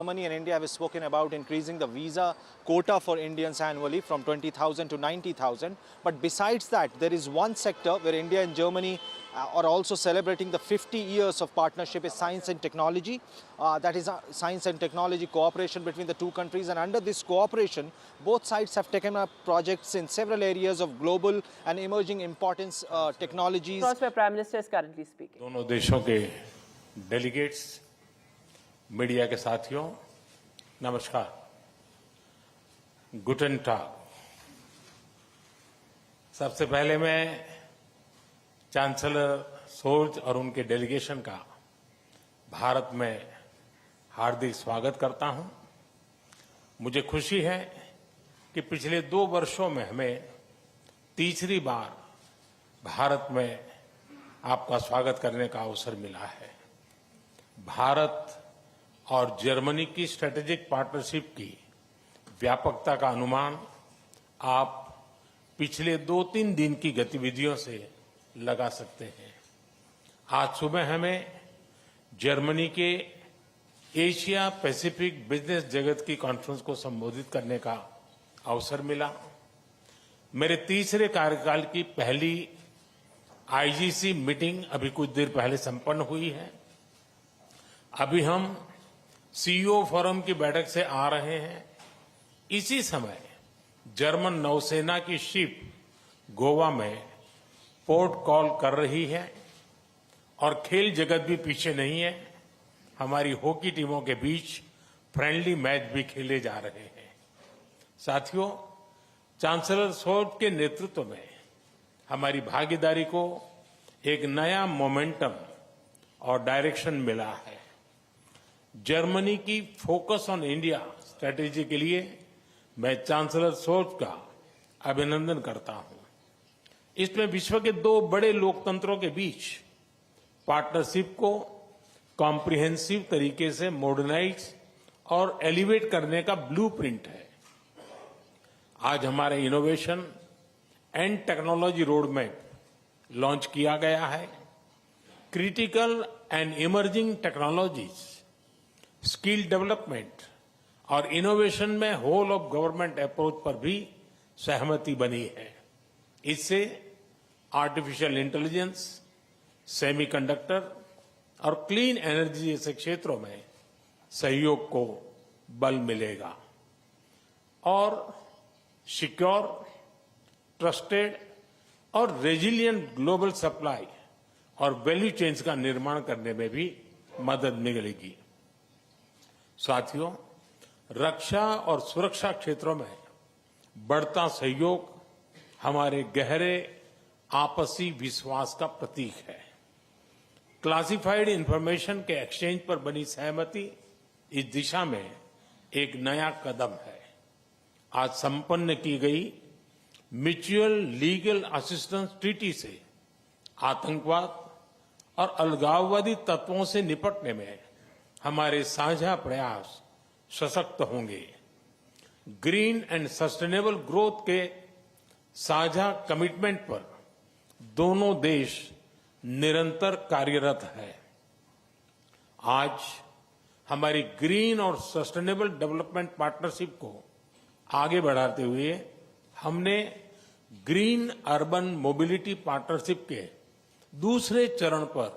Germany and India have spoken about increasing the visa quota for Indians annually from 20,000 to 90,000. But besides that, there is one sector where India and Germany are also celebrating the 50 years of partnership is science and technology. That is science and technology cooperation between the two countries. And under this cooperation, both sides have taken up projects in several areas of global and emerging importance technologies. Where Prime Minister is currently speaking. दोनों देशों के delegates, media के साथियों, नमस्कार। गुटन टाग। सबसे पहले मैं chancellor सोर्ज और उनके डेलीगेशन का भारत में हार्दिक स्वागत करता हूं। मुझे खुशी है कि पिछले 2 वर्षों में हमें तीसरी बार भारत में आपका स्वागत करने का अवसर मिला है। भारत और जर्मनी की स्ट्रेटेजिक पार्टनरशिप की व्यापकता का अनुमान आप पिछले 2-3 दिन की गतिविधियों से लगा सकते हैं। आज सुबह हमें जर्मनी के एशिया पैसिफिक बिजनेस जगत की कॉन्फ्रेंस को संबोधित करने का अवसर मिला। मेरे तीसरे कार्यकाल की पहली आईजीसी मीटिंग अभी कुछ देर पहले संपन्न हुई है। अभी हम सीईओ फोरम की बैठक से आ रहे हैं। इसी समय जर्मन नौसेना की शिप गोवा में पोर्ट कॉल कर रही है और खेल जगत भी पीछे नहीं है। हमारी हॉकी टीमों के बीच फ्रेंडली मैच भी खेले जा रहे हैं। साथियों, चांसलर सोर्ज के नेतृत्व में हमारी भागीदारी को एक नया मोमेंटम और डायरेक्शन मिला है। जर्मनी की फोकस ऑन इंडिया स्ट्रेटेजी के लिए मैं चांसलर सोर्ज का अभिनंदन करता हूं। इसमें विश्व के 2 बड़े लोकतंत्रों के बीच पार्टनरशिप को कॉम्प्रिहेंसिव तरीके से मॉडर्नाइज और एलिवेट करने का ब्लूप्रिंट है। आज हमारे innovation and technology road map launch किया गया है। Critical and emerging technologies, skill development और इनोवेशन में होल ऑफ गवर्नमेंट अप्रोच पर भी सहमति बनी है। इससे आर्टिफिशियल इंटेलिजेंस, सेमीकंडक्टर और क्लीन एनर्जी जैसे क्षेत्रों में सहयोग को बल मिलेगा और सिक्योर, ट्रस्टेड और रेजिलिएंट ग्लोबल सप्लाई और वैल्यू चेन्स का निर्माण करने में भी मदद मिलेगी। साथियों, रक्षा और सुरक्षा क्षेत्रों में बढ़ता सहयोग हमारे गहरे आपसी विश्वास का प्रतीक है। क्लासिफाइड इंफॉर्मेशन के एक्सचेंज पर बनी सहमति इस दिशा में एक नया कदम है। आज संपन्न की गई म्यूचुअल लीगल असिस्टेंस ट्रीटी से आतंकवाद और अलगाववादी तत्वों से निपटने में हमारे साझा प्रयास सशक्त होंगे। ग्रीन एंड सस्टेनेबल ग्रोथ के साझा कमिटमेंट पर दोनों देश निरंतर कार्यरत है। आज हमारी ग्रीन और सस्टेनेबल डेवलपमेंट पार्टनरशिप को आगे बढ़ाते हुए हमने ग्रीन अर्बन मोबिलिटी पार्टनरशिप के दूसरे चरण पर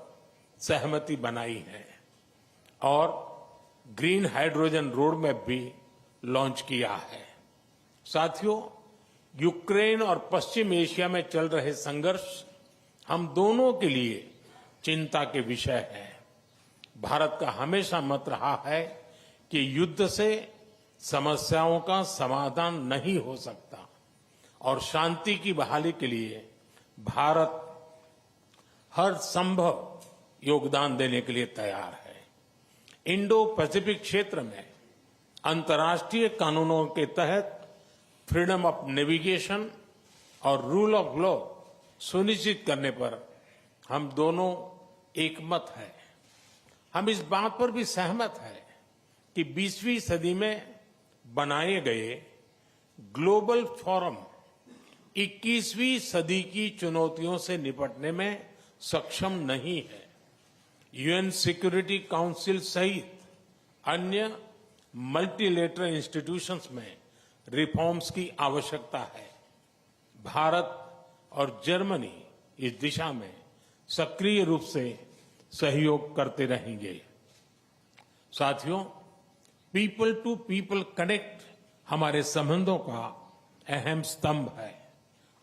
सहमति बनाई है और ग्रीन हाइड्रोजन रोड मैप भी लॉन्च किया है। साथियों, यूक्रेन और पश्चिम एशिया में चल रहे संघर्ष हम दोनों के लिए चिंता के विषय है। भारत का हमेशा मत रहा है कि युद्ध से समस्याओं का समाधान नहीं हो सकता और शांति की बहाली के लिए भारत हर संभव योगदान देने के लिए तैयार है। इंडो पैसिफिक क्षेत्र में अंतर्राष्ट्रीय कानूनों के तहत फ्रीडम ऑफ नेविगेशन और रूल ऑफ लॉ सुनिश्चित करने पर हम दोनों एकमत हैं। हम इस बात पर भी सहमत हैं कि 20वीं सदी में बनाए गए ग्लोबल फोरम 21वीं सदी की चुनौतियों से निपटने में सक्षम नहीं है। यूएन सिक्योरिटी काउंसिल सहित अन्य मल्टीलेटरल इंस्टीट्यूशंस में रिफॉर्म्स की आवश्यकता है। भारत और जर्मनी इस दिशा में सक्रिय रूप से सहयोग करते रहेंगे। साथियों, पीपल टू पीपल कनेक्ट हमारे संबंधों का अहम स्तंभ है।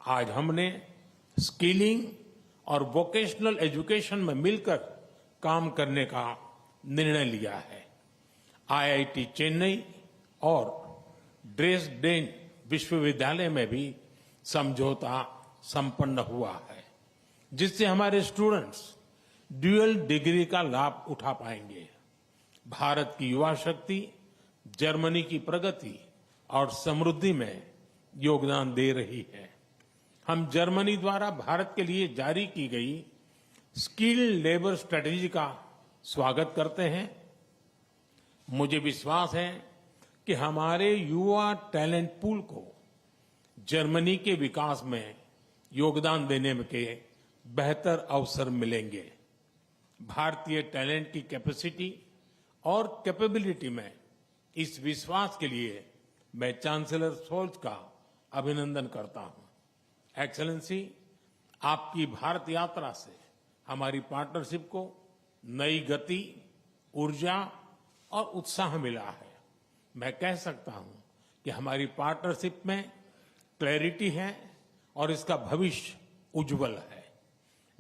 आज हमने स्किलिंग और वोकेशनल एजुकेशन में मिलकर काम करने का निर्णय लिया है। आईआईटी चेन्नई और ड्रेसडेन विश्वविद्यालय में भी समझौता संपन्न हुआ है, जिससे हमारे स्टूडेंट्स ड्यूअल डिग्री का लाभ उठा पाएंगे। भारत की युवा शक्ति जर्मनी की प्रगति और समृद्धि में योगदान दे रही है। हम जर्मनी द्वारा भारत के लिए जारी की गई स्किल्ड लेबर स्ट्रेटेजी का स्वागत करते हैं। मुझे विश्वास है कि हमारे युवा टैलेंट पूल को जर्मनी के विकास में योगदान देने के बेहतर अवसर मिलेंगे। भारतीय टैलेंट की कैपेसिटी और कैपेबिलिटी में इस विश्वास के लिए मैं चांसलर शोल्ज का अभिनंदन करता हूं। एक्सेलेंसी, आपकी भारत यात्रा से हमारी पार्टनरशिप को नई गति, ऊर्जा और उत्साह मिला है। मैं कह सकता हूं कि हमारी पार्टनरशिप में क्लैरिटी है और इसका भविष्य उज्जवल है।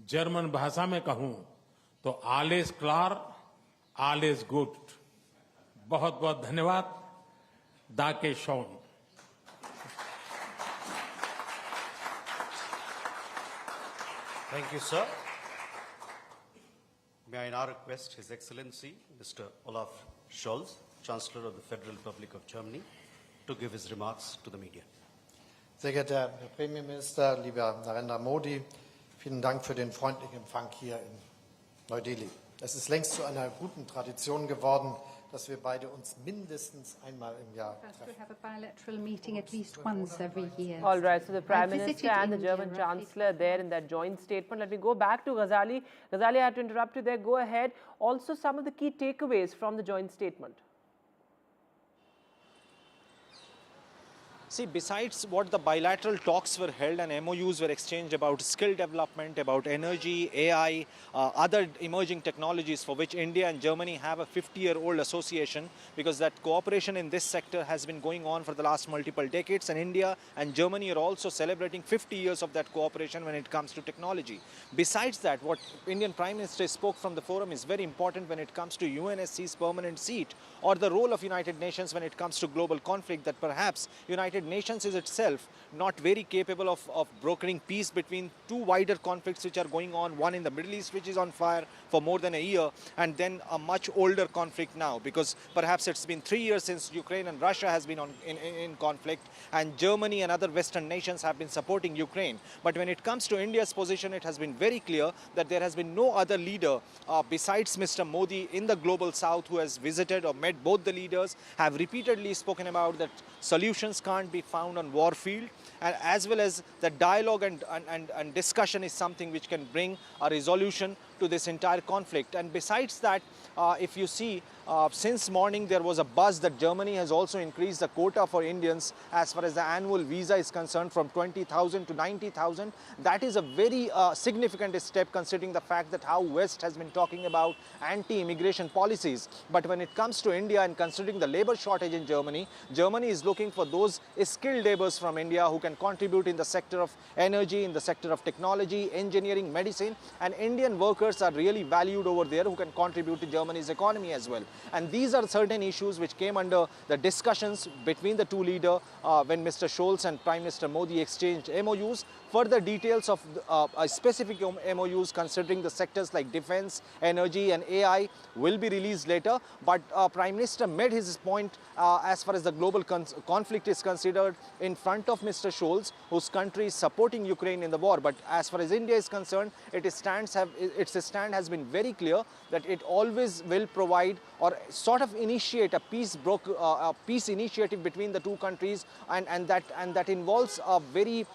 जर्मन भाषा में कहूं तो आलेस क्लार, आलेस गुड। बहुत बहुत धन्यवाद। दाके Shawn. Thank you, sir. May I now request His Excellency, Mr. Olaf Scholz, Chancellor of the Federal Republic of Germany, to give his remarks to the media. Sehr geehrter Herr Premierminister, lieber Narendra Modi, vielen Dank für den freundlichen Empfang hier in Neu-Delhi. Es ist längst zu einer guten Tradition geworden, dass wir beide uns mindestens einmal im Jahr To have a bilateral meeting at least once every year. All right, so the Prime I visited Minister and the India German roughly Chancellor there in that joint statement. Let me go back to Ghazali. Ghazali, I had to interrupt you there. Go ahead. Also, some of the key takeaways from the joint statement. See, besides what the bilateral talks were held and MOUs were exchanged about skill development, about energy, AI, other emerging technologies for which India and Germany have a 50-year-old association, because that cooperation in this sector has been going on for the last multiple decades, and India and Germany are also celebrating 50 years of that cooperation when it comes to technology. Besides that, what Indian Prime Minister spoke from the forum is very important when it comes to UNSC's permanent seat or the role of United Nations when it comes to global conflict, that perhaps United Nations is itself not very capable of brokering peace between two wider conflicts which are going on, one in the Middle East which is on fire for more than a year, and then a much older conflict now, because perhaps it's been 3 years since Ukraine and Russia has been in conflict, and Germany and other Western nations have been supporting Ukraine. But when it comes to India's position, it has been very clear that there has been no other leader besides Mr. Modi in the global south who has visited or met both the leaders, have repeatedly spoken about that solutions can't be found on war field, and as well as the dialogue and discussion is something which can bring a resolution to this entire conflict. And besides that, if you see, since morning there was a buzz that Germany has also increased the quota for Indians as far as the annual visa is concerned from 20,000 to 90,000. That is a very significant step considering the fact that how West has been talking about anti-immigration policies. But when it comes to India and considering the labor shortage in Germany, Germany is looking for those skilled laborers from India who can contribute in the sector of energy, in the sector of technology, engineering, medicine, and Indian workers are really valued over there who can contribute to Germany's economy as well. And these are certain issues which came under the discussions between the two leaders when Mr. Scholz and Prime Minister Modi exchanged MOUs. Further details of specific MOUs considering the sectors like defense, energy and AI will be released later. But Prime Minister made his point as far as the global conflict is considered in front of Mr. Scholz, whose country is supporting Ukraine in the war. But as far as India is concerned, its stand has been very clear that it always will provide or sort of initiate a peace initiative between the two countries, and that involves a very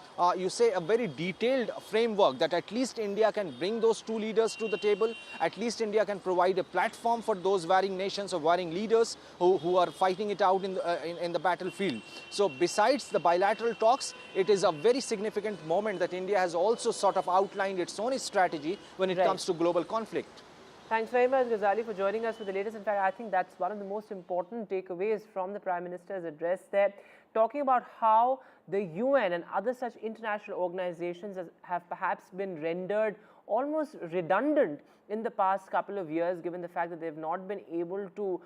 very detailed framework that at least India can bring those two leaders to the table. At least India can provide a platform for those warring nations or warring leaders who are fighting it out in the battlefield. So besides the bilateral talks, it is a very significant moment that India has also sort of outlined its own strategy when it comes to global conflict. Thanks very much, Ghazali, for joining us with the latest. In fact, I think that's one of the most important takeaways from the Prime Minister's address there, talking about how the UN and other such international organizations have perhaps been rendered almost redundant in the past couple of years, given the fact that they've not been able to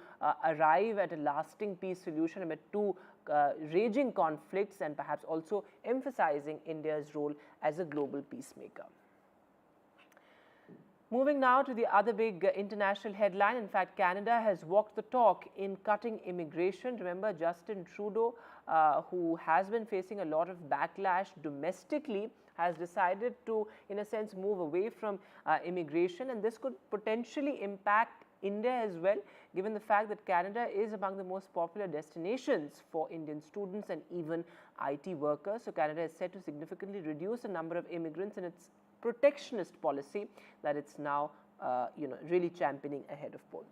arrive at a lasting peace solution amid two raging conflicts, and perhaps also emphasizing India's role as a global peacemaker. Moving now to the other big international headline. In fact, Canada has walked the talk in cutting immigration. Remember, Justin Trudeau, who has been facing a lot of backlash domestically, has decided to, in a sense, move away from immigration, and this could potentially impact India as well, given the fact that Canada is among the most popular destinations for Indian students and even IT workers. So Canada is set to significantly reduce the number of immigrants in its protectionist policy that it's now really championing ahead of polls.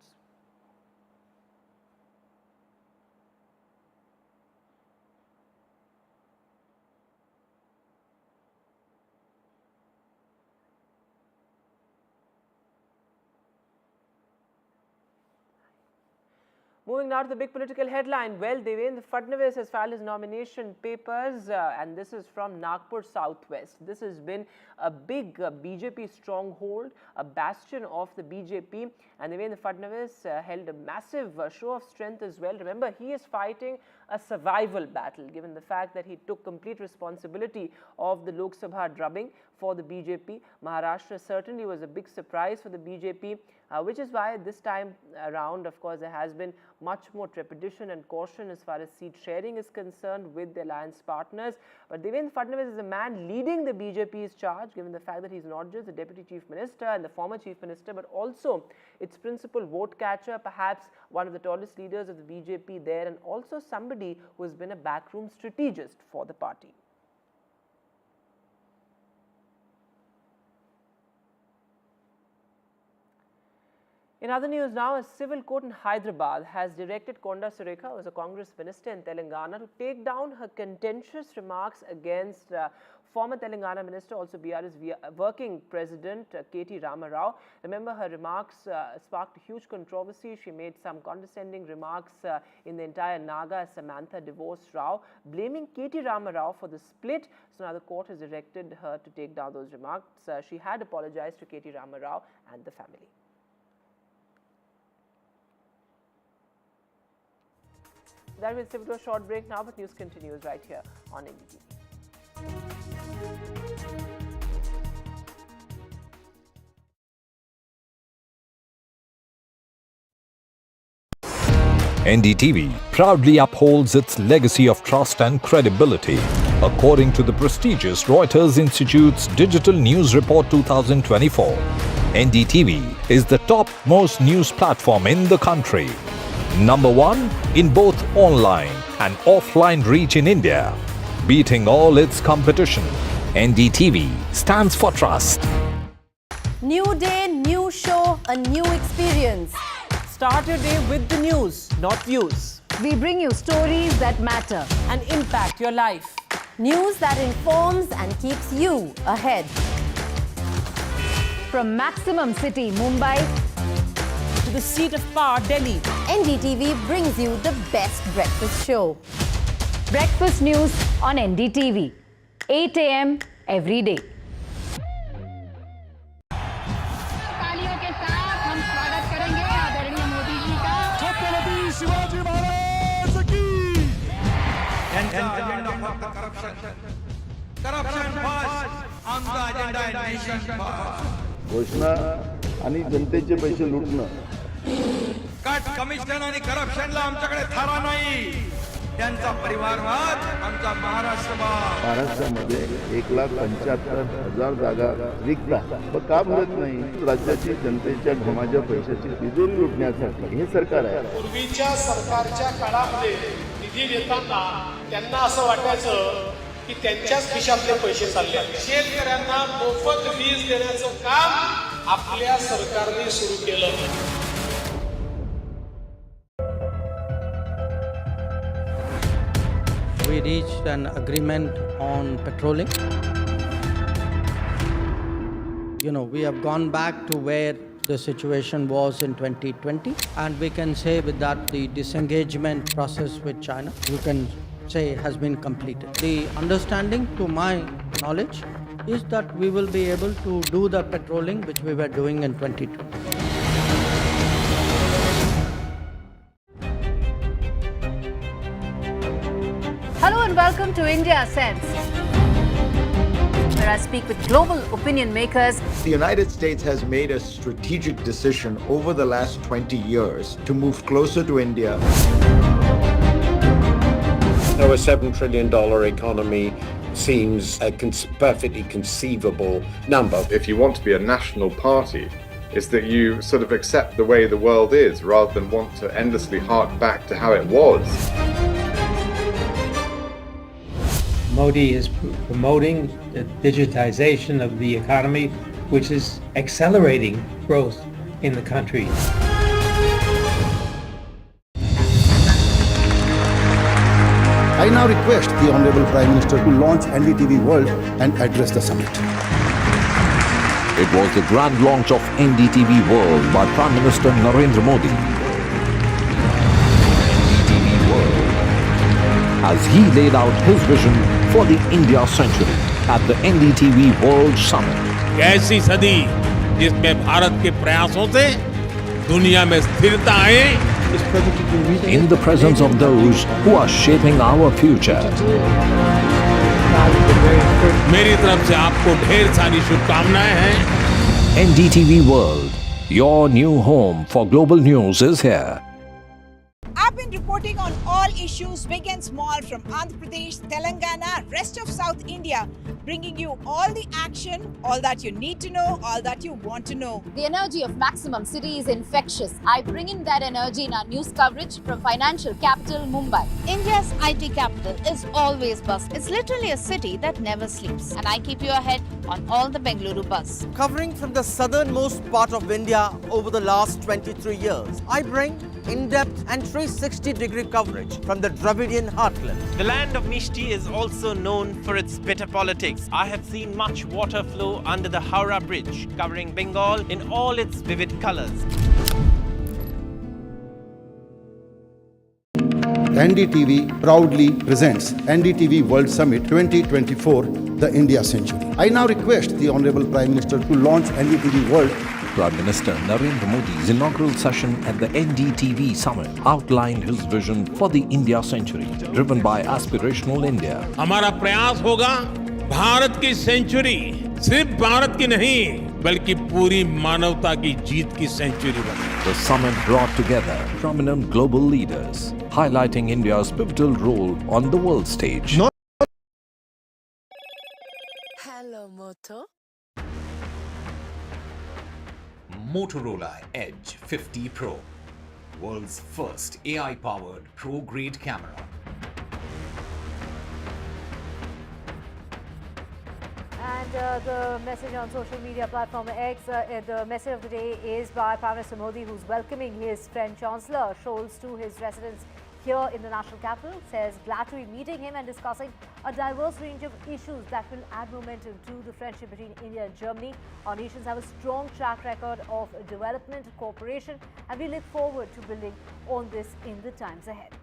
Moving now to the big political headline. Well, Devendra Fadnavis has filed his nomination papers, and this is from Nagpur Southwest. This has been a big BJP stronghold, a bastion of the BJP, and Devendra Fadnavis held a massive show of strength as well. Remember, he is fighting a survival battle, given the fact that he took complete responsibility of the Lok Sabha drubbing for the BJP. Maharashtra certainly was a big surprise for the BJP, which is why this time around, of course, there has been much more trepidation and caution as far as seat sharing is concerned with the alliance partners. But Devendra Fadnavis is a man leading the BJP's charge, given the fact that he's not just the Deputy Chief Minister and the former Chief Minister, but also its principal vote catcher, perhaps one of the tallest leaders of the BJP there, and also somebody who has been a backroom strategist for the party. In other news now, a civil court in Hyderabad has directed Konda Surekha, who is a Congress minister in Telangana, to take down her contentious remarks against former Telangana minister, also BRS working president K.T. Rama Rao. Remember, her remarks sparked a huge controversy. She made some condescending remarks in the entire Naga Samantha divorce row, blaming K.T. Rama Rao for the split. So now the court has directed her to take down those remarks. She had apologized to K.T. Rama Rao and the family. That will step to a short break now, but news continues right here on NDTV. NDTV proudly upholds its legacy of trust and credibility. According to the prestigious Reuters Institute's Digital News Report 2024, NDTV is the top-most news platform in the country. Number 1 in both online and offline reach in India. Beating all its competition, NDTV stands for trust. New day, new show, a new experience. Start your day with the news, not views. We bring you stories that matter And impact your life. News that informs and keeps you ahead. From Maximum City, Mumbai, To the seat of power, Delhi. NDTV brings you the best breakfast show. Breakfast news on NDTV, 8 a.m. every day. तालियों के साथ हम स्वागत करेंगे आदरणीय मोदी जी का। छत्रपति शिवाजी महाराज की। त्यांचा अजेंडा फक्त करप्शन फर्स्ट, आमचा अजेंडा आहे नेशन फर्स्ट. घोषणा आणि जनतेचे पैसे लुटणं. कट कमिशन आणि करप्शनला आमच्याकडे थारा नाही. त्यांचा परिवारवाद, आमचा महाराष्ट्रवाद. महाराष्ट्रामध्ये 1,75,000 जागा रिक्त पण का भरत नाही? राज्याची जनतेच्या घमाच्या पैशाची तिजोरी लुटण्यासाठी हे सरकार आहे. पूर्वीच्या सरकारच्या काळामध्ये निधी देताना त्यांना असं वाटायचं की त्यांच्याच खिशातले पैसे चालले आहेत. शेतकऱ्यांना मोफत वीज देण्याचं काम आपल्या सरकारने सुरू केलं. We reached an agreement on petroling. You know, we have gone back to where the situation was in 2020, and we can say with that the disengagement process with China, you can say, has been completed. The understanding, to my knowledge, is that we will be able to do the petroling which we were doing in 2020. Hello and welcome to India Sense, where I speak with global opinion makers. The United States has made a strategic decision over the last 20 years to move closer to India. Now, a $7 trillion economy seems a perfectly conceivable number. If you want to be a national party, it's that you sort of accept the way the world is rather than want to endlessly hark back to how it was. Modi is promoting the digitization of the economy, which is accelerating growth in the country. I now request the Honorable Prime Minister to launch NDTV World and address the summit. It was the grand launch of NDTV World by Prime Minister Narendra Modi. NDTV World, as he laid out his vision for the India century at the NDTV World Summit. ऐसी सदी जिसमें भारत के प्रयासों से दुनिया में स्थिरता आए. In the presence of those who are shaping our future. मेरी तरफ से आपको ढेर सारी शुभकामनाएं हैं. NDTV World, your new home for global news is here. I've been reporting on all issues, big and small, from Andhra Pradesh, Telangana, rest of South India, bringing you all the action, all that you need to know, all that you want to know. The energy of Maximum City is infectious. I bring in that energy in our news coverage from financial capital Mumbai. India's IT capital is always buzz. It's literally a city that never sleeps. And I keep you ahead on all the Bengaluru buzz. Covering from the southernmost part of India over the last 23 years, I bring in-depth and 360-degree coverage from the Dravidian heartland. The land of Mishti is also known for its bitter politics. I have seen much water flow under the Howrah Bridge, covering Bengal in all its vivid colors. NDTV proudly presents NDTV World Summit 2024, the India Century. I now request the Honorable Prime Minister to launch NDTV World. Prime Minister Narendra Modi's inaugural session at the NDTV Summit outlined his vision for the India century, driven by aspirational India. हमारा प्रयास होगा भारत की century सिर्फ भारत की नहीं बल्कि पूरी मानवता की जीत की सेंचुरी बने. The summit brought together prominent global leaders, highlighting India's pivotal role on the world stage. Hello, Moto. Motorola Edge 50 Pro, world's first AI-powered pro-grade camera. And the message on social media platform X, the message of the day is by Prime Minister Modi, who's welcoming his friend Chancellor Scholz to his residence here in the national capital. Says glad to be meeting him and discussing a diverse range of issues that will add momentum to the friendship between India and Germany. Our nations have a strong track record of development and cooperation, and we look forward to building on this in the times ahead.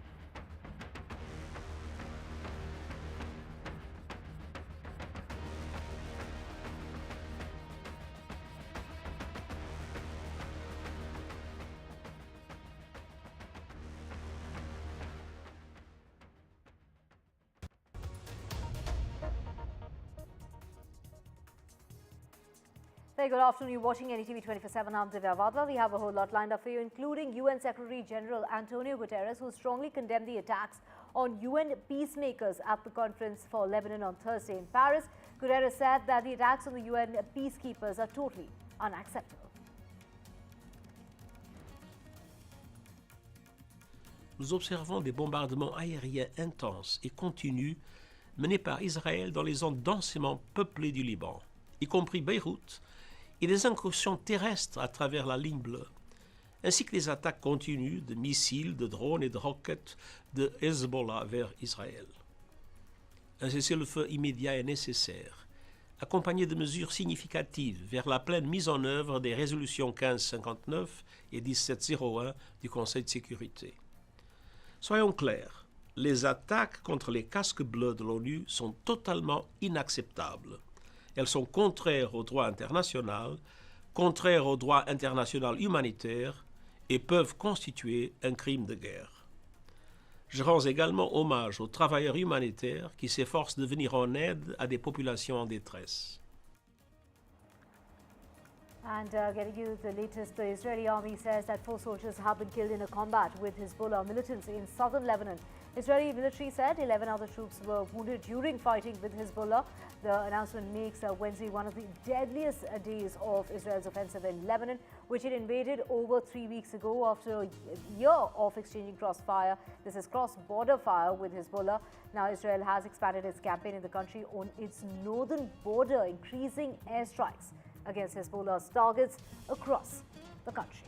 Very good afternoon. You're watching NDTV 24/7. I'm Divya Vadla. We have a whole lot lined up for you, including UN Secretary General Antonio Guterres, who strongly condemned the attacks on UN peacemakers at the conference for Lebanon on Thursday in Paris. Guterres said that the attacks on the UN peacekeepers are totally unacceptable. Nous observons des bombardements aériens intenses et continus menées par Israël dans les zones densément peuplées du Liban, y compris Beyrouth, et des incursions terrestres à travers la ligne bleue, ainsi que les attaques continues de missiles, de drones et de roquettes de Hezbollah vers Israël. Un cessez-le-feu immédiat est nécessaire, accompagné de mesures significatives vers la pleine mise en œuvre des résolutions 1559 et 1701 du Conseil de sécurité. Soyons clairs, les attaques contre les casques bleus de l'ONU sont totalement inacceptables. Elles sont contraires au droit international, contraires au droit international humanitaire et peuvent constituer un crime de guerre. Je rends également hommage aux travailleurs humanitaires qui s'efforcent de venir en aide à des populations en détresse. And getting you the latest, the Israeli army says that 4 soldiers have been killed in a combat with Hezbollah militants in southern Lebanon. Israeli military said 11 other troops were wounded during fighting with Hezbollah. The announcement makes Wednesday one of the deadliest days of Israel's offensive in Lebanon, which it invaded over 3 weeks ago after a year of exchanging crossfire. This is cross-border fire with Hezbollah. Now Israel has expanded its campaign in the country on its northern border, increasing airstrikes against Hezbollah's targets across the country.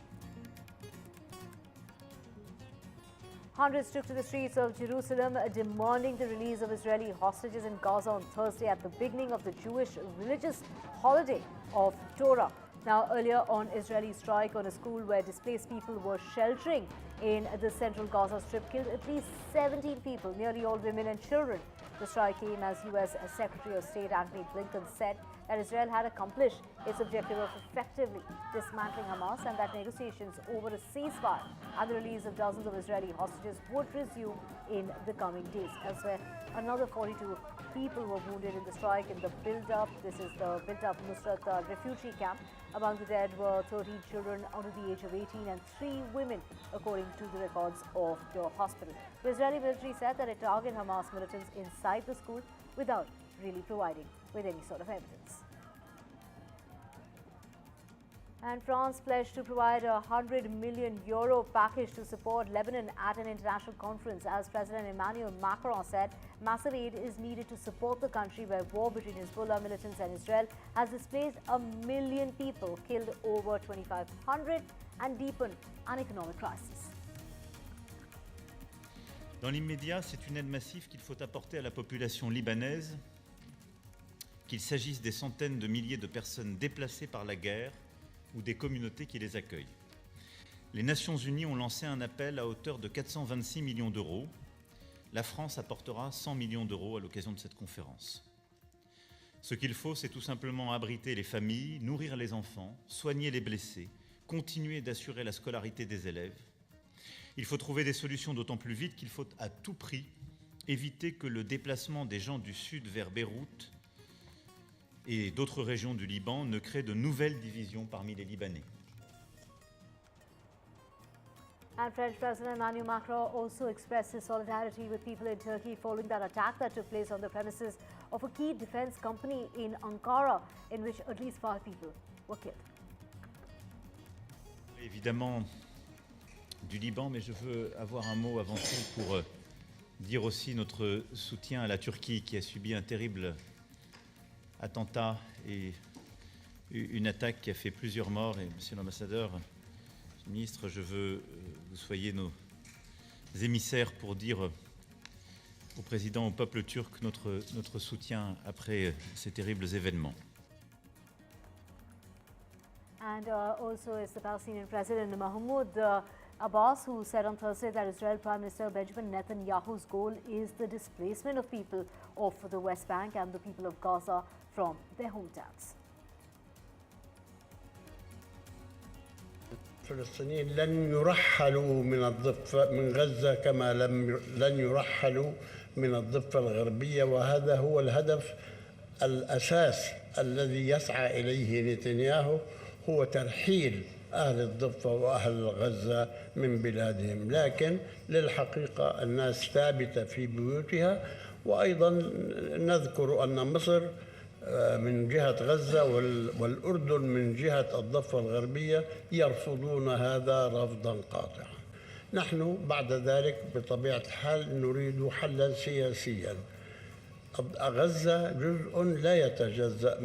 Hundreds took to the streets of Jerusalem demanding the release of Israeli hostages in Gaza on Thursday at the beginning of the Jewish religious holiday of Torah. Now, earlier on, Israeli strike on a school where displaced people were sheltering in the central Gaza Strip killed at least 17 people, nearly all women and children. The strike came as U.S. Secretary of State Antony Blinken said that Israel had accomplished its objective of effectively dismantling Hamas and that negotiations over a ceasefire and the release of dozens of Israeli hostages would resume in the coming days. Elsewhere, another 42 people were wounded in the strike in the build-up. This is the built-up Nusrat refugee camp. Among the dead were 13 children under the age of 18 and 3 women, according to the records of the hospital. The Israeli military said that it targeted Hamas militants inside the school without really providing with any sort of evidence. And France pledged to provide a €100 million package to support Lebanon at an international conference. As President Emmanuel Macron said, massive aid is needed to support the country where war between Hezbollah militants and Israel has displaced 1 million people, killed over 2,500 and deepened an economic crisis. Dans l'immédiat, c'est une aide massive qu'il faut apporter à la population libanaise, qu'il s'agisse des centaines de milliers de personnes déplacées par la guerre ou des communautés qui les accueillent. Les Nations Unies ont lancé un appel à hauteur de 426 millions d'euros. La France apportera 100 millions d'euros à l'occasion de cette conférence. Ce qu'il faut, c'est tout simplement abriter les familles, nourrir les enfants, soigner les blessés, continuer d'assurer la scolarité des élèves. Il faut trouver des solutions d'autant plus vite qu'il faut à tout prix éviter que le déplacement des gens du sud vers Beyrouth et d'autres régions du Liban ne crée de nouvelles divisions parmi les Libanais. And French President Emmanuel Macron also expressed his solidarity with people in Turkey following that attack that took place on the premises of a key defense company in Ankara, in which at least 5 people were killed. Évidemment du Liban, mais je veux avoir un mot avant tout pour dire aussi notre soutien à la Turquie qui a subi un terrible attentat et une attaque qui a fait plusieurs morts. Et Monsieur l'ambassadeur, Monsieur le ministre, je veux que vous soyez nos émissaires pour dire au président, au peuple turc, notre soutien après ces terribles événements. And also is the Palestinian President Mahmoud Abbas, who said on Thursday that Israel Prime Minister Benjamin Netanyahu's goal is the displacement of people of the West Bank and the people of Gaza from their hometowns. الفلسطينيين لن يرحلوا من الضفة من غزة كما لن يرحلوا من الضفة الغربية، وهذا هو الهدف الأساس الذي يسعى إليه نتنياهو، هو ترحيل أهل الضفة وأهل غزة من بلادهم. لكن للحقيقة الناس ثابتة في بيوتها، وأيضا نذكر أن مصر من جهة غزة والأردن من جهة الضفة الغربية يرفضون هذا رفضا قاطعا. نحن بعد ذلك بطبيعة الحال نريد حلا سياسيا غزة جزء لا يتجزأ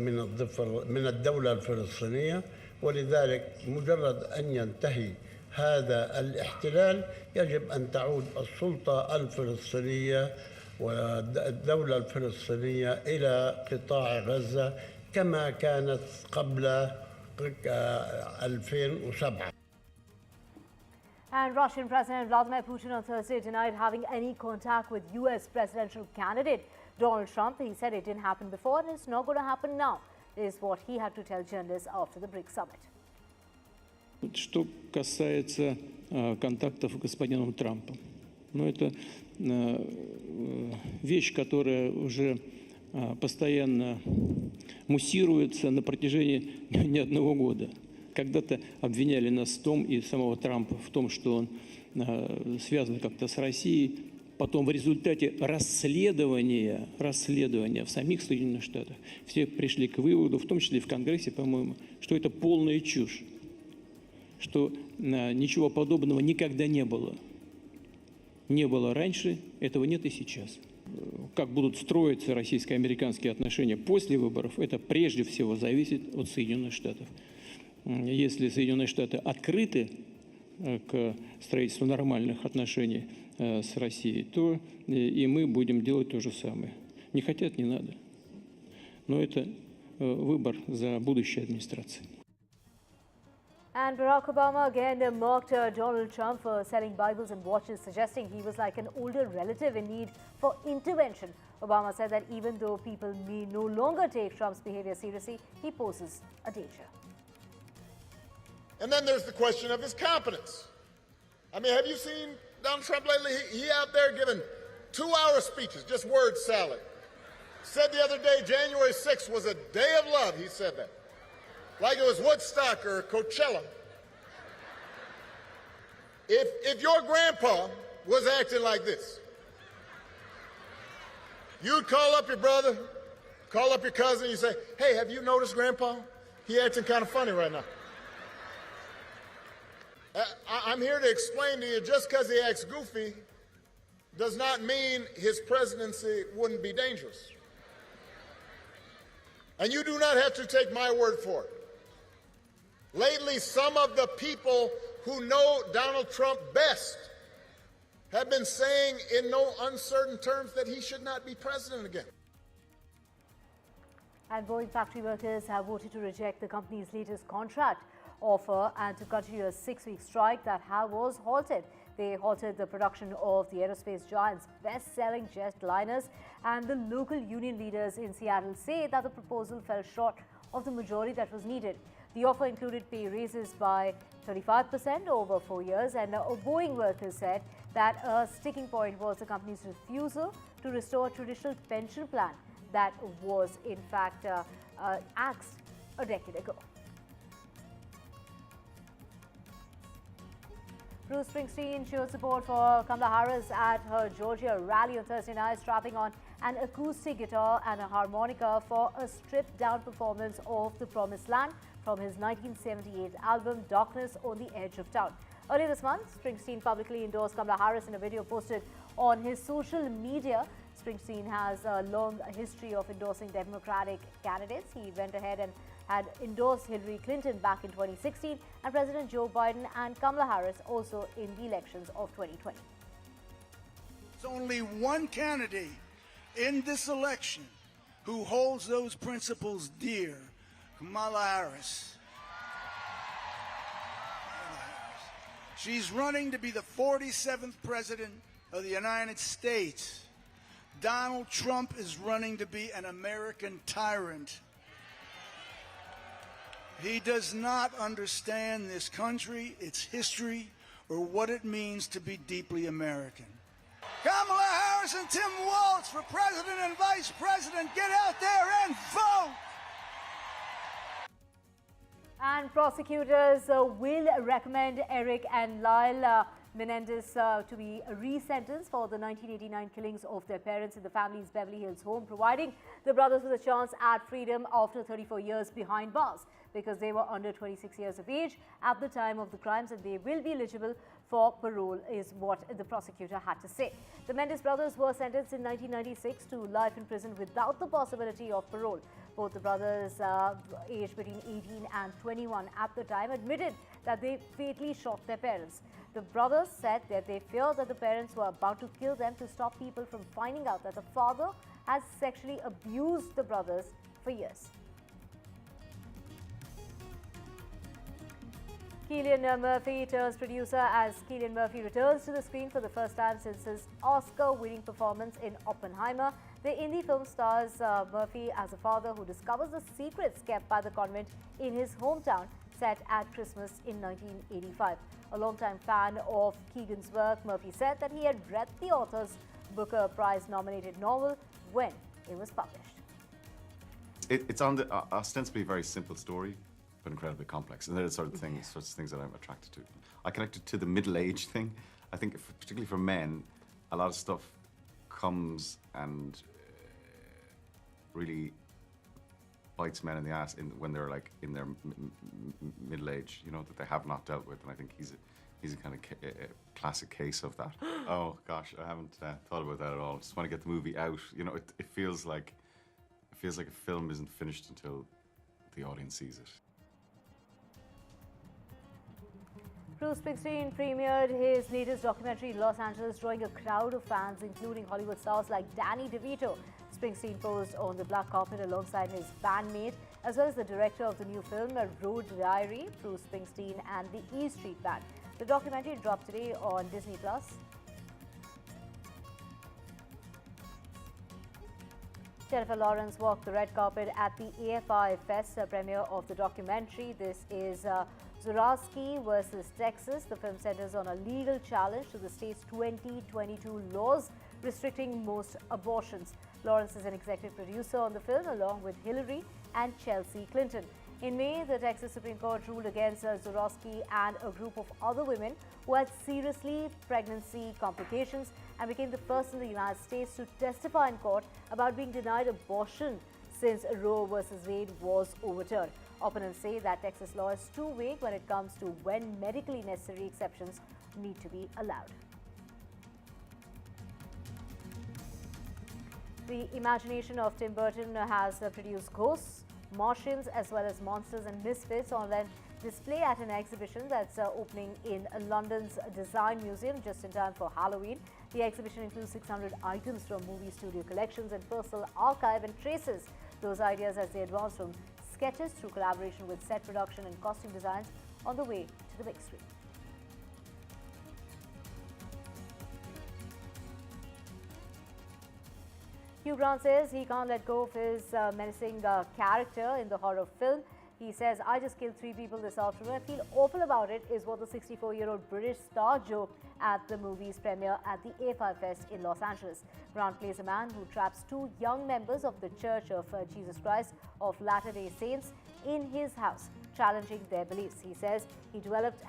من الدولة الفلسطينية، ولذلك مجرد أن ينتهي هذا الاحتلال يجب أن تعود السلطة الفلسطينية والدولة الفلسطينية إلى قطاع غزة كما كانت قبل 2007. And Russian President Vladimir Putin on Thursday denied having any contact with U.S. presidential candidate Donald Trump. He said it didn't happen before and it's not going to happen now, is what he had to tell journalists after the BRICS summit. Что касается контактов с господином Трампом, это вещь, которая уже постоянно муссируется на протяжении не одного года. Когда-то обвиняли нас в том, и самого Трампа, в том, что он связан как-то с Россией. Потом в результате расследования в самих Соединенных Штатах все пришли к выводу, в том числе и в Конгрессе, по-моему, что это полная чушь, что ничего подобного никогда не было. Не было раньше, этого нет и сейчас. Как будут строиться российско-американские отношения после выборов, это прежде всего зависит от Соединенных Штатов. Если Соединенные Штаты открыты к строительству нормальных отношений с Россией, то и мы будем делать то же самое. Не хотят, не надо. Но это выбор за будущей администрацией. And Barack Obama again mocked Donald Trump for selling Bibles and watches, suggesting he was like an older relative in need for intervention. Obama said that even though people may no longer take Trump's behavior seriously, he poses a danger. And then there's the question of his competence. I mean, have you seen Donald Trump lately? He out there giving 2-hour speeches, just word salad. Said the other day, January 6th was a day of love, he said that. Like it was Woodstock or Coachella. If your grandpa was acting like this, you'd call up your brother, call up your cousin, you say, hey, have you noticed Grandpa? He acting kind of funny right now. I'm here to explain to you, just because he acts goofy does not mean his presidency wouldn't be dangerous. And you do not have to take my word for it. Lately, some of the people who know Donald Trump best have been saying in no uncertain terms that he should not be president again. And Boeing factory workers have voted to reject the company's latest contract offer and to continue a 6-week strike that was halted. They halted the production of the aerospace giant's best-selling jetliners, and the local union leaders in Seattle say that the proposal fell short of the majority that was needed. The offer included pay raises by 35% over 4 years, and Boeing workers said that a sticking point was the company's refusal to restore a traditional pension plan that was in fact axed a decade ago. Bruce Springsteen showed support for Kamala Harris at her Georgia rally on Thursday night, strapping on an acoustic guitar and a harmonica for a stripped-down performance of The Promised Land from his 1978 album Darkness on the Edge of Town. Earlier this month, Springsteen publicly endorsed Kamala Harris in a video posted on his social media. Springsteen has a long history of endorsing Democratic candidates. He went ahead and had endorsed Hillary Clinton back in 2016 and President Joe Biden and Kamala Harris also in the elections of 2020. There's only one candidate in this election who holds those principles dear, Kamala Harris. She's running to be the 47th president of the United States. Donald Trump is running to be an American tyrant. He does not understand this country, its history, or what it means to be deeply American. Kamala Harris and Tim Walz for president and vice president. Get out there and vote! And prosecutors will recommend Eric and Lyle Menendez to be resentenced for the 1989 killings of their parents in the family's Beverly Hills home, providing the brothers with a chance at freedom after 34 years behind bars, because they were under 26 years of age at the time of the crimes, and they will be eligible for parole, is what the prosecutor had to say. The Mendes brothers were sentenced in 1996 to life in prison without the possibility of parole. Both the brothers, aged between 18 and 21 at the time, admitted that they fatally shot their parents. The brothers said that they feared that the parents were about to kill them to stop people from finding out that the father has sexually abused the brothers for years. Cillian Murphy turns producer as Cillian Murphy returns to the screen for the first time since his Oscar-winning performance in Oppenheimer. The indie film stars Murphy as a father who discovers the secrets kept by the convent in his hometown, set at Christmas in 1985. A longtime fan of Keegan's work, Murphy said that he had read the author's Booker Prize-nominated novel when it was published. It's on the ostensibly very simple story, but incredibly complex, and they're the sorts of things that I'm attracted to. I connected to the middle-age thing. I think, particularly for men, a lot of stuff comes and really bites men in the ass when they're like in their middle age, you know, that they have not dealt with, and I think he's a kind of classic case of that. Oh gosh, I haven't thought about that at all. Just want to get the movie out. You know, it feels like a film isn't finished until the audience sees it. Bruce Springsteen premiered his latest documentary in Los Angeles, drawing a crowd of fans, including Hollywood stars like Danny DeVito. Springsteen posed on the black carpet alongside his bandmate, as well as the director of the new film, A Road Diary, Bruce Springsteen and the E Street Band. The documentary dropped today on Disney+. Jennifer Lawrence walked the red carpet at the AFI Fest premiere of the documentary. This is Zurowski versus Texas. The film centers on a legal challenge to the state's 2022 laws restricting most abortions. Lawrence is an executive producer on the film along with Hillary and Chelsea Clinton. In May, the Texas Supreme Court ruled against Zurowski and a group of other women who had seriously pregnancy complications and became the first in the United States to testify in court about being denied abortion since Roe versus Wade was overturned. Opponents say that Texas law is too vague when it comes to when medically necessary exceptions need to be allowed. The imagination of Tim Burton has produced ghosts, Martians, as well as monsters and misfits on an display at an exhibition that's opening in London's Design Museum just in time for Halloween. The exhibition includes 600 items from movie studio collections and personal archive and traces those ideas as they advance from sketches through collaboration with set production and costume designs on the way to the big screen. Hugh Grant says he can't let go of his menacing character in the horror film. He says, "I just killed 3 people this afternoon. I feel awful about it," is what the 64-year-old British star joked at the movie's premiere at the AFI Fest in Los Angeles. Grant plays a man who traps 2 young members of the Church of Jesus Christ of Latter-day Saints in his house, challenging their beliefs. He says he developed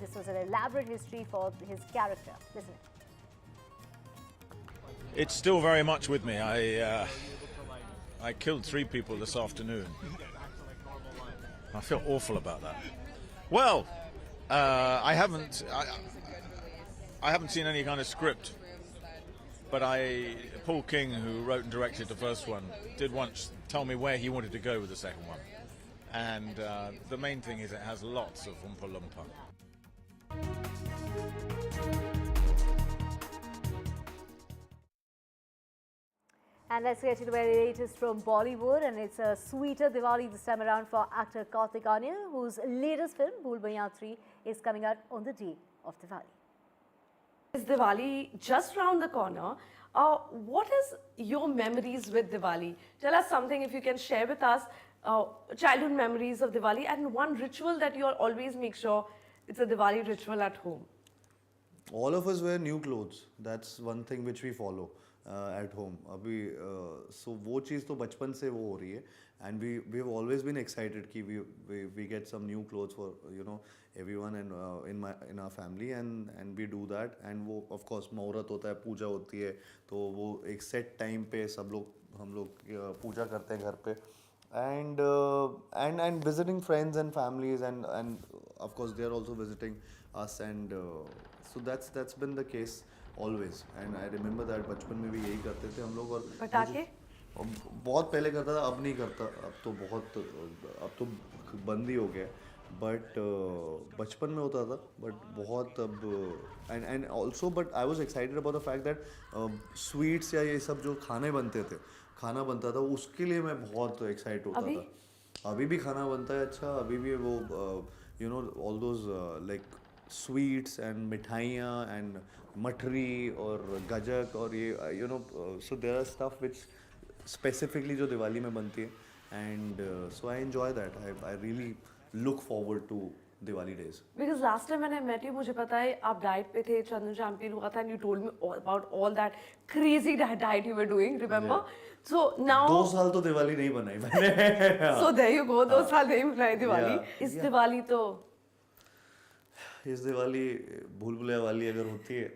this was an elaborate history for his character. Listen. It's still very much with me. I killed 3 people this afternoon. I feel awful about that. Well, I haven't seen any kind of script, but Paul King, who wrote and directed the first one, did once tell me where he wanted to go with the second one. And the main thing is it has lots of Oompa Loompa. And let's get to the very latest from Bollywood, and it's a sweeter Diwali this time around for actor Kartik Aaryan, whose latest film, Bhool Bhulaiyaa 3, is coming out on the day of Diwali. Is Diwali just round the corner? What is your memories with Diwali? Tell us something if you can share with us, childhood memories of Diwali and one ritual that you always make sure it's a Diwali ritual at home. All of us wear new clothes. That's one thing which we follow. At home. So वो चीज़ तो बचपन से वो हो रही है, and we've always been excited कि we get some new clothes for everyone and in our family and we do that, and वो of course मुहूर्त होता है, पूजा होती है, तो वो एक set time पे हम लोग पूजा करते हैं घर पे, and visiting friends and families and of course they are also visiting us, and so that's been the case always. And I remember that बचपन में भी यही करते थे हम लोग. और पटाखे बहुत पहले करता था, अब नहीं करता, अब तो बंद ही हो गया. बट बचपन में होता था, बट बहुत अब and also but I was excited about the fact that sweets या ये सब जो खाना बनता था उसके लिए मैं बहुत एक्साइट होता था. अभी भी खाना बनता है अच्छा, अभी भी वो you know all those like sweets and मिठाइयाँ एंड मठरी और गजक और ये you know, so there are stuff which specifically जो दिवाली में बनती है. And so I enjoy that. I really look forward to Diwali days. Because last time when I met you, मुझे पता है आप डाइट पे थे, चंद्र चैंपियन हुआ था, and you told me about all that crazy diet you were doing, remember? Yeah. So now 2 साल तो दिवाली नहीं बनाई मैंने. So there you go, 2 साल नहीं बनाई दिवाली. इस दिवाली तो इस दिवाली भूल भुलैया वाली अगर होती है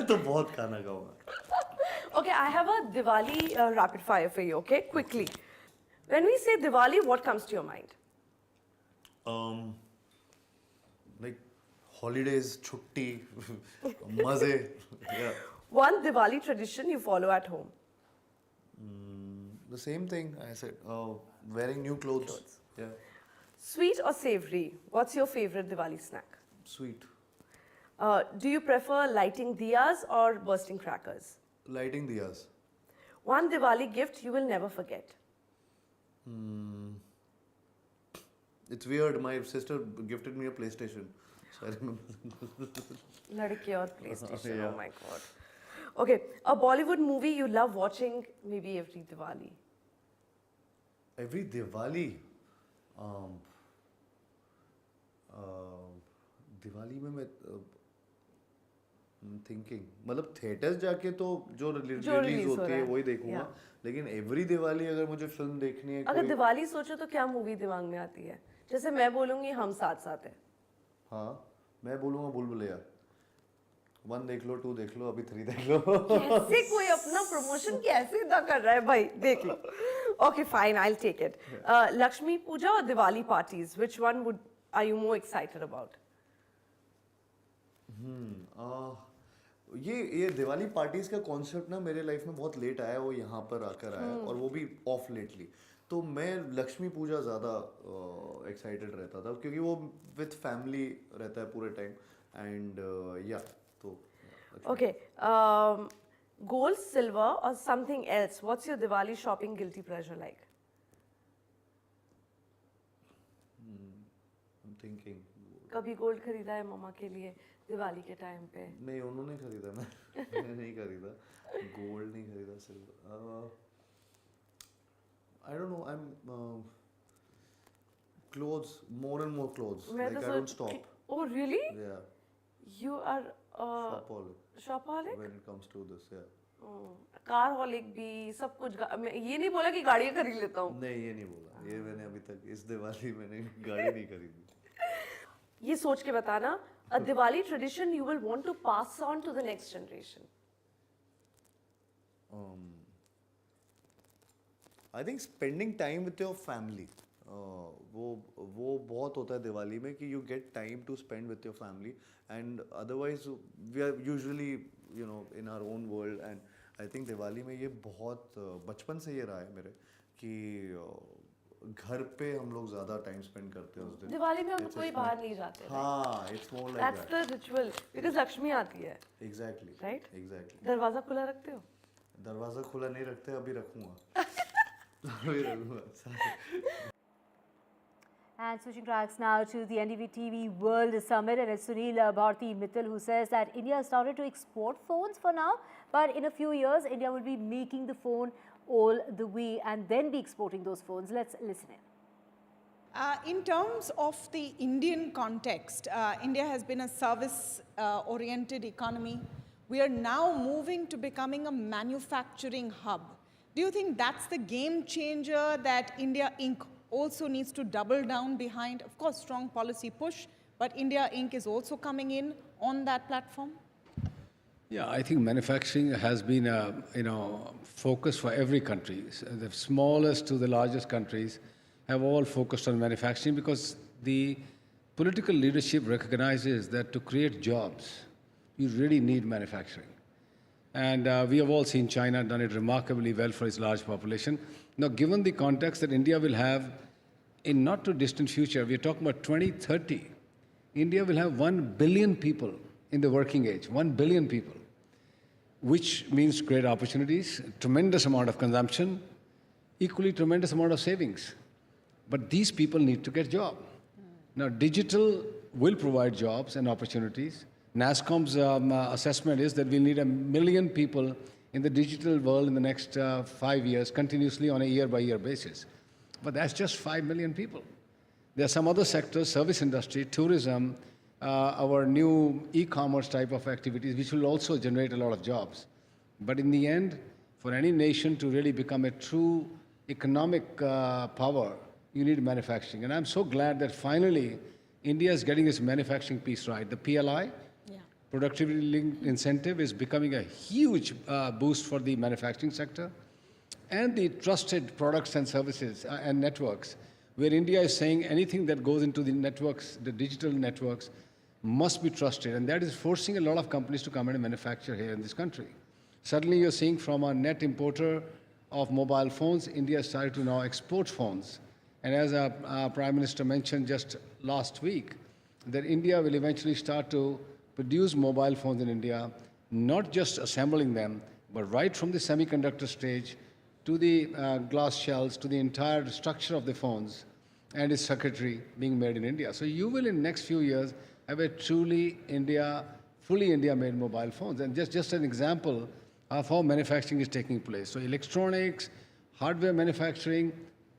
तो बहुत खाना खाऊंगा. Okay, I have a Diwali rapid fire for you. Okay, quickly. When we say Diwali, what comes to your mind? Like holidays, छुट्टी, मजे. Yeah. One Diwali tradition you follow at home. The same thing I said. Wearing new clothes. Yeah. Sweet or savory? What's your favorite Diwali snack? Sweet. Do you prefer lighting diyas or bursting crackers? Lighting diyas. One Diwali gift you will never forget. It's weird. My sister gifted me a PlayStation, so I remember. Ladki aur PlayStation. Yeah. Oh my god. Okay, a Bollywood movie you love watching maybe every Diwali. Every Diwali. Diwali में मैं thinking मतलब theatres जाके तो जो release होती है वही देखूंगा. लेकिन एवरी दिवाली अगर मुझे फिल्म देखनी है, अगर दिवाली सोचो तो क्या मूवी दिमाग में आती है? जैसे मैं बोलूंगी हम साथ साथ हैं. हाँ, मैं बोलूंगा भूल भुलैया. 1 देख लो, 2 देख लो, अभी 3 देख लो. कैसे कोई अपना प्रमोशन कैसे इतना कर रहा है भाई, देख लो. Okay, fine, I'll take it. Lakshmi Puja or Diwali parties, which one are you more excited about? ये दिवाली पार्टीज का कॉन्सेप्ट ना मेरे लाइफ में बहुत लेट आया, वो यहाँ पर आकर आया, और वो भी ऑफ लेटली. तो मैं लक्ष्मी पूजा ज़्यादा एक्साइटेड रहता था क्योंकि वो विथ फैमिली रहता है पूरे टाइम. एंड या तो ओके, गोल्ड, सिल्वर और something else, what's your Diwali shopping guilty pleasure like? I am thinking. कभी गोल्ड खरीदा है मम्मा के लिए दिवाली के टाइम पे? नहीं, उन्होंने खरीदा. मैंने नहीं खरीदा गोल्ड, नहीं खरीदा silver. I don't know. I'm clothes, more and more clothes. Like I don't stop. Oh really? Yeah. You are shopaholic. When it comes to this, yeah. कारहॉलिक भी, सब कुछ. ये नहीं बोला कि गाड़ियाँ खरीद लेता हूँ. नहीं, ये नहीं बोला. ये मैंने अभी तक इस दिवाली मैंने गाड़ी नहीं खरीदी. ये सोच के बताना, a Diwali tradition you will want to pass on to the next generation. I think spending time with your family. वो बहुत होता है दिवाली में कि you get time to spend with your family, and otherwise we are usually in our own world. And I think Diwali में ये बहुत बचपन से ये रहा है मेरे कि घर पे हम लोग ज़्यादा टाइम स्पेंड करते हैं उस दिन. दिवाली में हम कोई बाहर नहीं जाते. हाँ, it's more like that. That's the ritual because Lakshmi आती है. Exactly. Right? Exactly. दरवाजा खुला रखते हो? दरवाजा खुला नहीं रखते, अभी रखूँगा. And switching tracks now to the NDTV World Summit, and it's Sunil Bharti Mittal who says that India has started to export phones for now, but in a few years India will be making the phone all the way and then be exporting those phones. Let's listen in. In terms of the Indian context, India has been a service-oriented economy. We are now moving to becoming a manufacturing hub. Do you think that's the game changer that India Inc. also needs to double down behind? Of course, strong policy push, but India Inc. is also coming in on that platform? Yeah, I think manufacturing has been a focus for every country. The smallest to the largest countries have all focused on manufacturing because the political leadership recognizes that to create jobs, you really need manufacturing. And we have all seen China done it remarkably well for its large population. Now, given the context that India will have in not too distant future, we are talking about 2030, India will have 1 billion people in the working age, 1 billion people, which means great opportunities, tremendous amount of consumption, equally tremendous amount of savings. But these people need to get jobs. Now, digital will provide jobs and opportunities. NASSCOM's assessment is that we'll need 1 million people in the digital world in the next 5 years, continuously on a year-by-year basis. But that's just 5 million people. There are some other sectors, service industry, tourism, our new e-commerce type of activities, which will also generate a lot of jobs. But in the end, for any nation to really become a true economic power, you need manufacturing. And I'm so glad that finally India is getting its manufacturing piece right. The PLI, productivity linked incentive, is becoming a huge boost for the manufacturing sector. And the trusted products and services and networks, where India is saying anything that goes into the networks, the digital networks, must be trusted. And that is forcing a lot of companies to come and manufacture here in this country. Suddenly you're seeing from a net importer of mobile phones, India has started to now export phones. And as our Prime Minister mentioned just last week, that India will eventually start to produce mobile phones in India, not just assembling them, but right from the semiconductor stage to the glass shells, to the entire structure of the phones and its circuitry being made in India. So you will in the next few years have a truly fully India-made mobile phones. And just an example of how manufacturing is taking place. So electronics, hardware manufacturing,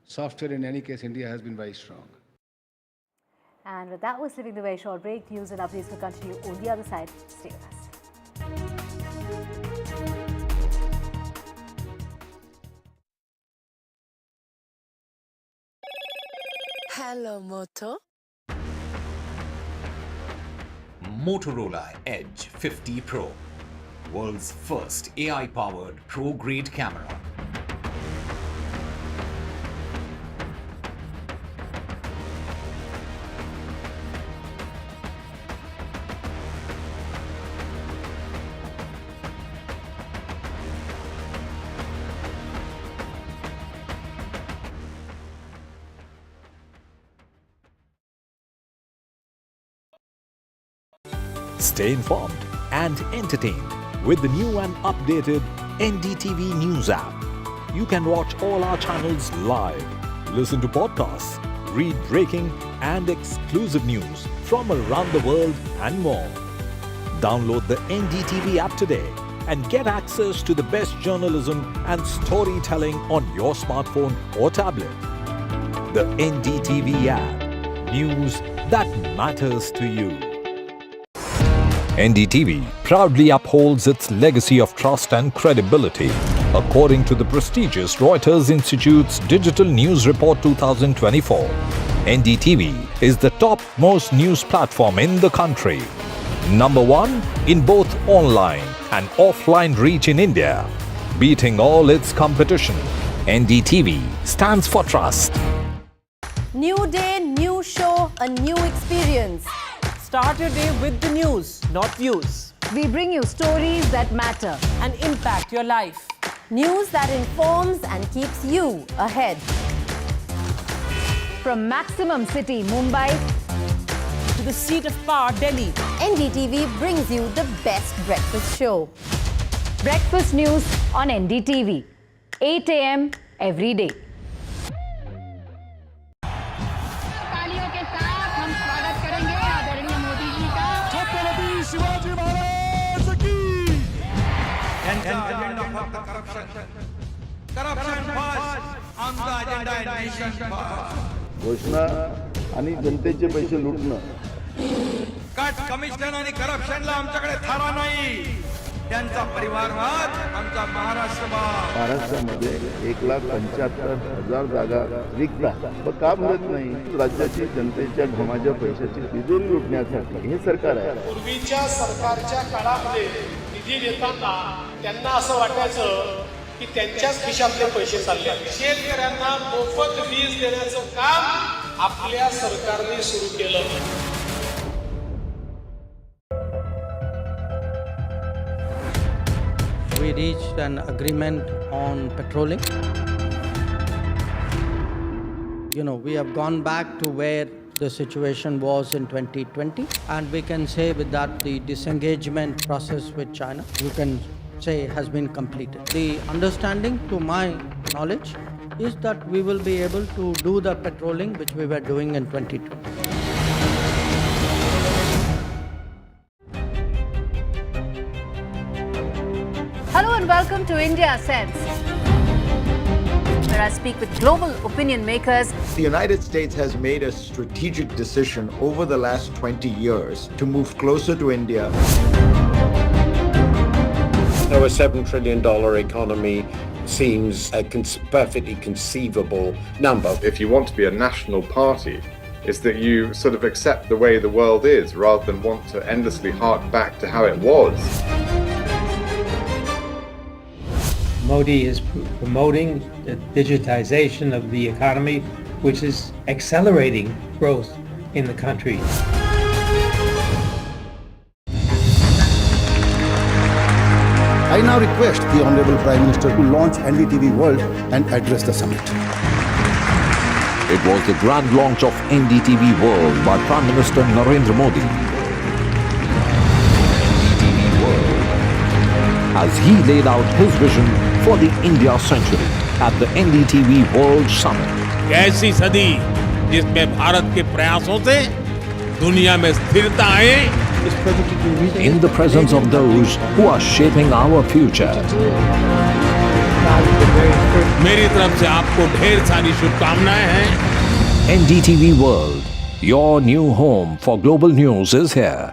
software, in any case, India has been very strong. And with that, we're slipping the very short break. News and updates will continue on the other side. Stay with us. Hello, Moto. Motorola Edge 50 Pro, world's first AI-powered pro-grade camera. Stay informed and entertained with the new and updated NDTV News app. You can watch all our channels live, listen to podcasts, read breaking and exclusive news from around the world and more. Download the NDTV app today and get access to the best journalism and storytelling on your smartphone or tablet. The NDTV app. News that matters to you. NDTV proudly upholds its legacy of trust and credibility. According to the prestigious Reuters Institute's Digital News Report 2024, NDTV is the top-most news platform in the country. Number 1 in both online and offline reach in India. Beating all its competition, NDTV stands for trust. New day, new show, a new experience. Start your day with the news, not views. We bring you stories that matter and impact your life. News that informs and keeps you ahead. From Maximum City, Mumbai, to the seat of power, Delhi, NDTV brings you the best breakfast show. Breakfast news on NDTV, 8 a.m. every day. घोषणा आणि जनतेचे पैसे लुटणं. Cut commission आणि करप्शनला आमच्याकडे थारा नाही. त्यांचा परिवारवाद आमचा महाराष्ट्रवाद. महाराष्ट्रामध्ये 1,75,000 जागा रिक्त आहेत. पण का भरत नाही? राज्याची जनतेच्या घमाच्या पैशाची तिजोरी लुटण्यासाठी हे सरकार आहे. पूर्वीच्या सरकारच्या काळामध्ये निधी देताना त्यांना असं वाटायचं की त्यांच्याच खिशातले पैसे चालले. शेतकऱ्यांना मोफत वीज देण्याचं काम आपल्या सरकारने सुरू केलं. we reached an agreement on patrolling. You know, we have gone back to where the situation was in 2020, and we can say with that the disengagement process with China, you can say, has been completed. The understanding, to my knowledge, is that we will be able to do the patrolling which we were doing in 2020. Hello and welcome to India Sense, where I speak with global opinion makers. The United States has made a strategic decision over the last 20 years to move closer to India. Our $7 trillion economy seems a perfectly conceivable number. If you want to be a national party, it's that you sort of accept the way the world is rather than want to endlessly hark back to how it was. Modi is promoting the digitization of the economy, which is accelerating growth in the country. I now request the Honorable Prime Minister to launch NDTV World and address the summit. It was the grand launch of NDTV World by Prime Minister Narendra Modi. NDTV World, as he laid out his vision for the India century at the NDTV World Summit. ऐसी सदी जिसमें भारत के प्रयासों से दुनिया में स्थिरता आए. In the presence of those who are shaping our future. मेरी तरफ से आपको ढेर सारी शुभकामनाएं हैं. NDTV World, your new home for global news is here.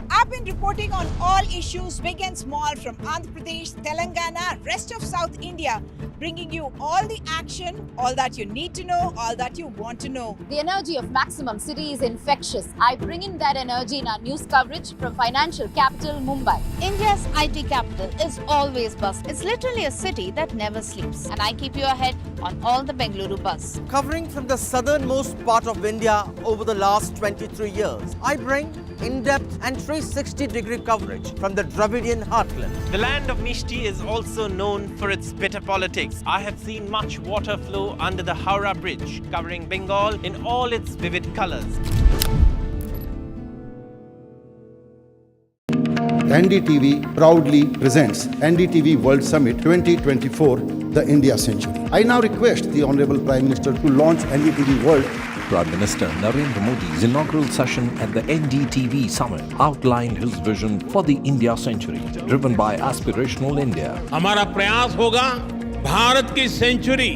I've been reporting on all issues, big and small, from Andhra Pradesh, Telangana, rest of South India, bringing you all the action, all that you need to know, all that you want to know. The energy of Maximum City is infectious. I bring in that energy in our news coverage from financial capital Mumbai. India's IT capital is always buzz. It's literally a city that never sleeps. And I keep you ahead on all the Bengaluru buzz. Covering from the southernmost part of India over the last 23 years, I bring in-depth and 360-degree coverage from the Dravidian heartland. The land of Mishti is also known for its bitter politics. I have seen much water flow under the Howrah Bridge, covering Bengal in all its vivid colors. NDTV proudly presents NDTV World Summit 2024, the India Century. I now request the Honorable Prime Minister to launch NDTV World. Prime Minister Narendra Modi's inaugural session at the NDTV Summit outlined his vision for the India century, driven by aspirational India. हमारा प्रयास होगा भारत की century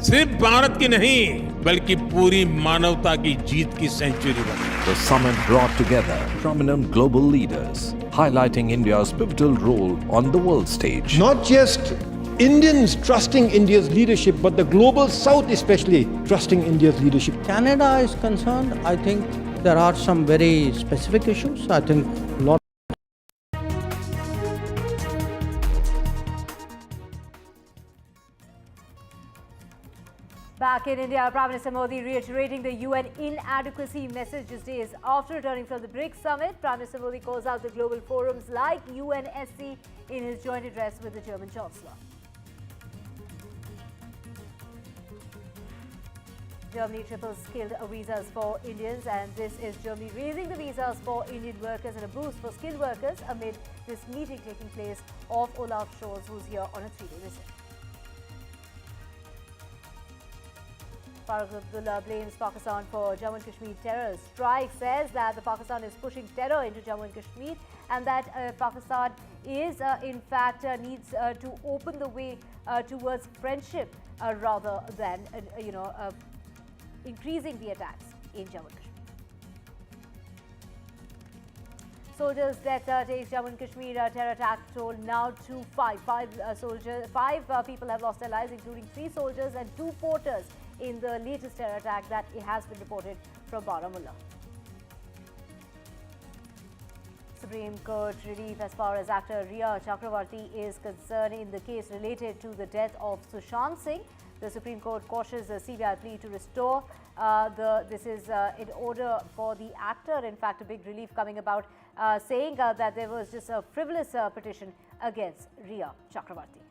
सिर्फ भारत की नहीं बल्कि पूरी मानवता की जीत की सेंचुरी बने. The summit brought together prominent global leaders, highlighting India's pivotal role on the world stage. Not just Indians trusting India's leadership, but the global South especially trusting India's leadership. Canada is concerned, I think there are some very specific issues. I think a lot. Back in India, Prime Minister Modi reiterating the UN inadequacy message just days after returning from the BRICS summit. Prime Minister Modi calls out the global forums like UNSC in his joint address with the German Chancellor. Germany triples skilled visas for Indians, and this is Germany raising the visas for Indian workers and a boost for skilled workers amid this meeting taking place of Olaf Scholz, who's here on a 3-day visit. Farooq Abdullah blames Pakistan for Jammu and Kashmir terror strike, says that the Pakistan is pushing terror into Jammu and Kashmir, and that Pakistan is in fact needs to open the way towards friendship rather than increasing the attacks in Jammu and Kashmir. Soldiers' death takes Jammu and Kashmir terror attack toll now to 5. Five people have lost their lives, including 3 soldiers and 2 porters in the latest terror attack that has been reported from Baramulla. Supreme Court relief as far as actor Riya Chakravarti is concerned in the case related to the death of Sushant Singh. The Supreme Court cautions the CBI plea to restore this is in order for the actor. In fact, a big relief coming about, saying that there was just a frivolous petition against Riya Chakravarti.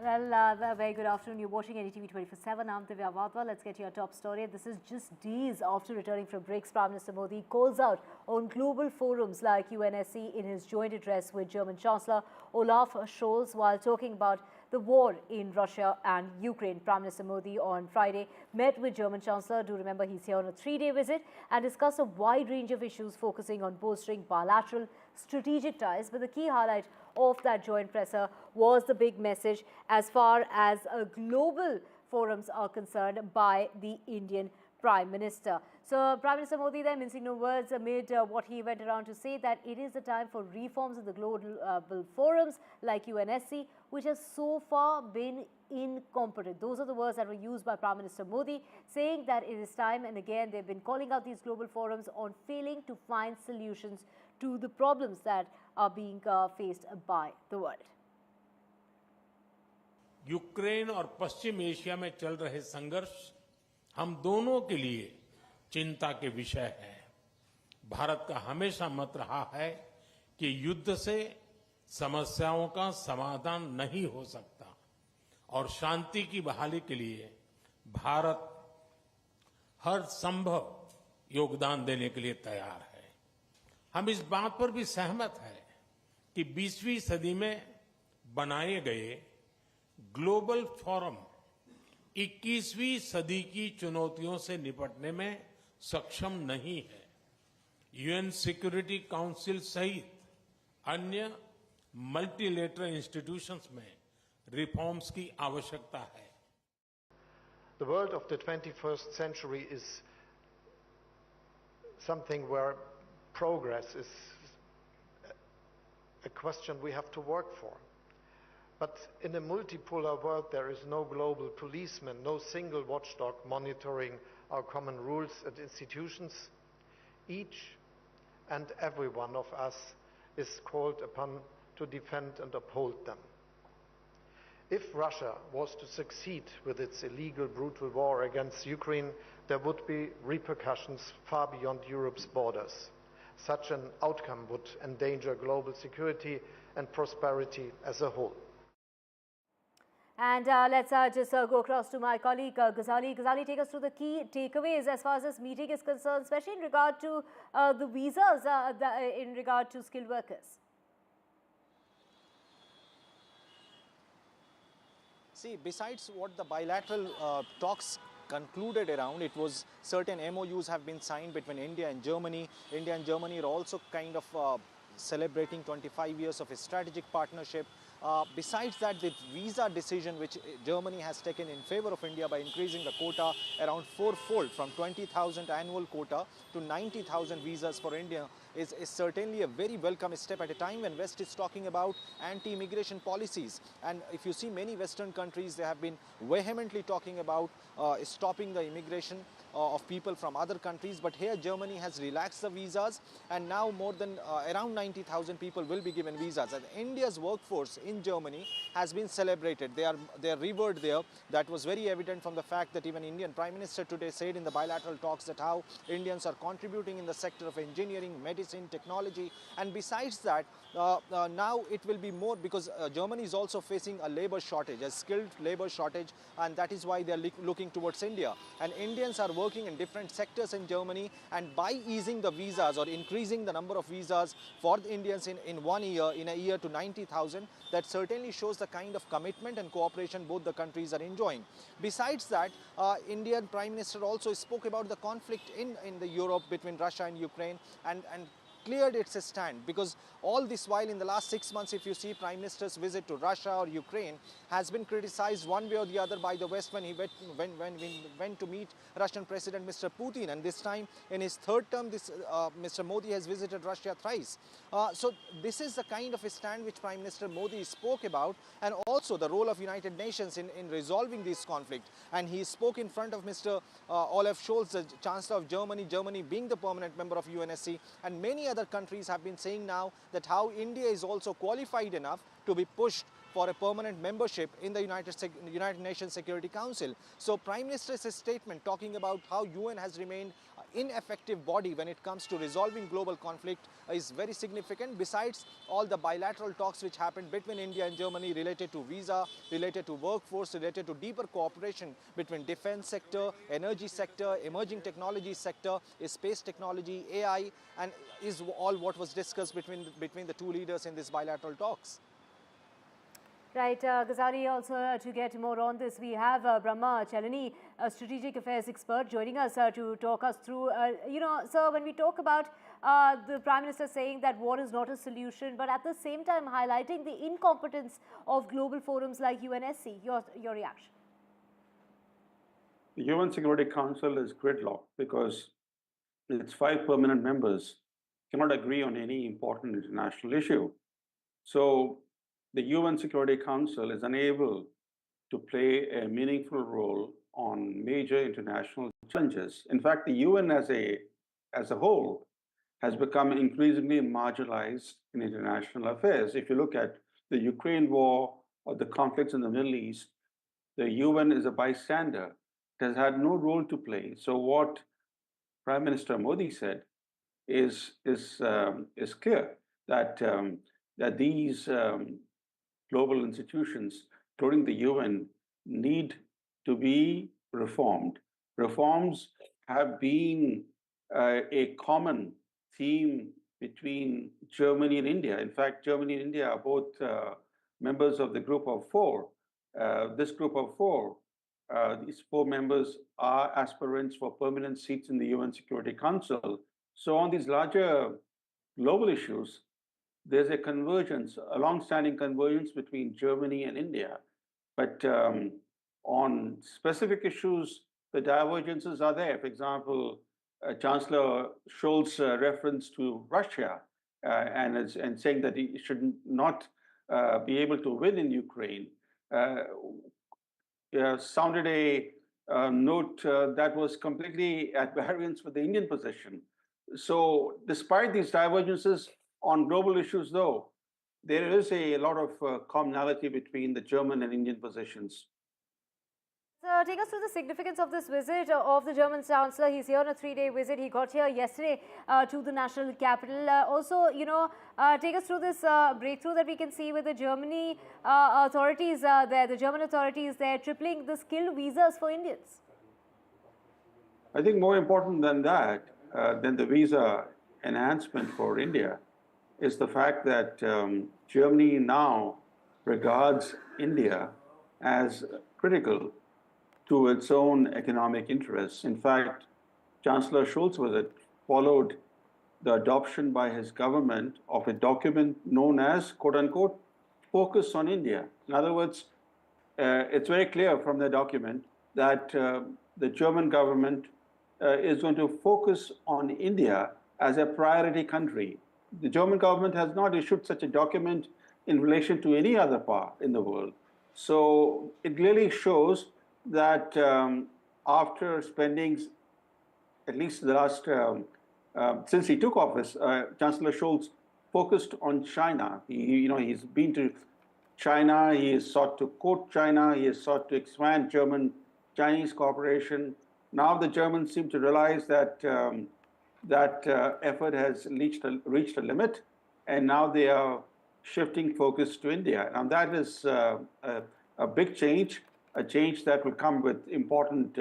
Well, very good afternoon. You're watching NDTV 24/7. I'm Divya Wadhwa. Let's get to your top story. This is just days after returning from BRICS. Prime Minister Modi calls out on global forums like UNSC in his joint address with German Chancellor Olaf Scholz while talking about the war in Russia and Ukraine. Prime Minister Modi on Friday met with German Chancellor. Do remember he's here on a 3-day visit and discussed a wide range of issues focusing on bolstering bilateral strategic ties. But the key highlight of that joint presser was the big message as far as global forums are concerned by the Indian Prime Minister. So Prime Minister Modi there mincing no words amid what he went around to say that it is the time for reforms of the global forums like UNSC, which has so far been incompetent. Those are the words that were used by Prime Minister Modi, saying that it is time, and again they've been calling out these global forums on failing to find solutions to the problems that are being faced by the world. Ukraine और पश्चिम Asia में चल रहे संघर्ष हम दोनों के लिए चिंता के विषय है। भारत का हमेशा मत रहा है कि युद्ध से समस्याओं का समाधान नहीं हो सकता और शांति की बहाली के लिए भारत हर संभव योगदान देने के लिए तैयार है। हम इस बात पर भी सहमत हैं कि 20वीं सदी में बनाए गए ग्लोबल फोरम 21वीं सदी की चुनौतियों से निपटने में सक्षम नहीं है। यूएन सिक्योरिटी काउंसिल सहित अन्य मल्टीलेटरल इंस्टीट्यूशंस में रिफॉर्म्स की आवश्यकता है। The world of the 21st century is something where progress is a question we have to work for. But in a multipolar world, there is no global policeman, no single watchdog monitoring our common rules and institutions. Each and every one of us is called upon to defend and uphold them. If Russia was to succeed with its illegal, brutal war against Ukraine, there would be repercussions far beyond Europe's borders. Such an outcome would endanger global security and prosperity as a whole. And let's just go across to my colleague Ghazali. Ghazali, take us through the key takeaways as far as this meeting is concerned, especially in regard to the visas in regard to skilled workers. See, besides what the bilateral talks concluded around, it was certain MOUs have been signed between India and Germany. India and Germany are also kind of celebrating 25 years of a strategic partnership. Besides that, the visa decision which Germany has taken in favor of India by increasing the quota around fourfold from 20,000 annual quota to 90,000 visas for India is certainly a very welcome step at a time when West is talking about anti-immigration policies. And if you see many Western countries, they have been vehemently talking about stopping the immigration of people from other countries, but here Germany has relaxed the visas and now more than around 90,000 people will be given visas. And India's workforce in Germany has been celebrated. They are revered there. That was very evident from the fact that even Indian Prime Minister today said in the bilateral talks that how Indians are contributing in the sector of engineering, medicine, technology, and besides that now it will be more because Germany is also facing a labor shortage, a skilled labor shortage, and that is why they are looking towards India. And Indians are working in different sectors in Germany, and by easing the visas or increasing the number of visas for the Indians in a year to 90,000, that certainly shows the kind of commitment and cooperation both the countries are enjoying. Besides that, Indian Prime Minister also spoke about the conflict in the Europe between Russia and Ukraine and cleared its stand, because all this while in the last 6 months, if you see Prime Minister's visit to Russia or Ukraine has been criticized one way or the other by the West when he went to meet Russian President Mr. Putin, and this time in his third term Mr. Modi has visited Russia thrice. So this is the kind of a stand which Prime Minister Modi spoke about, and also the role of United Nations in resolving this conflict. And he spoke in front of Mr. Olaf Scholz, the Chancellor of Germany, Germany being the permanent member of UNSC, and many other countries have been saying now that how India is also qualified enough to be pushed for a permanent membership in the United Nations Security Council. So Prime Minister's statement talking about how UN has remained ineffective body when it comes to resolving global conflict is very significant. Besides all the bilateral talks which happened between India and Germany related to visa, related to workforce, related to deeper cooperation between defense sector, energy sector, emerging technology sector, space technology, AI, and is all what was discussed between the two leaders in these bilateral talks. Right, Ghazali, also to get more on this, we have Brahma Chalani, a strategic affairs expert, joining us to talk us through, sir, when we talk about the Prime Minister saying that war is not a solution, but at the same time highlighting the incompetence of global forums like UNSC, your reaction? The UN Security Council is gridlocked because its 5 permanent members cannot agree on any important international issue. So the UN Security Council is unable to play a meaningful role on major international challenges. In fact, the UN as a whole has become increasingly marginalized in international affairs. If you look at the Ukraine war or the conflicts in the Middle East, the UN is a bystander. It has had no role to play. So what Prime Minister Modi said is clear that these global institutions, including the UN, need to be reformed. Reforms have been a common theme between Germany and India. In fact, Germany and India are both members of the Group of Four. This Group of Four, these 4 members are aspirants for permanent seats in the UN Security Council. So on these larger global issues, there's a convergence, a long-standing convergence between Germany and India. But on specific issues, the divergences are there. For example, Chancellor Scholz's reference to Russia and saying that he should not be able to win in Ukraine sounded a note that was completely at variance with the Indian position. So despite these divergences on global issues, though, there is a lot of commonality between the German and Indian positions. So take us through the significance of this visit of the German Chancellor. He's here on a 3-day visit. He got here yesterday to the national capital. Also, take us through this breakthrough that we can see with the Germany authorities there, the German authorities there, tripling the skilled visas for Indians. I think more important than that, than the visa enhancement for India, is the fact that Germany now regards India as critical to its own economic interests. In fact, Chancellor Scholz's visit followed the adoption by his government of a document known as, quote-unquote, Focus on India. In other words, it's very clear from the document that the German government is going to focus on India as a priority country. The German government has not issued such a document in relation to any other part in the world. So it clearly shows that after spending at least the last, since he took office, Chancellor Scholz focused on China. He's been to China, he has sought to quote China, he has sought to expand German-Chinese cooperation. Now the Germans seem to realize that that effort has reached a limit, and now they are shifting focus to India. And that is a big change, a change that will come with important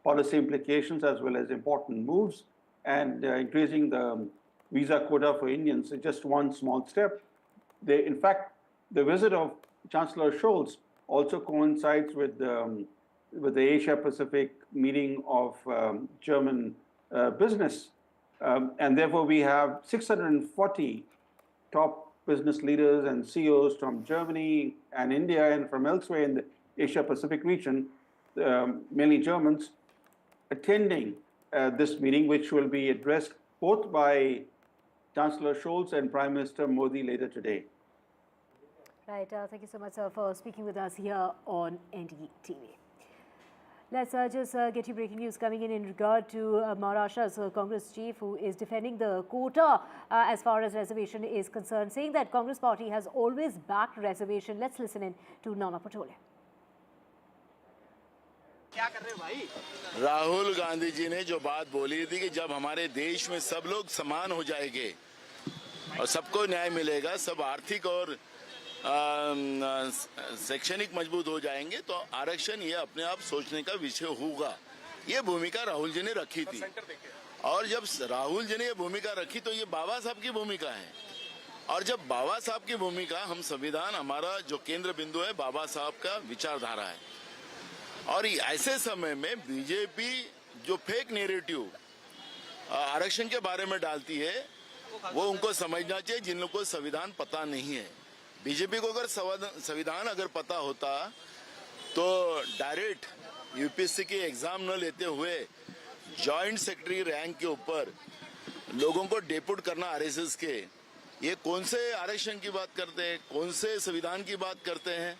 policy implications as well as important moves, and increasing the visa quota for Indians is just one small step. In fact, the visit of Chancellor Scholz also coincides with the Asia-Pacific meeting of German business. And therefore, we have 640 top business leaders and CEOs from Germany and India and from elsewhere in the Asia-Pacific region, mainly Germans, attending this meeting, which will be addressed both by Chancellor Scholz and Prime Minister Modi later today. Right. Thank you so much, sir, for speaking with us here on NDTV. Let's just get you breaking news coming in regard to Maharashtra's Congress chief, who is defending the quota as far as reservation is concerned, saying that Congress party has always backed reservation. Let's listen in to Nana Patole. Rahul Gandhi ji ने जो बात बोली थी कि जब हमारे देश में सब लोग समान हो जाएंगे और सबको न्याय मिलेगा, सब आर्थिक और शैक्षणिक मजबूत हो जाएंगे तो आरक्षण ये अपने आप सोचने का विषय होगा। ये भूमिका राहुल जी ने रखी थी और जब राहुल जी ने ये भूमिका रखी तो ये बाबा साहब की भूमिका है और जब बाबा साहब की भूमिका, हम संविधान हमारा जो केंद्र बिंदु है बाबा साहब का विचारधारा है और ऐसे समय में बीजेपी जो फेक नैरेटिव आरक्षण के बारे में डालती है वो उनको समझना चाहिए जिन लोगों को संविधान पता नहीं है। बीजेपी को अगर संविधान अगर पता होता तो डायरेक्ट यूपीएससी की एग्जाम न लेते हुए जॉइंट सेक्रेटरी रैंक के ऊपर लोगों को डेपुट करना आरएसएस के, ये कौन से आरक्षण की बात करते हैं, कौन से संविधान की बात करते हैं?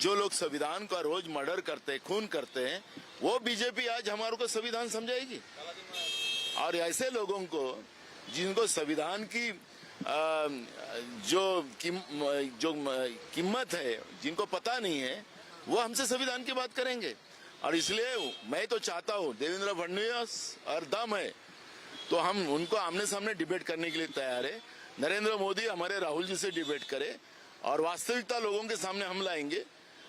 जो लोग संविधान का रोज मर्डर करते हैं, खून करते हैं, वो बीजेपी आज हमारे को संविधान समझाएगी? और ऐसे लोगों को जिनको संविधान की जो कीमत है, जिनको पता नहीं है, वो हमसे संविधान की बात करेंगे। और इसलिए मैं तो चाहता हूँ देवेंद्र फडणवीस और दम है तो हम उनको आमने सामने डिबेट करने के लिए तैयार है। नरेंद्र मोदी हमारे राहुल जी से डिबेट करे और वास्तविकता लोगों के सामने हम लाएंगे।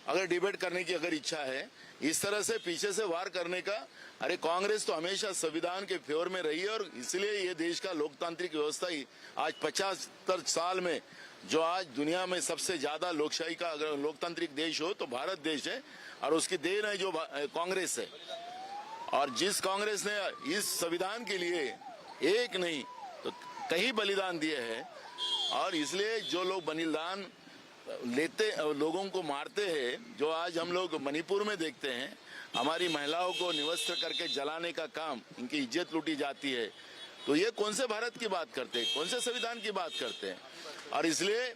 अगर डिबेट करने की अगर इच्छा है, इस तरह से पीछे से वार करने का, अरे कांग्रेस तो हमेशा संविधान के फेवर में रही है और इसलिए ये देश का लोकतांत्रिक व्यवस्था ही आज 75 साल में जो आज दुनिया में सबसे ज्यादा लोकशाही का अगर लोकतांत्रिक देश हो तो भारत देश है और उसकी देन है जो कांग्रेस है। और जिस कांग्रेस ने इस संविधान के लिए एक नहीं तो कई बलिदान दिए हैं और इसलिए जो लोग बलिदान लेते लोगों को मारते हैं, जो आज हम लोग मणिपुर में देखते हैं, हमारी महिलाओं को निवस्त्र करके जलाने का काम, इनकी इज्जत लूटी जाती है, तो ये कौन से भारत की बात करते हैं, कौन से संविधान की बात करते हैं? और इसलिए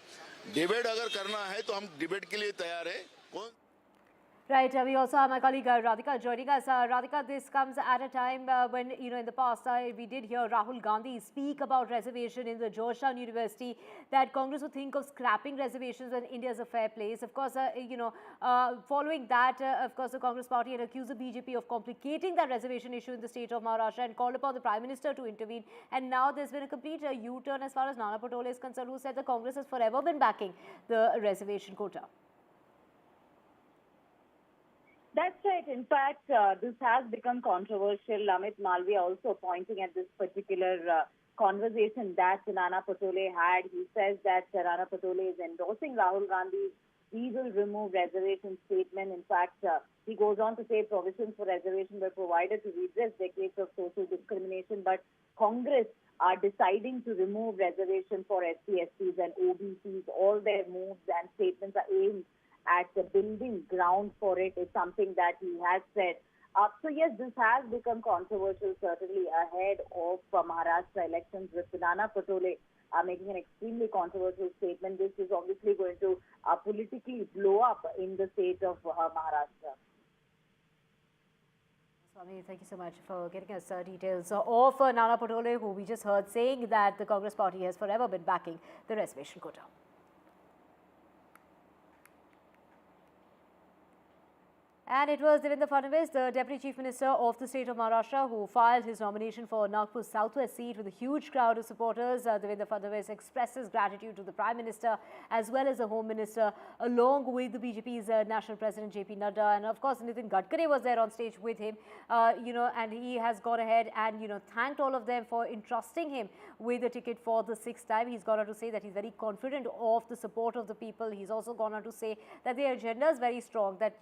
डिबेट अगर करना है तो हम डिबेट के लिए तैयार है। Right, we also have my colleague Radhika joining us. Radhika, this comes at a time when, in the past, we did hear Rahul Gandhi speak about reservation in the Georgetown University, that Congress would think of scrapping reservations when India is a fair place. Of course, following that, of course, the Congress party had accused the BJP of complicating that reservation issue in the state of Maharashtra and called upon the Prime Minister to intervene. And now there's been a complete U-turn as far as Nana Patole is concerned, who said the Congress has forever been backing the reservation quota. That's right. In fact, this has become controversial. Amit Malviya also pointing at this particular conversation that Nana Patole had. He says that Nana Patole is endorsing Rahul Gandhi's "we will remove reservation" statement. In fact, he goes on to say provisions for reservation were provided to redress decades of social discrimination, but Congress are deciding to remove reservation for SC, STs and OBCs. All their moves and statements are aimed at the building ground for it, is something that he has said. So yes, this has become controversial certainly ahead of Maharashtra elections, with Nana Patole making an extremely controversial statement. This is obviously going to politically blow up in the state of Maharashtra. Swami, thank you so much for getting us details of Nana Patole, who we just heard saying that the Congress party has forever been backing the reservation quota. And it was Devendra Fadnavis, the Deputy Chief Minister of the state of Maharashtra, who filed his nomination for Nagpur Southwest seat with a huge crowd of supporters. Devendra Fadnavis expresses gratitude to the Prime Minister as well as the Home Minister, along with the BJP's National President JP Nadda. And of course, Nitin Gadkari was there on stage with him, and he has gone ahead and, thanked all of them for entrusting him with the ticket for the 6th time. He's gone on to say that he's very confident of the support of the people. He's also gone on to say that the agenda is very strong, that,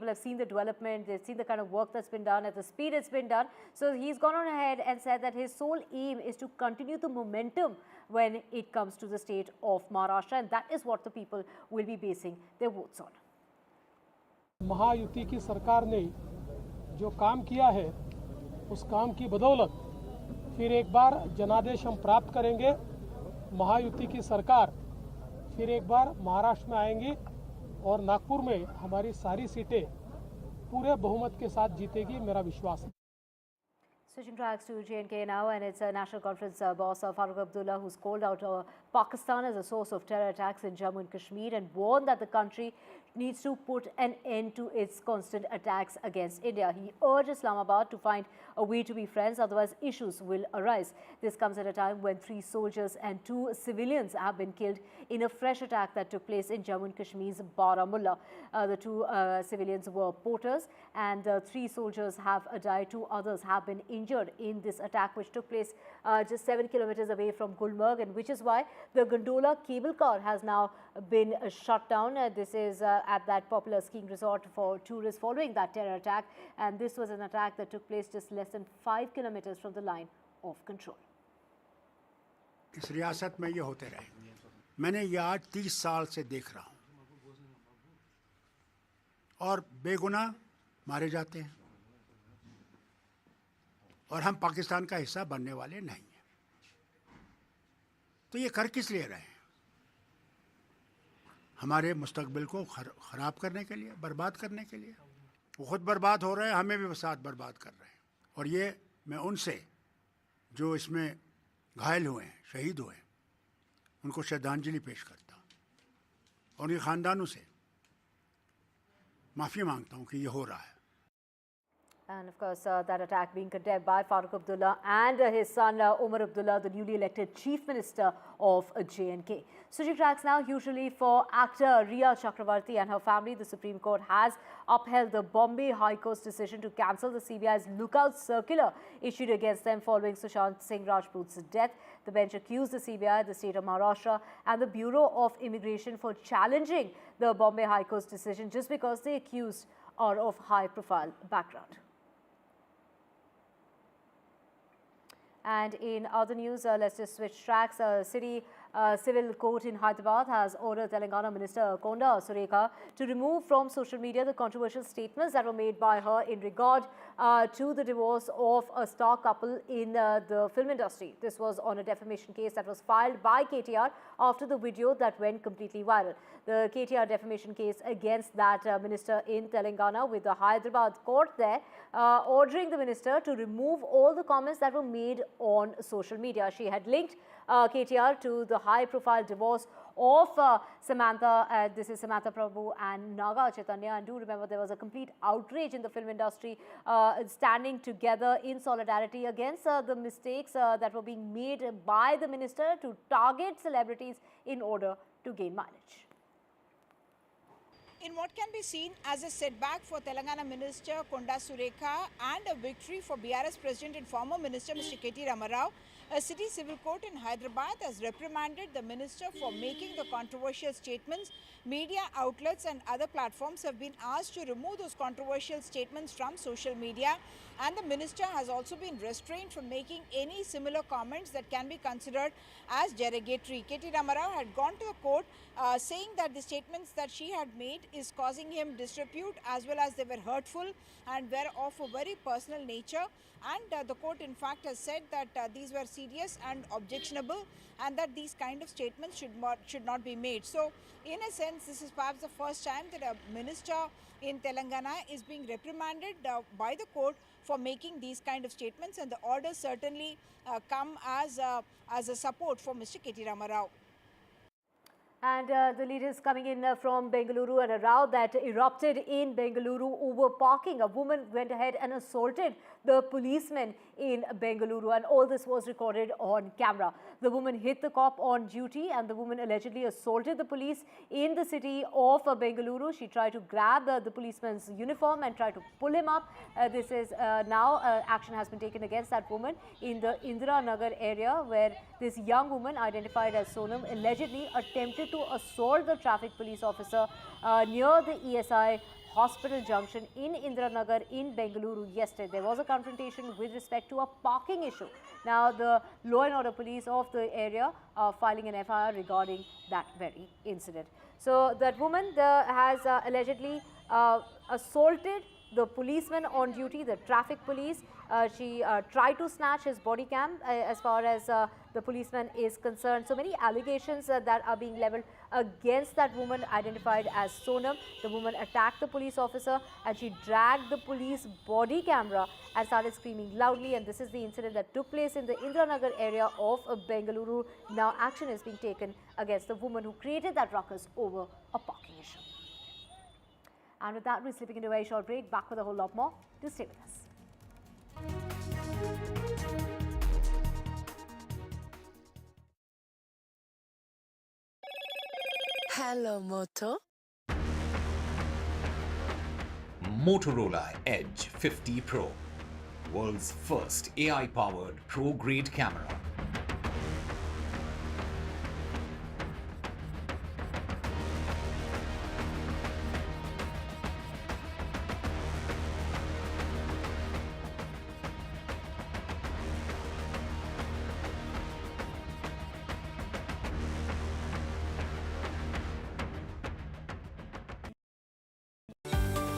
people have seen the development, they've seen the kind of work that's been done, at the speed it's been done. So he's gone on ahead and said that his sole aim is to continue the momentum when it comes to the state of Maharashtra, and that is what the people will be basing their votes on. Mahayuti की सरकार ने जो काम किया है, उस काम की बदौलत फिर एक बार जनादेश हम प्राप्त करेंगे। महायुति की सरकार फिर एक बार महाराष्ट्र में आएंगी और नागपुर में हमारी सारी सीटें पूरे बहुमत के साथ जीतेगी, मेरा विश्वास है। Switching tracks to J&K now, and it's a National Conference boss Farooq Abdullah who's called out Pakistan as a source of terror attacks in Jammu and Kashmir and warned that the country needs to put an end to its constant attacks against India. He urged Islamabad to find a way to be friends, otherwise issues will arise. This comes at a time when 3 soldiers and 2 civilians have been killed in a fresh attack that took place in Jammu and Kashmir's Baramulla. The 2 civilians were porters and 3 soldiers have died, 2 others have been injured in this attack which took place just 7 kilometers away from Gulmarg, and which is why the gondola cable car has now been shut down. This is at that popular skiing resort for tourists following that terror attack, and this was an attack that took place just less than 5 kilometers from the line of control. इस रियासत में ये होते रहे, मैंने ये आज 30 साल से देख रहा हूँ, और बेगुनाह मारे जाते हैं, और हम पाकिस्तान का हिस्सा बनने वाले नहीं हैं। तो ये कर किस लिए रहे हैं? हमारे मुस्तकबिल को ख़राब करने के लिए, बर्बाद करने के लिए। वो खुद बर्बाद हो रहे हैं, हमें भी साथ बर्बाद कर रहे हैं। और ये मैं उनसे जो इसमें घायल हुए हैं, शहीद हुए हैं, उनको श्रद्धांजलि पेश करता हूँ, और उनके ख़ानदानों से माफ़ी मांगता हूँ कि ये हो रहा है। And of course, that attack being condemned by Farooq Abdullah and his son Omar Abdullah, the newly elected Chief Minister of J&K. Switching tracks now, usually for actor Riya Chakravarti and her family, the Supreme Court has upheld the Bombay High Court's decision to cancel the CBI's lookout circular issued against them following Sushant Singh Rajput's death. The bench accused the CBI, the state of Maharashtra and the Bureau of Immigration for challenging the Bombay High Court's decision just because the accused are of high-profile background. And in other news, let's just switch tracks. City Civil Court in Hyderabad has ordered Telangana Minister Konda Surekha to remove from social media the controversial statements that were made by her in regard to the divorce of a star couple in the film industry. This was on a defamation case that was filed by KTR after the video that went completely viral. The KTR defamation case against that minister in Telangana, with the Hyderabad court there ordering the minister to remove all the comments that were made on social media. She had linked KTR to the high-profile divorce of Samantha. This is Samantha Prabhu and Naga Chaitanya. And do remember, there was a complete outrage in the film industry standing together in solidarity against the mistakes that were being made by the minister to target celebrities in order to gain mileage. In what can be seen as a setback for Telangana Minister Konda Surekha and a victory for BRS President and former Minister Mr. K.T. Ramarao, a city civil court in Hyderabad has reprimanded the minister for making the controversial statements. Media outlets and other platforms have been asked to remove those controversial statements from social media, and the minister has also been restrained from making any similar comments that can be considered as derogatory. K.T. Ramarao had gone to the court saying that the statements that she had made is causing him disrepute, as well as they were hurtful and were of a very personal nature. And the court in fact has said that these were serious and objectionable, and that these kind of statements should not be made. So in a sense, this is perhaps the first time that a minister in Telangana is being reprimanded by the court for making these kind of statements, and the orders certainly come as a support for Mr. K.T. Ramarao. And the leaders coming in from Bengaluru, and a row that erupted in Bengaluru over parking. A woman went ahead and assaulted the policeman in Bengaluru, and all this was recorded on camera. The woman hit the cop on duty, and the woman allegedly assaulted the police in the city of Bengaluru. She tried to grab the policeman's uniform and tried to pull him up. This is now action has been taken against that woman in the Indira Nagar area, where this young woman, identified as Sonam, allegedly attempted to assault the traffic police officer near the ESI Hospital Junction in Indira Nagar in Bengaluru yesterday. There was a confrontation with respect to a parking issue. Now, the law and order police of the area are filing an FIR regarding that very incident. So, that woman has allegedly assaulted the policeman on duty, the traffic police. She tried to snatch his body cam as far as the policeman is concerned. So many allegations that are being leveled against that woman identified as Sonam. The woman attacked the police officer and she dragged the police body camera and started screaming loudly, and this is the incident that took place in the Indranagar area of Bengaluru. Now action is being taken against the woman who created that ruckus over a parking issue. And with that, we're slipping into a very short break. Back with a whole lot more. Do stay with us. Hello, Moto. Motorola Edge 50 Pro, world's first AI-powered pro-grade camera.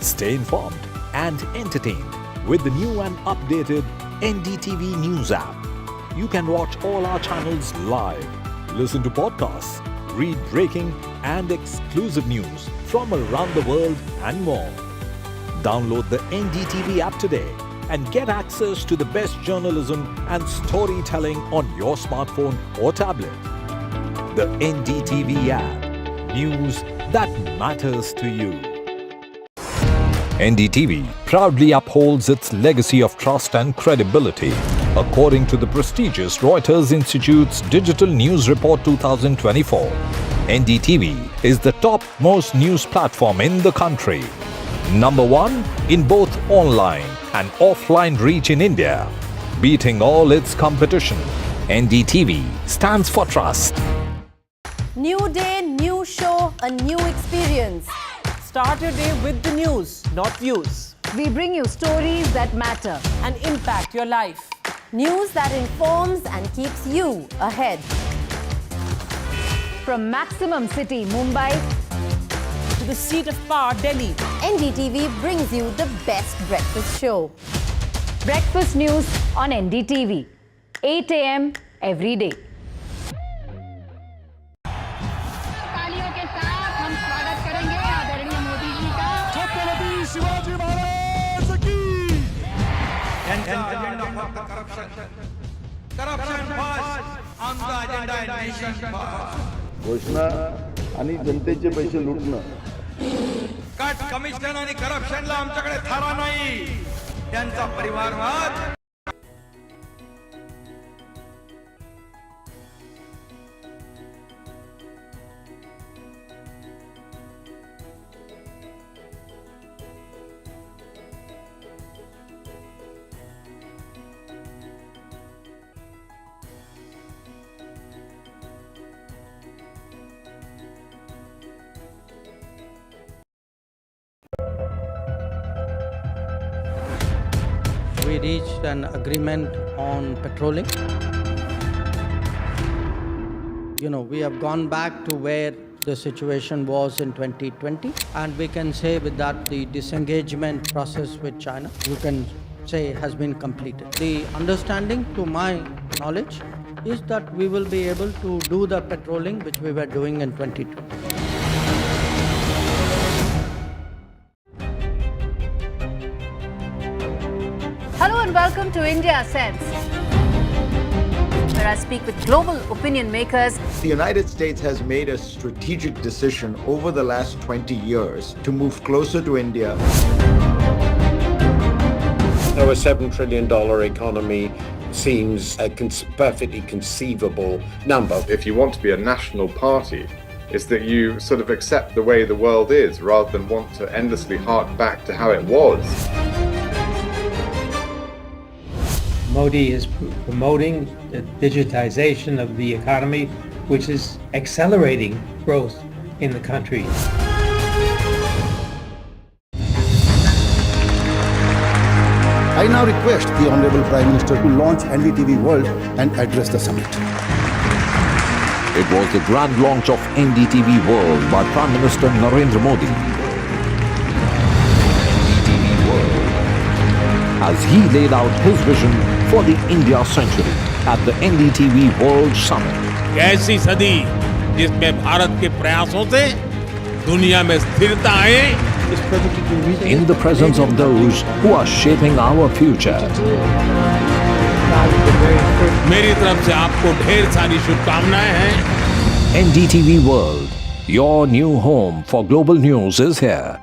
Stay informed and entertained with the new and updated NDTV News app. You can watch all our channels live, listen to podcasts, read breaking and exclusive news from around the world and more. Download the NDTV app today and get access to the best journalism and storytelling on your smartphone or tablet. The NDTV app. News that matters to you. NDTV proudly upholds its legacy of trust and credibility. According to the prestigious Reuters Institute's Digital News Report 2024, NDTV is the top-most news platform in the country. Number 1 in both online and offline reach in India. Beating all its competition, NDTV stands for trust. New day, new show, a new experience. Start your day with the news, not views. We bring you stories that matter and impact your life. News that informs and keeps you ahead. From Maximum City, Mumbai, to the seat of power, Delhi, NDTV brings you the best breakfast show. Breakfast news on NDTV, 8 a.m. every day. घोषणा आणि जनतेचे पैसे लुटणं. Cut commission आणि करप्शनला आमच्याकडे थारा नाही, त्यांचा परिवारवाद. We reached an agreement on patrolling. We have gone back to where the situation was in 2020, and we can say with that the disengagement process with China, you can say, has been completed. The understanding, to my knowledge, is that we will be able to do the patrolling which we were doing in 2020. Hello and welcome to India Sense, where I speak with global opinion makers. The United States has made a strategic decision over the last 20 years to move closer to India. Now, a $7 trillion economy seems a perfectly conceivable number. If you want to be a national party, it's that you sort of accept the way the world is rather than want to endlessly hark back to how it was. Modi is promoting the digitization of the economy, which is accelerating growth in the country. I now request the Honorable Prime Minister to launch NDTV World and address the summit. It was the grand launch of NDTV World by Prime Minister Narendra Modi. NDTV World, as he laid out his vision for the India century at the NDTV World Summit. कैसी सदी जिसमें भारत के प्रयासों से दुनिया में स्थिरता आए। In the presence of those who are shaping our future. मेरी तरफ से आपको ढेर सारी शुभकामनाएं हैं। NDTV World, your new home for global news is here.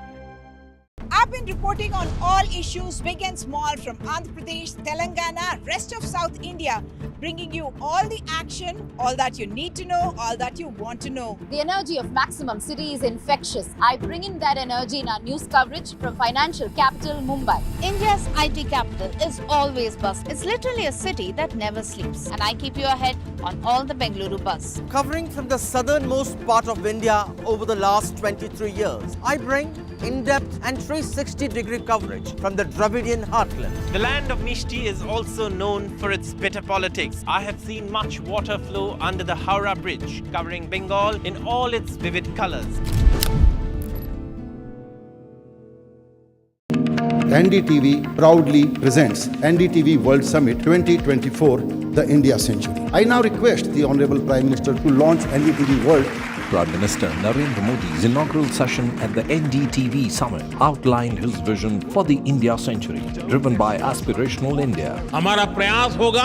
I've been reporting on all issues, big and small, from Andhra Pradesh, Telangana, rest of South India, bringing you all the action, all that you need to know, all that you want to know. The energy of Maximum City is infectious. I bring in that energy in our news coverage from financial capital Mumbai. India's IT capital is always buzz. It's literally a city that never sleeps. And I keep you ahead on all the Bengaluru buzz. Covering from the southernmost part of India over the last 23 years, I bring in-depth and 360-degree coverage from the Dravidian heartland. The land of Mishti is also known for its bitter politics. I have seen much water flow under the Howrah Bridge, covering Bengal in all its vivid colors. NDTV proudly presents NDTV World Summit 2024, the India Century. I now request the Honorable Prime Minister to launch NDTV World. Prime Minister Narendra Modi's inaugural session at the NDTV Summit outlined his vision for the India Century, driven by aspirational India. हमारा प्रयास होगा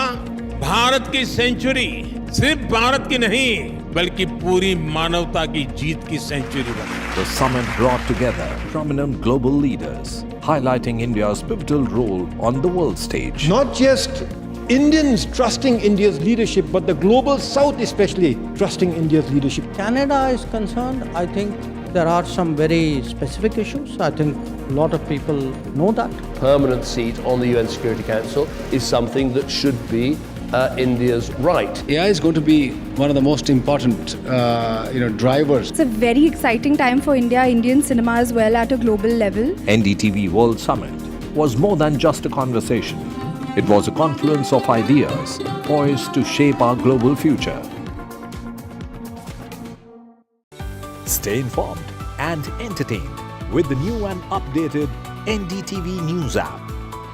भारत की century सिर्फ भारत की नहीं बल्कि पूरी मानवता की जीत की सेंचुरी बने। The summit brought together prominent global leaders, highlighting India's pivotal role on the world stage. Not just Indians trusting India's leadership, but the global South especially trusting India's leadership. Canada is concerned, I think there are some very specific issues. I think a lot of people know that. Permanent seat on the UN Security Council is something that should be India's right. AI is going to be one of the most important drivers. It's a very exciting time for India, Indian cinema as well at a global level. NDTV World Summit was more than just a conversation. It was a confluence of ideas poised to shape our global future. Stay informed and entertained with the new and updated NDTV News app.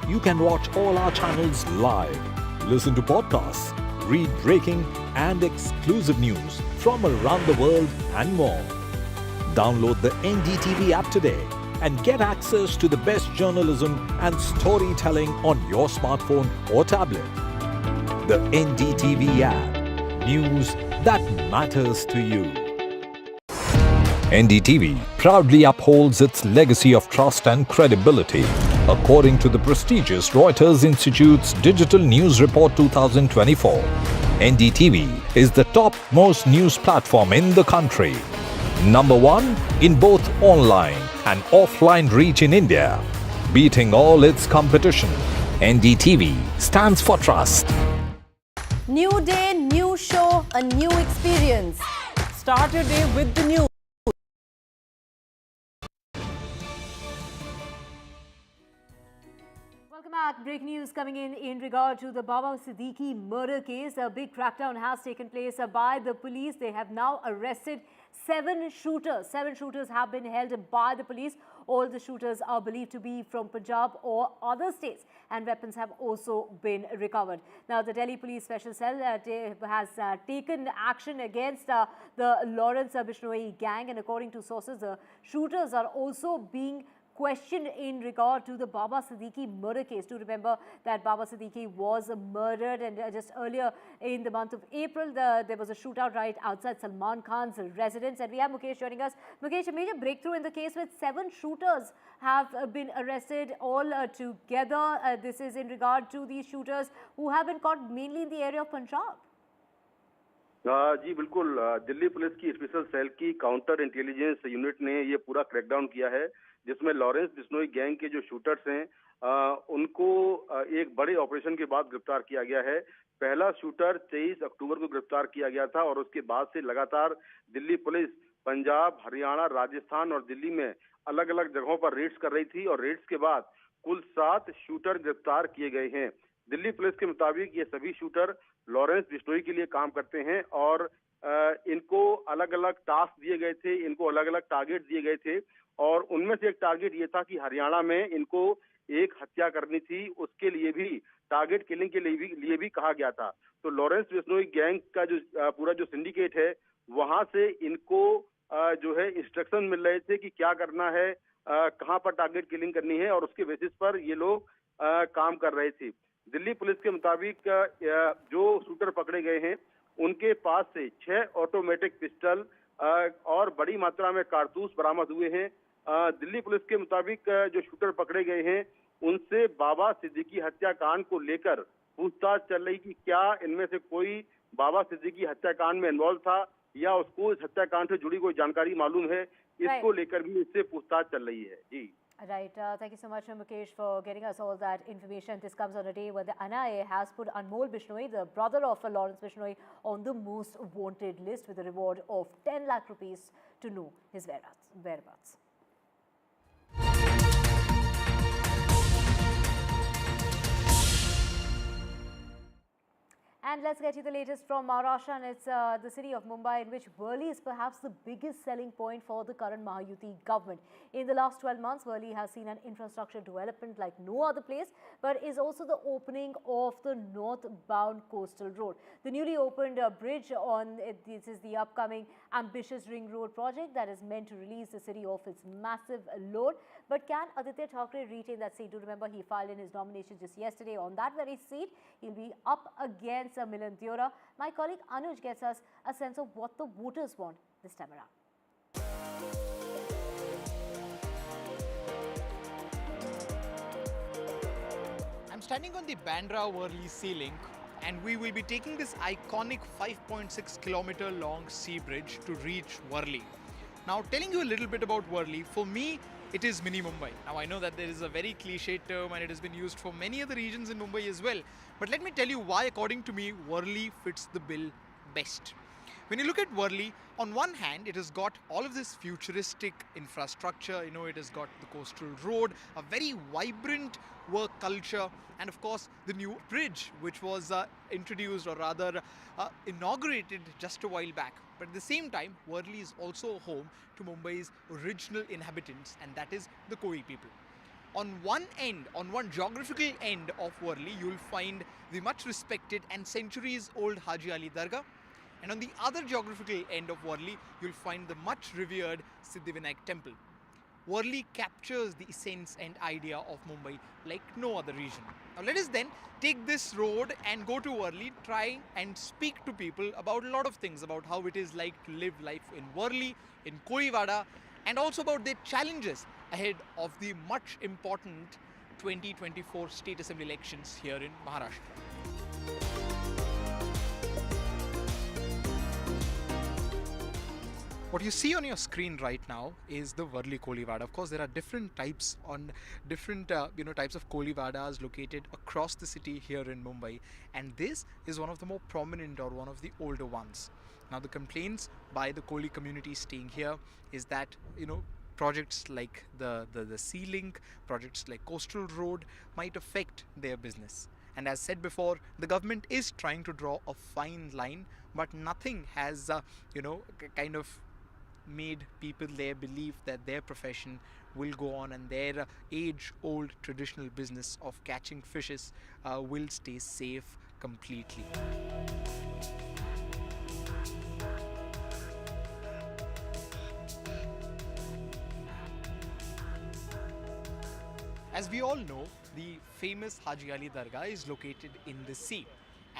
You can watch all our channels live, listen to podcasts, read breaking and exclusive news from around the world and more. Download the NDTV app today and get access to the best journalism and storytelling on your smartphone or tablet. The NDTV app. News that matters to you. NDTV proudly upholds its legacy of trust and credibility. According to the prestigious Reuters Institute's Digital News Report 2024, NDTV is the top-most news platform in the country. Number one in both online and offline reach in India, beating all its competition. NDTV stands for trust. New day, new show, a new experience. Start your day with the news. Welcome back. Breaking news coming in regard to the Baba Siddiqui murder case. A big crackdown has taken place by the police. They have now arrested 7 shooters. 7 shooters have been held by the police. All the shooters are believed to be from Punjab or other states, and weapons have also been recovered. Now, the Delhi Police Special Cell has taken action against the Lawrence Bishnoi gang, and according to sources, the shooters are also being questioned in regard to the Baba Siddiqui murder case. Do remember that Baba Siddiqui was murdered, and just earlier in the month of April, there was a shootout right outside Salman Khan's residence. And we have Mukesh joining us. Mukesh, a major breakthrough in the case with 7 shooters have been arrested all together. This is in regard to these shooters who have been caught mainly in the area of Punjab. जी बिल्कुल, Delhi police की special cell की counter intelligence unit ने ये पूरा crackdown किया है, जिसमें Lawrence Bishnoi gang के जो शूटर्स हैं उनको एक बड़े ऑपरेशन के बाद गिरफ्तार किया गया है। पहला शूटर 23 अक्टूबर को गिरफ्तार किया गया था और उसके बाद से लगातार दिल्ली पुलिस पंजाब, हरियाणा, राजस्थान और दिल्ली में अलग अलग जगहों पर रेड्स कर रही थी और रेड्स के बाद कुल 7 शूटर गिरफ्तार किए गए हैं। दिल्ली पुलिस के मुताबिक ये सभी शूटर लॉरेंस बिश्नोई के लिए काम करते हैं और इनको अलग अलग टास्क दिए गए थे, इनको अलग अलग टारगेट दिए गए थे और उनमें से एक टारगेट ये था कि हरियाणा में इनको एक हत्या करनी थी, उसके लिए भी टारगेट किलिंग के लिए भी कहा गया था। तो लॉरेंस बिश्नोई गैंग का जो पूरा जो सिंडिकेट है, वहां से इनको जो है इंस्ट्रक्शन मिल रहे थे कि क्या करना है, कहां पर टारगेट किलिंग करनी है, और उसके बेसिस पर ये लोग काम कर रहे थे। दिल्ली पुलिस के मुताबिक जो शूटर पकड़े गए हैं उनके पास से 6 ऑटोमेटिक पिस्टल और बड़ी मात्रा में कारतूस बरामद हुए हैं। दिल्ली पुलिस के मुताबिक जो शूटर पकड़े गए हैं उनसे बाबा सिद्दीकी हत्याकांड को लेकर पूछताछ चल रही कि क्या इनमें से कोई बाबा सिद्दीकी हत्याकांड में इन्वॉल्व था या उसको इस हत्याकांड से जुड़ी कोई जानकारी मालूम है, इसको लेकर भी इससे पूछताछ चल रही है। जी Right. Thank you so much, Mukesh, for getting us all that information. This comes on a day when the NIA has put Anmol Bishnoi, the brother of Lawrence Bishnoi, on the most wanted list with a reward of 10 lakh rupees to know his whereabouts. And let's get you the latest from Maharashtra, and it's the city of Mumbai, in which Worli is perhaps the biggest selling point for the current Mahayuti government. In the last 12 months, Worli has seen an infrastructure development like no other place, but is also the opening of the northbound coastal road. The newly opened bridge on this is the upcoming ambitious ring road project that is meant to release the city of its massive load. But can Aditya Thackeray retain that seat? Do remember he filed in his nomination just yesterday on that very seat. He'll be up against Milan Deora. My colleague Anuj gets us a sense of what the voters want this time around. I'm standing on the Bandra-Worli Sea Link, and we will be taking this iconic 5.6 kilometer long sea bridge to reach Worli. Now, telling you a little bit about Worli, for me, it is mini Mumbai. Now, I know that there is a very cliche term and it has been used for many other regions in Mumbai as well. But let me tell you why, according to me, Worli fits the bill best. When you look at Worli, on one hand, it has got all of this futuristic infrastructure. You know, it has got the coastal road, a very vibrant work culture, and of course, the new bridge, which was introduced or rather inaugurated just a while back. But at the same time, Worli is also home to Mumbai's original inhabitants, and that is the Koi people. On one end, on one geographical end of Worli, you'll find the much respected and centuries old Haji Ali Dargah. And on the other geographical end of Worli, you'll find the much revered Siddhivinayak temple. Worli captures the essence and idea of Mumbai like no other region. Now let us then take this road and go to Worli, try and speak to people about a lot of things, about how it is like to live life in Worli, in Koivada, and also about their challenges ahead of the much important 2024 State Assembly elections here in Maharashtra. What you see on your screen right now is the Worli Kolivada. Of course, there are different types on different types of Kolivadas located across the city here in Mumbai, and this is one of the more prominent or one of the older ones. Now, the complaints by the Koli community staying here is that projects like the Sea Link, projects like Coastal Road might affect their business. And as said before, the government is trying to draw a fine line, but nothing has kind of made people there believe that their profession will go on and their age-old traditional business of catching fishes will stay safe completely. As we all know, the famous Haji Ali Dargah is located in the sea,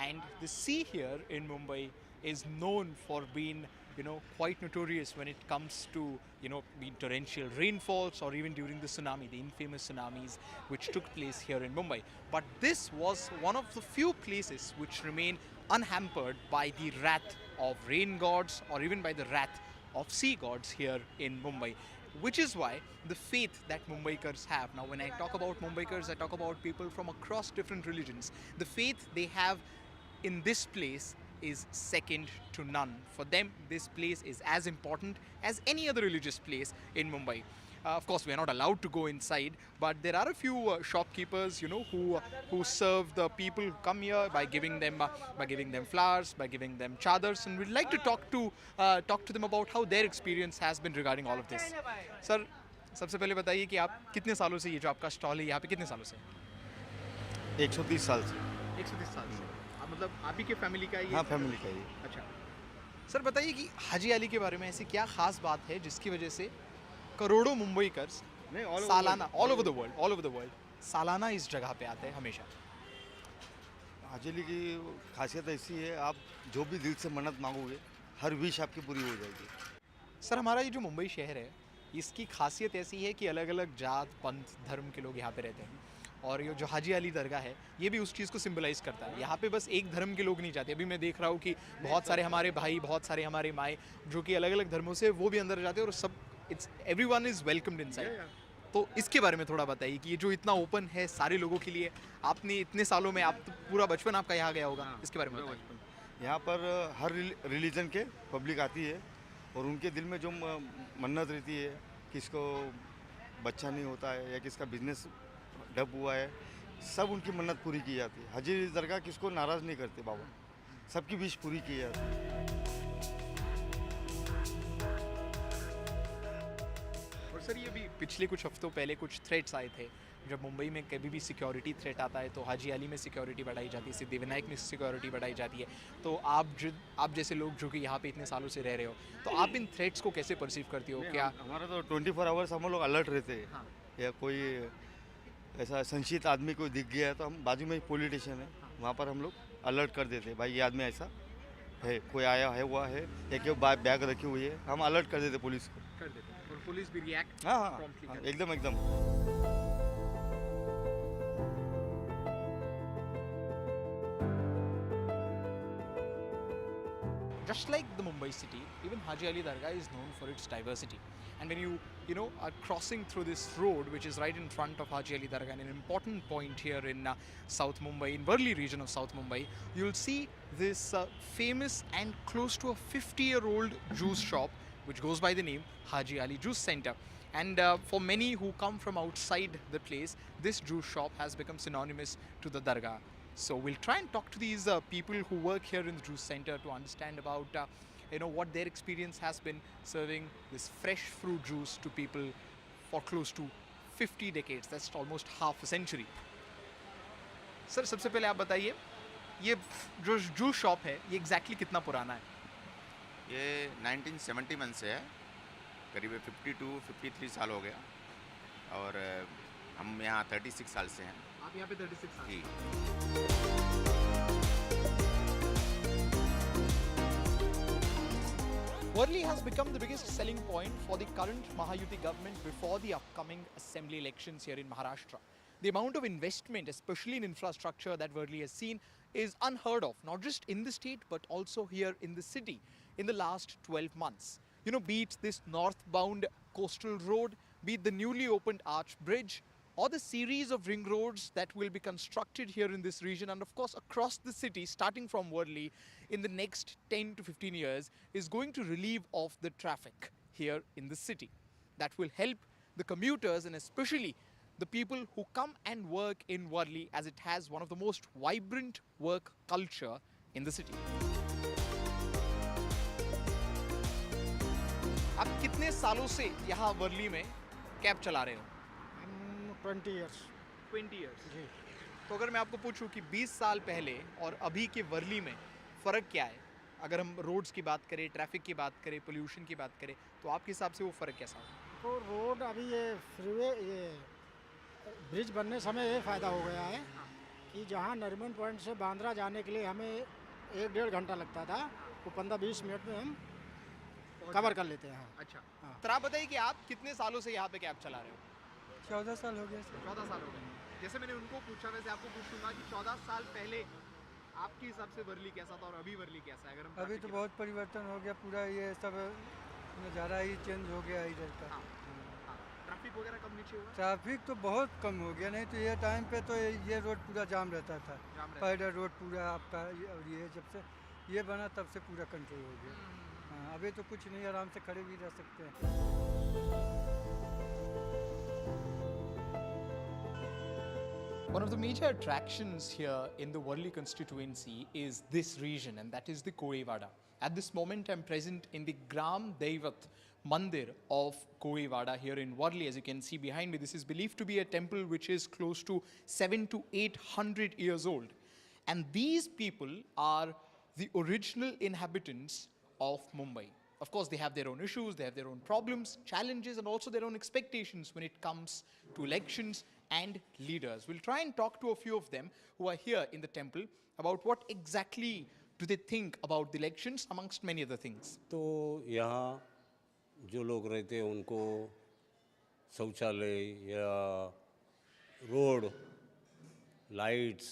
and the sea here in Mumbai is known for being quite notorious when it comes to being torrential rainfalls or even during the tsunami, the infamous tsunamis which took place here in Mumbai. But this was one of the few places which remain unhampered by the wrath of rain gods or even by the wrath of sea gods here in Mumbai, which is why the faith that Mumbaikars have. Now, when I talk about Mumbaikars, I talk about people from across different religions. The faith they have in this place is second to none. For them, this place is as important as any other religious place in Mumbai. Of course, we are not allowed to go inside, but there are a few shopkeepers, who serve the people who come here by giving them flowers, by giving them chadars, and we'd like to talk to them about how their experience has been regarding all of this. Sir, सबसे पहले बताइए कि आप कितने सालों से ये जो आपका स्टॉल है यहाँ पे कितने सालों से? 130 साल से। 130 साल से। मतलब आप ही के फैमिली का ही? हाँ, फैमिली का ही। अच्छा सर, बताइए कि हाजी अली के बारे में ऐसी क्या खास बात है जिसकी वजह से करोड़ों मुंबईकर्स सालाना ऑल ओवर द वर्ल्ड सालाना इस जगह पे आते हैं हमेशा? हाजी अली की खासियत ऐसी है, आप जो भी दिल से मन्नत मांगोगे हर विश आपकी पूरी हो जाएगी। सर, हमारा ये जो मुंबई शहर है इसकी खासियत ऐसी है कि अलग अलग जात पंथ धर्म के लोग यहाँ पे रहते हैं, और ये जो हाजी अली दरगाह है ये भी उस चीज़ को सिंबलाइज करता है। यहाँ पे बस एक धर्म के लोग नहीं जाते। अभी मैं देख रहा हूँ कि बहुत सारे हमारे भाई, बहुत सारे हमारे माएँ जो कि अलग अलग धर्मों से वो भी अंदर जाते हैं, और सब एवरीवन इज़ वेलकम्ड इनसाइड। तो इसके बारे में थोड़ा बताइए कि ये जो इतना ओपन है सारे लोगों के लिए, आपने इतने सालों में आप पूरा बचपन आपका यहाँ गया होगा, इसके बारे में बताइए। यहाँ पर हर रिलीजन के पब्लिक आती है और उनके दिल में जो मन्नत रहती है, किसको बच्चा नहीं होता है या किसका बिजनेस डब हुआ है, सब उनकी मन्नत पूरी की जाती है। हाजी अली दरगाह किसको नाराज़ नहीं करते बाबा, सबकी विश पूरी की जाती है। और सर, ये भी पिछले कुछ हफ्तों पहले कुछ थ्रेट्स आए थे, जब मुंबई में कभी भी सिक्योरिटी थ्रेट आता है तो हाजी अली में सिक्योरिटी बढ़ाई जाती है, सिद्धिविनायक में सिक्योरिटी बढ़ाई जाती है। तो आप जैसे लोग जो कि यहाँ पे इतने सालों से रह रहे हो, तो आप इन थ्रेट्स को कैसे परसीव करती हो? क्या हमारा तो 24 आवर्स हम लोग अलर्ट रहते हैं। हाँ। या कोई ऐसा संशित आदमी कोई दिख गया है तो हम बाजू में एक पुलिस स्टेशन है, वहाँ पर हम लोग अलर्ट कर देते हैं, भाई ये आदमी ऐसा है, कोई आया है हुआ है या क्यों बैग रखी हुई है, हम अलर्ट कर देते पुलिस को। कर देते हैं और पुलिस भी रिएक्ट हाँ, एकदम एकदम। Just like the Mumbai city, even Haji Ali Dargah is known for its diversity. And when you know, are crossing through this road, which is right in front of Haji Ali Dargah, and an important point here in South Mumbai, in Worli region of South Mumbai, you'll see this famous and close to a 50-year-old juice shop, which goes by the name Haji Ali Juice Center. And for many who come from outside the place, this juice shop has become synonymous to the Dargah. So we'll try and talk to these people who work here in the juice center to understand about what their experience has been serving this fresh fruit juice to people for close to 50 decades. That's almost half a century. Sir, सबसे पहले आप बताइए, ये जो juice shop है ये exactly कितना पुराना है? ये 1971 से है, करीब 52-53 साल हो गया, और हम यहाँ 36 साल से हैं। आप यहाँ पे 36 साल? जी। Worli has become the biggest selling point for the current Mahayuti government before the upcoming assembly elections here in Maharashtra. The amount of investment, especially in infrastructure, that Worli has seen is unheard of, not just in the state but also here in the city in the last 12 months. Be it this northbound coastal road, be it the newly opened arch bridge, or the series of ring roads that will be constructed here in this region, and of course across the city, starting from Worli, in the next 10 to 15 years, is going to relieve of the traffic here in the city. That will help the commuters and especially the people who come and work in Worli, as it has one of the most vibrant work culture in the city. आप कितने सालों से यहाँ वर्ली में cab चला रहे हो? 20 years. 20 years. जी। तो अगर मैं आपको पूछूं कि 20 साल पहले और अभी के वर्ली में फ़र्क क्या है, अगर हम रोड्स की बात करें, ट्रैफिक की बात करें, पोल्यूशन की बात करें, तो आपके हिसाब से वो फ़र्क कैसा होगा? तो रोड अभी ये फ्रीवे, ये ब्रिज बनने समय ये फ़ायदा हो गया है कि जहाँ नरीमन पॉइंट से बांद्रा जाने के लिए हमें 1-1.5 घंटा लगता था, वो 15-20 मिनट में हम कवर कर लेते हैं। अच्छा, तो आप बताइए कि आप कितने सालों से यहाँ पे कैब चला रहे हो? 14 साल हो गया सर। 14 साल हो गए। जैसे मैंने उनको पूछा, वैसे आपको पूछूंगा कि 14 साल पहले आपके हिसाब से वर्ली कैसा था और अभी वर्ली कैसा है? अगर हम अभी तो बहुत परिवर्तन हो गया, पूरा ये सब नज़ारा ही चेंज हो गया इधर का। ट्रैफिक वगैरह कम नीचे हुआ? ट्रैफिक तो बहुत कम हो गया, नहीं तो ये टाइम पे तो ये रोड पूरा जाम रहता था। पैदल रोड पूरा आपका, और ये जब से ये बना तब से पूरा कंट्रोल हो गया। हाँ, अभी तो कुछ नहीं, आराम से खड़े भी रह सकते हैं। One of the major attractions here in the Worli constituency is this region, and that is the Kozhivada. At this moment, I'm present in the Gram Devat Mandir of Kozhivada here in Worli. As you can see behind me, this is believed to be a temple which is close to 700 to 800 years old. And these people are the original inhabitants of Mumbai. Of course, they have their own issues, they have their own problems, challenges, and also their own expectations when it comes to elections and leaders. We'll try and talk to a few of them who are here in the temple about what exactly do they think about the elections, amongst many other things. तो यहाँ जो लोग रहते हैं उनको शौचालय या road, lights,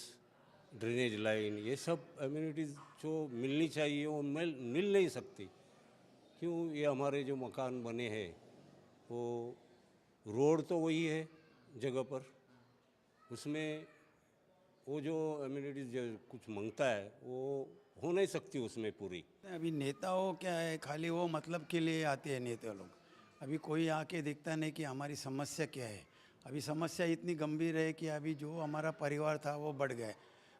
drainage line, ये सब एमिनिटीज़ जो मिलनी चाहिए वो मिल नहीं सकती. क्यों? ये हमारे जो मकान बने हैं वो रोड तो वही है जगह पर, उसमें वो जो एमिनिटीज़ जो कुछ मांगता है वो हो नहीं सकती उसमें पूरी. अभी नेताओं क्या है, खाली वो मतलब के लिए आते हैं नेता लोग. अभी कोई आके देखता नहीं कि हमारी समस्या क्या है. अभी समस्या इतनी गंभीर है कि अभी जो हमारा परिवार था वो बढ़ गया.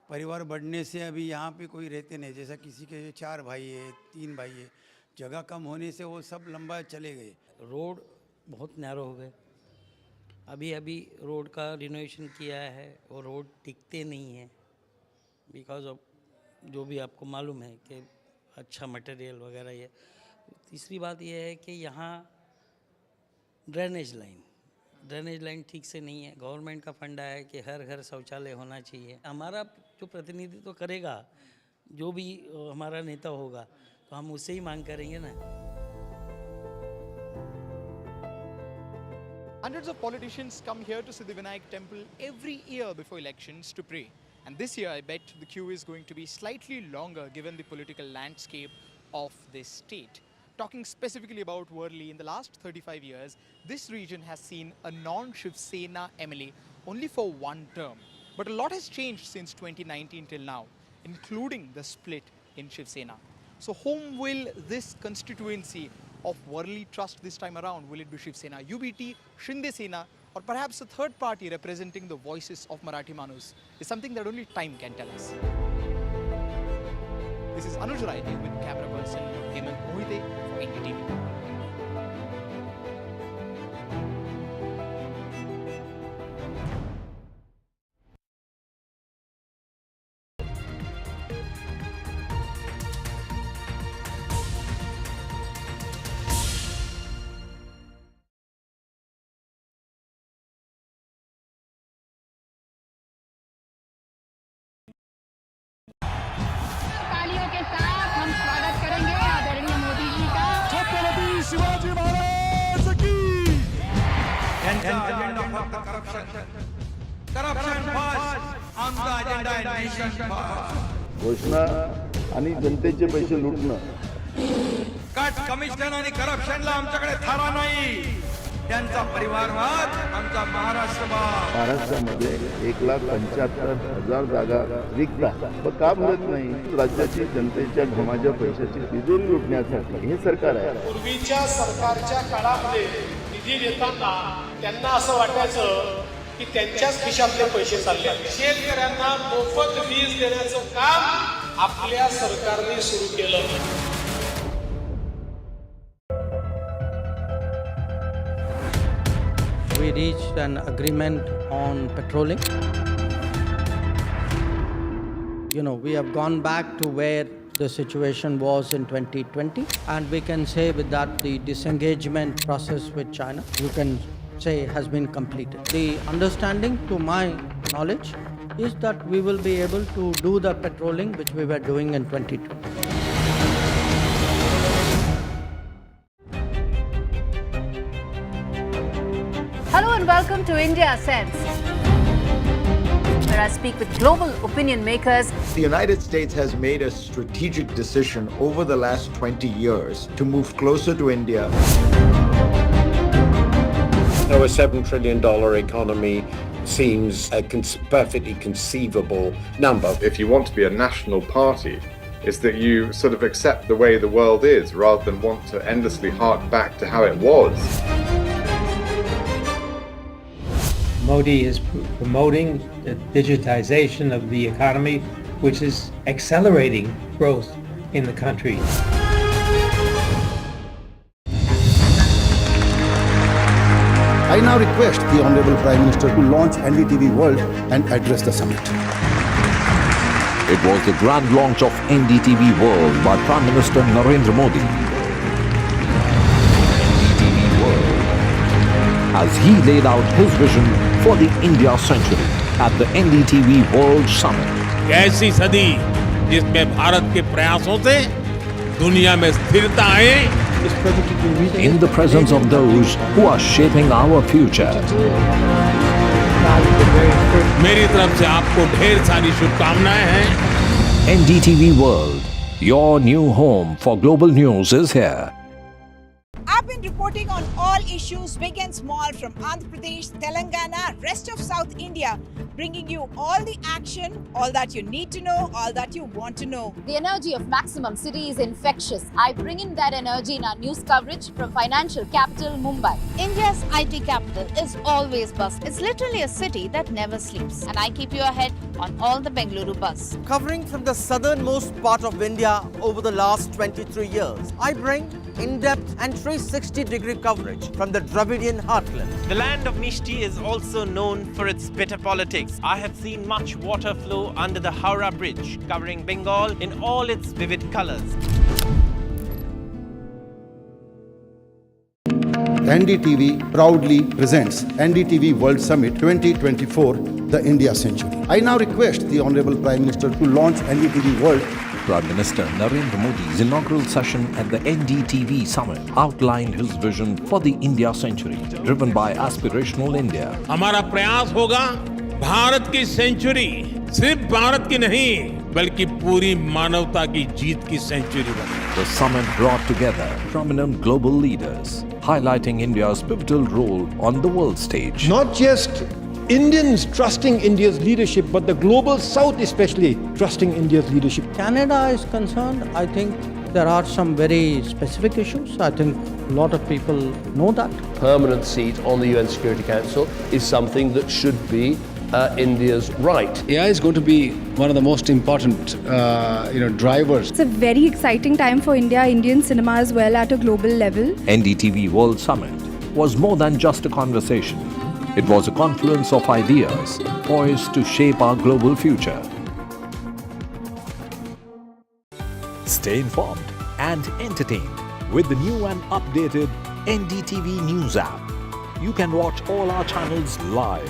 परिवार बढ़ने से अभी यहाँ पे कोई रहते नहीं. जैसा किसी के 4 भाई है, 3 भाई है, जगह कम होने से वो सब लंबा चले गए. रोड बहुत नैरो हो गए. अभी रोड का रिनोवेशन किया है और रोड टिकते नहीं हैं बिकॉज ऑफ जो भी आपको मालूम है कि अच्छा मटेरियल वगैरह. ये तीसरी बात ये है कि यहाँ ड्रेनेज लाइन ठीक से नहीं है. गवर्नमेंट का फंड है कि हर घर शौचालय होना चाहिए. हमारा जो प्रतिनिधित्व करेगा, जो भी हमारा नेता होगा, तो हम उससे ही मांग करेंगे ना. Hundreds of politicians come here to Siddhivinayak temple every year before elections to pray. And this year, I bet the queue is going to be slightly longer given the political landscape of this state. Talking specifically about Worli, in the last 35 years, this region has seen a non-Shiv Sena MLA only for one term. But a lot has changed since 2019 till now, including the split in Shiv Sena. So whom will this constituency of Worli trust this time around? Will it be Shiv Sena, UBT, Shinde Sena, or perhaps a third party representing the voices of Marathi Manus? Is something that only time can tell us. This is Anuj Raide with camera person Hemant Mohite for NDTV. Shivaji Maharaj की. घोषणा आणि जनतेचे पैसे लुटणं. Cut commission आणि करप्शनला आमच्याकडे थारा नाही. त्यांचा परिवारवाद आमचा महाराष्ट्रवाद. महाराष्ट्रामध्ये 1,75,000 जागा रिक्त पण का भरत नाही? राज्याची जनतेच्या घमाच्या पैशाची तिजोरी लुटण्यासाठी हे सरकार आहे. पूर्वीच्या सरकारच्या काळामध्ये निधी देताना त्यांना असं वाटायचं की त्यांच्याच खिशातले पैसे चालले. शेतकऱ्यांना मोफत वीज देण्याचं काम आपल्या सरकारने सुरू केलं. We reached an agreement on patrolling. We have gone back to where the situation was in 2020, and we can say with that the disengagement process with China, you can say, has been completed. The understanding, to my knowledge, is that we will be able to do the patrolling which we were doing in 2020. Hello and welcome to India Sense, where I speak with global opinion makers. The United States has made a strategic decision over the last 20 years to move closer to India. Now, a $7 trillion economy seems a perfectly conceivable number. If you want to be a national party, it's that you sort of accept the way the world is rather than want to endlessly hark back to how it was. Modi is promoting the digitization of the economy, which is accelerating growth in the country. I now request the Honorable Prime Minister to launch NDTV World and address the summit. It was the grand launch of NDTV World by Prime Minister Narendra Modi. NDTV World, as he laid out his vision for the India century at the NDTV World Summit. ऐसी सदी जिसमें भारत के प्रयासों से दुनिया में स्थिरता आए, in the presence of those who are shaping our future. मेरी तरफ से आपको ढेर सारी शुभकामनाएं हैं। NDTV World, your new home for global news is here. I've been reporting on all issues, big and small, from Andhra Pradesh, Telangana, rest of South India, bringing you all the action, all that you need to know, all that you want to know. The energy of Maximum City is infectious. I bring in that energy in our news coverage from financial capital Mumbai. India's IT capital is always buzz. It's literally a city that never sleeps. And I keep you ahead on all the Bengaluru buzz. Covering from the southernmost part of India over the last 23 years, I bring in-depth and 360-degree coverage from the Dravidian heartland. The land of Mishti is also known for its bitter politics. I have seen much water flow under the Howrah Bridge, covering Bengal in all its vivid colors. NDTV proudly presents NDTV World Summit 2024, the India Century. I now request the Honorable Prime Minister to launch NDTV World. Prime Minister Narendra Modi's inaugural session at the NDTV Summit outlined his vision for the India century, driven by aspirational India. हमारा प्रयास होगा भारत की century सिर्फ भारत की नहीं बल्कि पूरी मानवता की जीत की सेंचुरी बने. The summit brought together prominent global leaders, highlighting India's pivotal role on the world stage. Not just Indians trusting India's leadership, but the global South especially trusting India's leadership. Canada is concerned, I think there are some very specific issues. I think a lot of people know that. Permanent seat on the UN Security Council is something that should be India's right. AI is going to be one of the most important, drivers. It's a very exciting time for India, Indian cinema as well at a global level. NDTV World Summit was more than just a conversation. It was a confluence of ideas poised to shape our global future. Stay informed and entertained with the new and updated NDTV News app. You can watch all our channels live,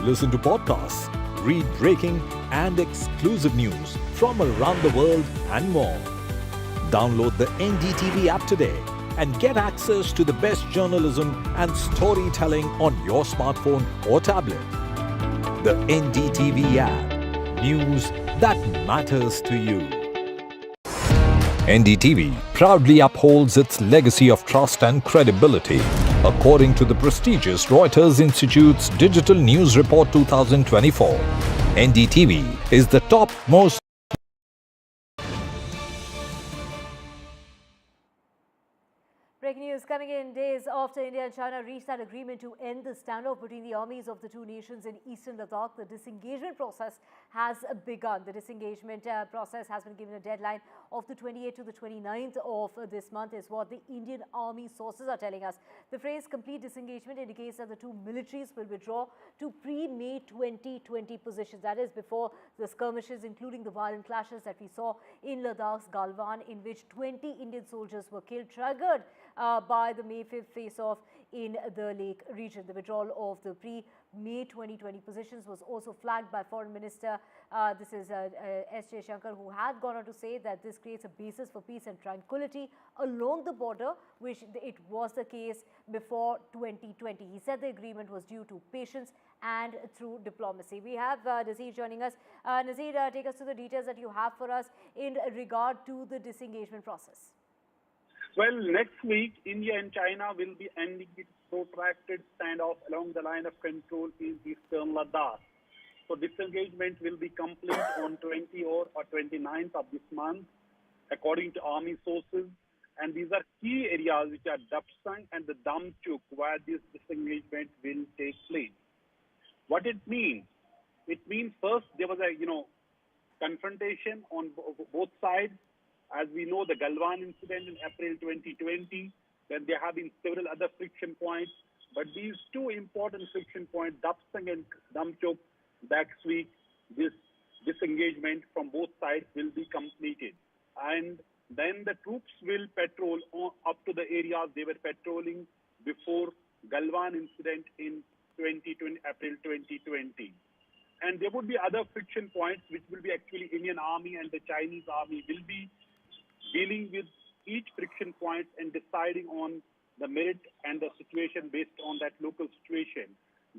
listen to podcasts, read breaking and exclusive news from around the world and more. Download the NDTV app today and get access to the best journalism and storytelling on your smartphone or tablet. The NDTV app. News that matters to you. NDTV proudly upholds its legacy of trust and credibility. According to the prestigious Reuters Institute's Digital News Report 2024, NDTV is the top-most Breaking news coming in days after India and China reached that agreement to end the standoff between the armies of the two nations in eastern Ladakh. The disengagement process has begun. The disengagement process has been given a deadline of the 28th to the 29th of this month is what the Indian Army sources are telling us. The phrase complete disengagement indicates that the two militaries will withdraw to pre-May 2020 positions. That is before the skirmishes, including the violent clashes that we saw in Ladakh's Galwan, in which 20 Indian soldiers were killed, triggered by the May 5th face-off in the Lake region. The withdrawal of the pre-May 2020 positions was also flagged by Foreign Minister S. Jaishankar, who had gone on to say that this creates a basis for peace and tranquility along the border, which it was the case before 2020. He said the agreement was due to patience and through diplomacy. We have Nazir joining us. Nazir, take us to the details that you have for us in regard to the disengagement process. Well, next week, India and China will be ending its protracted standoff along the line of control in eastern Ladakh. So disengagement will be complete on 20 or 29th of this month, according to army sources. And these are key areas which are Dapsang and the Damchuk, where this disengagement will take place. What it means? It means first there was a confrontation on both sides. As we know, the Galwan incident in April 2020, then there have been several other friction points. But these two important friction points, Dapsang and Damchok, next week, this disengagement from both sides will be completed. And then the troops will patrol up to the areas they were patrolling before Galwan incident in April 2020. And there would be other friction points, which will be actually Indian Army and the Chinese Army will be dealing with each friction point and deciding on the merit and the situation based on that local situation.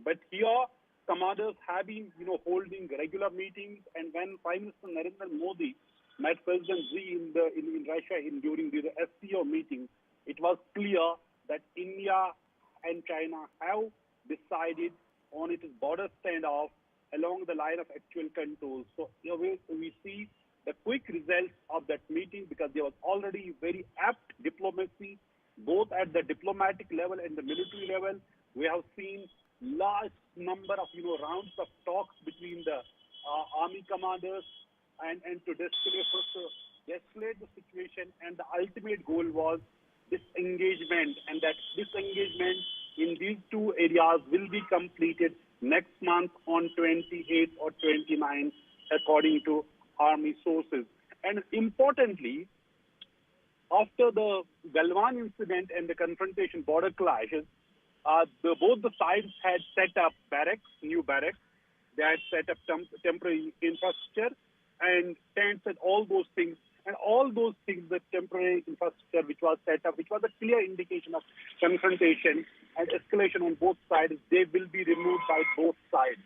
But here, commanders have been, holding regular meetings. And when Prime Minister Narendra Modi met President Xi in Russia during the SCO meeting, it was clear that India and China have decided on its border standoff along the line of actual control. So here we see the quick results of that meeting, because there was already very apt diplomacy, both at the diplomatic level and the military level. We have seen large number of rounds of talks between the army commanders and to de-escalate the situation, and the ultimate goal was disengagement, and that disengagement in these two areas will be completed next month on 28th or 29th, according to army sources. And importantly, after the Galwan incident and the confrontation border clashes, both the sides had set up new barracks. They had set up temporary infrastructure and tents and all those things. And all those things, the temporary infrastructure which was set up, which was a clear indication of confrontation and escalation on both sides, they will be removed by both sides.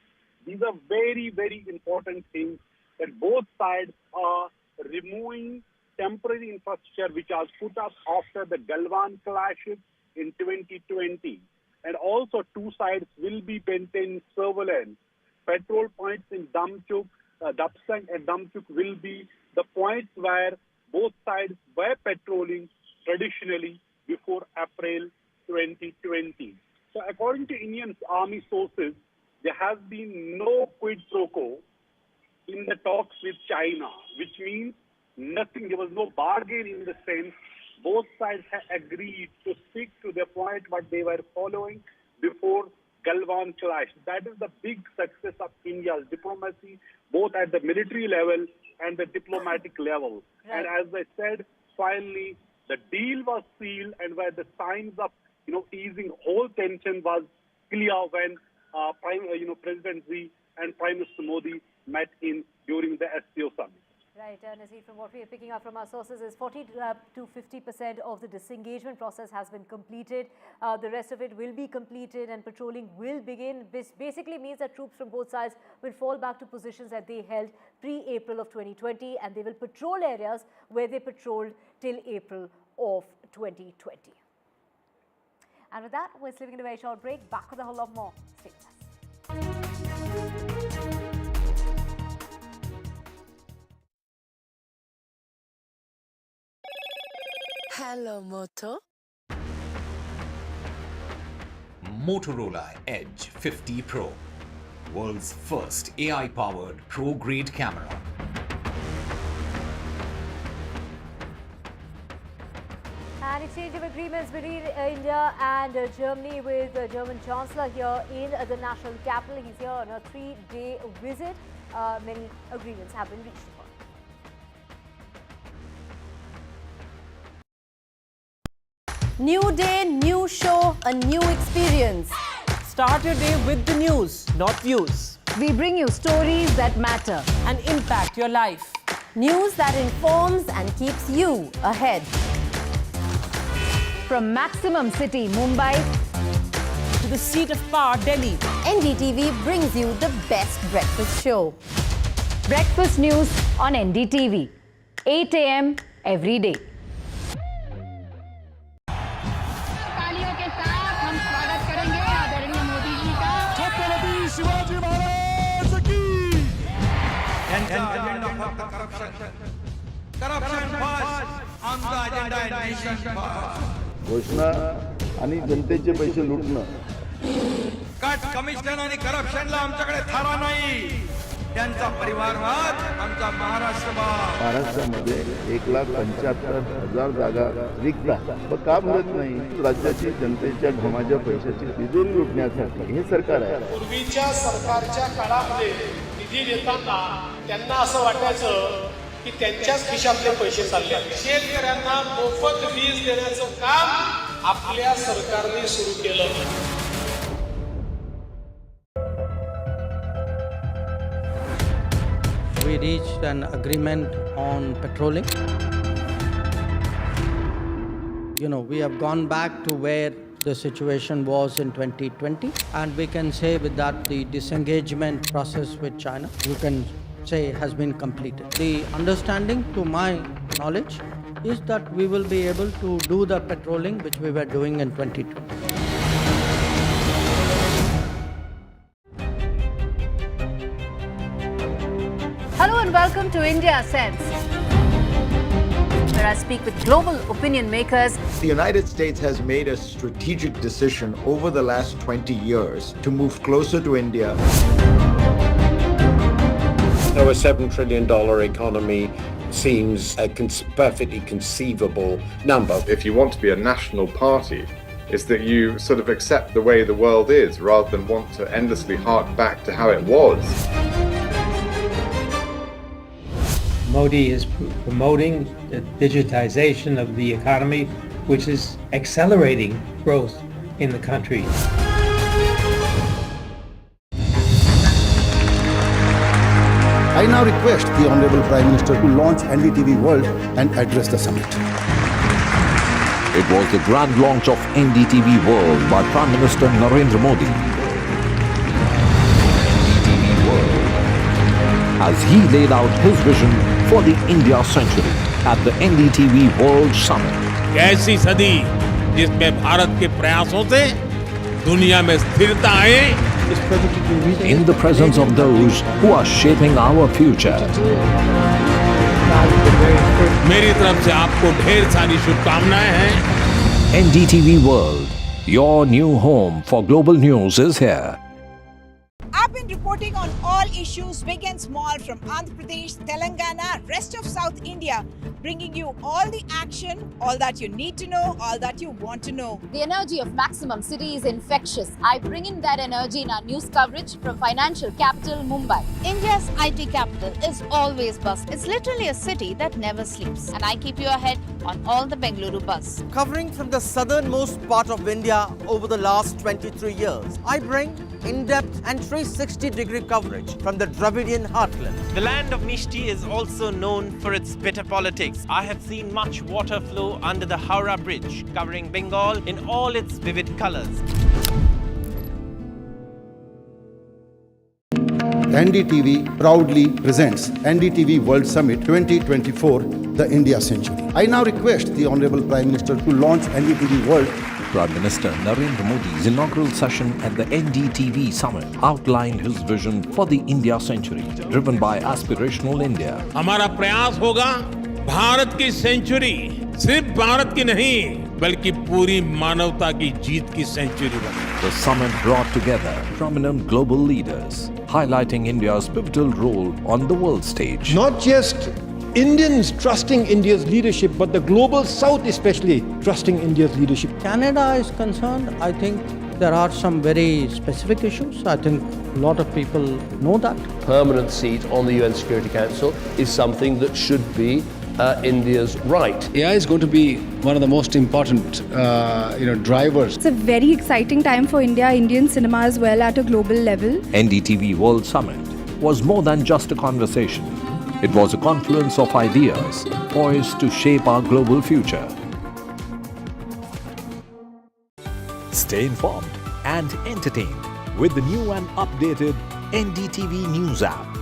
These are very, very important things, that both sides are removing temporary infrastructure which was put up after the Galwan clashes in 2020. And also two sides will be maintaining surveillance. Patrol points in Dapsang and Damchok will be the points where both sides were patrolling traditionally before April 2020. So according to Indian Army sources, there has been no quid pro quo in the talks with China, which means nothing. There was no bargain in the sense. Both sides have agreed to stick to the point what they were following before Galwan clash. That is the big success of India's diplomacy, both at the military level and the diplomatic level. Right. And as I said, finally, the deal was sealed, and where the signs of easing whole tension was clear when President Xi and Prime Minister Modi met during the SCO summit. Right, Nazir, from what we are picking up from our sources is 40 to 50% of the disengagement process has been completed. The rest of it will be completed and patrolling will begin. This basically means that troops from both sides will fall back to positions that they held pre-April of 2020, and they will patrol areas where they patrolled till April of 2020. And with that, we're slipping into a very short break. Back with a whole lot more. Stay with us. Hello, Moto. Motorola Edge 50 Pro, world's first AI-powered pro-grade camera. An exchange of agreements between India and Germany with the German Chancellor here in the national capital. He's here on a 3-day visit. Many agreements have been reached upon. New day, new show, a new experience. Start your day with the news, not views. We bring you stories that matter and impact your life. News that informs and keeps you ahead. From Maximum City, Mumbai, to the seat of power, Delhi, NDTV brings you the best breakfast show. Breakfast news on NDTV, 8 a.m. every day. घोषणा आणि जनतेचे पैसे लुटणं cut commission आणि करप्शनला आमच्याकडे थारा नाही. त्यांचा परिवारवाद आमचा महाराष्ट्रवाद. महाराष्ट्रामध्ये 1,75,000 जागा रिक्त आहेत. मग का भरत नाही? राज्याची जनतेच्या घमाच्या पैशाची तिजोरी लुटण्यासाठी हे सरकार आहे. पूर्वीच्या सरकारच्या काळामध्ये निधी देताना त्यांना असं वाटायचं की त्यांच्याच खिशातले पैसे चालले. शेतकऱ्यांना मोफत वीज देण्याचं काम आपल्या सरकारने सुरू केलं. We reached an agreement on petroling. We have gone back to where the situation was in 2020, and we can say with that the disengagement process with China, you can say, has been completed. The understanding, to my knowledge, is that we will be able to do the petroling which we were doing in 2020. Hello and welcome to India Sense, where I speak with global opinion makers. The United States has made a strategic decision over the last 20 years to move closer to India. So a $7 trillion economy seems a perfectly conceivable number. If you want to be a national party, it's that you sort of accept the way the world is rather than want to endlessly hark back to how it was. Modi is promoting the digitization of the economy, which is accelerating growth in the country. I now request the Honorable Prime Minister to launch NDTV World and address the summit. It was the grand launch of NDTV World by Prime Minister Narendra Modi. NDTV World, as he laid out his vision for the India century at the NDTV World Summit. कैसी सदी जिसमें भारत के प्रयासों से दुनिया में स्थिरता आए. In the presence of those who are shaping our future. मेरी तरफ से आपको ढेर सारी शुभकामनाएं हैं. NDTV World, your new home for global news is here. I've been reporting on all issues big and small from Andhra Pradesh, Telangana, rest of South India, bringing you all the action, all that you need to know, all that you want to know. The energy of maximum city is infectious. I bring in that energy in our news coverage from financial capital Mumbai. India's IT capital is always buzz. It's literally a city that never sleeps. And I keep you ahead on all the Bengaluru buzz. Covering from the southernmost part of India over the last 23 years, I bring in-depth and 360-degree coverage from the Dravidian heartland. The land of Mishti is also known for its bitter politics. I have seen much water flow under the Howrah Bridge, covering Bengal in all its vivid colors. NDTV proudly presents NDTV World Summit 2024, the India Century. I now request the Honorable Prime Minister to launch NDTV World. Prime Minister Narendra Modi's inaugural session at the NDTV Summit outlined his vision for the India century, driven by aspirational India. हमारा प्रयास होगा भारत की century सिर्फ भारत की नहीं बल्कि पूरी मानवता की जीत की सेंचुरी बने. The summit brought together prominent global leaders, highlighting India's pivotal role on the world stage. Not just Indians trusting India's leadership, but the global South especially trusting India's leadership. Canada is concerned, I think there are some very specific issues. I think a lot of people know that. Permanent seat on the UN Security Council is something that should be India's right. AI is going to be one of the most important, drivers. It's a very exciting time for India, Indian cinema as well at a global level. NDTV World Summit was more than just a conversation. It was a confluence of ideas poised to shape our global future. Stay informed and entertained with the new and updated NDTV News app.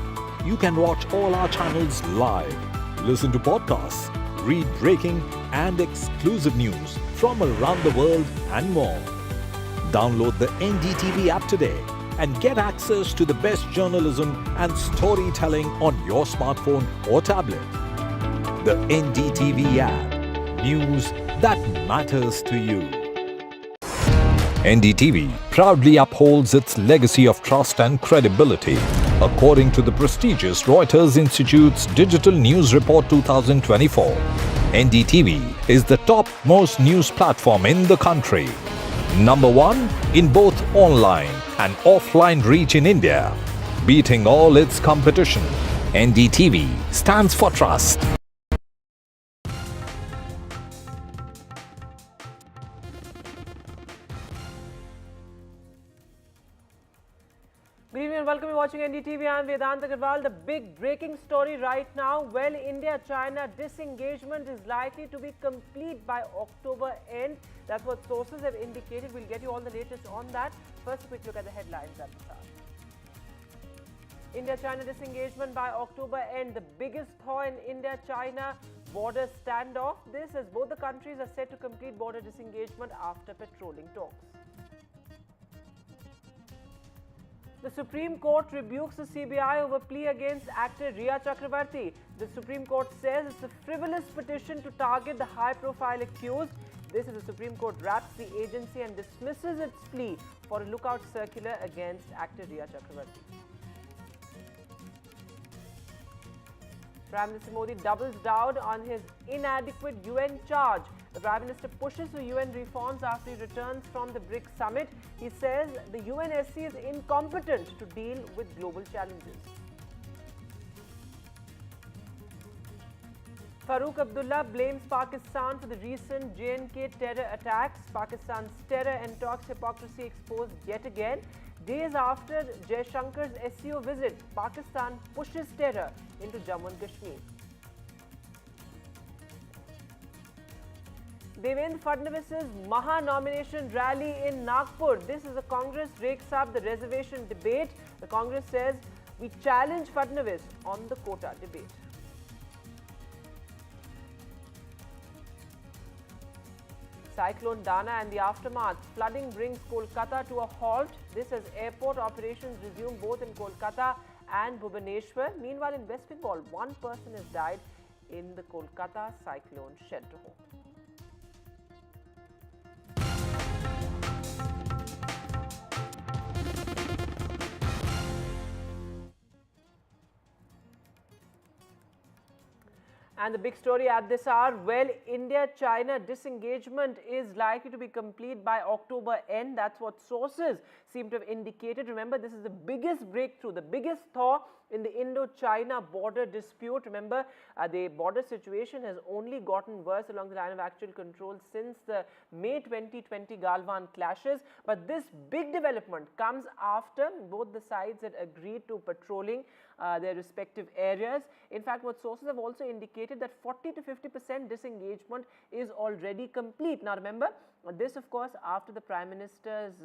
You can watch all our channels live, listen to podcasts, read breaking and exclusive news from around the world and more. Download the NDTV app today and get access to the best journalism and storytelling on your smartphone or tablet. The NDTV app. News that matters to you. NDTV proudly upholds its legacy of trust and credibility. According to the prestigious Reuters Institute's Digital News Report 2024, NDTV is the topmost news platform in the country. Number 1 in both online and offline reach in India. Beating all its competition, NDTV stands for trust. Good evening and welcome to watching NDTV. I am Vedant Agarwal. The big breaking story right now, well, India-China disengagement is likely to be complete by October end. That's what sources have indicated. We'll get you all the latest on that. First, a quick look at the headlines at the start. India-China disengagement by October end, the biggest thaw in India-China border standoff. This as both the countries are set to complete border disengagement after patrolling talks. The Supreme Court rebukes the CBI over plea against actor Riya Chakravarti. The Supreme Court says it's a frivolous petition to target the high-profile accused. This is the Supreme Court wraps the agency and dismisses its plea for a lookout circular against actor Riya Chakravarti. Prime Minister Modi doubles down on his inadequate UN charge. The Prime Minister pushes for UN reforms after he returns from the BRICS summit. He says the UNSC is incompetent to deal with global challenges. Farooq Abdullah blames Pakistan for the recent J&K terror attacks. Pakistan's terror and talks hypocrisy exposed yet again. Days after Jaishankar's SCO visit, Pakistan pushes terror into Jammu and Kashmir. Devendra Fadnavis's Maha-nomination rally in Nagpur. This is the Congress rakes up the reservation debate. The Congress says, we challenge Fadnavis on the quota debate. Cyclone Dana and the aftermath. Flooding brings Kolkata to a halt. This as airport operations resume both in Kolkata and Bhubaneswar. Meanwhile, in West Bengal, one person has died in the Kolkata cyclone shelter home. And the big story at this hour, well, India-China disengagement is likely to be complete by October end. That's what sources seem to have indicated. Remember, this is the biggest breakthrough, the biggest thaw in the Indo-China border dispute. Remember, the border situation has only gotten worse along the line of actual control since the May 2020 Galwan clashes. But this big development comes after both the sides had agreed to patrolling their respective areas. In fact, what sources have also indicated that 40 to 50% disengagement is already complete. Now remember, this of course after the Prime Minister's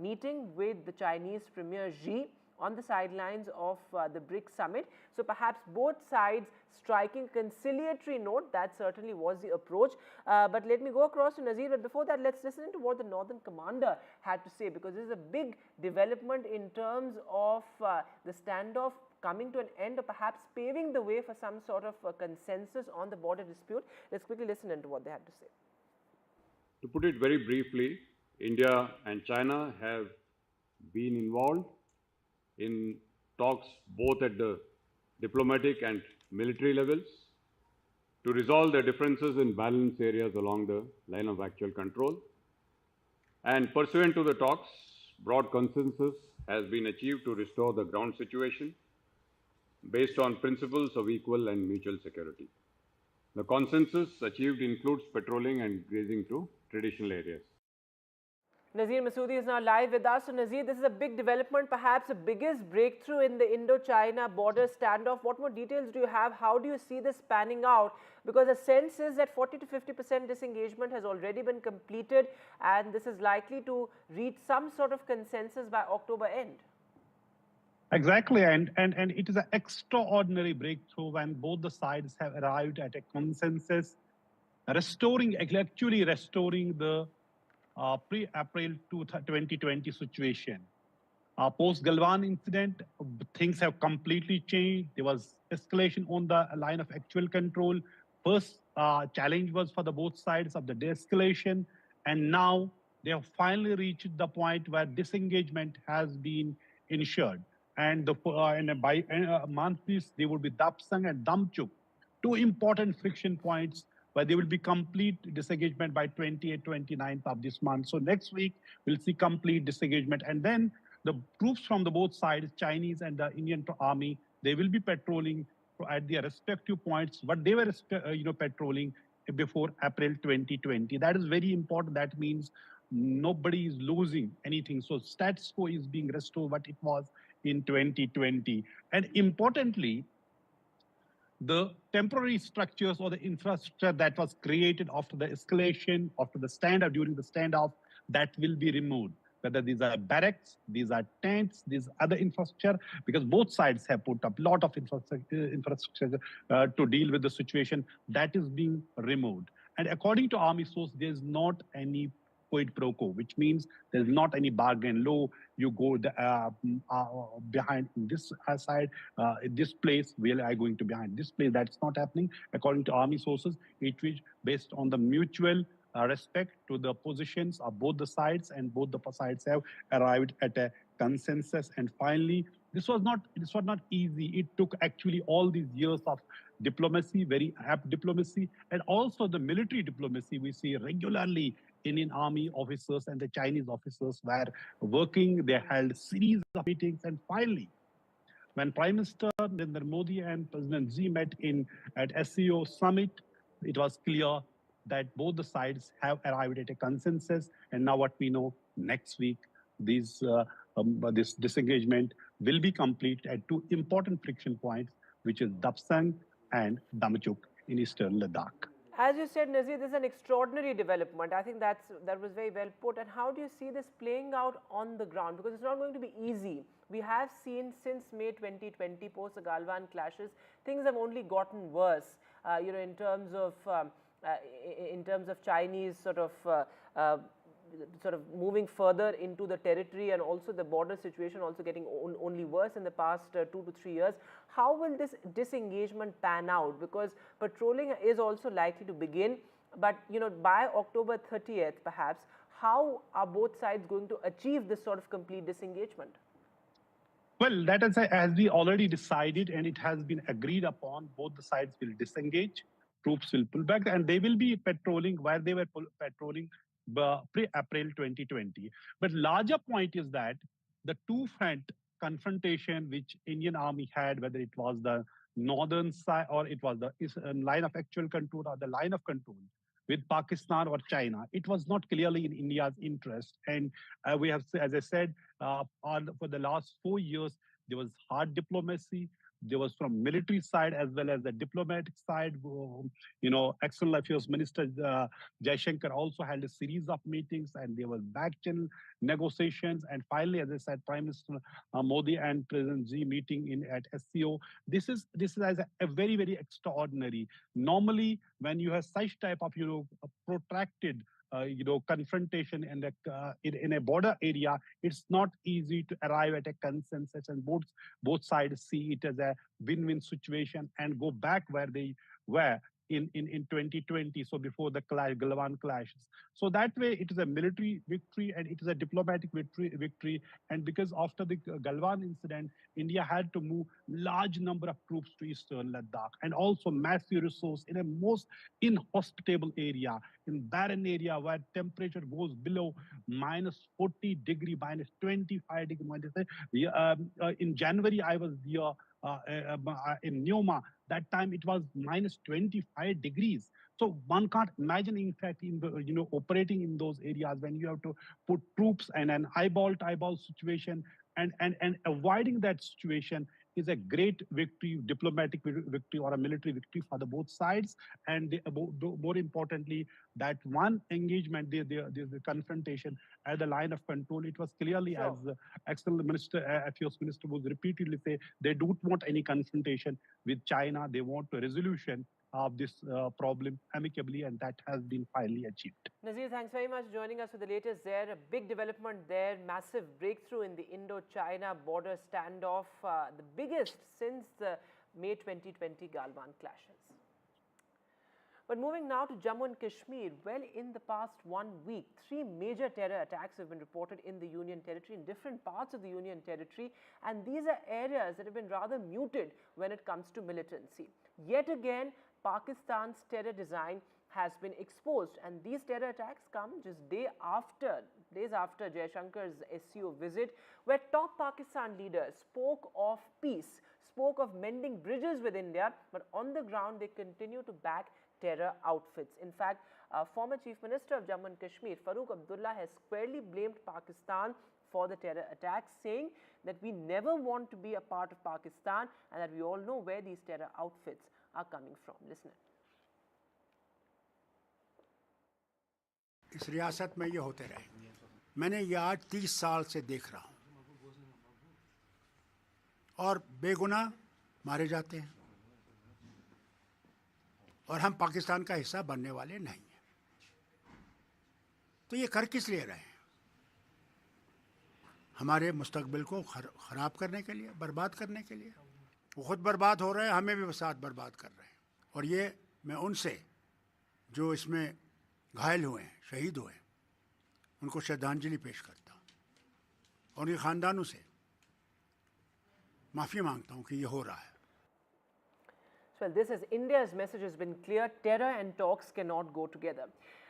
meeting with the Chinese Premier Xi on the sidelines of the BRICS summit. So perhaps both sides striking conciliatory note, that certainly was the approach. But let me go across to Nazir, but before that let's listen to what the Northern Commander had to say, because this is a big development in terms of the standoff coming to an end or perhaps paving the way for some sort of consensus on the border dispute. Let's quickly listen to what they had to say. To put it very briefly, India and China have been involved in talks both at the diplomatic and military levels to resolve their differences in balance areas along the line of actual control. And pursuant to the talks, broad consensus has been achieved to restore the ground situation based on principles of equal and mutual security. The consensus achieved includes patrolling and grazing through traditional areas. Nazir Masoodi is now live with us. So Nazir, this is a big development, perhaps the biggest breakthrough in the Indo-China border standoff. What more details do you have? How do you see this panning out? Because the sense is that 40 to 50% disengagement has already been completed and this is likely to reach some sort of consensus by October end. Exactly, and it is an extraordinary breakthrough when both the sides have arrived at a consensus, actually restoring the pre-April 2020 situation. Post-Galwan incident, things have completely changed. There was escalation on the line of actual control. First challenge was for the both sides of the de-escalation, and now they have finally reached the point where disengagement has been ensured. And by a month, they will be Dapsang and Damchuk, two important friction points where there will be complete disengagement by 28th, 29th of this month. So next week, we'll see complete disengagement. And then the troops from the both sides, Chinese and the Indian army, they will be patrolling at their respective points, but they were patrolling before April 2020. That is very important. That means nobody is losing anything. So status quo is being restored what it was in 2020. And importantly, the temporary structures or the infrastructure that was created after the escalation, after the standoff, during the standoff, that will be removed. Whether these are barracks, these are tents, these other infrastructure, because both sides have put up a lot of infrastructure to deal with the situation, that is being removed. And according to army source, there's not any quid pro quo, which means there's not any bargain low. You go behind this side, this place, we are going to behind this place. That's not happening. According to army sources, it is based on the mutual respect to the positions of both the sides, and both the sides have arrived at a consensus. And finally, this was not easy. It took actually all these years of diplomacy, very apt diplomacy, and also the military diplomacy. We see regularly Indian army officers and the Chinese officers were working. They held series of meetings, and finally, when Prime Minister Narendra Modi and President Xi met at SCO summit, it was clear that both the sides have arrived at a consensus. And now what we know, next week, this disengagement will be complete at two important friction points, which is Dapsang and Damchuk in eastern Ladakh. As you said, Nazir, this is an extraordinary development. I think that was very well put. And how do you see this playing out on the ground? Because it's not going to be easy. We have seen since May 2020, post the Galwan clashes, things have only gotten worse. In terms of Chinese sort of moving further into the territory, and also the border situation also getting only worse in the past 2 to 3 years. How will this disengagement pan out? Because patrolling is also likely to begin, but by October 30th perhaps, how are both sides going to achieve this sort of complete disengagement? Well, that is, as we already decided and it has been agreed upon, both the sides will disengage, troops will pull back, and they will be patrolling where they were patrolling pre-April 2020. But larger point is that the two-front confrontation which Indian army had, whether it was the northern side or it was the line of actual control or the line of control with Pakistan or China, it was not clearly in India's interest. And we have, as I said, for the last 4 years, there was hard diplomacy. There was from military side as well as the diplomatic side. External Affairs Minister Jaishankar also held a series of meetings, and there was back channel negotiations. And finally, as I said, Prime Minister Modi and President Xi meeting at SCO. This is as a very, very extraordinary. Normally, when you have such type of protracted confrontation in a border area, it's not easy to arrive at a consensus, and both sides see it as a win-win situation and go back where they were in 2020, so before the Galwan clashes. So that way, it is a military victory and it is a diplomatic victory. And because after the Galwan incident, India had to move large number of troops to eastern Ladakh, and also massive resource in a most inhospitable area, in barren area where temperature goes below -40 degree, -25 degree. In January, I was here in Neoma. That time it was -25 degrees. So one can't imagine, in fact, operating in those areas when you have to put troops in an eyeball-to-eyeball situation, and avoiding that situation is a great victory, diplomatic victory or a military victory for the both sides. And more importantly, that one engagement, the confrontation at the line of control, it was clearly, as External Affairs Minister was repeatedly say, they don't want any confrontation with China. They want a resolution of this problem amicably, and that has been finally achieved. Nazir, thanks very much for joining us for the latest there. A big development there, massive breakthrough in the Indo-China border standoff, the biggest since the May 2020 Galwan clashes. But moving now to Jammu and Kashmir, well, in the past 1 week, 3 major terror attacks have been reported in the Union Territory, in different parts of the Union Territory, and these are areas that have been rather muted when it comes to militancy. Yet again, Pakistan's terror design has been exposed, and these terror attacks come just days after Jaishankar's SCO visit, where top Pakistan leaders spoke of peace, spoke of mending bridges with India, but on the ground they continue to back terror outfits. In fact, former Chief Minister of Jammu and Kashmir, Farooq Abdullah, has squarely blamed Pakistan for the terror attacks, saying that we never want to be a part of Pakistan and that we all know where these terror outfits are coming from. Listen. इस रियासत में ये होते रहे। मैंने ये आज 30 साल से देख रहा हूं और बेगुनाह मारे जाते हैं और हम पाकिस्तान का हिस्सा बनने वाले नहीं हैं। तो ये कर किस लिए रहे हैं? हमारे मुस्तकबिल को खराब करने के लिए, बर्बाद करने के लिए। वो खुद बर्बाद हो रहे हैं, हमें भी साथ बर्बाद कर रहे हैं। और ये मैं उनसे जो इसमें घायल हुए हैं, शहीद हुए हैं, उनको श्रद्धांजलि पेश करता हूँ और उनके ख़ानदानों से माफ़ी मांगता हूँ कि ये हो रहा है। Well, this is India's message has been clear. Terror and talks cannot go together.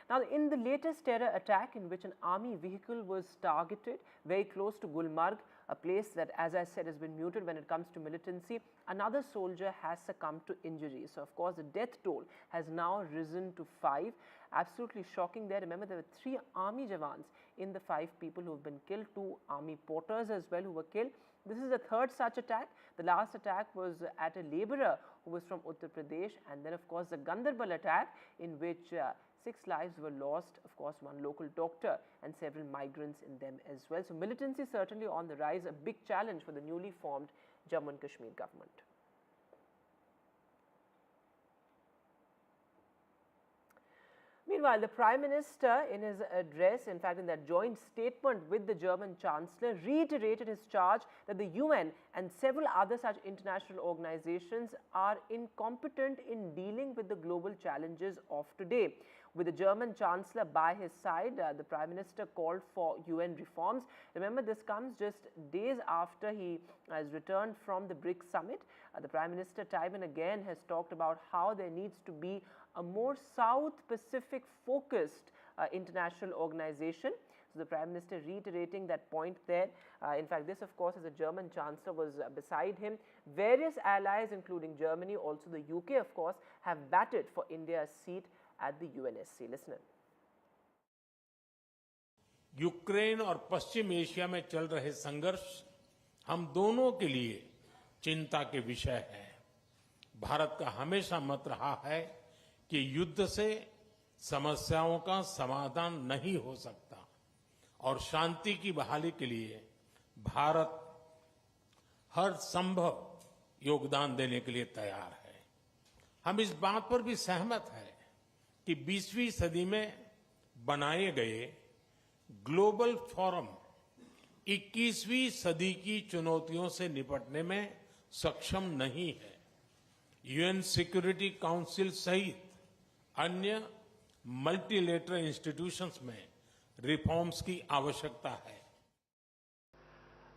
Now, in the latest terror attack in which an army vehicle was targeted very close to Gulmarg, a place that, as I said, has been muted when it comes to militancy, another soldier has succumbed to injuries. So, of course, the death toll has now risen to 5. Absolutely shocking there. Remember, there were 3 army jawans in the 5 people who have been killed, 2 army porters as well who were killed. This is the 3rd such attack. The last attack was at a labourer who was from Uttar Pradesh, and then of course the Gandarbal attack in which 6 lives were lost, of course 1 local doctor and several migrants in them as well. So militancy certainly on the rise, a big challenge for the newly formed Jammu and Kashmir government. Meanwhile, the Prime Minister in his address, in fact in that joint statement with the German Chancellor, reiterated his charge that the UN and several other such international organizations are incompetent in dealing with the global challenges of today. With the German Chancellor by his side, the Prime Minister called for UN reforms. Remember, this comes just days after he has returned from the BRICS summit. The Prime Minister time and again has talked about how there needs to be a more South Pacific focused international organization. So the Prime Minister reiterating that point there. In fact, this of course as the German Chancellor was beside him. Various allies including Germany, also the UK of course, have batted for India's seat at the UNSC. Listen. Ukraine और पश्चिम Asia में चल रहे संघर्ष हम दोनों के लिए चिंता के विषय है। भारत का हमेशा मत रहा है कि युद्ध से समस्याओं का समाधान नहीं हो सकता और शांति की बहाली के लिए भारत हर संभव योगदान देने के लिए तैयार है। हम इस बात पर भी सहमत हैं कि 20वीं सदी में बनाए गए ग्लोबल फोरम 21वीं सदी की चुनौतियों से निपटने में सक्षम नहीं है। यूएन सिक्योरिटी काउंसिल सहित अन्य मल्टीलेटरल इंस्टीट्यूशंस में रिफॉर्म्स की आवश्यकता है।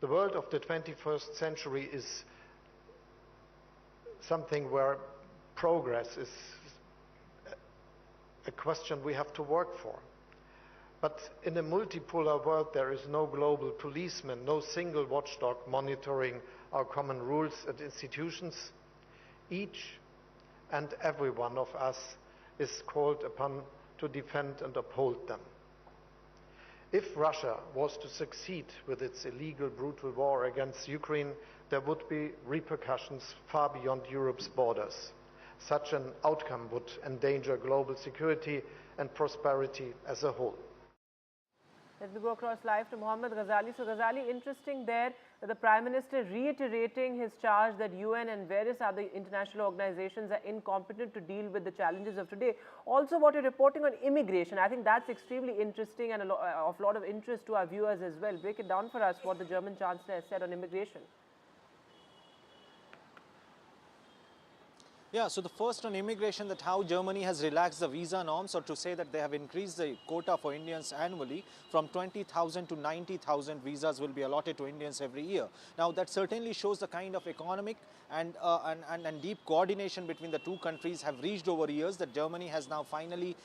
The world of the 21st century is something where progress is a question we have to work for. But in a multipolar world, there is no global policeman, no single watchdog monitoring our common rules and institutions. Each and every one of us is called upon to defend and uphold them. If Russia was to succeed with its illegal, brutal war against Ukraine, there would be repercussions far beyond Europe's borders. Such an outcome would endanger global security and prosperity as a whole. Let me go across live to Mohammad Ghazali. So Ghazali, interesting there that the Prime Minister reiterating his charge that UN and various other international organizations are incompetent to deal with the challenges of today. Also what you're reporting on immigration, I think that's extremely interesting and of a lot of interest to our viewers as well. Break it down for us what the German Chancellor has said on immigration. Yeah, so the first on immigration, that how Germany has relaxed the visa norms, or to say that they have increased the quota for Indians annually from 20,000 to 90,000 visas will be allotted to Indians every year. Now that certainly shows the kind of economic and deep coordination between the two countries have reached over years, that Germany has now finally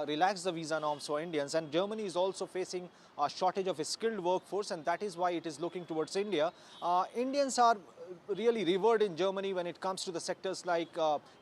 relaxed the visa norms for Indians, and Germany is also facing a shortage of a skilled workforce, and that is why it is looking towards India. Indians are really revered in Germany when it comes to the sectors like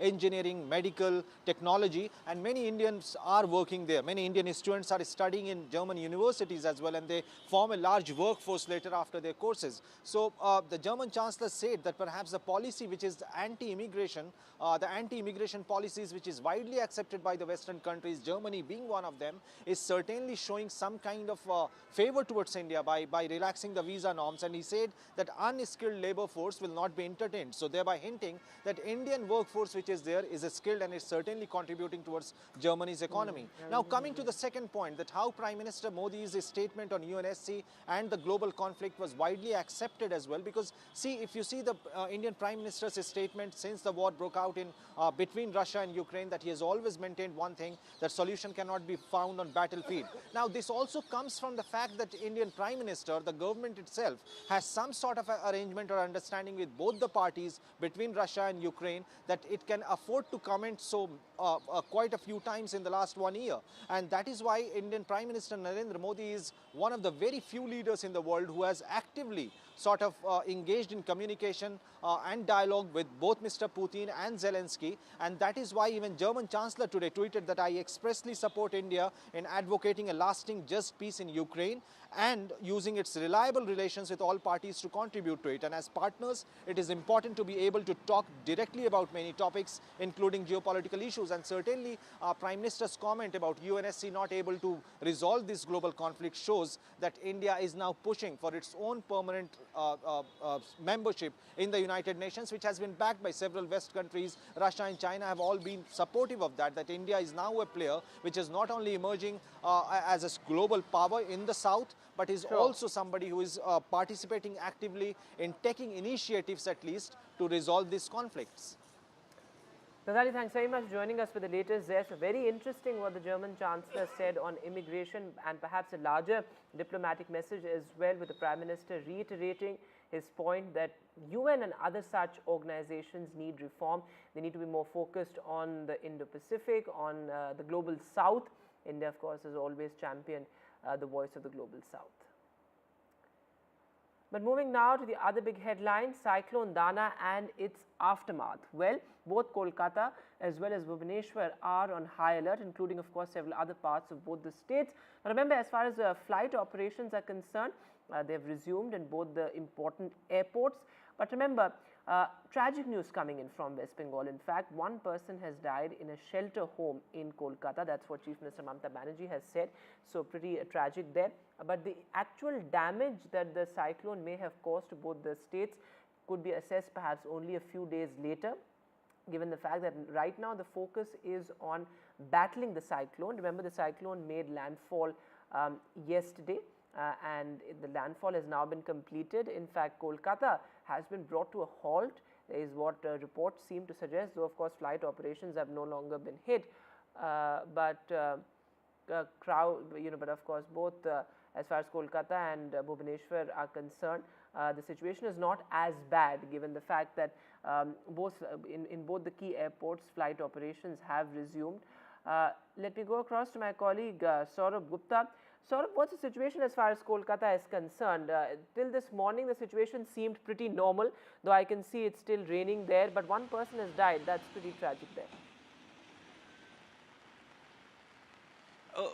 engineering, medical, technology, and many Indians are working there. Many Indian students are studying in German universities as well, and they form a large workforce later after their courses. So the German Chancellor said that perhaps the policy which is anti-immigration, the anti-immigration policies which is widely accepted by the Western countries, Germany being one of them, is certainly showing some kind of favor towards India by relaxing the visa norms, and he said that unskilled labor force will not be entertained, so thereby hinting that Indian workforce which is there is skilled and is certainly contributing towards Germany's economy. Now coming to the second point, that how Prime Minister Modi's statement on UNSC and the global conflict was widely accepted as well, because see, if you see the Indian Prime Minister's statement since the war broke out in between Russia and Ukraine, that he has always maintained one thing, that solution cannot be found on battlefield. Now this also comes from the fact that Indian Prime Minister, the government itself, has some sort of arrangement or understanding with both the parties between Russia and Ukraine, that it can afford to comment so quite a few times in the last 1 year. And that is why Indian Prime Minister Narendra Modi is one of the very few leaders in the world who has actively sort of engaged in communication and dialogue with both Mr. Putin and Zelensky, and that is why even German Chancellor today tweeted that I expressly support India in advocating a lasting just peace in Ukraine and using its reliable relations with all parties to contribute to it. And as partners, it is important to be able to talk directly about many topics, including geopolitical issues, and certainly Prime Minister's comment about UNSC not able to resolve this global conflict shows that India is now pushing for its own permanent membership in the United Nations, which has been backed by several West countries. Russia and China have all been supportive of that, that India is now a player which is not only emerging as a global power in the South, but is also somebody who is participating actively in taking initiatives at least to resolve these conflicts. Ghazali, thanks very much for joining us for the latest there. So very interesting what the German Chancellor said on immigration, and perhaps a larger diplomatic message as well, with the Prime Minister reiterating his point that UN and other such organizations need reform. They need to be more focused on the Indo-Pacific, on the global South. India, of course, has always championed the voice of the global South. But moving now to the other big headline, Cyclone Dana and its aftermath. Well, both Kolkata as well as Bhubaneswar are on high alert, including, of course, several other parts of both the states. Now, remember, as far as flight operations are concerned, they have resumed in both the important airports. But remember, tragic news coming in from West Bengal. In fact, one person has died in a shelter home in Kolkata. That's what Chief Minister Mamata Banerjee has said. So pretty tragic there. But the actual damage that the cyclone may have caused to both the states could be assessed perhaps only a few days later, given the fact that right now the focus is on battling the cyclone. Remember, the cyclone made landfall yesterday. And the landfall has now been completed. In fact, Kolkata has been brought to a halt, is what reports seem to suggest, though of course flight operations have no longer been hit. But of course both as far as Kolkata and Bhubaneswar are concerned, the situation is not as bad, given the fact that in both the key airports flight operations have resumed. Let me go across to my colleague Saurabh Gupta. Saurabh, what's the situation as far as Kolkata is concerned? Till this morning, the situation seemed pretty normal, though I can see it's still raining there, but one person has died. That's pretty tragic there.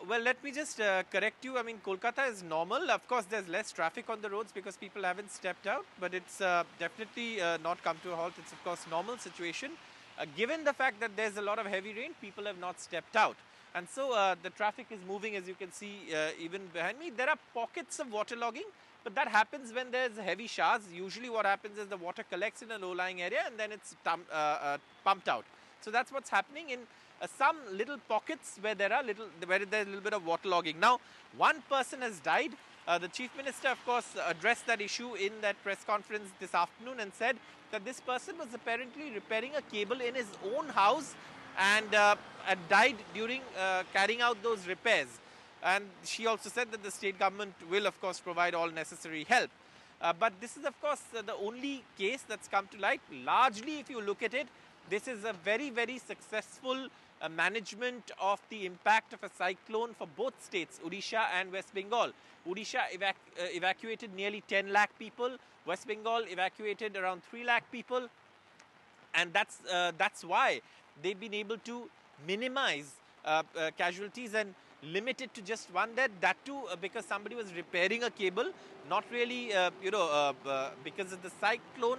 Well, let me just correct you. I mean, Kolkata is normal. Of course, there's less traffic on the roads because people haven't stepped out, but it's definitely not come to a halt. It's, of course, normal situation. Given the fact that there's a lot of heavy rain, people have not stepped out. And so the traffic is moving, as you can see even behind me. There are pockets of waterlogging, but that happens when there's heavy showers. Usually what happens is the water collects in a low-lying area and then it's pumped out. So that's what's happening in some little pockets where there's a little bit of waterlogging. Now, one person has died. The Chief Minister, of course, addressed that issue in that press conference this afternoon and said that this person was apparently repairing a cable in his own house and died during carrying out those repairs. And she also said that the state government will, of course, provide all necessary help. But this is, of course, the only case that's come to light. Largely, if you look at it, this is a very, very successful management of the impact of a cyclone for both states, Odisha and West Bengal. Odisha evacuated nearly 10 lakh people. West Bengal evacuated around 3 lakh people. And that's why they've been able to minimize casualties and limit it to just one death. That too because somebody was repairing a cable, not really, because of the cyclone,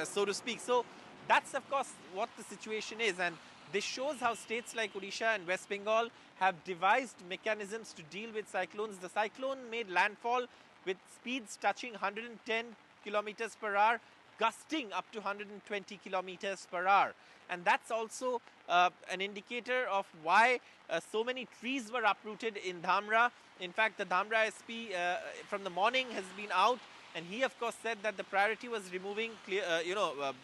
so to speak. So that's, of course, what the situation is. And this shows how states like Odisha and West Bengal have devised mechanisms to deal with cyclones. The cyclone made landfall with speeds touching 110 kilometers per hour, gusting up to 120 kilometers per hour. And that's also an indicator of why so many trees were uprooted in Dhamra. In fact, the Dhamra SP from the morning has been out, and he, of course, said that the priority was removing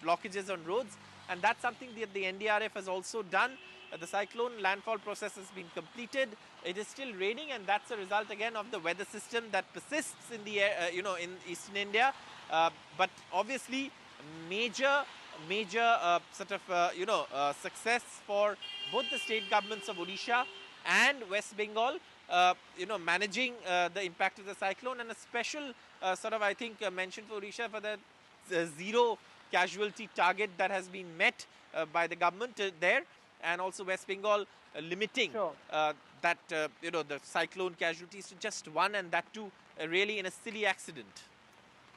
blockages on roads. And that's something that the NDRF has also done. The cyclone landfall process has been completed. It is still raining, and that's a result again of the weather system that persists in the in eastern India. But obviously, major success for both the state governments of Odisha and West Bengal, managing the impact of the cyclone, and a special I think mention for Odisha for the zero casualty target that has been met by the government there, and also West Bengal limiting that the cyclone casualties to just one, and that too really in a silly accident.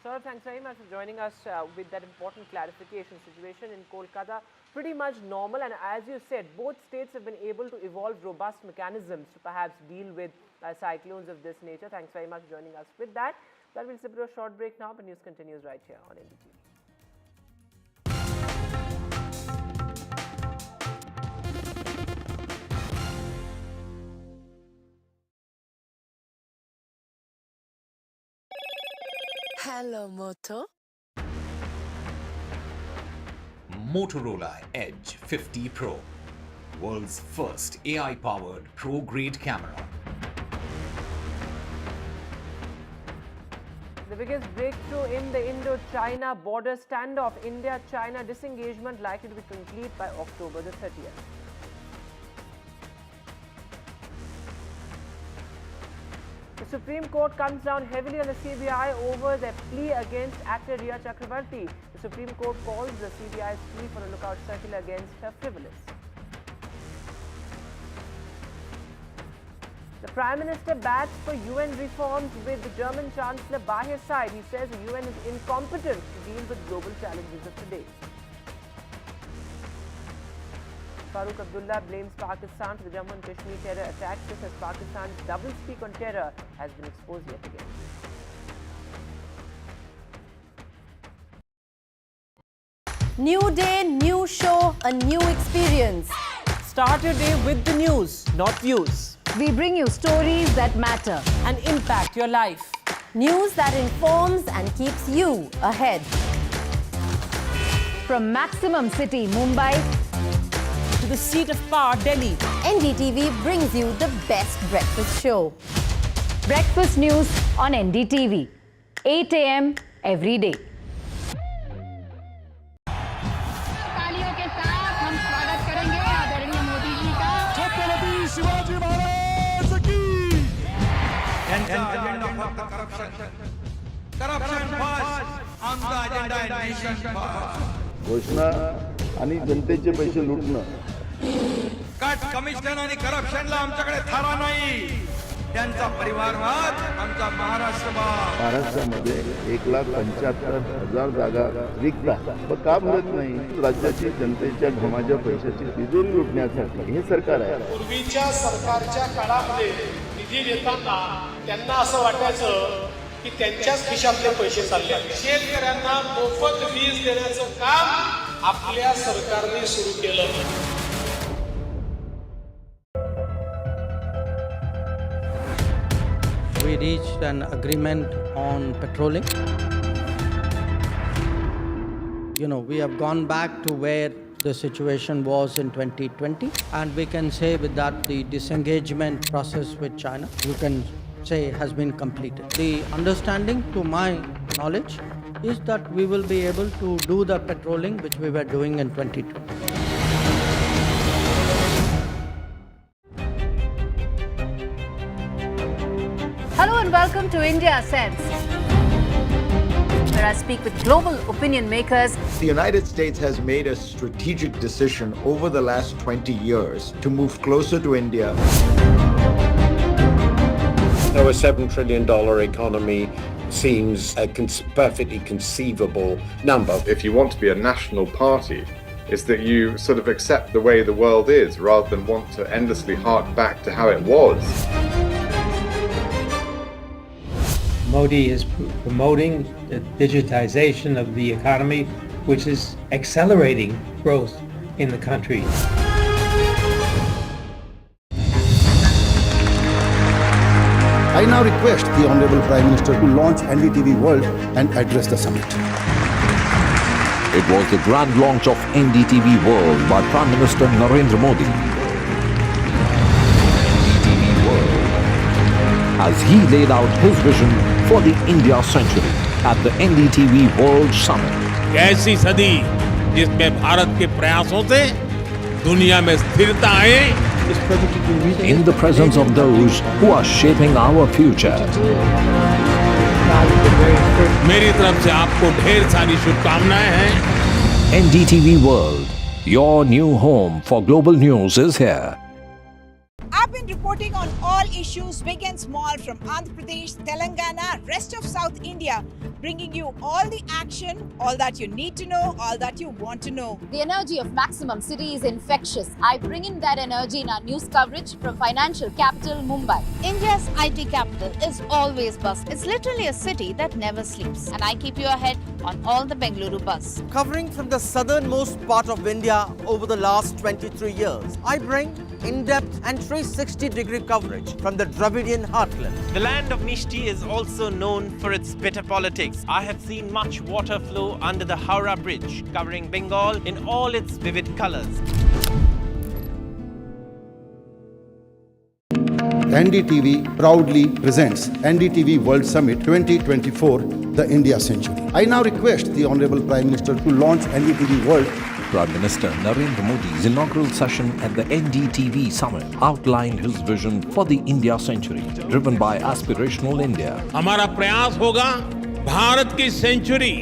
Sir, thanks very much for joining us with that important clarification. Situation in Kolkata pretty much normal, and as you said, both states have been able to evolve robust mechanisms to perhaps deal with cyclones of this nature. Thanks very much for joining us with that. But we'll simply do a short break now, but news continues right here on NDTV. Hello, Moto. Motorola Edge 50 Pro, world's first AI-powered pro-grade camera. The biggest breakthrough in the Indo-China border standoff, India-China disengagement likely to be complete by October the 30th. The Supreme Court comes down heavily on the CBI over their plea against actor Riya Chakrabarti. The Supreme Court calls the CBI's plea for a lookout circular against her frivolous. The Prime Minister bats for UN reforms with the German Chancellor by his side. He says the UN is incompetent to deal with global challenges of today. Farooq Abdullah blames Pakistan for the Jammu and Kashmir terror attacks. This as Pakistan's doublespeak on terror has been exposed yet again. New day, new show, a new experience. Start your day with the news, not views. We bring you stories that matter and impact your life. News that informs and keeps you ahead. From Maximum City, Mumbai, to the seat of power, Delhi, NDTV brings you the best breakfast show. Breakfast news on NDTV, 8 a.m. every day. तालियों के साथ हम स्वागत करेंगे आदरणीय मोदी जी का। छत्रपति शिवाजी महाराज की। Corruption first, आमचा agenda आहे nation first. घोषणा आणि जनतेचे पैसे लुटणं. कट कमिशन आणि करप्शनला आमच्याकडे थारा नाही. त्यांचा परिवारवाद आमचा महाराष्ट्रवाद. महाराष्ट्रामध्ये 1,75,000 जागा रिक्त पण का भरत नाही? राज्याची जनतेच्या घमाच्या पैशाची तिजोरी लुटण्यासाठी हे सरकार आहे. पूर्वीच्या सरकारच्या काळामध्ये निधी देताना त्यांना असं वाटायचं की त्यांच्याच खिशातले पैसे चालले. शेतकऱ्यांना मोफत वीज देण्याचं काम आपल्या सरकारने सुरू केलं. we reached an agreement on patrolling. We have gone back to where the situation was in 2020, and we can say with that the disengagement process with China, you can say, has been completed. The understanding, to my knowledge, is that we will be able to do the patrolling which we were doing in 2020. Hello and welcome to India Sense, where I speak with global opinion makers. The United States has made a strategic decision over the last 20 years to move closer to India. Now, a $7 trillion economy seems a perfectly conceivable number. If you want to be a national party, it's that you sort of accept the way the world is rather than want to endlessly hark back to how it was. Modi is promoting the digitization of the economy, which is accelerating growth in the country. I now request the Honorable Prime Minister to launch NDTV World and address the summit. It was the grand launch of NDTV World by Prime Minister Narendra Modi. NDTV World, as he laid out his vision for the India century at the NDTV World Summit. ऐसी सदी जिसमें भारत के प्रयासों से दुनिया में स्थिरता आए, in the presence of those who are shaping our future. मेरी तरफ से आपको ढेर सारी शुभकामनाएं हैं। NDTV World, your new home for global news is here. I've been reporting on all issues, big and small, from Andhra Pradesh, Telangana, rest of South India, bringing you all the action, all that you need to know, all that you want to know. The energy of Maximum City is infectious. I bring in that energy in our news coverage from financial capital Mumbai. India's IT capital is always bustling. It's literally a city that never sleeps. And I keep you ahead on all the Bengaluru buzz. Covering from the southernmost part of India over the last 23 years, I bring in-depth and 360-degree coverage from the Dravidian heartland. The land of Mishti is also known for its bitter politics. I have seen much water flow under the Howrah Bridge, covering Bengal in all its vivid colors. NDTV proudly presents NDTV World Summit 2024, the India Century. I now request the Honorable Prime Minister to launch NDTV World. Prime Minister Narendra Modi's inaugural session at the NDTV Summit outlined his vision for the India century, driven by aspirational India. हमारा प्रयास होगा भारत की century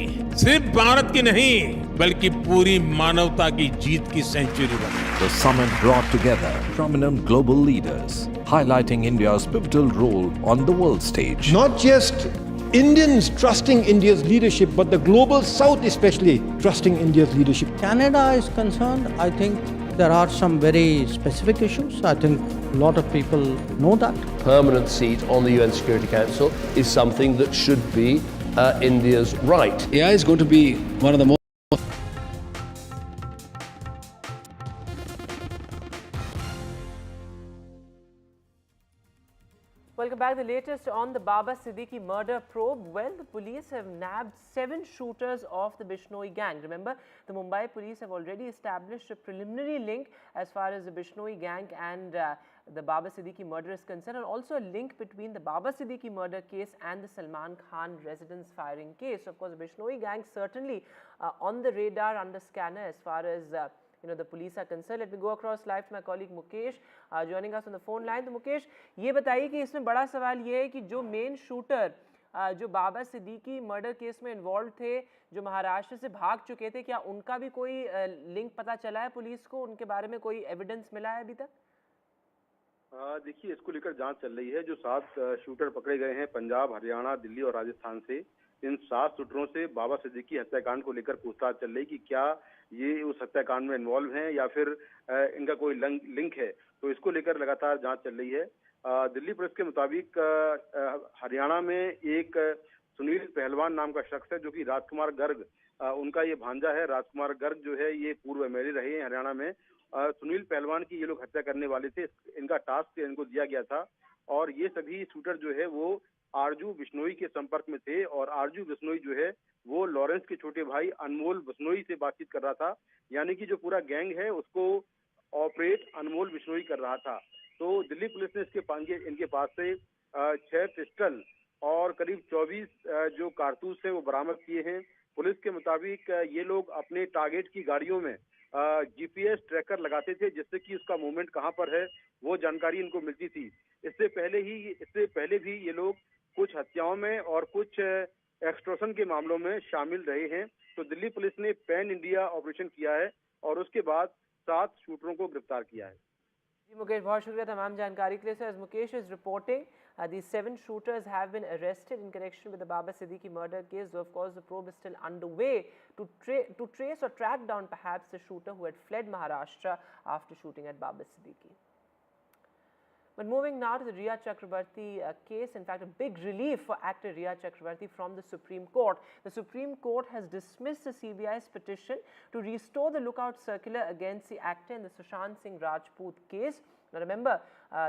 सिर्फ भारत की नहीं बल्कि पूरी मानवता की जीत की सेंचुरी बने. The summit brought together prominent global leaders, highlighting India's pivotal role on the world stage. Not just Indians trusting India's leadership, but the global South especially trusting India's leadership. Canada is concerned, I think there are some very specific issues. I think a lot of people know that. Permanent seat on the UN Security Council is something that should be India's right. AI is going to be one of the most Welcome back. The latest on the Baba Siddiqui murder probe. Well, the police have nabbed 7 shooters of the Bishnoi gang. Remember, the Mumbai police have already established a preliminary link as far as the Bishnoi gang and the Baba Siddiqui murder is concerned, and also a link between the Baba Siddiqui murder case and the Salman Khan residence firing case. Of course, the Bishnoi gang certainly on the radar under scanner as far as the police are concerned. Let me go across live to my colleague Mukesh joining us on the phone line. तो मुकेश, ये बताइए कि इसमें बड़ा सवाल ये है कि जो मेन शूटर जो बाबा सिद्दीकी मर्डर केस में इन्वॉल्व थे, जो महाराष्ट्र से भाग चुके थे, क्या उनका भी कोई लिंक पता चला है पुलिस को? उनके बारे में कोई एविडेंस मिला है अभी तक? देखिए, इसको लेकर जांच चल रही है। जो 7 शूटर पकड़े गए हैं पंजाब, हरियाणा, दिल्ली और राजस्थान से, इन 7 शूटरों से बाबा सिद्दीकी हत्याकांड को लेकर पूछताछ चल रही कि क्या ये उस हत्याकांड में इन्वॉल्व हैं या फिर इनका कोई लिंक है। तो इसको लेकर लगातार जांच चल रही है। दिल्ली पुलिस के मुताबिक हरियाणा में एक सुनील पहलवान नाम का शख्स है जो कि राजकुमार गर्ग उनका ये भांजा है। राजकुमार गर्ग जो है ये पूर्व एमएलए रहे हैं हरियाणा में। सुनील पहलवान की ये लोग हत्या करने वाले थे। इनका टास्क इनको दिया गया था और ये सभी शूटर जो है वो आरजू बिश्नोई के संपर्क में थे और आरजू बिश्नोई जो है वो लॉरेंस के छोटे भाई अनमोल बिश्नोई से बातचीत कर रहा था। यानी कि जो पूरा गैंग है उसको ऑपरेट अनमोल बिश्नोई कर रहा था। तो दिल्ली पुलिस ने इनके पास से 6 पिस्टल और करीब 24 जो कारतूस है वो बरामद किए हैं। पुलिस के मुताबिक ये लोग अपने टारगेट की गाड़ियों में जीपीएस ट्रैकर लगाते थे, जिससे कि उसका मूवमेंट कहाँ पर है वो जानकारी इनको मिलती थी। इससे पहले भी ये लोग कुछ हत्याओं में और कुछ एक्सटॉर्शन के मामलों में शामिल रहे हैं। तो दिल्ली पुलिस ने पैन इंडिया ऑपरेशन किया है और उसके बाद 7 शूटरों को गिरफ्तार किया है। जी मुकेश, बहुत शुक्रिया तमाम जानकारी के लिए। Sir, as Mukesh is reporting, these 7 shooters have been arrested in connection with the Baba Siddiqui murder case. So, of course, the probe is still underway to trace or track down perhaps the shooter who had fled Maharashtra after shooting at Baba Siddiqui. But moving now to the Riya Chakrabarti case, in fact, a big relief for actor Riya Chakrabarti from the Supreme Court. The Supreme Court has dismissed the CBI's petition to restore the lookout circular against the actor in the Sushant Singh Rajput case. Now remember,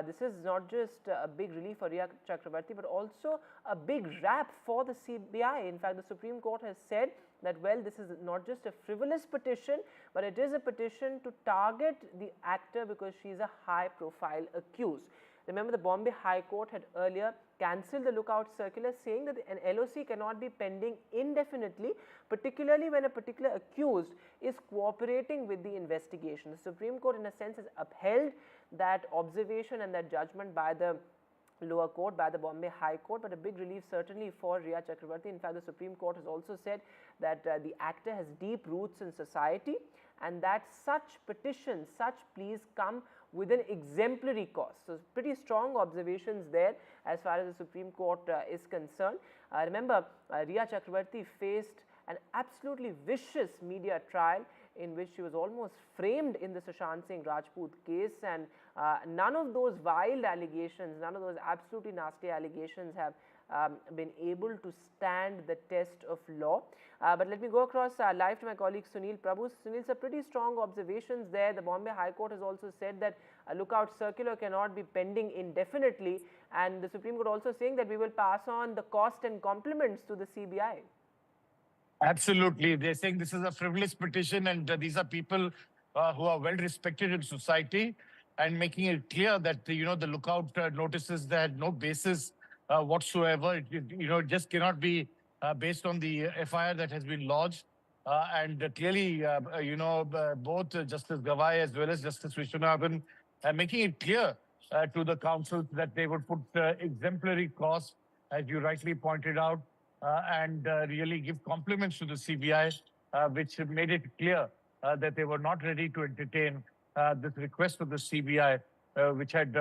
this is not just a big relief for Riya Chakrabarti, but also a big rap for the CBI. In fact, the Supreme Court has said that, well, this is not just a frivolous petition, but it is a petition to target the actor because she is a high-profile accused. Remember, the Bombay High Court had earlier cancelled the lookout circular, saying that an LOC cannot be pending indefinitely, particularly when a particular accused is cooperating with the investigation. The Supreme Court, in a sense, has upheld that observation and that judgment by the lower court, by the Bombay High Court, but a big relief certainly for Riya Chakrabarti. In fact, the Supreme Court has also said that the actor has deep roots in society and that such petitions, such pleas come with an exemplary cost. So, pretty strong observations there as far as the Supreme Court is concerned. Remember, Riya Chakrabarti faced an absolutely vicious media trial in which she was almost framed in the Sushant Singh Rajput case, and none of those vile allegations, none of those absolutely nasty allegations have been able to stand the test of law. But let me go across live to my colleague Sunil Prabhu. Sunil, sir, pretty strong observations there. The Bombay High Court has also said that a lookout circular cannot be pending indefinitely, and the Supreme Court also saying that we will pass on the cost and compliments to the CBI. Absolutely. They're saying this is a frivolous petition, and these are people who are well respected in society, and making it clear that, the lookout notices that had no basis whatsoever. It just cannot be based on the FIR that has been lodged. And clearly, both Justice Gawai as well as Justice Vishwanathan making it clear to the council that they would put exemplary costs, as you rightly pointed out, and really give compliments to the CBI, which made it clear that they were not ready to entertain this request of the CBI, which had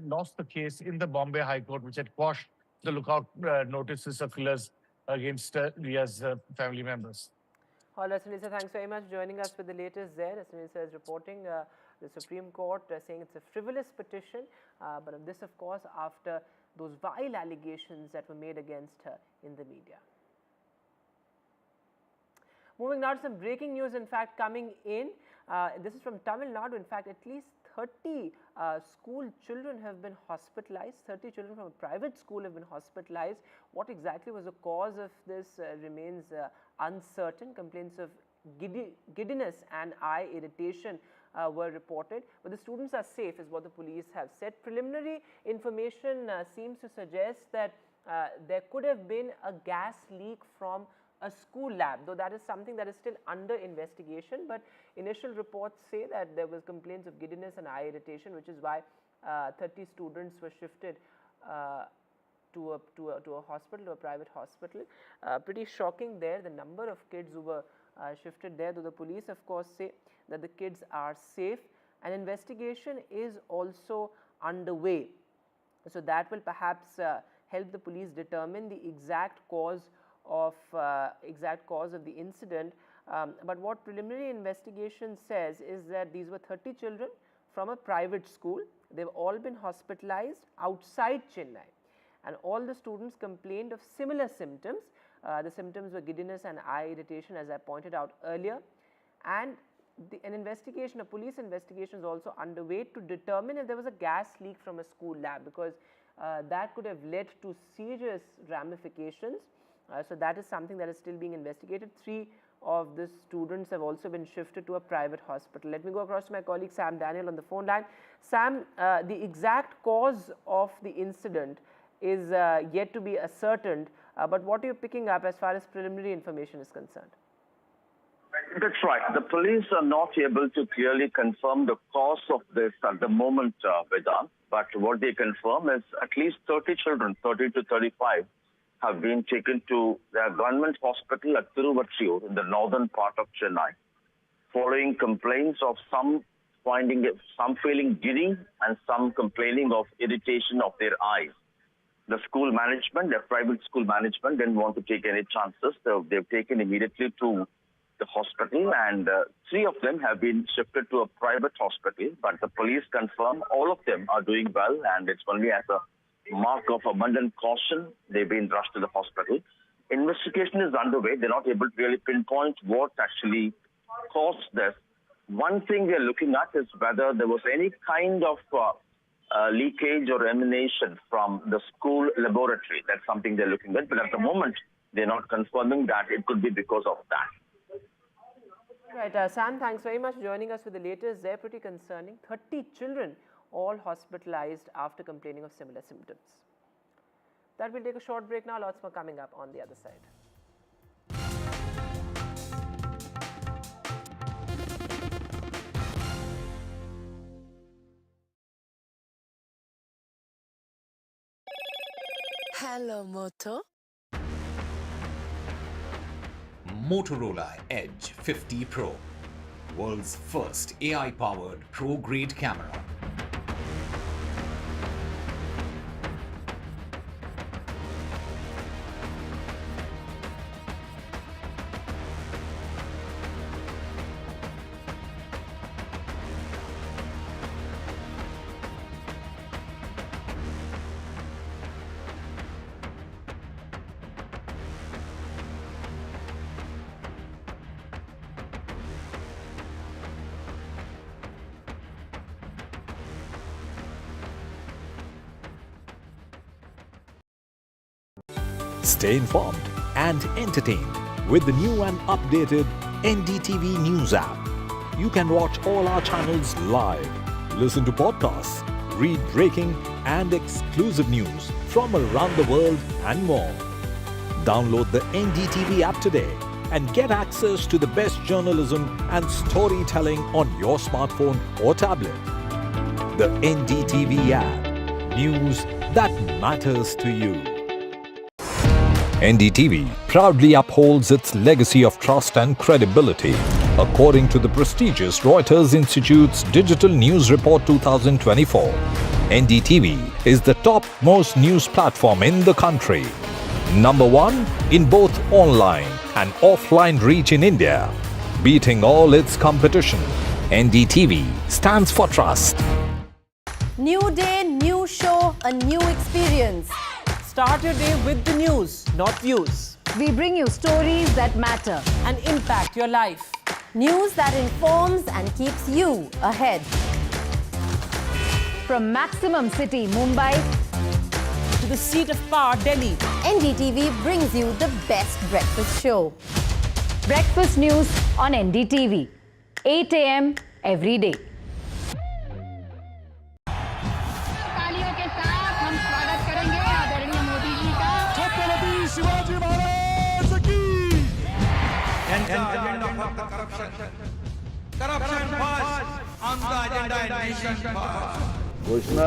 lost the case in the Bombay High Court, which had quashed the lookout notices circulars against Riya's family members. All right, Sunil sir, thanks very much for joining us with the latest there. As Sunil sir is reporting, the Supreme Court saying it's a frivolous petition, but this, of course, after those vile allegations that were made against her in the media. Moving now to some breaking news, in fact, coming in. This is from Tamil Nadu. In fact, at least 30 school children have been hospitalized. 30 children from a private school have been hospitalized. What exactly was the cause of this remains uncertain. Complaints of giddiness and eye irritation were reported, but the students are safe is what the police have said. Preliminary information seems to suggest that there could have been a gas leak from a school lab, though that is something that is still under investigation, but initial reports say that there was complaints of giddiness and eye irritation, which is why 30 students were shifted to a hospital, to a private hospital. Pretty shocking there, the number of kids who were shifted there, though the police, of course, say that the kids are safe. An investigation is also underway, so that will perhaps help the police determine the exact cause of the incident. But what preliminary investigation says is that these were 30 children from a private school. They've all been hospitalized outside Chennai, and all the students complained of similar symptoms. The symptoms were giddiness and eye irritation, as I pointed out earlier, and a police investigation is also underway to determine if there was a gas leak from a school lab, because that could have led to serious ramifications. So that is something that is still being investigated. 3 of the students have also been shifted to a private hospital. Let me go across to my colleague Sam Daniel on the phone line. Sam, the exact cause of the incident is yet to be ascertained, but what are you picking up as far as preliminary information is concerned? That's right. The police are not able to clearly confirm the cause of this at the moment, Vedant. But what they confirm is at least 30 children, 30 to 35, have been taken to their government hospital at Tiruvachur in the northern part of Chennai, following complaints of some feeling giddy and some complaining of irritation of their eyes. The school management, their private school management, didn't want to take any chances, so they've taken immediately to the hospital, and 3 of them have been shifted to a private hospital, but the police confirm all of them are doing well, and it's only as a mark of abundant caution they've been rushed to the hospital. Investigation is underway. They're not able to really pinpoint what actually caused this. One thing they're looking at is whether there was any kind of leakage or emanation from the school laboratory. That's something they're looking at, but at the moment they're not confirming that it could be because of that. Right, Sam, thanks very much for joining us with the latest. They're pretty concerning. 30 children all hospitalized after complaining of similar symptoms. That will take a short break now. Lots more coming up on the other side. Hello, Moto. Motorola Edge 50 Pro, world's first AI-powered pro-grade camera. Stay informed and entertained with the new and updated NDTV News app. You can watch all our channels live, listen to podcasts, read breaking and exclusive news from around the world and more. Download the NDTV app today and get access to the best journalism and storytelling on your smartphone or tablet. The NDTV app. News that matters to you. NDTV proudly upholds its legacy of trust and credibility. According to the prestigious Reuters Institute's Digital News Report 2024, NDTV is the top-most news platform in the country. Number 1 in both online and offline reach in India. Beating all its competition, NDTV stands for trust. New day, new show, a new experience. Start your day with the news, not views. We bring you stories that matter and impact your life. News that informs and keeps you ahead. From Maximum City, Mumbai, to the seat of power, Delhi, NDTV brings you the best breakfast show. Breakfast news on NDTV, 8 a.m. every day. घोषणा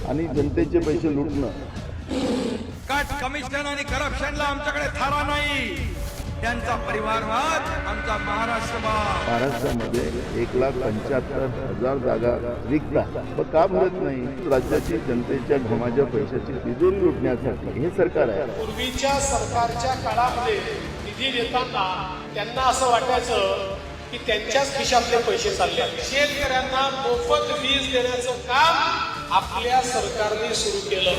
आणि जनतेचे पैसे लुटणं. Cut commission आणि करप्शनला आमच्याकडे थारा नाही. त्यांचा परिवारवाद आमचा महाराष्ट्रवाद. महाराष्ट्रामध्ये 1,75,000 जागा रिक्त पण का भरत नाही? राज्याची जनतेच्या घमाच्या पैशाची तिजोरी लुटण्यासाठी हे सरकार आहे. पूर्वीच्या सरकारच्या काळामध्ये निधी देताना त्यांना असं वाटायचं की त्यांच्याच खिशातले पैसे चालले. शेतकऱ्यांना मोफत वीज देण्याचं काम आपल्या सरकारने सुरू केलं.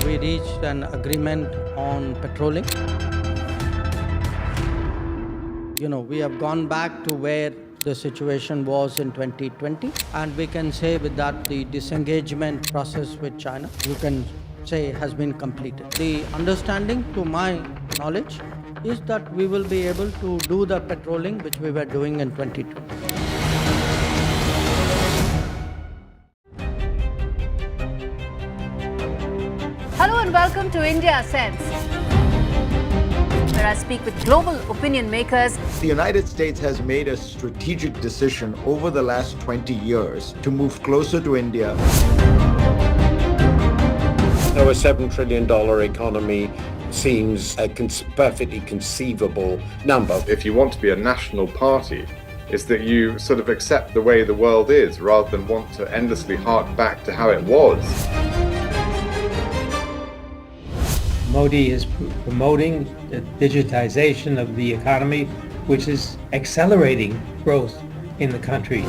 We reached an agreement on patrolling. We have gone back to where the situation was in 2020. And we can say with that the disengagement process with China, you can say, has been completed. The understanding, to my knowledge, is that we will be able to do the patrolling which we were doing in 2020. Hello and welcome to India Sense, where I speak with global opinion makers. The United States has made a strategic decision over the last 20 years to move closer to India. Our $7 trillion economy seems a perfectly conceivable number. If you want to be a national party, it's that you sort of accept the way the world is rather than want to endlessly hark back to how it was. Modi is promoting the digitization of the economy, which is accelerating growth in the country.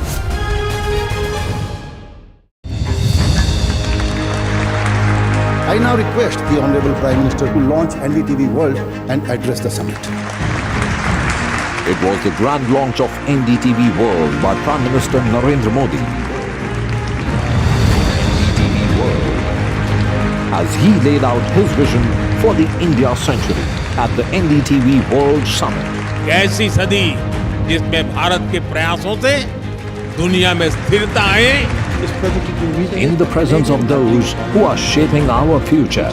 I now request the Honorable Prime Minister to launch NDTV World and address the summit. It was the grand launch of NDTV World by Prime Minister Narendra Modi. NDTV World, as he laid out his vision for the India century at the NDTV World Summit. ऐसी सदी जिसमें भारत के प्रयासों से दुनिया में स्थिरता आए, in the presence of those who are shaping our future.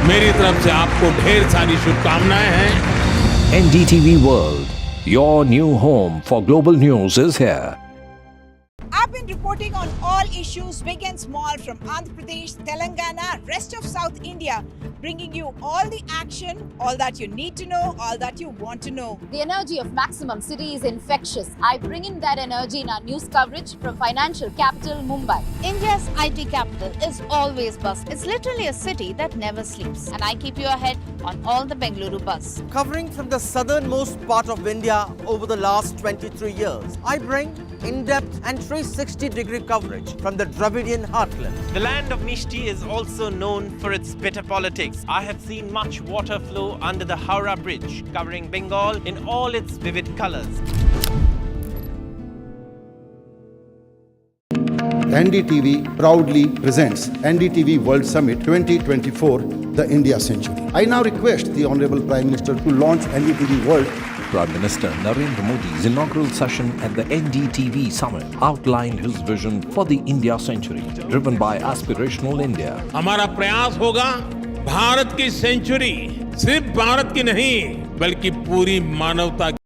मेरी तरफ से आपको ढेर सारी शुभकामनाएं हैं। NDTV World, your new home for global news is here. I've been reporting on all issues, big and small, from Andhra Pradesh, Telangana, rest of South India, bringing you all the action, all that you need to know, all that you want to know. The energy of Maximum City is infectious. I bring in that energy in our news coverage from financial capital Mumbai. India's IT capital is always buzz. It's literally a city that never sleeps. And I keep you ahead on all the Bengaluru buzz. Covering from the southernmost part of India over the last 23 years, I bring in-depth and 360-degree coverage from the Dravidian heartland. The land of Mishti is also known for its bitter politics. I have seen much water flow under the Howrah Bridge, covering Bengal in all its vivid colors. NDTV proudly presents NDTV World Summit 2024, the India Century. I now request the Honorable Prime Minister to launch NDTV World. Prime Minister Narendra Modi's inaugural session at the NDTV Summit outlined his vision for the India century, driven by aspirational India. हमारा प्रयास होगा भारत की century सिर्फ भारत की नहीं बल्कि पूरी मानवता की।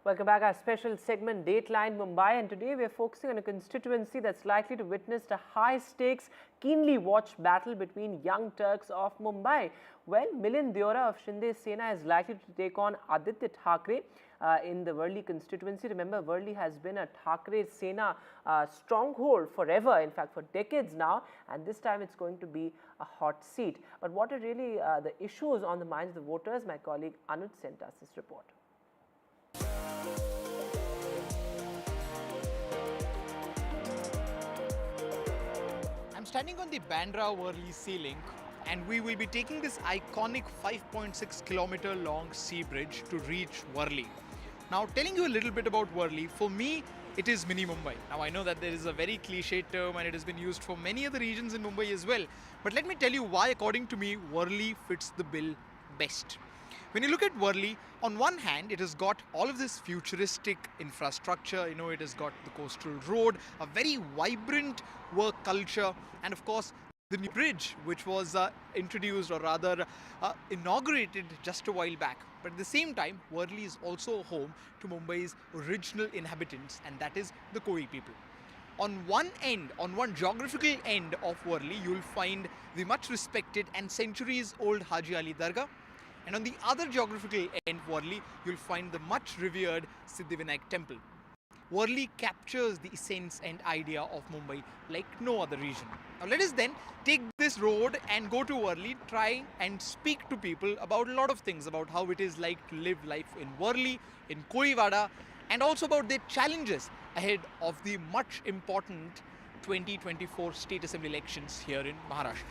Welcome back. Our special segment, Dateline Mumbai, and today we are focusing on a constituency that's likely to witness a high-stakes, keenly watched battle between young Turks of Mumbai. Well, Milind Deora of Shinde Sena is likely to take on Aditya Thackeray in the Worli constituency. Remember, Worli has been a Thackeray Sena stronghold forever, in fact for decades now, and this time it's going to be a hot seat. But what are really the issues on the minds of the voters? My colleague Anuj sent us this report. I'm standing on the Bandra-Worli Sea Link, and we will be taking this iconic 5.6 kilometer long sea bridge to reach Worli. Now, telling you a little bit about Worli, for me, it is mini Mumbai. Now, I know that there is a very cliche term and it has been used for many other regions in Mumbai as well. But let me tell you why, according to me, Worli fits the bill best. When you look at Worli, on one hand, it has got all of this futuristic infrastructure. You know, it has got the coastal road, a very vibrant work culture, and of course, the new bridge, which was introduced or rather inaugurated just a while back. But at the same time, Worli is also home to Mumbai's original inhabitants, and that is the Koi people. On one end, on one geographical end of Worli, you'll find the much respected and centuries old Haji Ali Dargah. And on the other geographical end, Worli, you'll find the much revered Siddhivinayak temple. Worli captures the essence and idea of Mumbai like no other region. Now let us then take this road and go to Worli, try and speak to people about a lot of things, about how it is like to live life in Worli, in Kozhikode, and also about their challenges ahead of the much important 2024 State Assembly elections here in Maharashtra.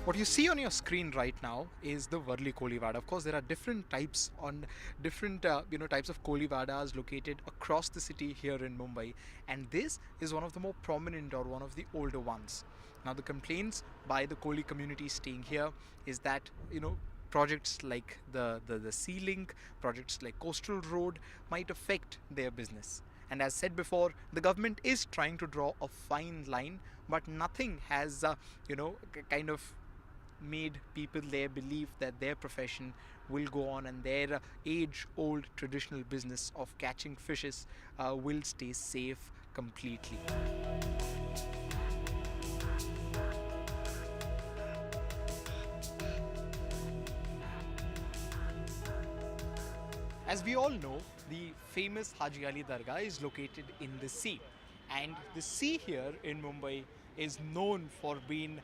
What you see on your screen right now is the Worli Kozhikode. Of course, there are different types on different types of Kozhikodes located across the city here in Mumbai, and this is one of the more prominent or one of the older ones. Now, the complaints by the Koli community staying here is that projects like the Sea Link, projects like Coastal Road might affect their business. And as said before, the government is trying to draw a fine line, but nothing has kind of made people there believe that their profession will go on and their age-old traditional business of catching fishes will stay safe completely. As we all know, the famous Haji Ali Dargah is located in the sea, and the sea here in Mumbai is known for being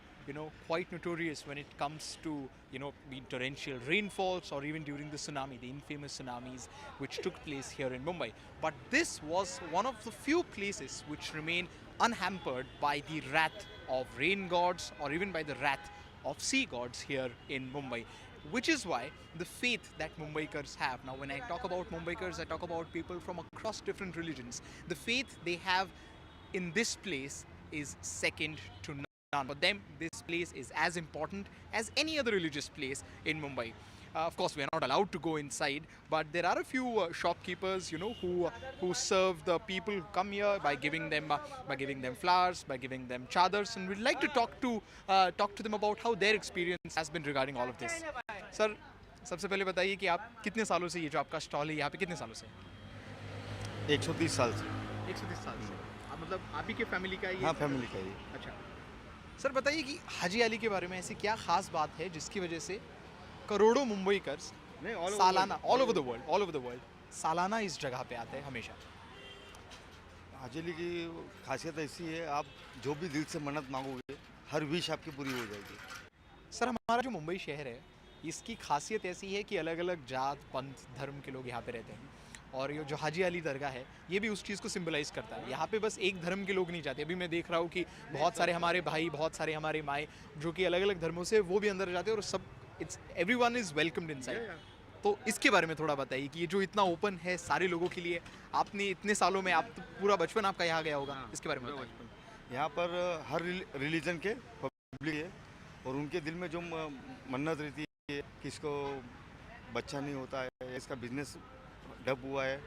quite notorious when it comes to being torrential rainfalls or even during the tsunami, the infamous tsunamis which took place here in Mumbai. But this was one of the few places which remain unhampered by the wrath of rain gods or even by the wrath of sea gods here in Mumbai, which is why the faith that Mumbaikars have. Now, when I talk about Mumbaikars, I talk about people from across different religions. The faith they have in this place is second to none. For them, this place is as important as any other religious place in Mumbai. Of course, we are not allowed to go inside, but there are a few shopkeepers, who serve the people who come here by giving them flowers, by giving them chadars, and we'd like to talk to them about how their experience has been regarding all of this. Sir, सबसे पहले बताइए कि आप कितने सालों से ये जो आपका स्टॉल है यहाँ पे कितने सालों से? 130 साल से। 130 साल से। मतलब आप ही के फैमिली का ही? हाँ, फैमिली का ही। अच्छा। सर बताइए कि हाजी अली के बारे में ऐसी क्या खास बात है जिसकी वजह से करोड़ों मुंबईकर्स सालाना ऑल ओवर द वर्ल्ड सालाना इस जगह पे आते हैं हमेशा? हाजी अली की खासियत ऐसी है, आप जो भी दिल से मन्नत मांगोगे हर विश आपकी पूरी हो जाएगी। सर, हमारा जो मुंबई शहर है इसकी खासियत ऐसी है कि अलग अलग जात पंथ धर्म के लोग यहाँ पे रहते हैं, और ये जो हाजी अली दरगाह है ये भी उस चीज़ को सिंबलाइज़ करता है। यहाँ पे बस एक धर्म के लोग नहीं जाते, अभी मैं देख रहा हूँ कि बहुत सारे हमारे भाई, बहुत सारे हमारे माएँ जो कि अलग अलग धर्मों से वो भी अंदर जाते हैं, और सब एवरीवन इज़ वेलकम्ड इनसाइड। तो इसके बारे में थोड़ा बताइए कि ये जो इतना ओपन है सारे लोगों के लिए, आपने इतने सालों में आप तो पूरा बचपन आपका यहाँ गया होगा, इसके बारे में बताइए। यहाँ पर हर रिलीजन के पब्लिक है, और उनके दिल में जो मन्नत रहती है, किसको बच्चा नहीं होता है, इसका बिजनेस डब हुआ है,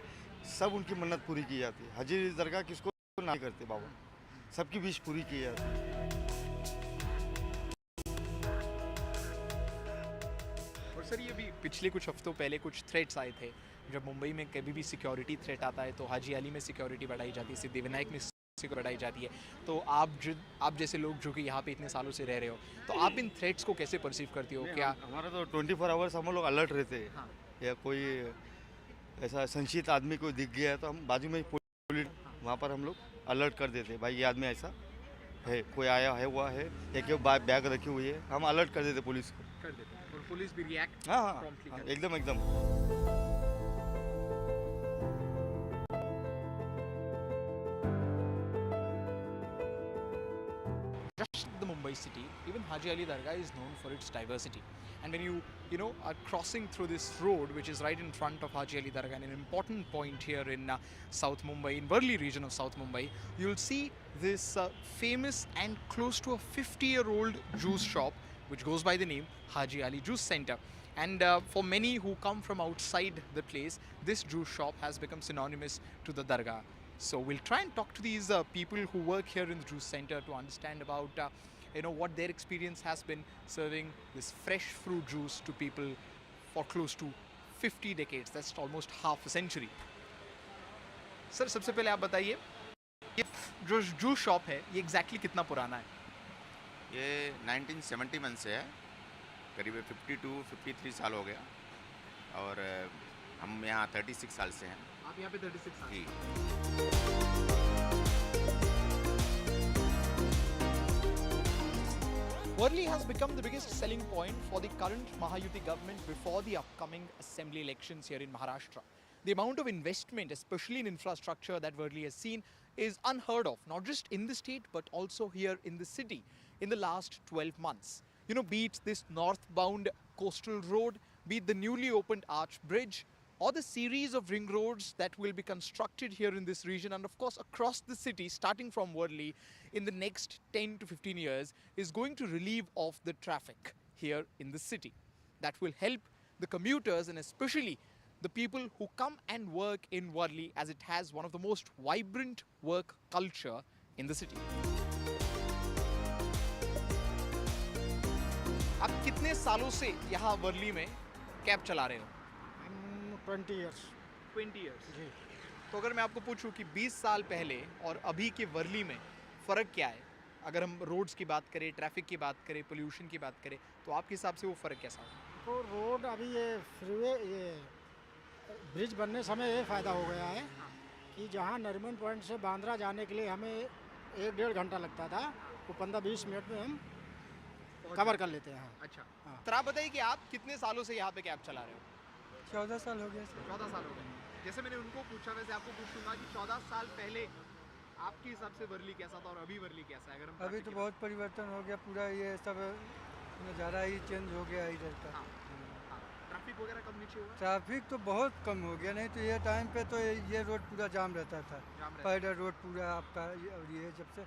सब उनकी मन्नत पूरी की जाती है। हाजी दरगाह किसको नहीं करते बाबा, सबकी विश पूरी की जाती है। और सर, ये भी पिछले कुछ हफ्तों पहले कुछ थ्रेट्स आए थे, जब मुंबई में कभी भी सिक्योरिटी थ्रेट आता है तो हाजी अली में सिक्योरिटी बढ़ाई जाती है, सिद्धिविनायक में सिक्योरिटी बढ़ाई जाती है। तो आप जैसे लोग जो कि यहाँ पे इतने सालों से रह रहे हो, तो आप इन थ्रेट्स को कैसे परसीव करती हो? क्या हमारा तो 24 आवर्स हम लोग अलर्ट रहते हैं। हाँ। या कोई ऐसा संशित आदमी कोई दिख गया है तो हम बाजू में ही पुलिस वहाँ पर हम लोग अलर्ट कर देते हैं, भाई ये आदमी ऐसा है, कोई आया है हुआ है, एक बैग रखी हुई है, हम अलर्ट कर देते पुलिस को। कर देते हैं और पुलिस भी रिएक्ट। हाँ, एकदम। Just the Mumbai city, even Haji Ali Dargah is known for its diversity. And when you are crossing through this road, which is right in front of Haji Ali Dargah, and an important point here in South Mumbai, in Worli region of South Mumbai, you'll see this famous and close to a 50-year-old juice shop, which goes by the name Haji Ali Juice Center. And for many who come from outside the place, this juice shop has become synonymous to the Dargah. So we'll try and talk to these people who work here in the juice center to understand about what their experience has been serving this fresh fruit juice to people for close to 50 decades. That's almost half a century. Sir, सबसे पहले आप बताइए ये जो juice shop है ये exactly कितना पुराना है? ये 1971 से है, करीब 52-53 साल हो गया। और हम यहाँ 36 साल से हैं। आप यहाँ पे 36 साल जी। Worli has become the biggest selling point for the current Mahayuti government before the upcoming assembly elections here in Maharashtra. The amount of investment, especially in infrastructure, that Worli has seen is unheard of, not just in the state but also here in the city in the last 12 months. You know, be it this northbound coastal road, be it the newly opened arch bridge, or the series of ring roads that will be constructed here in this region and of course across the city, starting from Worli, in the next 10 to 15 years is going to relieve of the traffic here in the city. That will help the commuters and especially the people who come and work in Worli, as it has one of the most vibrant work culture in the city. आप कितने सालों से यहाँ वर्ली में cab चला रहे हो? 20 years. 20 years. जी. तो अगर मैं आपको पूछूं कि 20 साल पहले और अभी के वर्ली में फ़र्क क्या है? अगर हम रोड्स की बात करें, ट्रैफिक की बात करें, पोल्यूशन की बात करें, तो आपके हिसाब से वो फ़र्क कैसा होगा? तो रोड अभी ये फ्रीवे, ये ब्रिज बनने समय ये फ़ायदा हो गया है कि जहाँ नरीमन पॉइंट से बांद्रा जाने के लिए हमें 1-1.5 घंटा लगता था, वो 15-20 मिनट में हम कवर कर लेते हैं। अच्छा। तो आप बताइए कि आप कितने सालों से यहाँ पे कैब चला रहे हो? 14 साल हो गए। 14 साल हो गए। जैसे मैंने उनको पूछा, वैसे आपको पूछूंगा कि 14 साल पहले आपके हिसाब से वर्ली कैसा था और अभी वर्ली कैसा है? अगर हम अभी तो बहुत परिवर्तन हो गया, पूरा ये सब नज़ारा ही चेंज हो गया इधर का। ट्रैफिक वगैरह कम नीचे हुआ? ट्रैफिक तो बहुत कम हो गया, नहीं तो ये टाइम पे तो ये रोड पूरा जाम रहता था। पैदल रोड पूरा आपका, और ये जब से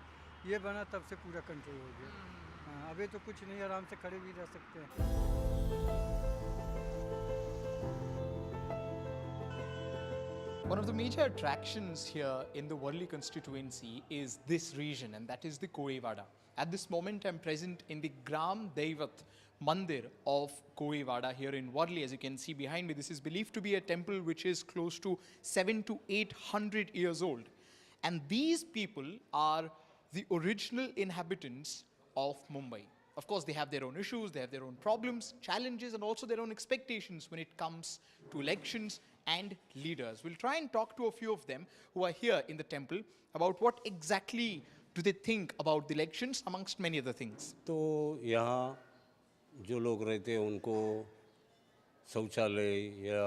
ये बना तब से पूरा कंट्रोल हो गया। हाँ, अभी तो कुछ नहीं, आराम से खड़े भी रह सकते हैं। One of the major attractions here in the Worli constituency is this region, and that is the Koevada. At this moment, I'm present in the Gram Devat Mandir of Koevada here in Worli. As you can see behind me, this is believed to be a temple which is close to 700 to 800 years old. And these people are the original inhabitants of Mumbai. Of course, they have their own issues, they have their own problems, challenges, and also their own expectations when it comes to elections and leaders. We'll try and talk to a few of them who are here in the temple about what exactly do they think about the elections, amongst many other things. तो यहाँ जो लोग रहते हैं उनको शौचालय या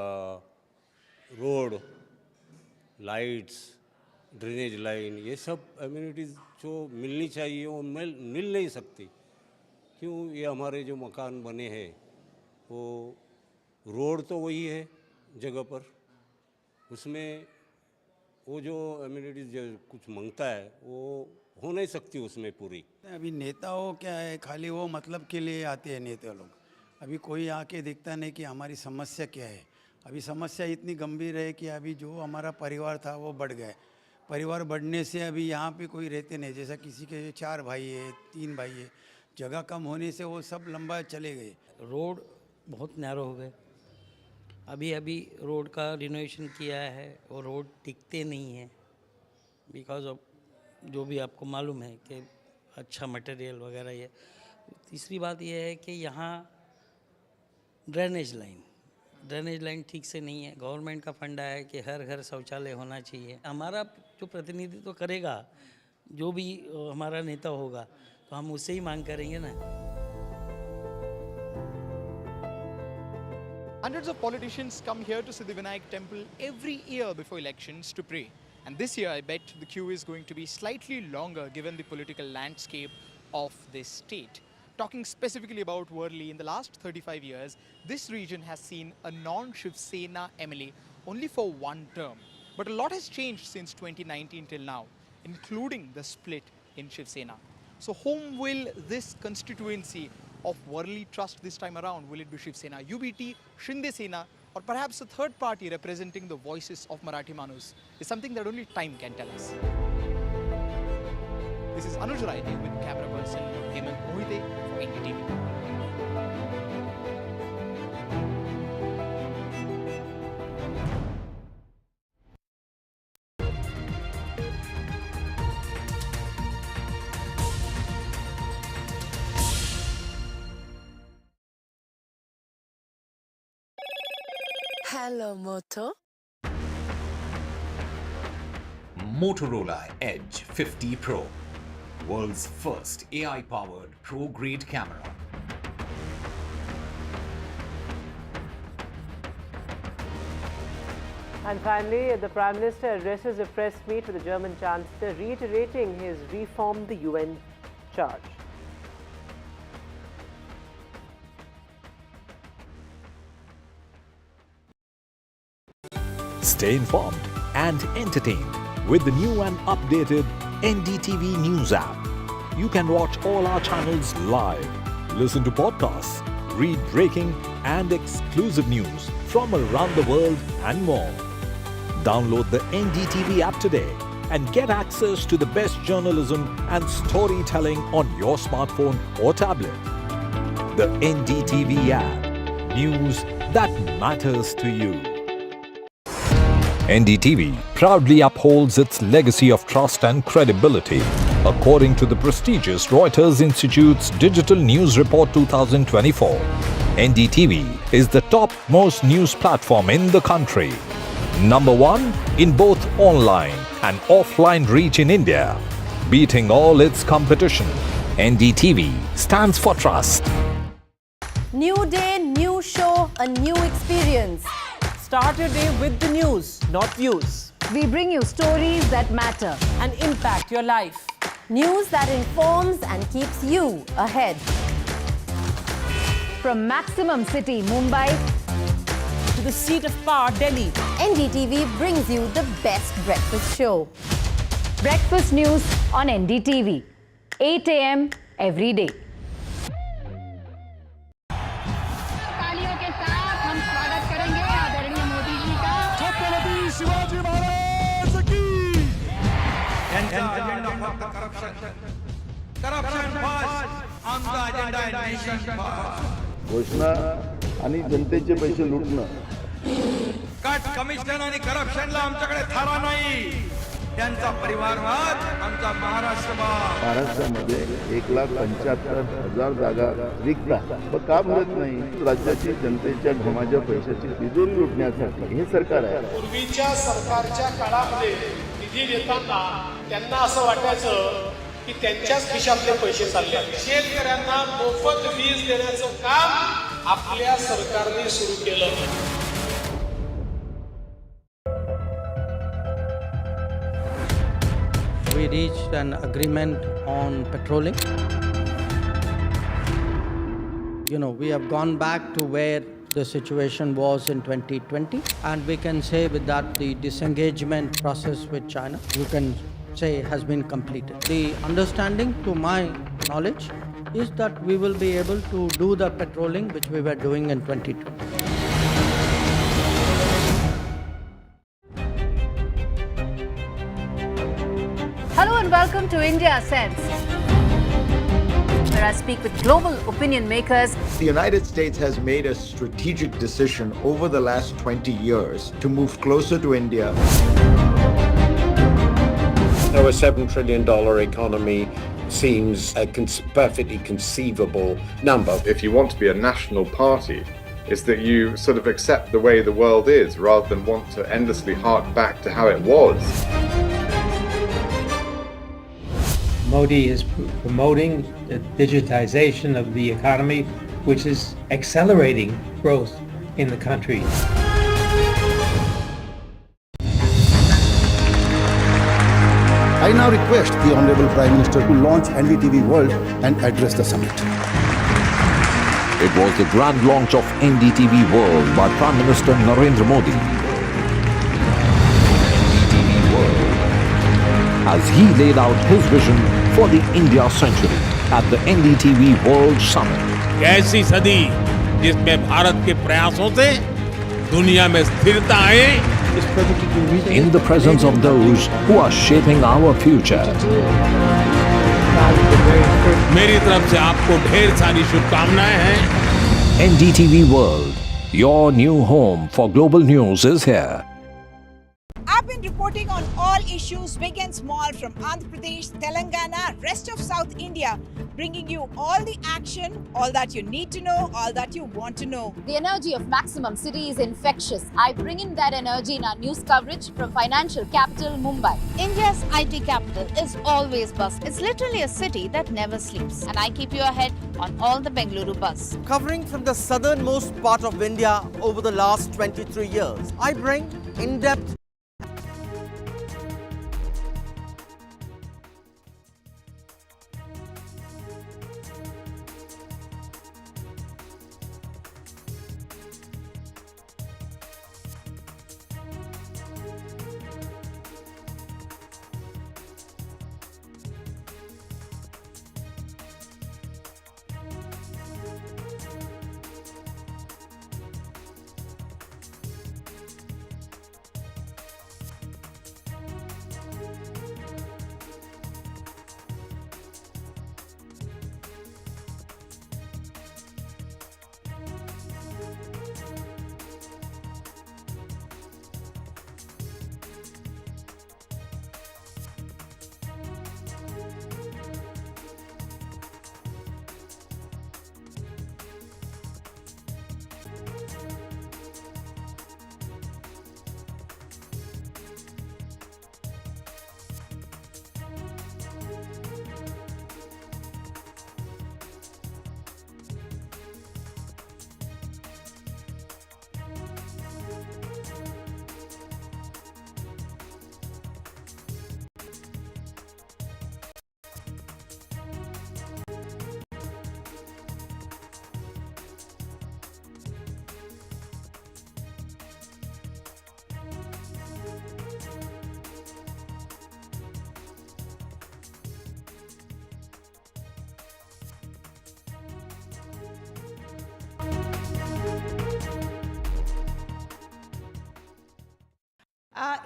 road, lights, drainage line, ये सब एम्यूनिटीज़ जो मिलनी चाहिए वो मिल नहीं सकती। क्यों? ये हमारे जो मकान बने हैं वो रोड तो वही है जगह पर, उसमें वो जो एम्यूनिटीज़ जो कुछ मांगता है वो हो नहीं सकती उसमें पूरी। अभी नेताओं क्या है, खाली वो मतलब के लिए आते हैं नेता लोग। अभी कोई आके देखता नहीं कि हमारी समस्या क्या है। अभी समस्या इतनी गंभीर है कि अभी जो हमारा परिवार था वो बढ़ गया। परिवार बढ़ने से अभी यहाँ पे कोई रहते नहीं, जैसा किसी के 4 भाई है, 3 भाई है, जगह कम होने से वो सब लंबा चले गए। रोड बहुत नैरो हो गए। अभी रोड का रिनोवेशन किया है और रोड टिकते नहीं हैं बिकॉज ऑफ जो भी आपको मालूम है कि अच्छा मटेरियल वगैरह। ये तीसरी बात ये है कि यहाँ ड्रेनेज लाइन ठीक से नहीं है। गवर्नमेंट का फंड आया है कि हर घर शौचालय होना चाहिए। हमारा जो प्रतिनिधित्व करेगा, जो भी हमारा नेता होगा, तो हम उससे ही मांग करेंगे ना। Hundreds of politicians come here to Siddhivinayak temple every year before elections to pray. And this year, I bet the queue is going to be slightly longer given the political landscape of this state. Talking specifically about Worli, in the last 35 years, this region has seen a non-Shiv Sena MLA only for one term. But a lot has changed since 2019 till now, including the split in Shiv Sena. So whom will this constituency of Worli trust this time around? Will it be Shiv Sena UBT, Shinde Sena, or perhaps a third party representing the voices of Marathi Manus? Is something that only time can tell us. This is Anuj Raide with camera person Hemant Mohite for NDTV. Hello, Moto. Motorola Edge 50 Pro, world's first AI-powered pro-grade camera. And finally, the Prime Minister addresses a press meet with the German Chancellor, reiterating his reform the UN charge. Stay informed and entertained with the new and updated NDTV News app. You can watch all our channels live, listen to podcasts, read breaking and exclusive news from around the world and more. Download the NDTV app today and get access to the best journalism and storytelling on your smartphone or tablet. The NDTV app. News that matters to you. NDTV proudly upholds its legacy of trust and credibility, according to the prestigious Reuters Institute's Digital News Report 2024. NDTV is the top-most news platform in the country. Number 1 in both online and offline reach in India, beating all its competition. NDTV stands for trust. New day, new show, a new experience. Start your day with the news, not views. We bring you stories that matter and impact your life. News that informs and keeps you ahead. From Maximum City, Mumbai, to the seat of power, Delhi, NDTV brings you the best breakfast show. Breakfast news on NDTV, 8 a.m. every day. घोषणा आणि जनतेचे पैसे लुटणं. Cut commission आणि करप्शनला आमच्याकडे थारा नाही. त्यांचा परिवारवाद आमचा महाराष्ट्रवाद. महाराष्ट्रामध्ये 1,75,000 जागा रिक्त मग का भरत नाही? राज्याची जनतेच्या घमाच्या पैशाची तिजोरी लुटण्यासाठी हे सरकार आहे. पूर्वीच्या सरकारच्या काळामध्ये निधी देताना त्यांना असं वाटायचं की त्यांच्याच खिशातले पैसे चालले. शेतकऱ्यांना मोफत वीज देण्याचं काम आपल्या सरकारने सुरू केलं. We reached an agreement on petroling. We have gone back to where the situation was in 2020, and we can say with that the disengagement process with China, you can say, has been completed. The understanding, to my knowledge, is that we will be able to do the petroling which we were doing in 2020. Hello and welcome to India Sense, where I speak with global opinion makers. The United States has made a strategic decision over the last 20 years to move closer to India. Now, a $7 trillion economy seems a perfectly conceivable number. If you want to be a national party, it's that you sort of accept the way the world is rather than want to endlessly hark back to how it was. Modi is promoting the digitization of the economy, which is accelerating growth in the country. I now request the Honorable Prime Minister to launch NDTV World and address the summit. It was the grand launch of NDTV World by Prime Minister Narendra Modi. NDTV World, as he laid out his vision for the India century at the NDTV World Summit. ऐसी सदी जिसमें भारत के प्रयासों से दुनिया में स्थिरता आए, in the presence of those who are shaping our future. मेरी तरफ से आपको ढेर सारी शुभकामनाएं हैं. NDTV World, your new home for global news is here. आप been reporting on all issues big and small from Andhra Pradesh, Telangana, rest of South India, bringing you all the action, all that you need to know, all that you want to know. The energy of Maximum City is infectious. I bring in that energy in our news coverage from financial capital Mumbai. India's IT capital is always buzz. It's literally a city that never sleeps. And I keep you ahead on all the Bengaluru buzz. Covering from the southernmost part of India over the last 23 years, I bring in-depth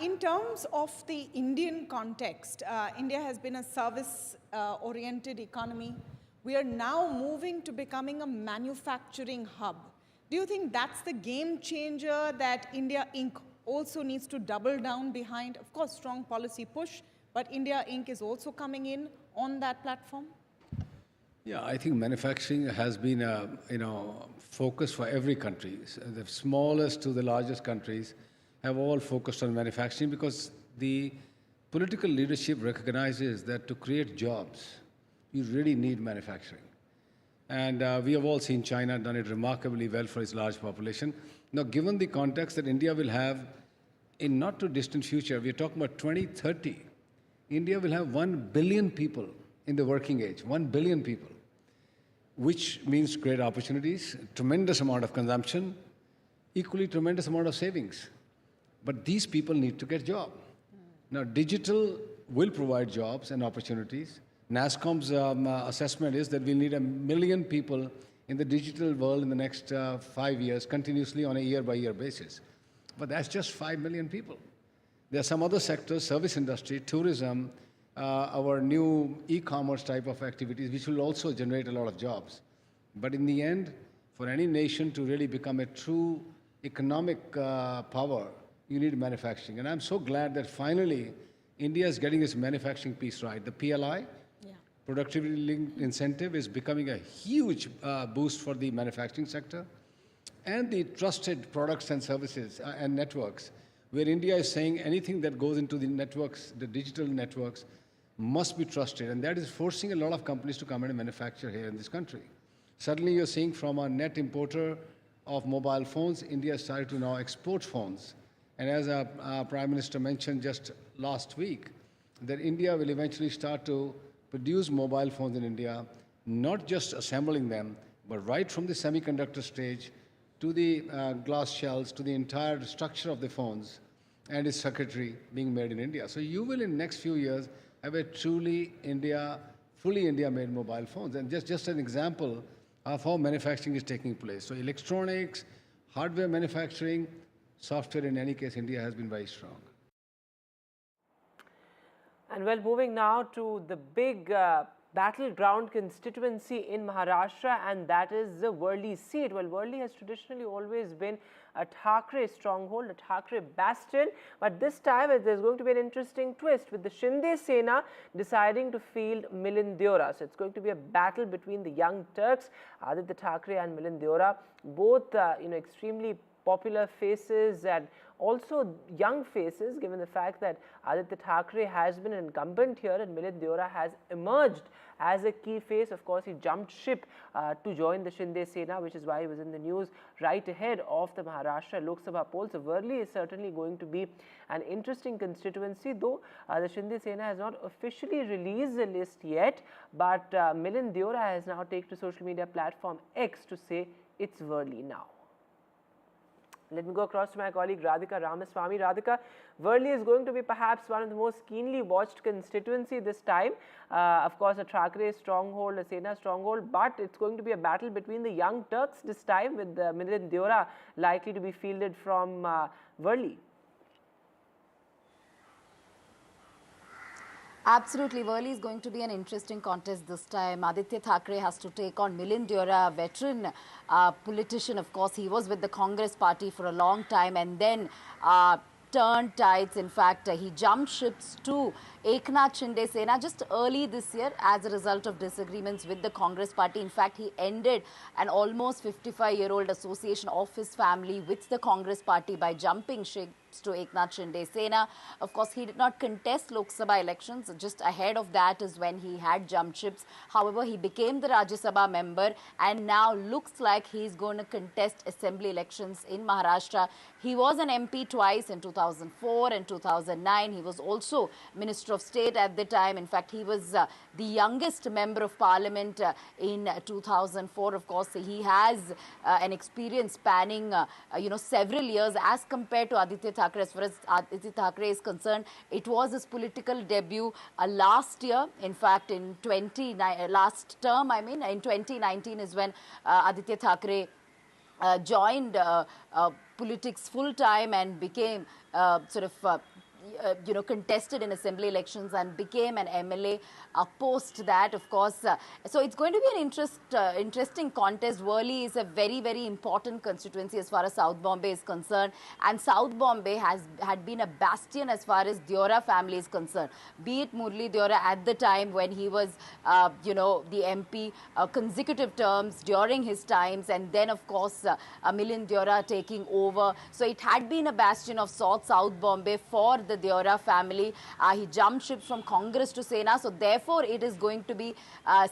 In terms of the Indian context, India has been a service-oriented economy. We are now moving to becoming a manufacturing hub. Do you think that's the game changer that India Inc. also needs to double down behind? Of course, strong policy push, but India Inc. is also coming in on that platform? Yeah, I think manufacturing has been a focus for every country. The smallest to the largest countries have all focused on manufacturing because the political leadership recognizes that to create jobs, you really need manufacturing. And we have all seen China done it remarkably well for its large population. Now, given the context that India will have in not too distant future, we're talking about 2030, India will have 1 billion people in the working age, 1 billion people, which means great opportunities, tremendous amount of consumption, equally tremendous amount of savings. But these people need to get jobs. Now, digital will provide jobs and opportunities. NASSCOM's assessment is that we'll need 1 million people in the digital world in the next 5 years, continuously on a year-by-year basis. But that's just 5 million people. There are some other sectors, service industry, tourism, our new e-commerce type of activities, which will also generate a lot of jobs. But in the end, for any nation to really become a true economic power, you need manufacturing. And I'm so glad that finally India is getting this manufacturing piece right. The PLI, productivity-linked incentive, is becoming a huge boost for the manufacturing sector. And the trusted products and services and networks, where India is saying anything that goes into the networks, the digital networks, must be trusted. And that is forcing a lot of companies to come in and manufacture here in this country. Suddenly you're seeing from a net importer of mobile phones, India has started to now export phones. And as our Prime Minister mentioned just last week, that India will eventually start to produce mobile phones in India, not just assembling them, but right from the semiconductor stage to the glass shells, to the entire structure of the phones and its circuitry being made in India. So you will, in the next few years, have a truly fully India-made mobile phones. And just an example of how manufacturing is taking place. So electronics, hardware manufacturing, software, in any case, India has been very strong. And well, moving now to the big battleground constituency in Maharashtra, and that is the Worli seat. Well, Worli has traditionally always been a Thackeray stronghold, a Thackeray bastion, but this time there's going to be an interesting twist with the Shinde Sena deciding to field Milind Deora. So it's going to be a battle between the young Turks, Aditya Thackeray and Milind Deora, both extremely popular faces and also young faces, given the fact that Aditya Thackeray has been an incumbent here and Milind Deora has emerged as a key face. Of course, he jumped ship to join the Shinde Sena, which is why he was in the news right ahead of the Maharashtra Lok Sabha polls. So Worli is certainly going to be an interesting constituency, though the Shinde Sena has not officially released the list yet, but Milind Deora has now taken to social media platform X to say it's Worli now. Let me go across to my colleague Radhika Ramaswamy. Radhika, Worli is going to be perhaps one of the most keenly watched constituency this time. Of course, a Thackeray stronghold, a Sena stronghold, but it's going to be a battle between the young Turks this time, with Milind Deora likely to be fielded from Worli. Absolutely, Worli is going to be an interesting contest this time. Aditya Thackeray has to take on Milind Deora, a veteran politician. Of course, he was with the Congress party for a long time and then turned tides. In fact, he jumped ships to Eknath Shinde Sena just early this year as a result of disagreements with the Congress party. In fact, he ended an almost 55-year-old association of his family with the Congress party by jumping ships to Eknath Shinde Sena. Of course, he did not contest Lok Sabha elections. Just ahead of that is when he had jumped ships. However, he became the Rajya Sabha member and now looks like he's going to contest assembly elections in Maharashtra. He was an MP twice in 2004 and 2009. He was also Minister of State at the time. In fact, he was the youngest member of parliament in 2004. Of course, he has an experience spanning several years as compared to Aditya Thackeray. As far as Aditya Thackeray is concerned, it was his political debut last year. In fact, in 2019 is when Aditya Thackeray joined politics full time and became contested in assembly elections and became an MLA post that, of course. So it's going to be an interesting contest. Worli is a very, very important constituency as far as South Bombay is concerned. And South Bombay had been a bastion as far as Deora family is concerned. Be it Murli Deora at the time when he was, the MP consecutive terms during his times, and then, of course, Milind Deora taking over. So it had been a bastion of South Bombay for the Deora family. He jumped ship from Congress to Sena, so therefore it is going to be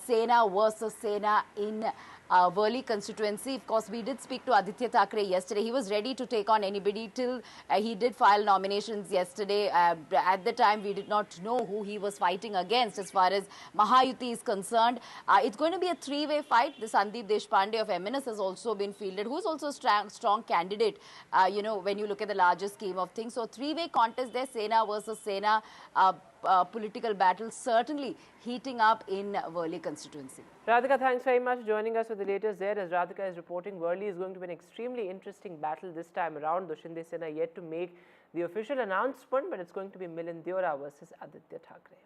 Sena versus Sena in Worli constituency. Of course, we did speak to Aditya Thackeray yesterday. He was ready to take on anybody till he did file nominations yesterday. At the time, we did not know who he was fighting against as far as Mahayuti is concerned. It's going to be a three-way fight. The Sandeep Deshpande of MNS has also been fielded, who is also a strong candidate, when you look at the larger scheme of things. So three-way contest there, Sena versus Sena. Political battle certainly heating up in Worli constituency. Radhika, thanks very much for joining us with the latest there. As Radhika is reporting, Worli is going to be an extremely interesting battle this time around. The Shinde Sena yet to make the official announcement, but it's going to be Milind Deora versus Aditya Thackeray.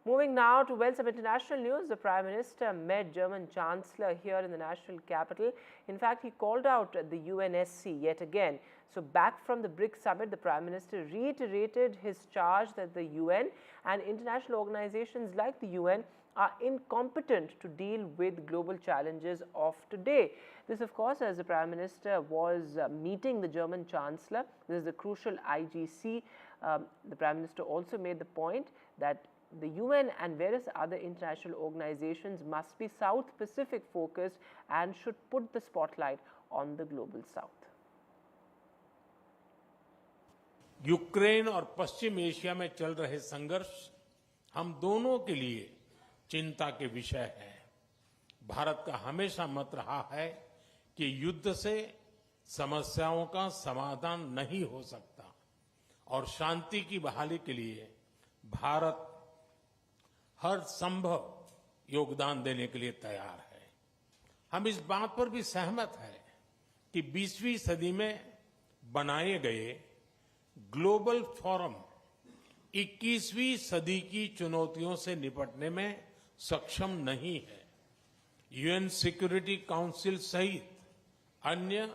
Moving now to some international news, the Prime Minister met German Chancellor here in the national capital. In fact, he called out the UNSC yet again. So back from the BRICS summit, the Prime Minister reiterated his charge that the UN and international organizations like the UN are incompetent to deal with global challenges of today. This, of course, as the Prime Minister was meeting the German Chancellor. This is a crucial IGC. The Prime Minister also made the point that the UN and various other international organizations must be South Pacific focused and should put the spotlight on the global South. Ukraine और पश्चिम Asia में चल रहे संघर्ष हम दोनों के लिए चिंता के विषय है। भारत का हमेशा मत रहा है कि युद्ध से समस्याओं का समाधान नहीं हो सकता और शांति की बहाली के लिए भारत हर संभव योगदान देने के लिए तैयार है। हम इस बात पर भी सहमत हैं कि 20वीं सदी में बनाए गए ग्लोबल फोरम 21वीं सदी की चुनौतियों से निपटने में सक्षम नहीं है। यूएन सिक्योरिटी काउंसिल सहित अन्य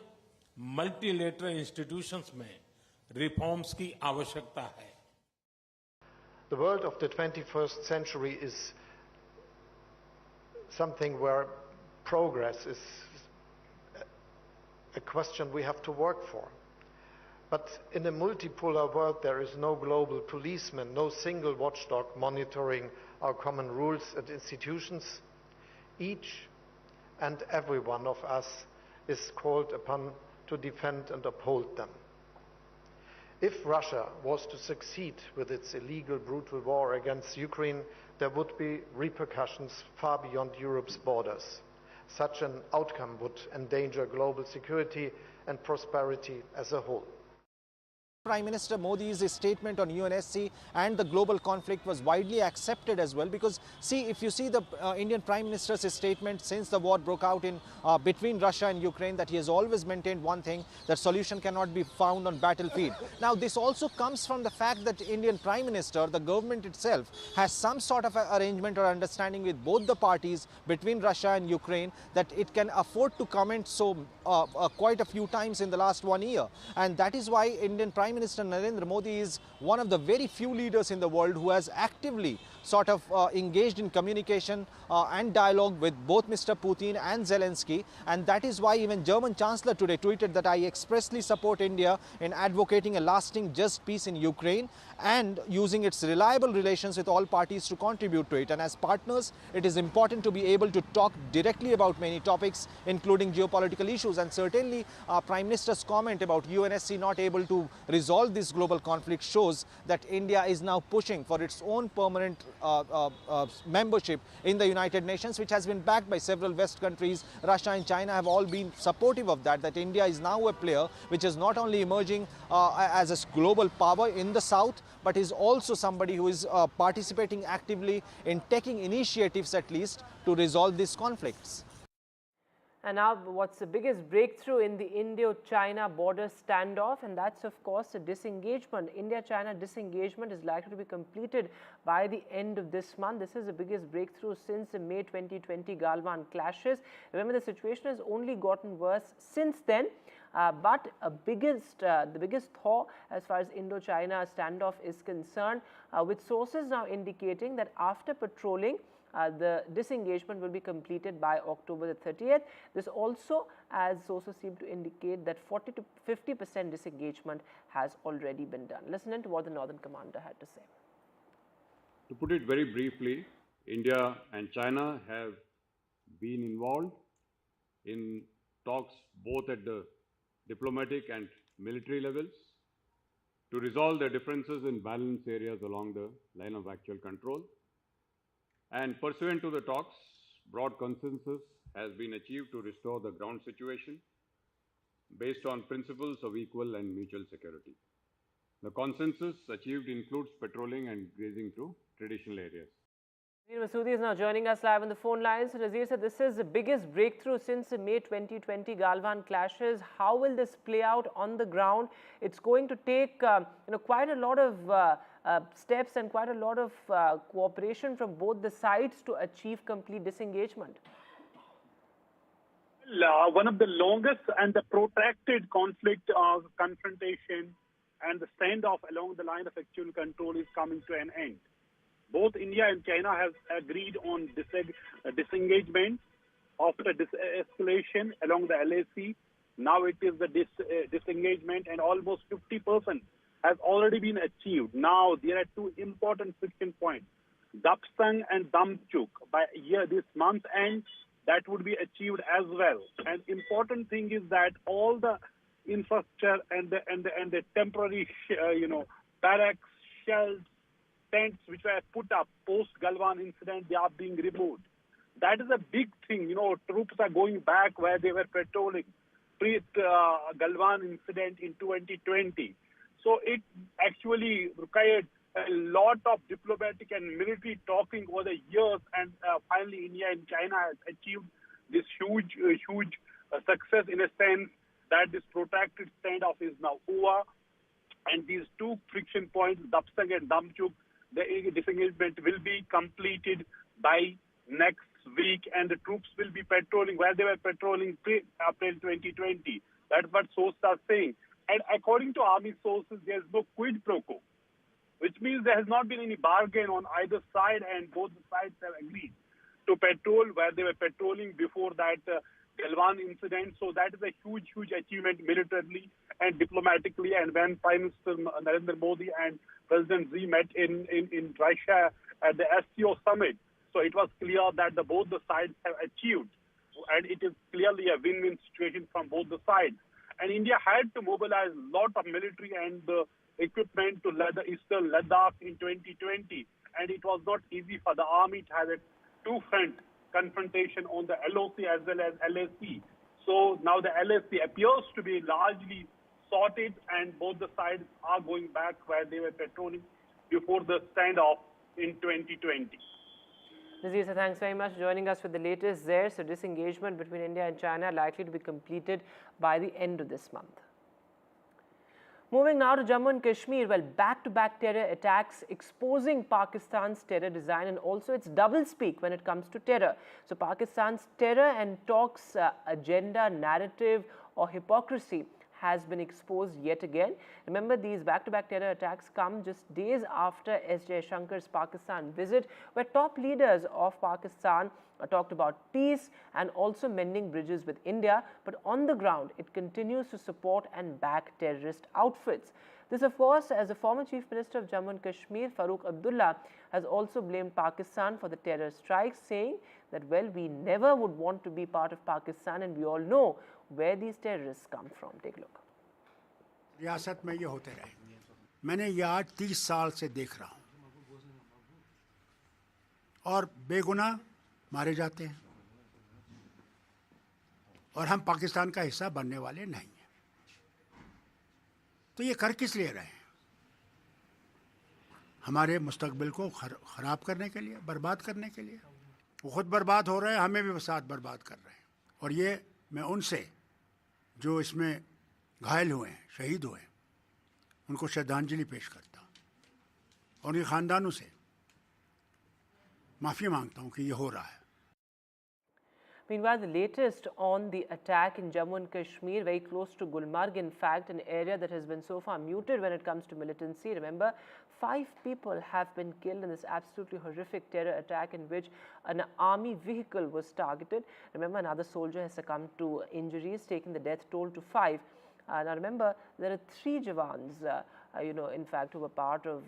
मल्टीलेटरल इंस्टीट्यूशंस में रिफॉर्म्स की आवश्यकता है। The world of the 21st century is something where progress is a question we have to work for. But in a multipolar world, there is no global policeman, no single watchdog monitoring our common rules and institutions. Each and every one of us is called upon to defend and uphold them. If Russia was to succeed with its illegal, brutal war against Ukraine, there would be repercussions far beyond Europe's borders. Such an outcome would endanger global security and prosperity as a whole. Prime Minister Modi's statement on UNSC and the global conflict was widely accepted as well, because see, if you see the Indian Prime Minister's statement since the war broke out in between Russia and Ukraine, that he has always maintained one thing, that solution cannot be found on battlefield. Now this also comes from the fact that Indian Prime Minister, the government itself, has some sort of arrangement or understanding with both the parties between Russia and Ukraine, that it can afford to comment so quite a few times in the last 1 year. And that is why Indian Prime Minister Narendra Modi is one of the very few leaders in the world who has actively sort of engaged in communication and dialogue with both Mr. Putin and Zelensky. And that is why even German Chancellor today tweeted that I expressly support India in advocating a lasting just peace in Ukraine and using its reliable relations with all parties to contribute to it. And as partners, it is important to be able to talk directly about many topics, including geopolitical issues. And certainly Prime Minister's comment about UNSC not able to resolve this global conflict shows that India is now pushing for its own permanent membership in the United Nations, which has been backed by several West countries. Russia and China have all been supportive of that, that India is now a player which is not only emerging as a global power in the South, but is also somebody who is participating actively in taking initiatives at least to resolve these conflicts. And now what's the biggest breakthrough in the Indo-China border standoff? And that's, of course, a disengagement. India-China disengagement is likely to be completed by the end of this month. This is the biggest breakthrough since the May 2020 Galwan clashes. Remember, the situation has only gotten worse since then. But the biggest thaw as far as Indo-China standoff is concerned, with sources now indicating that after patrolling, the disengagement will be completed by October the 30th. This also, as sources seem to indicate, that 40 to 50% disengagement has already been done. Listen to what the Northern Commander had to say. To put it very briefly, India and China have been involved in talks both at the diplomatic and military levels to resolve the differences in balance areas along the line of actual control. And pursuant to the talks, broad consensus has been achieved to restore the ground situation based on principles of equal and mutual security. The consensus achieved includes patrolling and grazing through traditional areas. Nazir Masoodi is now joining us live on the phone line. So Nazir said this is the biggest breakthrough since the May 2020 Galwan clashes. How will this play out on the ground? It's going to take quite a lot of steps and quite a lot of cooperation from both the sides to achieve complete disengagement. One of the longest and the protracted conflict of confrontation and the standoff along the line of actual control is coming to an end. Both India and China have agreed on disengagement after escalation along the LAC. Now it is the disengagement, and almost 50% has already been achieved. Now there are two important friction points, Dapsang and Damchuk. By this month end, that would be achieved as well. And important thing is that all the infrastructure and the temporary barracks, shells, tents which were put up post Galwan incident, they are being removed. That is a big thing. Troops are going back where they were patrolling pre Galwan incident in 2020. So it actually required a lot of diplomatic and military talking over the years, and finally India and China has achieved this huge success, in a sense that this protracted standoff is now over. And these two friction points, Dapsang and Damchuk, the disengagement will be completed by next week, and the troops will be patrolling where they were patrolling pre-April 2020. That's what sources are saying. And according to army sources, there's no quid pro quo, which means there has not been any bargain on either side, and both the sides have agreed to patrol where they were patrolling before that Galwan incident. So that is a huge, huge achievement militarily and diplomatically. And when Prime Minister Narendra Modi and President Xi met in Russia at the SCO summit, so it was clear that both the sides have achieved, and it is clearly a win-win situation from both the sides. And India had to mobilize a lot of military and equipment to eastern Ladakh in 2020, and it was not easy for the army to have a two-front confrontation on the LOC as well as LAC. So now the LAC appears to be largely sorted, and both the sides are going back where they were patrolling before the standoff in 2020. Nazir, sir, thanks very much for joining us with the latest there. So disengagement between India and China likely to be completed by the end of this month. Moving now to Jammu and Kashmir, well, back-to-back terror attacks exposing Pakistan's terror design and also its doublespeak when it comes to terror. So Pakistan's terror and talks agenda, narrative or hypocrisy has been exposed yet again. Remember, these back-to-back terror attacks come just days after S. Jaishankar's Pakistan visit, where top leaders of Pakistan talked about peace and also mending bridges with India, but on the ground, it continues to support and back terrorist outfits. This, of course, as the former Chief Minister of Jammu and Kashmir, Farooq Abdullah, has also blamed Pakistan for the terror strikes, saying that, well, we never would want to be part of Pakistan, and we all know where these terrorists come from. Take a look. रियासत में ये होते रहे, मैंने ये आज 30 साल से देख रहा हूँ, और बेगुनाह मारे जाते हैं, और हम पाकिस्तान का हिस्सा बनने वाले नहीं हैं। तो ये कर किस लिए रहे हैं? हमारे मुस्तकबिल को खराब करने के लिए, बर्बाद करने के लिए। वो खुद बर्बाद हो रहे हैं, हमें भी साथ बर्बाद कर रहे हैं। और ये मैं उनसे जो इसमें घायल हुए हैं, शहीद हुए हैं, उनको श्रद्धांजलि पेश करता हूँ, और उनके ख़ानदानों से माफ़ी मांगता हूँ कि ये हो रहा है। Meanwhile, the latest on the attack in Jammu and Kashmir, very close to Gulmarg, in fact, an area that has been so far muted when it comes to militancy. Remember, 5 people have been killed in this absolutely horrific terror attack in which an army vehicle was targeted. Remember, another soldier has succumbed to injuries, taking the death toll to 5. Now remember, there are 3 Jawans, in fact, who were part of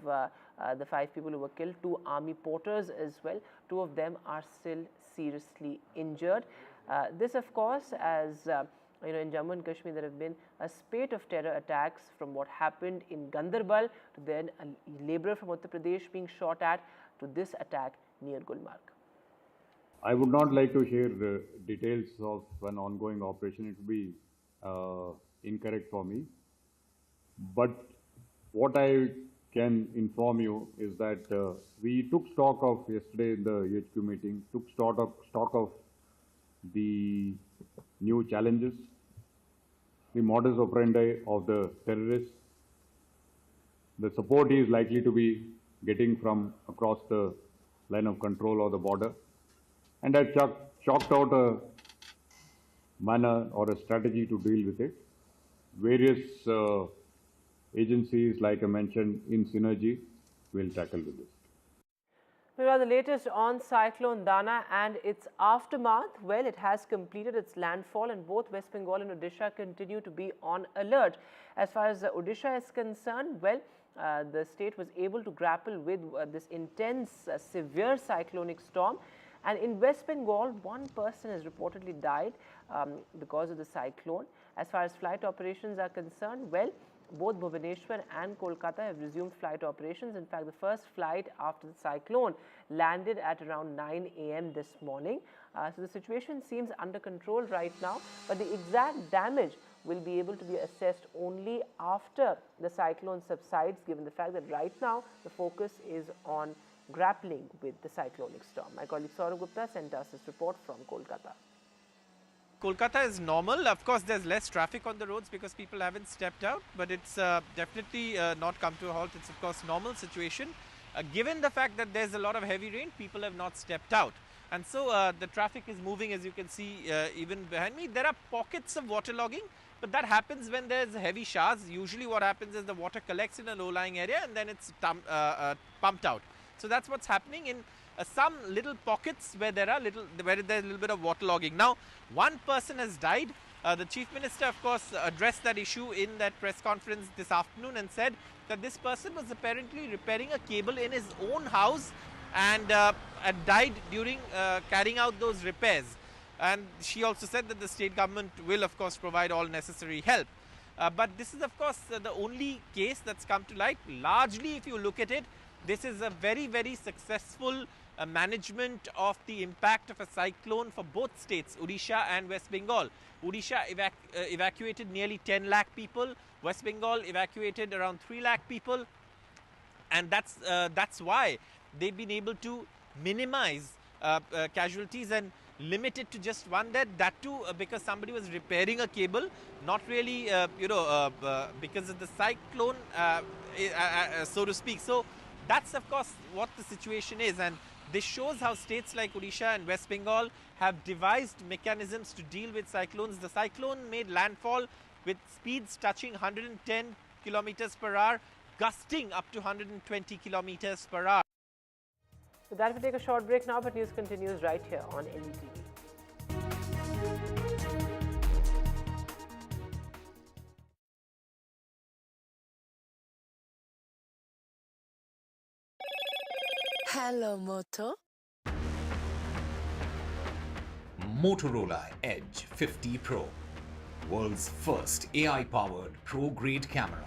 the 5 people who were killed, 2 army porters as well. 2 of them are still seriously injured. This, of course, as in Jammu and Kashmir, there have been a spate of terror attacks, from what happened in Gandarbal to then a labourer from Uttar Pradesh being shot at to this attack near Gulmarg. I would not like to share the details of an ongoing operation. It would be incorrect for me. But what I can inform you is that we took stock of yesterday in the UHQ meeting, took stock of the new challenges, the modus operandi of the terrorists, the support he is likely to be getting from across the line of control or the border, and I've chalked out a manner or a strategy to deal with it. Various agencies, like I mentioned, in synergy, will tackle with this. Meanwhile, the latest on Cyclone Dana and its aftermath, well, it has completed its landfall, and both West Bengal and Odisha continue to be on alert. As far as Odisha is concerned, well, the state was able to grapple with this intense, severe cyclonic storm. And in West Bengal, 1 person has reportedly died because of the cyclone. As far as flight operations are concerned, well, both Bhubaneswar and Kolkata have resumed flight operations. In fact, the first flight after the cyclone landed at around 9 a.m. this morning. So the situation seems under control right now, but the exact damage will be able to be assessed only after the cyclone subsides, given the fact that right now the focus is on grappling with the cyclonic storm. My colleague Saurabh Gupta sent us this report from Kolkata. Kolkata is normal. Of course, there's less traffic on the roads because people haven't stepped out, but it's definitely not come to a halt. It's, of course, normal situation. Given the fact that there's a lot of heavy rain, people have not stepped out. And so the traffic is moving, as you can see even behind me. There are pockets of waterlogging, but that happens when there's heavy showers. Usually what happens is the water collects in a low-lying area and then it's pumped out. So that's what's happening in some little pockets where there's a little bit of waterlogging. Now, one person has died. The Chief Minister, of course, addressed that issue in that press conference this afternoon and said that this person was apparently repairing a cable in his own house and died during carrying out those repairs. And she also said that the state government will, of course, provide all necessary help. But this is, of course, the only case that's come to light. Largely, if you look at it, this is a very, very successful management of the impact of a cyclone for both states, Odisha and West Bengal. Odisha evacuated nearly 10 lakh people. West Bengal evacuated around 3 lakh people. And that's why they've been able to minimize casualties and limit it to just one death. That too because somebody was repairing a cable, not really, because of the cyclone, so to speak. So that's, of course, what the situation is. And this shows how states like Odisha and West Bengal have devised mechanisms to deal with cyclones. The cyclone made landfall with speeds touching 110 kilometers per hour, gusting up to 120 kilometers per hour. With that, we take a short break now, but news continues right here on NDTV. Hello, Moto. Motorola Edge 50 Pro, world's first AI-powered pro-grade camera.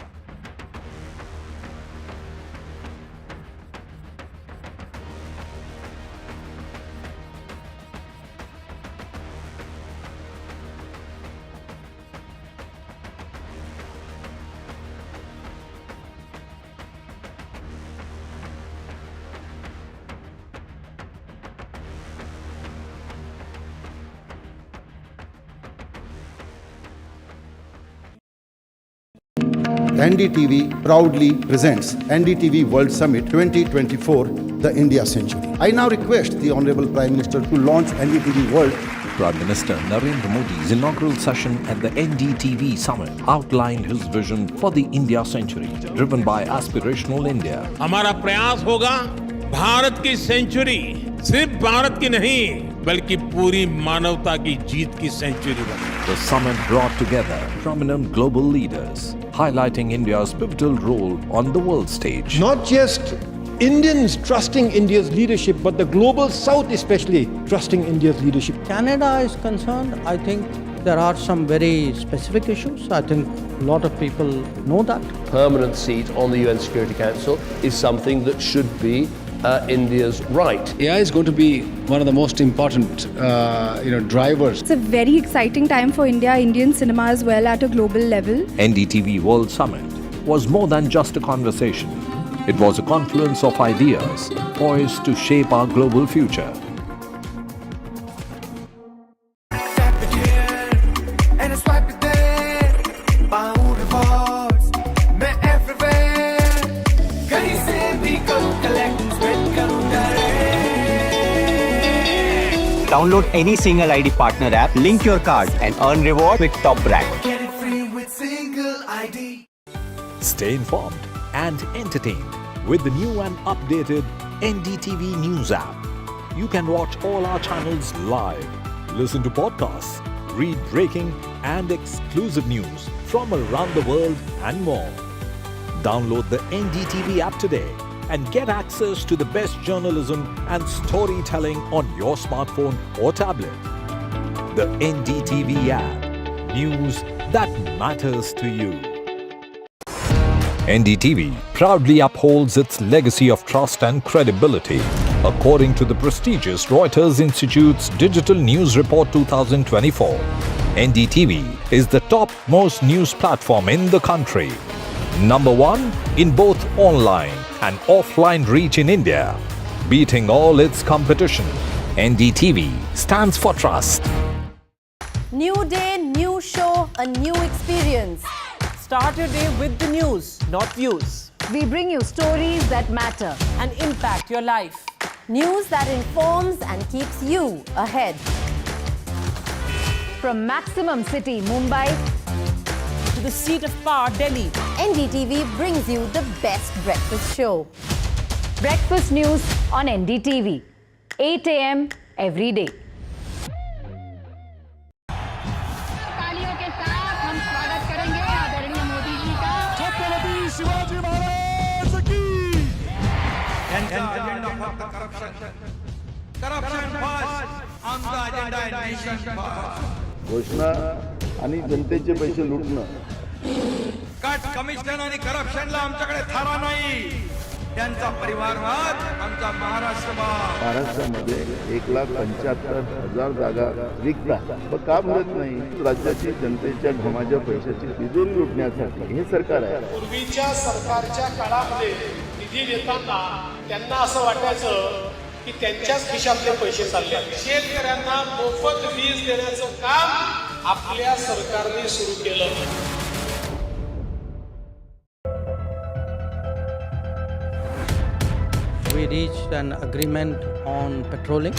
NDTV proudly presents NDTV World Summit 2024, the India Century. I now request the Honorable Prime Minister to launch NDTV World. Prime Minister Narendra Modi's inaugural session at the NDTV Summit outlined his vision for the India Century, driven by aspirational India. हमारा प्रयास होगा भारत की century सिर्फ भारत की नहीं बल्कि पूरी मानवता की जीत की सेंचुरी बने. The summit brought together prominent global leaders, highlighting India's pivotal role on the world stage. Not just Indians trusting India's leadership, but the global South especially trusting India's leadership. Canada is concerned, I think there are some very specific issues. I think a lot of people know that. Permanent seat on the UN Security Council is something that should be India's right. AI is going to be one of the most important, drivers. It's a very exciting time for India, Indian cinema as well at a global level. NDTV World Summit was more than just a conversation. It was a confluence of ideas poised to shape our global future. Download any single ID partner app, link your card and earn reward with top brand. Get it free with single ID. Stay informed and entertained with the new and updated NDTV News app. You can watch all our channels live, listen to podcasts, read breaking and exclusive news from around the world and more. Download the NDTV app today and get access to the best journalism and storytelling on your smartphone or tablet. The NDTV app. News that matters to you. NDTV proudly upholds its legacy of trust and credibility. According to the prestigious Reuters Institute's Digital News Report 2024, NDTV is the top-most news platform in the country. Number 1 in both online and offline reach in India, beating all its competition. NDTV stands for trust. New day, new show, a new experience. Start your day with the news, not views. We bring you stories that matter and impact your life. News that informs and keeps you ahead. From Maximum City, Mumbai, To the seat of power, Delhi, NDTV brings you the best breakfast show. breakfast news on NDTV, 8 a.m. every day. तालियों के साथ हम स्वागत करेंगे आदरणीय मोदी जी का। छत्रपति शिवाजी महाराज की। घोषणा आणि जनतेचे पैसे लुटणं. कट कमिशन आणि करप्शनला आमच्याकडे थारा नाही. त्यांचा परिवारवाद आमचा महाराष्ट्रवाद. महाराष्ट्रामध्ये 1,75,000 जागा रिक्त आहेत. मग का भरत नाही? राज्याची जनतेच्या घमाच्या पैशाची तिजोरी लुटण्यासाठी हे सरकार आहे. पूर्वीच्या सरकारच्या काळामध्ये निधी देताना त्यांना असं वाटायचं की त्यांच्याच खिशातले पैसे चालले. शेतकऱ्यांना मोफत वीज देण्याचं काम आपल्या सरकारने सुरू केलं. We reached an agreement on patrolling.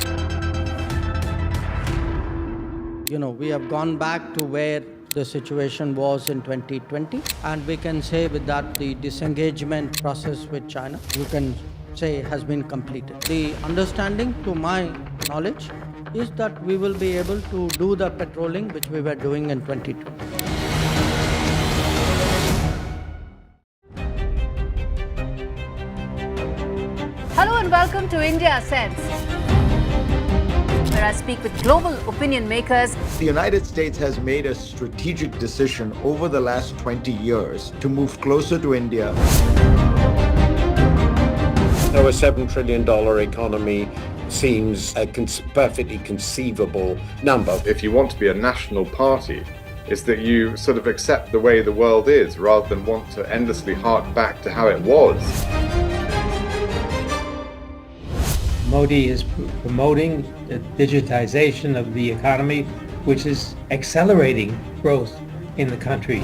We have gone back to where the situation was in 2020, and we can say with that the disengagement process with China, you can say, has been completed. The understanding, to my knowledge, is that we will be able to do the patrolling which we were doing in 2020. Hello and welcome to India Sense, where I speak with global opinion makers. The United States has made a strategic decision over the last 20 years to move closer to India. Now, a $7 trillion economy seems a perfectly conceivable number. If you want to be a national party, it's that you sort of accept the way the world is rather than want to endlessly hark back to how it was. Modi is promoting the digitization of the economy, which is accelerating growth in the country.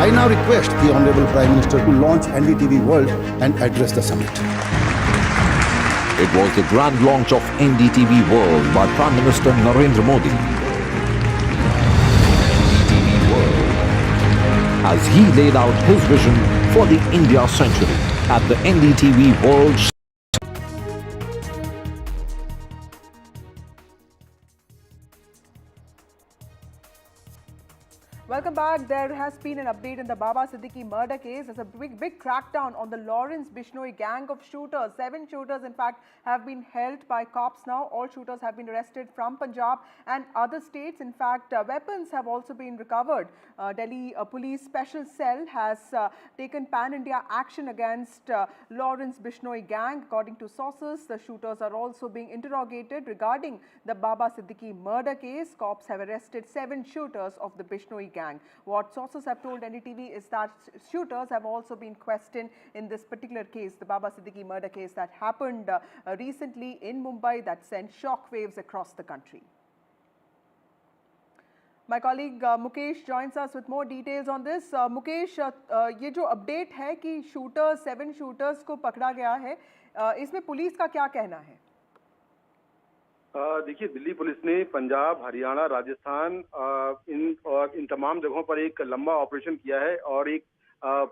I now request the Honorable Prime Minister to launch NDTV World and address the summit. It was the grand launch of NDTV World by Prime Minister Narendra Modi. As he laid out his vision for the India century at the NDTV World. Welcome back. There has been an update in the Baba Siddiqui murder case. There's a big crackdown on the Lawrence Bishnoi gang of shooters. 7 shooters, in fact, have been held by cops now. All shooters have been arrested from Punjab and other states. In fact, weapons have also been recovered. Delhi Police Special Cell has taken pan-India action against Lawrence Bishnoi gang. According to sources, the shooters are also being interrogated regarding the Baba Siddiqui murder case. Cops have arrested 7 shooters of the Bishnoi gang. What sources have told NDTV is that shooters have also been questioned in this particular case, the Baba Siddiqui murder case that happened recently in Mumbai that sent shockwaves across the country. My colleague Mukesh joins us with more details on this. Mukesh, ये जो update है कि shooters 7 shooters को पकड़ा गया है, इसमें police का क्या कहना है? देखिए, दिल्ली पुलिस ने पंजाब, हरियाणा, राजस्थान इन तमाम जगहों पर एक लंबा ऑपरेशन किया है और एक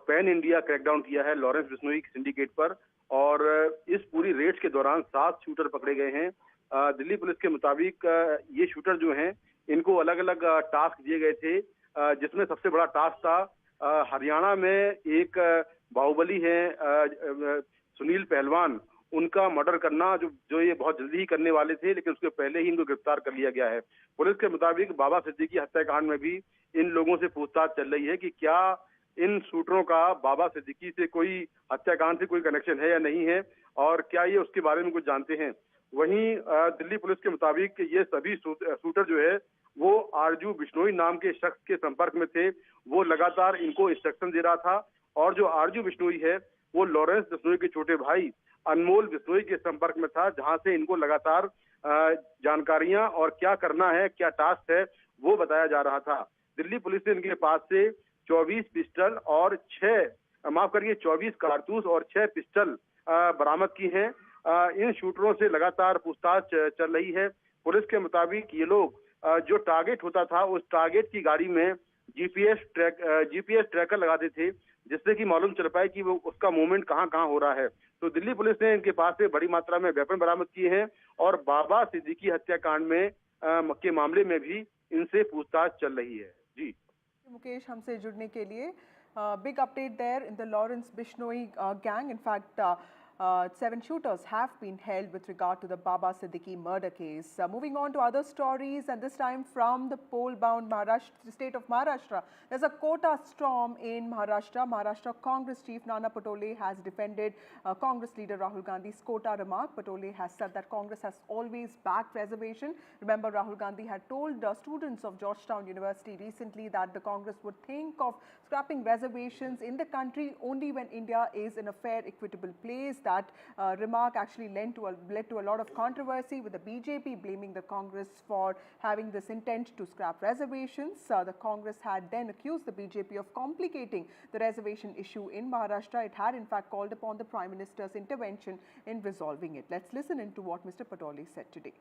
पैन इंडिया क्रैकडाउन किया है लॉरेंस बिश्नोई सिंडिकेट पर। और इस पूरी रेड्स के दौरान 7 शूटर पकड़े गए हैं। दिल्ली पुलिस के मुताबिक ये शूटर जो हैं, इनको अलग अलग टास्क दिए गए थे, जिसमें सबसे बड़ा टास्क था हरियाणा में एक बाहुबली है सुनील पहलवान, उनका मर्डर करना, जो ये बहुत जल्दी ही करने वाले थे, लेकिन उसके पहले ही इनको गिरफ्तार कर लिया गया है। पुलिस के मुताबिक बाबा सिद्दीकी हत्याकांड में भी इन लोगों से पूछताछ चल रही है कि क्या इन शूटरों का बाबा सिद्दीकी से कोई हत्याकांड से कोई कनेक्शन है या नहीं है, और क्या ये उसके बारे में कुछ जानते हैं। वहीं दिल्ली पुलिस के मुताबिक ये सभी शूटर जो है वो आरजू बिश्नोई नाम के शख्स के संपर्क में थे। वो लगातार इनको इंस्ट्रक्शन दे रहा था, और जो आरजू बिश्नोई है वो लॉरेंस बिश्नोई के छोटे भाई अनमोल बिश्नोई के संपर्क में था, जहां से इनको लगातार जानकारियां और क्या करना है, क्या टास्क है, वो बताया जा रहा था। दिल्ली पुलिस ने इनके पास से 24 पिस्टल और 6 माफ करिए 24 कारतूस और 6 पिस्टल बरामद की हैं। इन शूटरों से लगातार पूछताछ चल रही है। पुलिस के मुताबिक ये लोग जो टारगेट होता था उस टारगेट की गाड़ी में जीपीएस ट्रैकर लगाते थे, जिससे कि मालूम चल पाए कि वो उसका मूवमेंट कहाँ हो रहा है। तो दिल्ली पुलिस ने इनके पास से बड़ी मात्रा में वेपन बरामद किए हैं और बाबा सिद्दीकी हत्याकांड में के मामले में भी इनसे पूछताछ चल रही है। जी मुकेश, हमसे जुड़ने के लिए। Big update there in the Lawrence Bishnoi gang. In fact, 7 shooters have been held with regard to the Baba Siddiqui murder case. Moving on to other stories, and this time from the pole-bound state of Maharashtra. There's a quota storm in Maharashtra. Maharashtra Congress chief Nana Patole has defended Congress leader Rahul Gandhi's quota remark. Patole has said that Congress has always backed reservation. Remember, Rahul Gandhi had told students of Georgetown University recently that the Congress would think of scrapping reservations in the country only when India is in a fair, equitable place. That remark actually led to a lot of controversy, with the BJP blaming the Congress for having this intent to scrap reservations. The Congress had then accused the BJP of complicating the reservation issue in Maharashtra. It had in fact called upon the Prime Minister's intervention in resolving it. Let's listen into what Mr. Patole said today.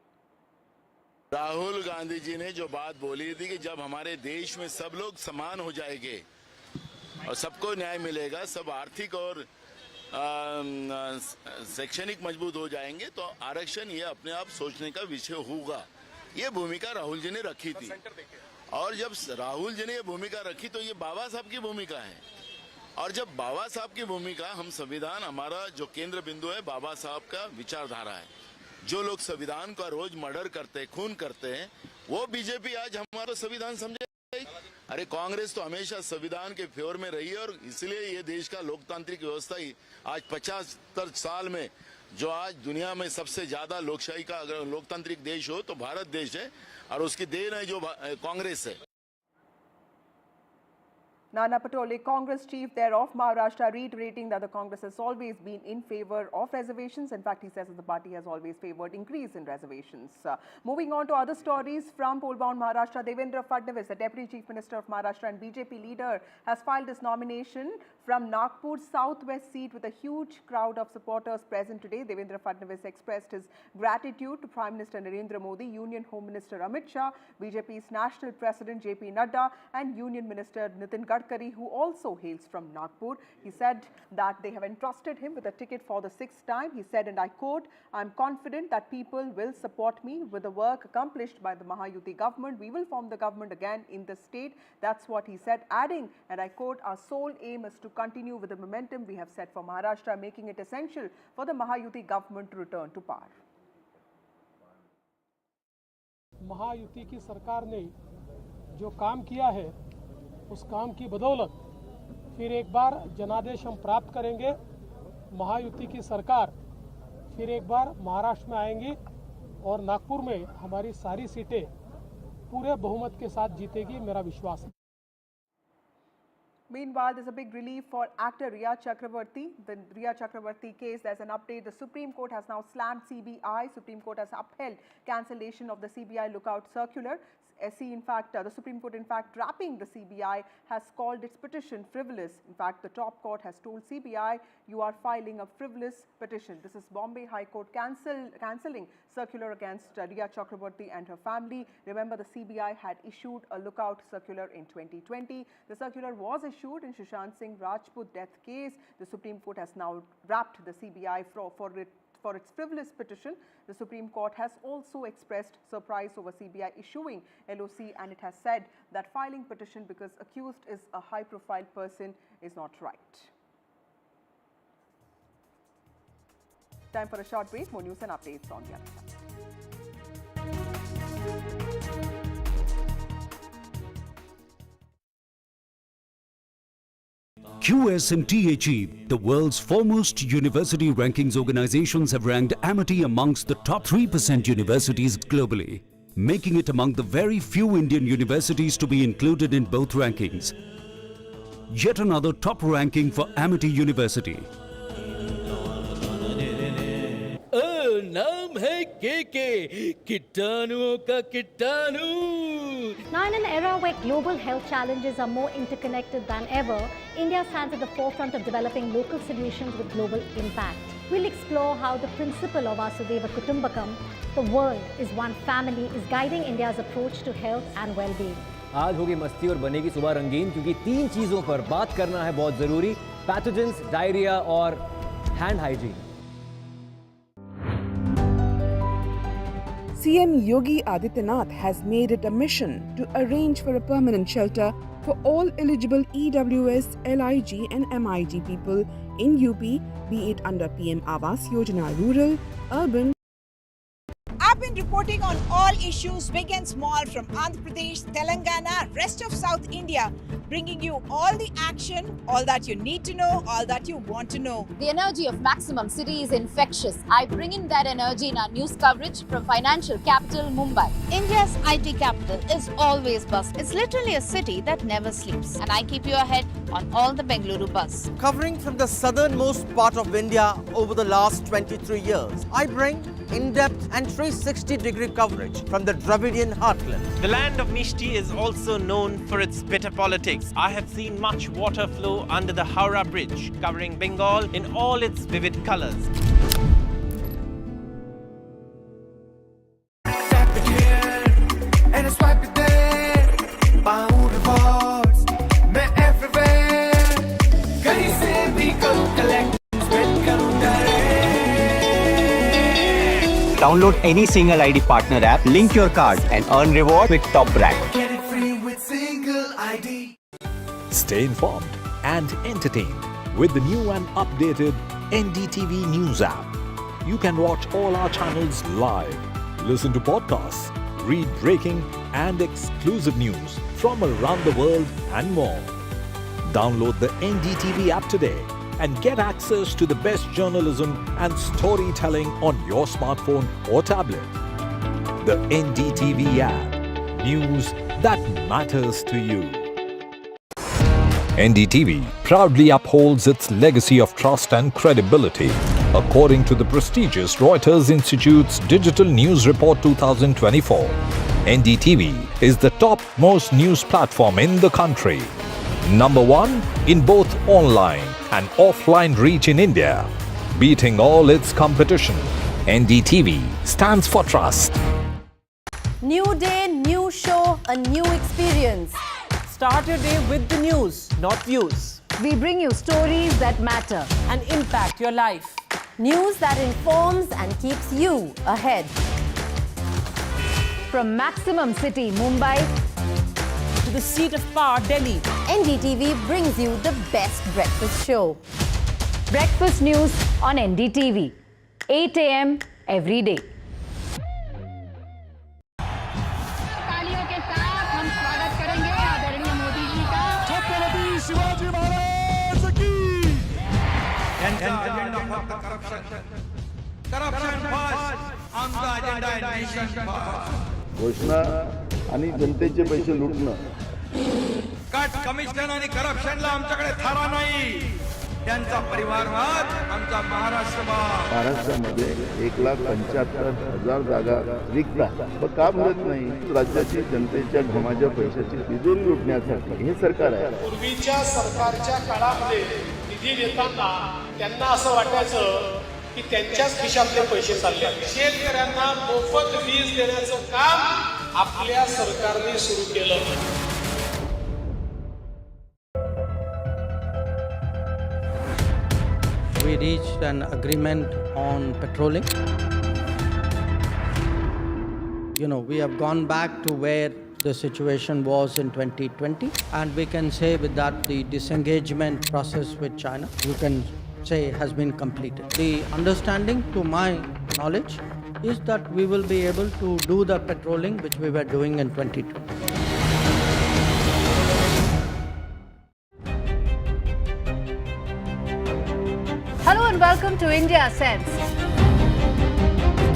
Rahul Gandhi ji ने जो बात बोली थी कि जब हमारे देश में सब लोग समान हो जाएंगे और सबको न्याय मिलेगा, सब आर्थिक और शैक्षणिक मजबूत हो जाएंगे, तो आरक्षण ये अपने आप सोचने का विषय होगा। ये भूमिका राहुल जी ने रखी थी, और जब राहुल जी ने ये भूमिका रखी तो ये बाबा साहब की भूमिका है। और जब बाबा साहब की भूमिका, हम संविधान, हमारा जो केंद्र बिंदु है बाबा साहब का विचारधारा है। जो लोग संविधान का रोज मर्डर करते, खून करते हैं, वो बीजेपी आज हमारा संविधान समझे। अरे कांग्रेस तो हमेशा संविधान के फेवर में रही है, और इसलिए ये देश का लोकतांत्रिक व्यवस्था ही आज 75 साल में, जो आज दुनिया में सबसे ज्यादा लोकशाही का अगर लोकतांत्रिक देश हो तो भारत देश है, और उसकी देन है जो कांग्रेस है। Nana Patole, Congress chief there of Maharashtra, reiterating that the Congress has always been in favor of reservations. In fact, he says that the party has always favored increase in reservations. Moving on to other stories from pole-bound Maharashtra, Devendra Fadnavis, the Deputy Chief Minister of Maharashtra and BJP leader, has filed his nomination from Nagpur Southwest seat with a huge crowd of supporters present today. Devendra Fadnavis expressed his gratitude to Prime Minister Narendra Modi, Union Home Minister Amit Shah, BJP's National President JP Nadda, and Union Minister Nitin Gadkari, who also hails from Nagpur. He said that they have entrusted him with a ticket for the 6th time. He said, and I quote, "I'm confident that people will support me with the work accomplished by the Mahayuti government. We will form the government again in the state." That's what he said, adding, and I quote, "Our sole aim is to continue with the momentum we have set for Maharashtra, making it essential for the Mahayuti government to return to power." Mahayuti की सरकार ने जो काम किया है, उस काम की बदौलत फिर एक बार जनादेश हम प्राप्त करेंगे। महायुति की सरकार फिर एक बार महाराष्ट्र में आएंगी और नागपुर में हमारी सारी सीटें पूरे बहुमत के साथ जीतेगी, मेरा विश्वास है। Meanwhile, there's a big relief for actor Riya Chakravarti. The Riya Chakravarti case, there's an update. The Supreme Court has now slammed CBI. Supreme Court has upheld cancellation of the CBI lookout circular. The Supreme Court, in fact, dropping the CBI, has called its petition frivolous. In fact, the top court has told CBI, you are filing a frivolous petition. This is Bombay High Court cancelling circular against Riya Chakravarti and her family. Remember, the CBI had issued a lookout circular in 2020. The circular was issued in Sushant Singh Rajput death case. The Supreme Court has now wrapped the CBI for its frivolous petition. The Supreme Court has also expressed surprise over CBI issuing LOC, and it has said that filing petition because accused is a high-profile person is not right. Time for a short break. More news and updates on the other side. QSMTHE, the world's foremost university rankings organizations, have ranked Amity amongst the top 3% universities globally, making it among the very few Indian universities to be included in both rankings. Yet another top ranking for Amity University. नाम है के किट्टानुओं का किट्टानू। Now, in an era where global health challenges are more interconnected than ever, India stands at the forefront of developing local solutions with global impact. We'll explore how the principle of Vasudhaiva Kutumbakam, the world is one family, is guiding India's approach to health and well-being. आज होगी मस्ती और बनेगी सुबह रंगीन, क्योंकि 3 चीजों पर बात करना है बहुत जरूरी: पैथोजेंस, डायरिया और hand hygiene. CM Yogi Adityanath has made it a mission to arrange for a permanent shelter for all eligible EWS, LIG and MIG people in UP, be it under PM Awas Yojana Rural, Urban. I've been reporting on all issues big and small from Andhra Pradesh, Telangana, rest of South India, bringing you all the action, all that you need to know, all that you want to know. The energy of Maximum City is infectious. I bring in that energy in our news coverage from financial capital Mumbai. India's IT capital is always buzz. It's literally a city that never sleeps. And I keep you ahead on all the Bengaluru buzz. Covering from the southernmost part of India over the last 23 years, I bring in-depth and 360-degree coverage from the Dravidian heartland. The land of Mishti is also known for its bitter politics. I have seen much water flow under the Howrah Bridge, covering Bengal in all its vivid colors. Download any single ID partner app, link your card and earn reward with top brand. Get it free with single ID. Stay informed and entertained with the new and updated NDTV News app. You can watch all our channels live, listen to podcasts, read breaking and exclusive news from around the world and more. Download the NDTV app today and get access to the best journalism and storytelling on your smartphone or tablet. The NDTV app. News that matters to you. NDTV proudly upholds its legacy of trust and credibility. According to the prestigious Reuters Institute's Digital News Report 2024, NDTV is the top-most news platform in the country. Number 1 in both online and offline reach in India. Beating all its competition, NDTV stands for trust. New day, new show, a new experience. Start your day with the news, not views. We bring you stories that matter and impact your life. News that informs and keeps you ahead. From Maximum City, Mumbai, to the seat of power, Delhi, NDTV brings you the best breakfast show. Breakfast news on NDTV, 8 a.m. every day. तालियों के साथ हम स्वागत करेंगे आदरणीय मोदी जी का। छत्रपति शिवाजी महाराज की। त्यांचा अजेंडा फक्त करप्शन फर्स्ट, आमचा अजेंडा आहे नेशन फर्स्ट. घोषणा आणि जनतेचे पैसे लुटणं. कट कमिशन आणि करप्शनला आमच्याकडे थारा नाही. त्यांचा परिवारवाद आमचा महाराष्ट्रवाद. महाराष्ट्रामध्ये 1,75,000 जागा रिक्त आहेत. मग का मिळत नाही? राज्याची जनतेच्या घमाच्या पैशाची तिजोरी लुटण्यासाठी हे सरकार आहे. पूर्वीच्या सरकारच्या काळामध्ये निधी देताना त्यांना असं वाटायचं की त्यांच्याच खिशातले पैसे चालले. शेतकऱ्यांना मोफत वीज देण्याचं काम आपल्या सरकारने सुरू केलं. We reached an agreement on petroling. We have gone back to where the situation was in 2020, and we can say with that the disengagement process with China, you can say, has been completed. The understanding, to my knowledge, is that we will be able to do the petroling which we were doing in 2020. Hello and welcome to India Sense,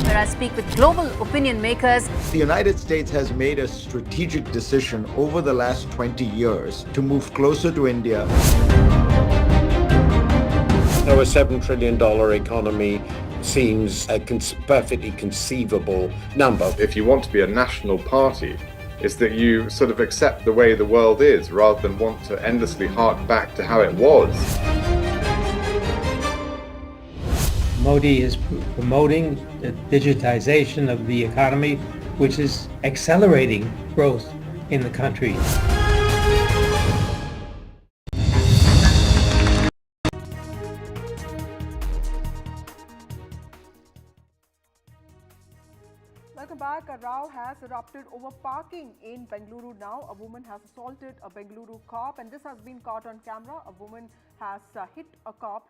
where I speak with global opinion makers. The United States has made a strategic decision over the last 20 years to move closer to India. Now, a $7 trillion economy seems a perfectly conceivable number. If you want to be a national party, is that you sort of accept the way the world is rather than want to endlessly hark back to how it was. Modi is promoting the digitization of the economy, which is accelerating growth in the country. Welcome back. A row has erupted over parking in Bengaluru now. A woman has assaulted a Bengaluru cop, and this has been caught on camera. A woman has hit a cop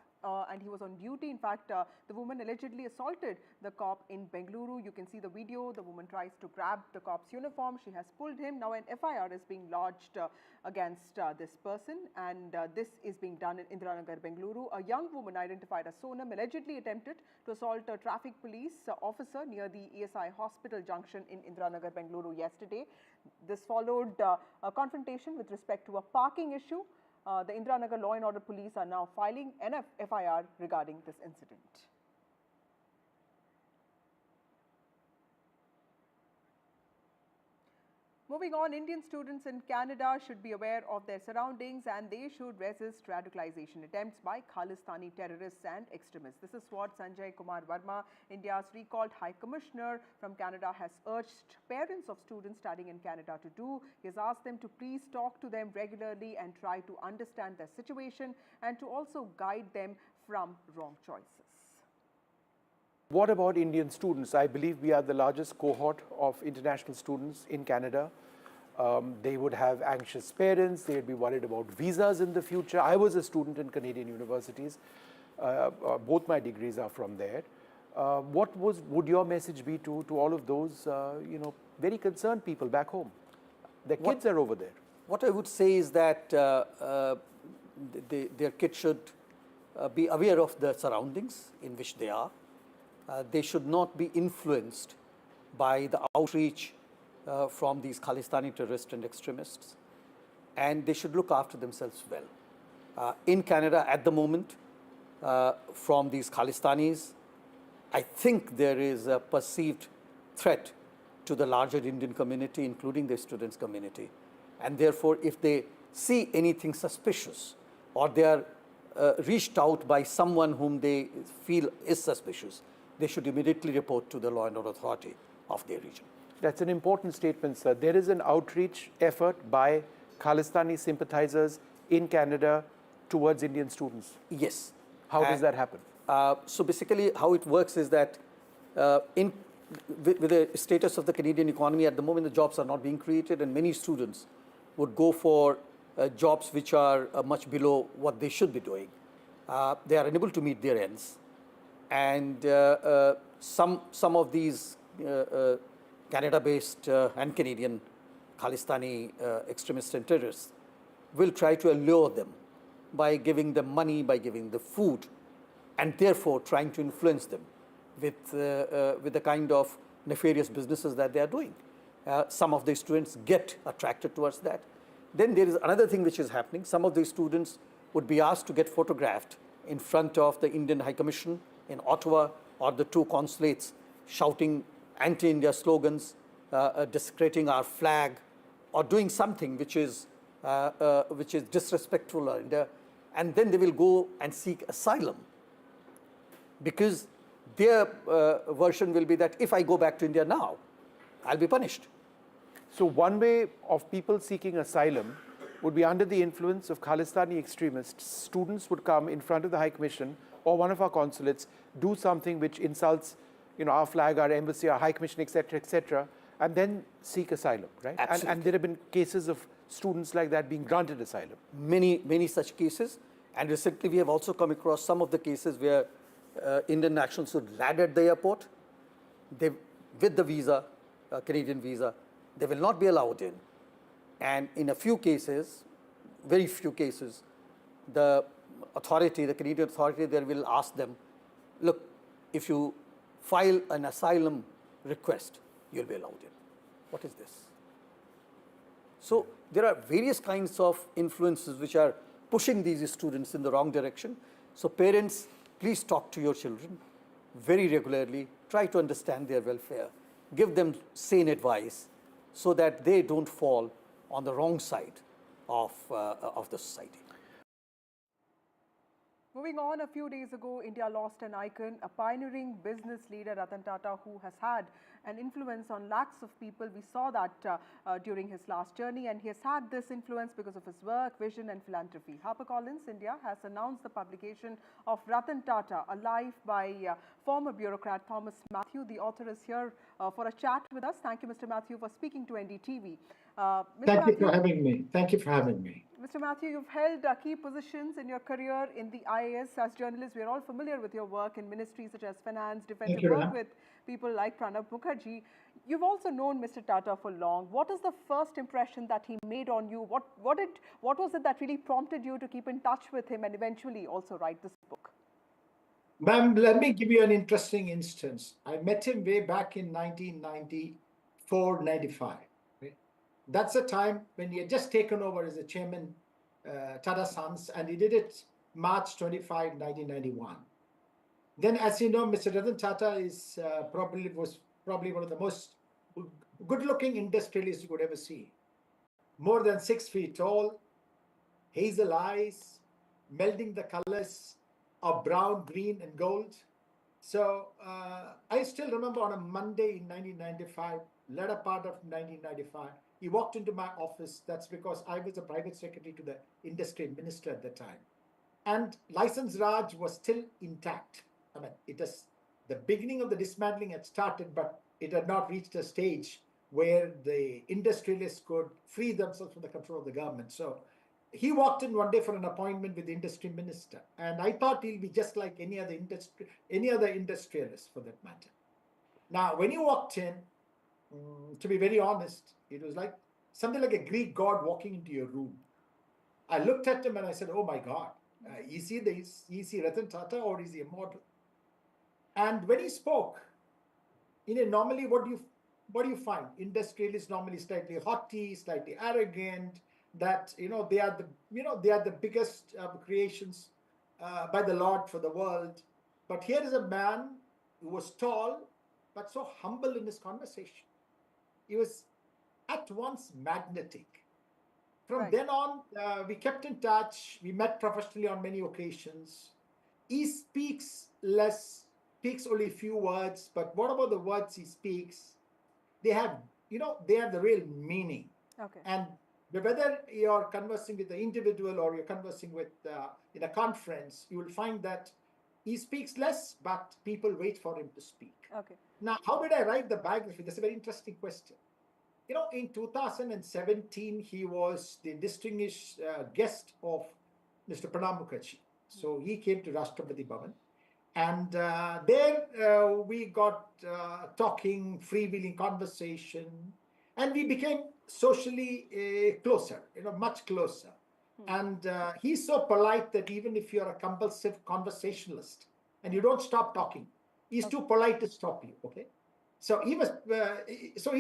and he was on duty. In fact, the woman allegedly assaulted the cop in Bengaluru. You can see the video. The woman tries to grab the cop's uniform. She has pulled him. Now an FIR is being lodged against this person, and this is being done in Indiranagar, Bengaluru. A young woman identified as Sonam allegedly attempted to assault a traffic police officer near the ESI hospital junction in Indiranagar, Bengaluru yesterday. This followed a confrontation with respect to a parking issue. The Indiranagar Law and Order Police are now filing an FIR regarding this incident. Moving on, Indian students in Canada should be aware of their surroundings and they should resist radicalization attempts by Khalistani terrorists and extremists. This is what Sanjay Kumar Verma, India's recalled High Commissioner from Canada, has urged parents of students studying in Canada to do. He has asked them to please talk to them regularly and try to understand their situation and to also guide them from wrong choices. What about Indian students? I believe we are the largest cohort of international students in Canada. They would have anxious parents, they would be worried about visas in the future. I was a student in Canadian universities. Both my degrees are from there. What would your message be to all of those very concerned people back home? Their kids are over there. What I would say is that their kids should be aware of the surroundings in which they are. They should not be influenced by the outreach from these Khalistani terrorists and extremists, and they should look after themselves well. In Canada at the moment, from these Khalistanis, I think there is a perceived threat to the larger Indian community, including the students' community, and therefore if they see anything suspicious or they are reached out by someone whom they feel is suspicious, they should immediately report to the law and order authority of their region. That's an important statement, sir. There is an outreach effort by Khalistani sympathizers in Canada towards Indian students. Yes. How does that happen? So basically how it works is that with the status of the Canadian economy at the moment, the jobs are not being created and many students would go for jobs which are much below what they should be doing. They are unable to meet their ends. And some of these Canada-based and Canadian Khalistani extremists and terrorists will try to allure them by giving them money, by giving them food, and therefore trying to influence them with the kind of nefarious businesses that they are doing. Some of the students get attracted towards that. Then there is another thing which is happening. Some of the students would be asked to get photographed in front of the Indian High Commission in Ottawa or the two consulates, shouting anti-India slogans, desecrating our flag, or doing something which is disrespectful to India, and then they will go and seek asylum because their version will be that if I go back to India now, I'll be punished. So one way of people seeking asylum would be under the influence of Khalistani extremists. Students would come in front of the High Commission or one of our consulates, do something which insults our flag, our embassy, our High Commission, etc., and then seek asylum, right? And there have been cases of students like that being granted asylum. Many such cases. And recently we have also come across some of the cases where Indian nationals would land at the airport. With the visa, Canadian visa, they will not be allowed in. And in a few cases, very few cases, the Canadian authority there will ask them, look, if you file an asylum request, you'll be allowed in. What is this? So there are various kinds of influences which are pushing these students in the wrong direction. So parents, please talk to your children very regularly, try to understand their welfare, give them sane advice, so that they don't fall on the wrong side of the society. Moving on, a few days ago, India lost an icon, a pioneering business leader, Ratan Tata, who has had an influence on lakhs of people. We saw that during his last journey, and he has had this influence because of his work, vision and philanthropy. HarperCollins India has announced the publication of Ratan Tata, A Life by former bureaucrat Thomas Matthew. The author is here for a chat with us. Thank you, Mr. Matthew, for speaking to NDTV. Thank you for having me. Thank you for having me. Mr. Matthew, you've held key positions in your career in the IAS. As journalists, we are all familiar with your work in ministries such as finance, defense, and work with people like Pranab Mukherjee. You've also known Mr. Tata for long. What is the first impression that he made on you? What was it that really prompted you to keep in touch with him and eventually also write this book? Ma'am, let me give you an interesting instance. I met him way back in 1994, 95. That's the time when he had just taken over as the chairman, Tata Sons, and he did it March 25, 1991. Then, as you know, Mr. Ratan Tata is was probably one of the most good-looking industrialists you could ever see. More than 6 feet tall, hazel eyes, melding the colors of brown, green, and gold. So I still remember on a Monday in 1995, latter part of 1995, he walked into my office. That's because I was a private secretary to the industry minister at the time. And License Raj was still intact. I mean, the beginning of the dismantling had started, but it had not reached a stage where the industrialists could free themselves from the control of the government. So he walked in one day for an appointment with the industry minister. And I thought he'll be just like any other industrialist for that matter. Now, when he walked in, to be very honest, it was like something like a Greek god walking into your room. I looked at him and I said, oh my God, is he Ratan Tata or is he immortal? And when he spoke, normally what do you find? Industrialists normally slightly haughty, slightly arrogant, that they are the biggest creations by the Lord for the world. But here is a man who was tall, but so humble in his conversation. He was at once magnetic. From then on, we kept in touch. We met professionally on many occasions. He speaks less, speaks only a few words, but what about the words he speaks? They have the real meaning. Okay. And whether you're conversing with the individual or you're conversing with in a conference, you will find that he speaks less, but people wait for him to speak. Okay. Now, how did I write the biography? That's a very interesting question. In 2017, he was the distinguished guest of Mr. Pranab Mukherjee. So he came to Rashtrapati Bhavan. And there we got talking, freewheeling conversation. And we became socially closer, much closer. And he's so polite that even if you're a compulsive conversationalist and you don't stop talking, he's too polite to stop you, okay? So he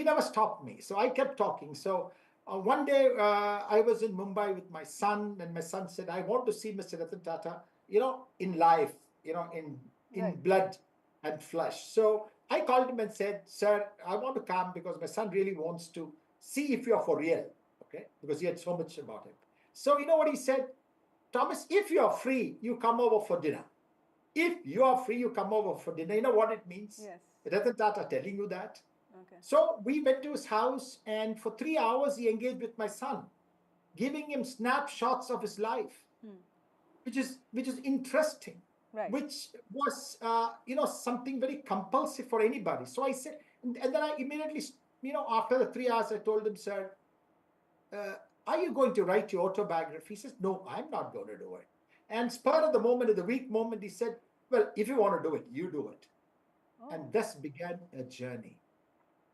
never stopped me. So I kept talking. So one day I was in Mumbai with my son, and my son said, I want to see Mr. Ratan Tata, in life, in blood and flesh. So I called him and said, sir, I want to come because my son really wants to see if you're for real, okay? Because he had so much about him. So you know what he said? Thomas, if you're free, you come over for dinner. If you are free, you come over for dinner. You know what it means? Yes. Ratan Tata telling you that. Okay. So we went to his house, and for 3 hours he engaged with my son, giving him snapshots of his life, which is interesting, which was something very compulsive for anybody. So I said, and then I immediately, after the 3 hours, I told him, sir, are you going to write your autobiography? He says, no, I'm not going to do it. And spur of the moment, of the weak moment, he said, well, if you want to do it, you do it. And thus began a journey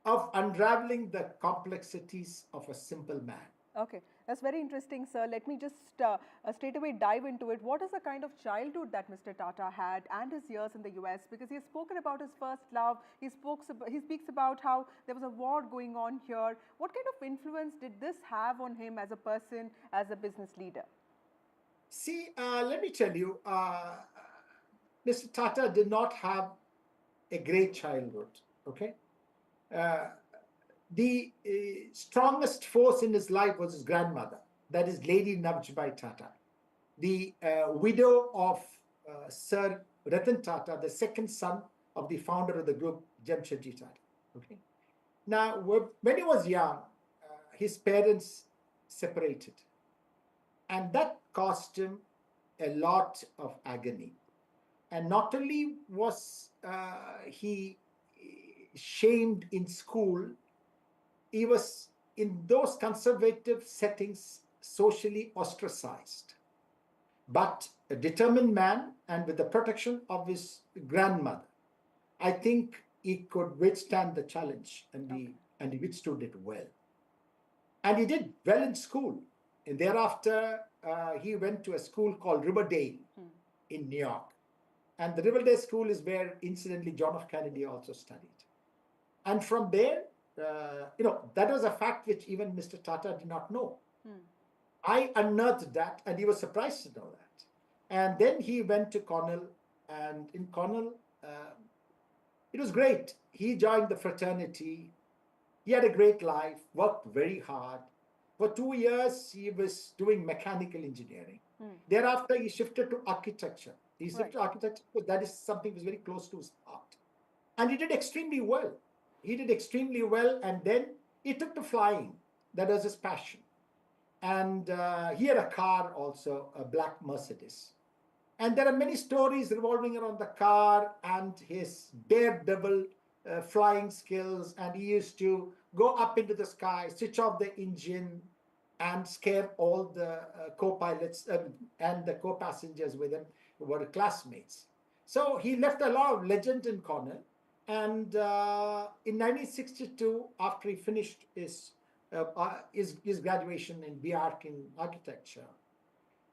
of unraveling the complexities of a simple man. Okay, that's very interesting, sir. Let me just straight away dive into it. What is the kind of childhood that Mr. Tata had and his years in the US? Because he has spoken about his first love. He speaks about how there was a war going on here. What kind of influence did this have on him as a person, as a business leader? See, let me tell you, Mr. Tata did not have a great childhood, okay? the strongest force in his life was his grandmother, that is Lady Navjbai Tata, the widow of Sir Ratan Tata, the second son of the founder of the group, Jamshedji Tata. Okay. Now, when he was young, his parents separated, and that cost him a lot of agony. And not only was he shamed in school, he was in those conservative settings socially ostracized. But a determined man, and with the protection of his grandmother, I think he could withstand the challenge, and he withstood it well. And he did well in school. And thereafter, he went to a school called Riverdale in New York. And the Riverdale School is where, incidentally, John F. Kennedy also studied. And from there, that was a fact which even Mr. Tata did not know. I unearthed that, and he was surprised to know that. And then he went to Cornell, and in Cornell, it was great. He joined the fraternity. He had a great life, worked very hard. For 2 years, he was doing mechanical engineering. Thereafter, he shifted to architecture. He shifted to architecture because that is something that was very close to his heart. And he did extremely well. And then he took to flying. That was his passion. And he had a car also, a black Mercedes. And there are many stories revolving around the car and his daredevil flying skills. And he used to go up into the sky, switch off the engine, and scare all the co-pilots and the co-passengers with him who were classmates. So he left a lot of legend in Cornell. And in 1962, after he finished his graduation in BArch in architecture,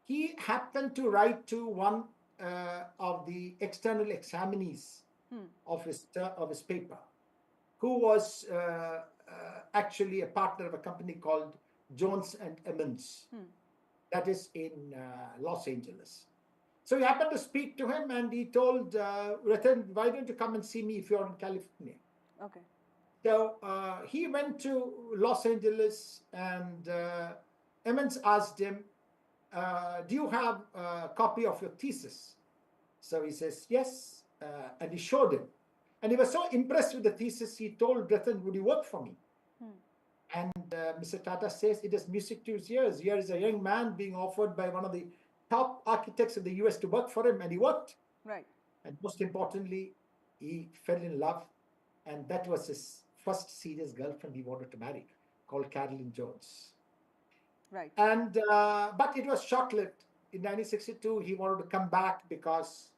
he happened to write to one of the external examinees of his paper, who was actually a partner of a company called Jones and Emmons, that is in Los Angeles. So he happened to speak to him, and he told Ratan, why don't you come and see me if you're in California? Okay. So he went to Los Angeles, and Emmons asked him, do you have a copy of your thesis? So he says, yes, and he showed him. And he was so impressed with the thesis, he told Ratan, would you work for me? And Mr. Tata says, it is music to his ears. Here is a young man being offered by one of the top architects of the US to work for him, and he worked. Right. And most importantly, he fell in love, and that was his first serious girlfriend he wanted to marry, called Carolyn Jones. Right. And but it was short-lived. In 1962, he wanted to come back because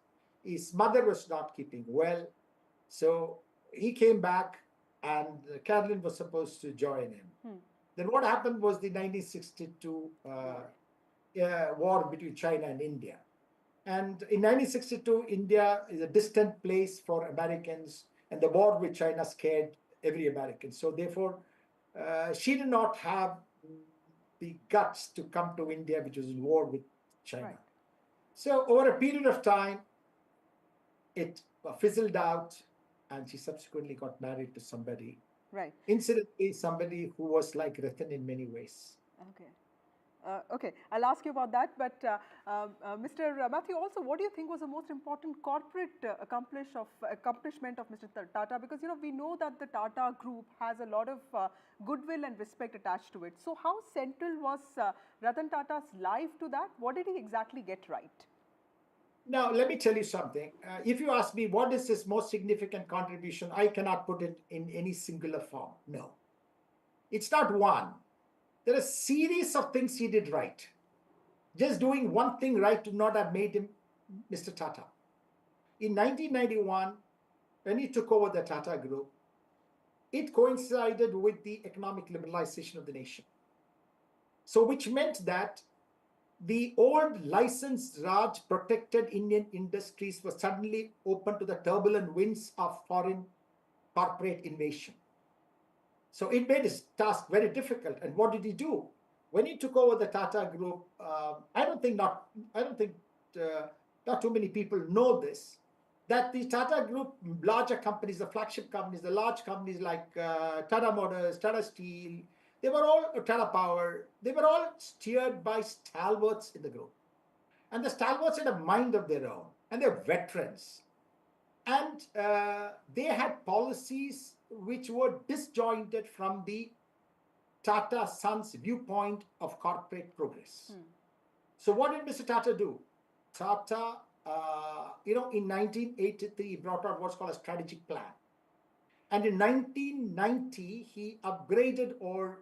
his mother was not keeping well. So he came back, and Carolyn was supposed to join him. Then what happened was the 1962 war between China and India. And in 1962, India is a distant place for Americans, and the war with China scared every American. So therefore, she did not have the guts to come to India, which was in war with China. Right. So over a period of time, it fizzled out, and she subsequently got married to somebody. Right. Incidentally, somebody who was like Ratan in many ways. Okay. Okay, I'll ask you about that. But Mr. Matthew, also, what do you think was the most important corporate accomplishment of Mr. Tata? Because we know that the Tata Group has a lot of goodwill and respect attached to it. So, how central was Ratan Tata's life to that? What did he exactly get right? Now, let me tell you something. If you ask me what is his most significant contribution, I cannot put it in any singular form. No, it's not one. There are a series of things he did right. Just doing one thing right would not have made him Mr. Tata. In 1991, when he took over the Tata Group, it coincided with the economic liberalization of the nation. So which meant that the old licensed Raj protected Indian industries were suddenly open to the turbulent winds of foreign corporate invasion. So it made his task very difficult. And what did he do? When he took over the Tata Group, I don't think not too many people know this, that the Tata Group, larger companies, the flagship companies, the large companies like Tata Motors, Tata Steel, they were all, Tata Power, they were all steered by stalwarts in the group. And the stalwarts had a mind of their own, and they're veterans. And they had policies which were disjointed from the Tata Sons' viewpoint of corporate progress. So what did Mr. Tata do? Tata, in 1983, he brought out what's called a strategic plan. And in 1990, he upgraded or,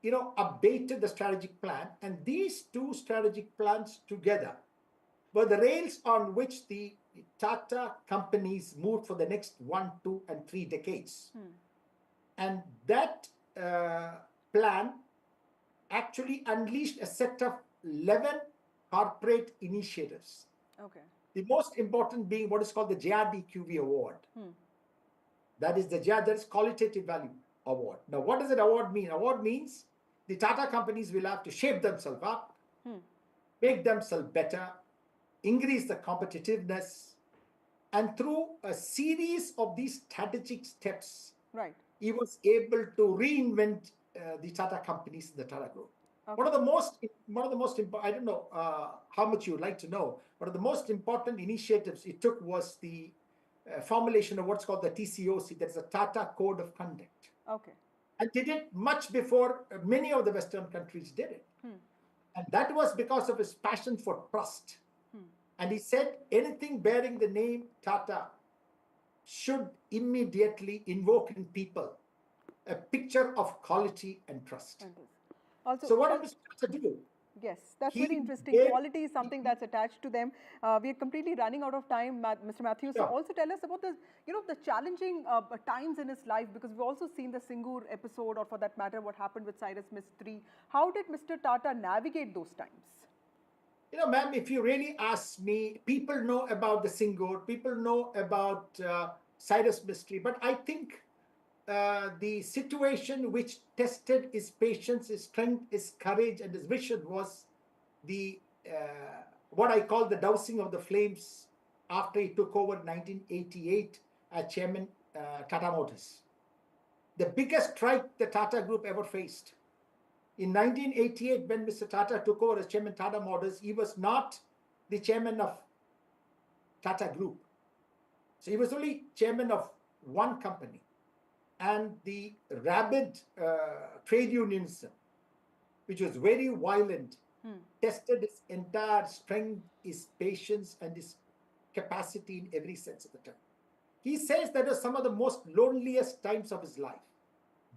updated the strategic plan. And these two strategic plans together were the rails on which the Tata companies moved for the next 1, 2, and 3 decades. And that plan actually unleashed a set of 11 corporate initiatives. Okay. The most important being what is called the JRDQV award. That is the that is qualitative value award. Now, what does that award mean? Award means the Tata companies will have to shape themselves up, make themselves better, increase the competitiveness, and through a series of these strategic steps, he was able to reinvent the Tata companies in the Tata Group. Okay. One of the most important, I don't know how much you would like to know, one of the most important initiatives it took was the formulation of what's called the TCOC, that's the Tata Code of Conduct. Okay. And did it much before many of the Western countries did it. And that was because of his passion for trust. And he said anything bearing the name Tata should immediately invoke in people a picture of quality and trust. Also, so what did Mr. Tata do? Yes, that's very interesting. Quality is something that's attached to them. We are completely running out of time, Mr. Matthew. So also tell us about the, the challenging times in his life, because we've also seen the Singur episode, or for that matter, what happened with Cyrus Mistry. How did Mr. Tata navigate those times? Ma'am, if you really ask me, people know about the Singur, people know about Cyrus Mistry, but I think the situation which tested his patience, his strength, his courage, and his vision was the what I call the dousing of the flames after he took over in 1988 as chairman Tata Motors. The biggest strike the Tata Group ever faced. In 1988, when Mr. Tata took over as chairman Tata Motors, he was not the chairman of Tata Group. So he was only chairman of one company. And the rabid trade unionism, which was very violent, tested his entire strength, his patience, and his capacity in every sense of the term. He says that was some of the most loneliest times of his life.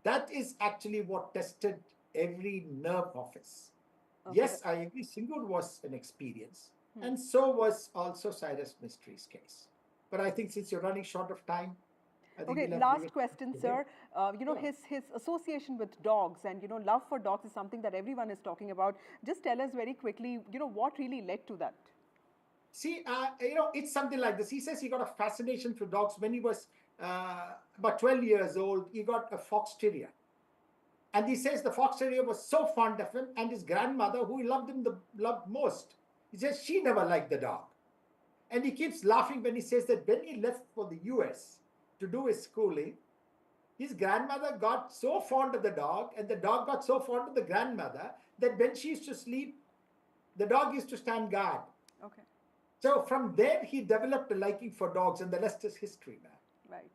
That is actually what tested every nerve of his. Okay. Yes, I agree, Singur was an experience, and so was also Cyrus Mistry's case. But I think since you're running short of time, okay, last question, sir. His association with dogs and, love for dogs is something that everyone is talking about. Just tell us very quickly, what really led to that? See, it's something like this. He says he got a fascination for dogs when he was about 12 years old. He got a fox terrier. And he says the fox terrier was so fond of him, and his grandmother, who he loved most, he says she never liked the dog. And he keeps laughing when he says that when he left for the US, to do his schooling, his grandmother got so fond of the dog, and the dog got so fond of the grandmother, that when she used to sleep, the dog used to stand guard. Okay. So from there, he developed a liking for dogs, and the rest is history, man. Right.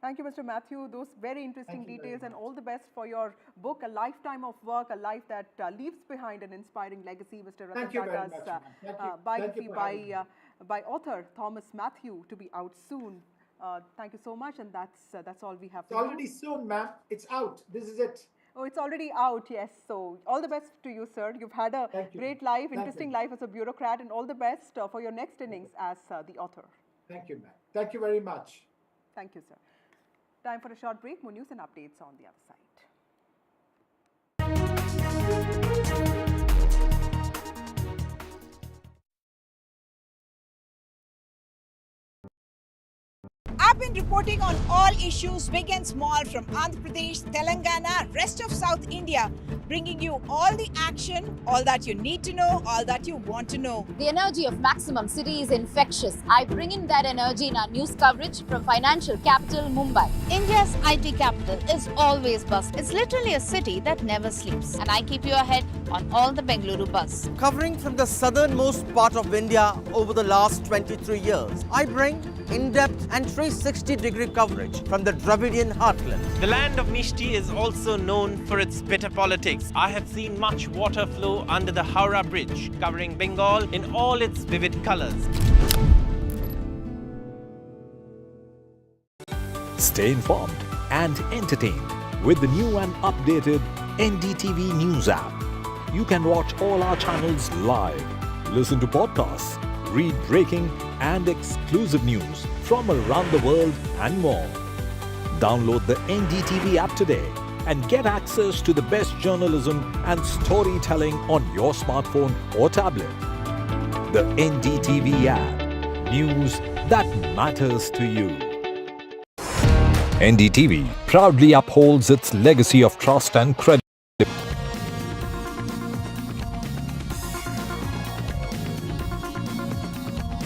Thank you, Mr. Matthew. Those very interesting details, and all the best for your book, A Lifetime of Work, a life that leaves behind an inspiring legacy. Mr. Ratan Tata's biography by author Thomas Matthew, to be out soon. Thank you so much, and that's all we have. It's already soon, ma'am. It's out. This is it. Oh, it's already out, yes. So all the best to you, sir. You've had a great life, interesting life as a bureaucrat, and all the best for your next innings as the author. Thank you, ma'am. Thank you very much. Thank you, sir. Time for a short break. More news and updates on the other side. I've been reporting on all issues, big and small, from Andhra Pradesh, Telangana, rest of South India. bringing you all the action, all that you need to know, all that you want to know. The energy of Maximum City is infectious. I bring in that energy in our news coverage from financial capital Mumbai. India's IT capital is always buzz. It's literally a city that never sleeps. And I keep you ahead on all the Bengaluru buzz. Covering from the southernmost part of India over the last 23 years, I bring in-depth and 360-degree coverage from the Dravidian heartland. The land of Mishti is also known for its bitter politics. I have seen much water flow under the Howrah Bridge, covering Bengal in all its vivid colors. Stay informed and entertained with the new and updated NDTV News app. You can watch all our channels live, listen to podcasts, read breaking and exclusive news from around the world and more. Download the NDTV app today and get access to the best journalism and storytelling on your smartphone or tablet. The NDTV app. News that matters to you. NDTV proudly upholds its legacy of trust and credibility.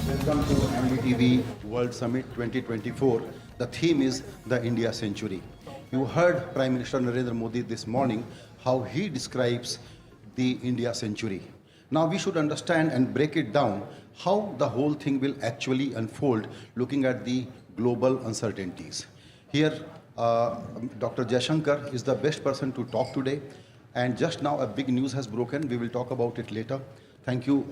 Welcome to NDTV World Summit 2024. The theme is the India Century. You heard Prime Minister Narendra Modi this morning how he describes the India Century. Now we should understand and break it down how the whole thing will actually unfold looking at the global uncertainties. Here, Dr. Jaishankar is the best person to talk today. And just now a big news has broken. We will talk about it later. Thank you,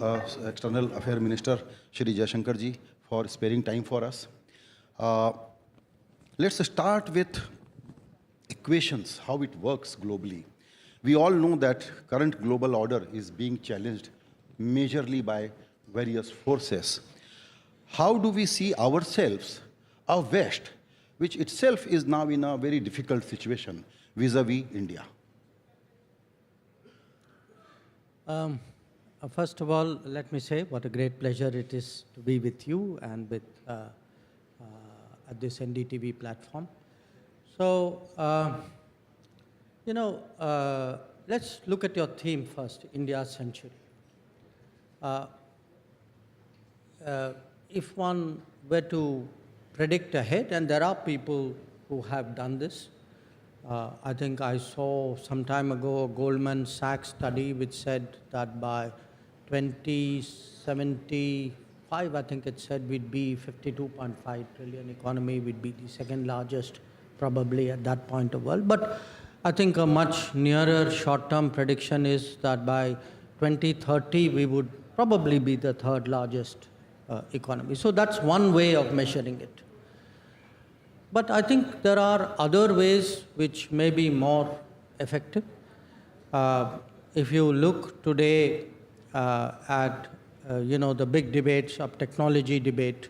External Affairs Minister Shri Jaishankar ji, for sparing time for us. Let's start with equations, how it works globally. We all know that current global order is being challenged majorly by various forces. How do we see ourselves, our West, which itself is now in a very difficult situation vis-a-vis India? First of all, let me say what a great pleasure it is to be with you and with at this NDTV platform. So, let's look at your theme first, India's century. If one were to predict ahead, and there are people who have done this, I think I saw some time ago a Goldman Sachs study which said that by 2075, I think it said we'd be 52.5 trillion economy, we'd be the second largest probably at that point of world. But I think a much nearer short-term prediction is that by 2030, we would probably be the third largest economy. So that's one way of measuring it. But I think there are other ways which may be more effective. If you look today at the big debates of technology debate,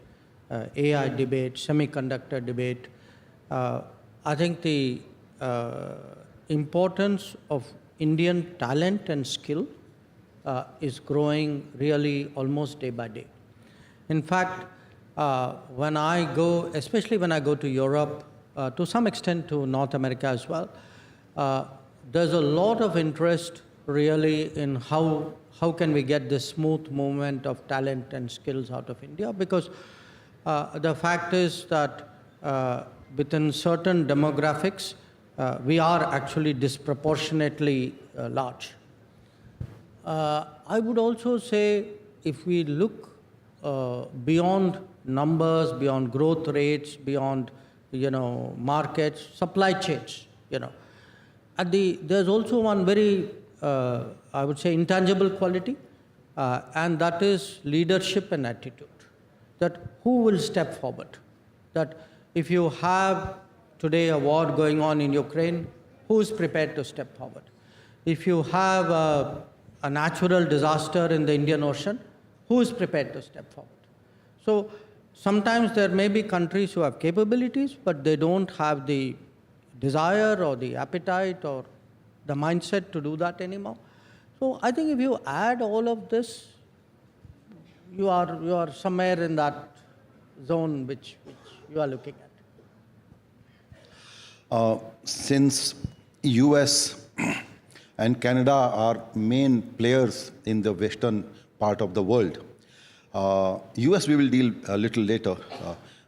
AI debate, semiconductor debate, I think the importance of Indian talent and skill is growing really almost day by day. In fact, when I go, especially when I go to Europe, to some extent to North America as well, there's a lot of interest really in how can we get this smooth movement of talent and skills out of India, because the fact is that within certain demographics, we are actually disproportionately large. I would also say if we look beyond numbers, beyond growth rates, beyond markets, supply chains, there's also one very I would say intangible quality, and that is leadership and attitude. That who will step forward? That if you have today a war going on in Ukraine, who is prepared to step forward? If you have a natural disaster in the Indian Ocean, who is prepared to step forward? So sometimes there may be countries who have capabilities, but they don't have the desire or the appetite or the mindset to do that anymore. So I think if you add all of this, you are somewhere in that zone which you are looking at. Since US and Canada are main players in the western part of the world. US we will deal a little later,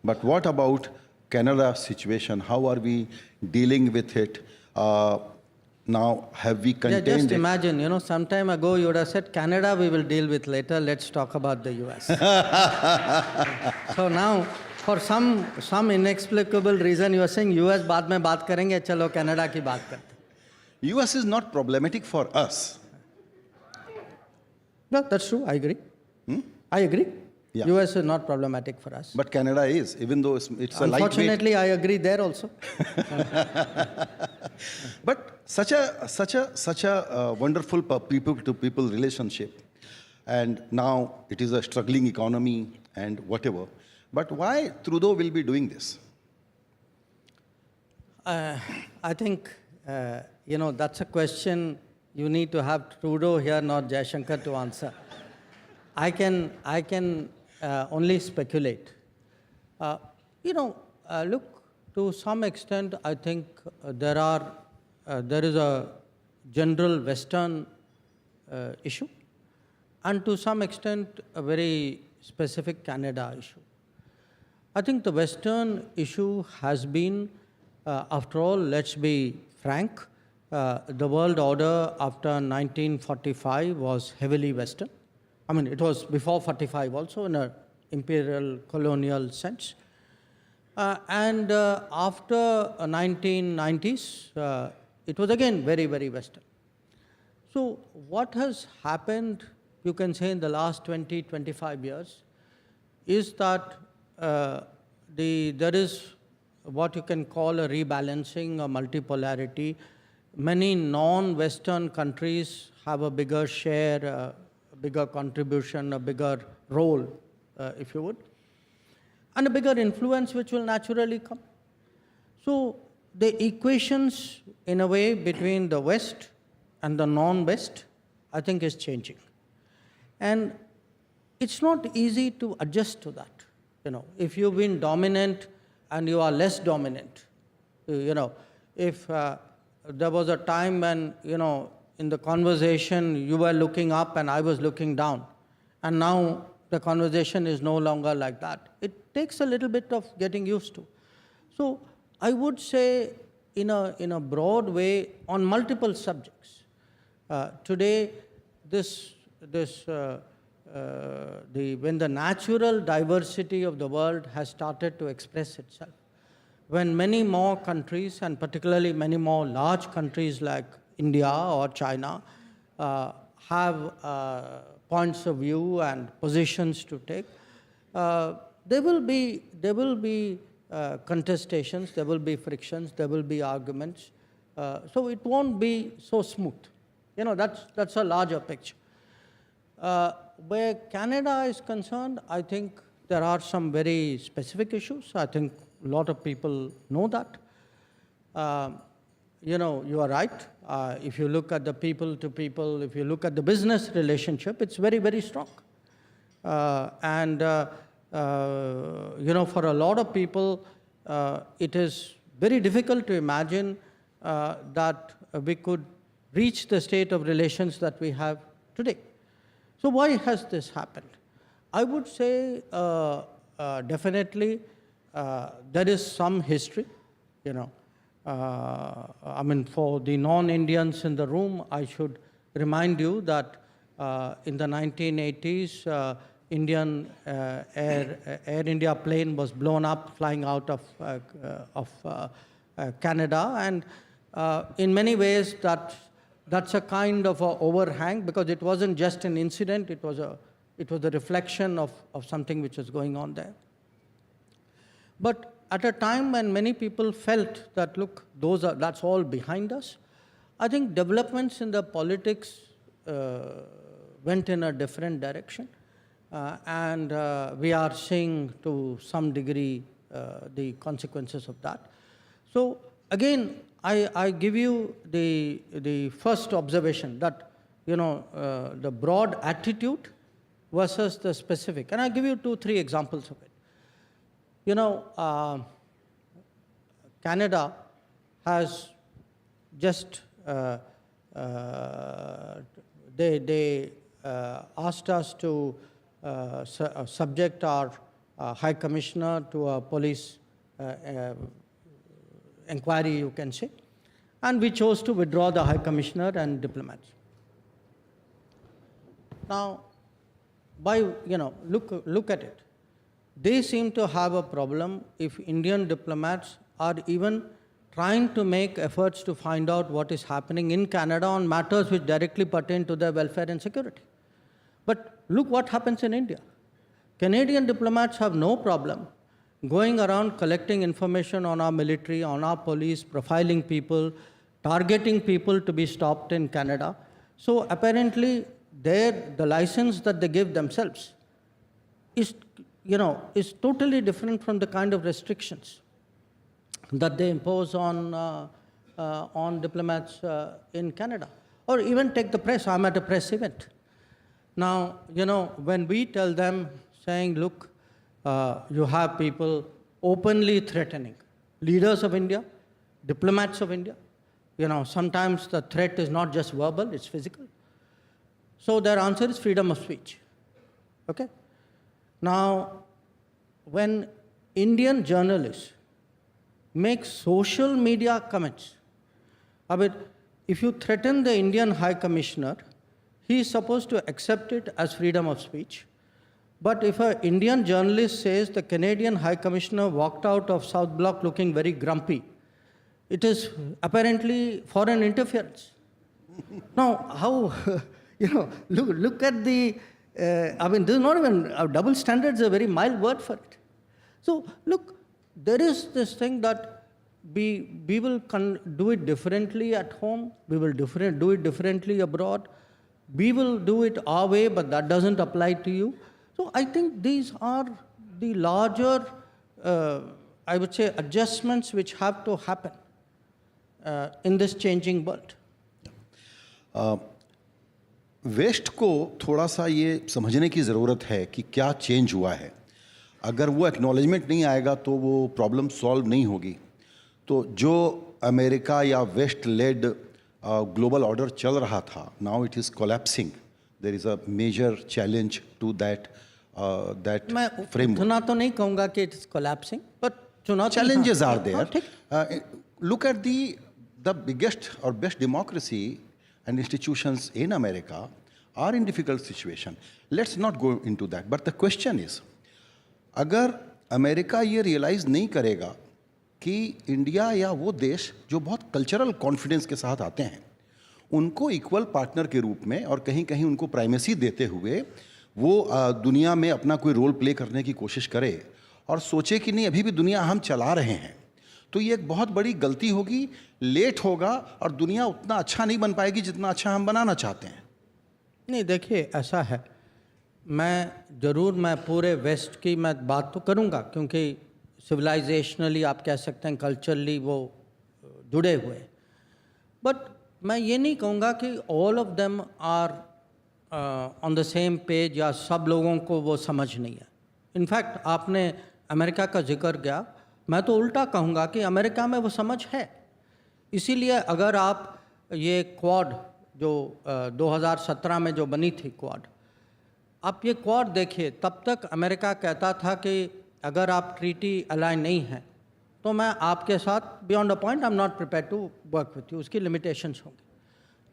but what about Canada situation? How are we dealing with it? Now, have we contained just it? imagine, some time ago you would have said, Canada we will deal with later, let's talk about the US. So now, for some inexplicable reason, you are saying US baad mein baat karenge, chalo Canada ki baat karte. US is not problematic for us. No, that's true, I agree. I agree. Yeah. US is not problematic for us. But Canada is, even though it's a lightweight. Unfortunately, I agree there also. But such a wonderful people-to-people relationship, and now it is a struggling economy and whatever. But why Trudeau will be doing this? I think that's a question you need to have Trudeau here, not Jaishankar, to answer. I can only speculate. Look, to some extent, I think there is a general Western issue, and to some extent, a very specific Canada issue. I think the Western issue has been, after all, let's be frank, the world order after 1945 was heavily Western. I mean, it was before 45 also in an imperial colonial sense. And after 1990s, it was again very, very Western. So what has happened, you can say, in the last 20, 25 years, is that there is what you can call a rebalancing, a multipolarity. Many non-Western countries have a bigger share, a bigger contribution, a bigger role, if you would, and a bigger influence which will naturally come. So the equations, in a way, between the West and the non-West, I think is changing. And it's not easy to adjust to that. If you've been dominant and you are less dominant, if there was a time when, in the conversation you were looking up and I was looking down, and now the conversation is no longer like that. It takes a little bit of getting used to. So I would say, in a broad way, on multiple subjects, today when the natural diversity of the world has started to express itself, when many more countries, and particularly many more large countries like India or China, have points of view and positions to take, there will be contestations, there will be frictions, there will be arguments. So it won't be so smooth. That's a larger picture. Where Canada is concerned, I think there are some very specific issues. I think a lot of people know that. You are right. If you look at the people to people, if you look at the business relationship, it's very, very strong. For a lot of people, it is very difficult to imagine that we could reach the state of relations that we have today. So why has this happened? I would say definitely there is some history, for the non-Indians in the room, I should remind you that in the 1980s, Air India plane was blown up flying out of Canada, and in many ways that's a kind of a overhang, because it wasn't just an incident, it was a reflection of something which was going on there. But at a time when many people felt that, look, that's all behind us, I think developments in the politics went in a different direction. And we are seeing to some degree the consequences of that. So again, I give you the first observation that, the broad attitude versus the specific. And I'll give you 2-3 examples of it. Canada has just they asked us to subject our High Commissioner to a police inquiry, you can say, and we chose to withdraw the High Commissioner and diplomats. Now, look at it. They seem to have a problem if Indian diplomats are even trying to make efforts to find out what is happening in Canada on matters which directly pertain to their welfare and security. But look what happens in India. Canadian diplomats have no problem going around collecting information on our military, on our police, profiling people, targeting people to be stopped in Canada. So apparently, the license that they give themselves is totally different from the kind of restrictions that they impose on diplomats in Canada. Or even take the press. I'm at a press event. Now, when we tell them, saying, look, you have people openly threatening leaders of India, diplomats of India. Sometimes the threat is not just verbal, it's physical. So their answer is freedom of speech. Okay? Now, when Indian journalists make social media comments, if you threaten the Indian High Commissioner, he is supposed to accept it as freedom of speech. But if an Indian journalist says the Canadian High Commissioner walked out of South Block looking very grumpy, it is apparently foreign interference. Now, how, look at the, this is not even, double standards is a very mild word for it. So, look, there is this thing that we will do it differently at home, we will do it differently abroad, we will do it our way, but that doesn't apply to you. So I think these are the larger, I would say, adjustments which have to happen in this changing world. West को थोड़ा सा ये समझने की ज़रूरत है कि क्या चेंज हुआ है. अगर वो एक्नॉलेजमेंट नहीं आएगा तो वो प्रॉब्लम सॉल्व नहीं होगी. तो जो अमेरिका या वेस्ट लेड ग्लोबल ऑर्डर चल रहा था, now it is collapsing. There is a major challenge to that framework. मैं तो नहीं कहूँगा कि it is collapsing, but challenges are there. Look at the biggest or best democracy and institutions in America are in difficult situation. Let's not go into that. But the question is, अगर America ये realise नहीं करेगा कि India या वो देश जो बहुत कल्चरल कॉन्फिडेंस के साथ आते हैं, उनको इक्वल पार्टनर के रूप में और कहीं कहीं उनको प्राइमेसी देते हुए वो दुनिया में अपना कोई रोल प्ले करने की कोशिश करे और सोचे कि नहीं अभी भी दुनिया हम चला रहे हैं, तो ये एक बहुत बड़ी गलती होगी, लेट होगा और दुनिया उतना अच्छा नहीं बन पाएगी जितना अच्छा हम बनाना चाहते हैं. नहीं, देखिए ऐसा है, मैं पूरे वेस्ट की मैं बात तो करूँगा क्योंकि सिविलाइजेशनली आप कह सकते हैं, कल्चरली वो जुड़े हुए, बट मैं ये नहीं कहूँगा कि all of them are on the same page या सब लोगों को वो समझ नहीं है. इनफैक्ट आपने अमेरिका का जिक्र किया, मैं तो उल्टा कहूँगा कि अमेरिका में वो समझ है. इसीलिए अगर आप ये क्वाड जो 2017 में जो बनी थी क्वाड, आप ये क्वाड देखिए, तब तक अमेरिका कहता था कि अगर आप ट्रीटी अलाइन नहीं हैं तो मैं आपके साथ beyond a point I am not prepare to work with you, उसकी लिमिटेशंस होंगी.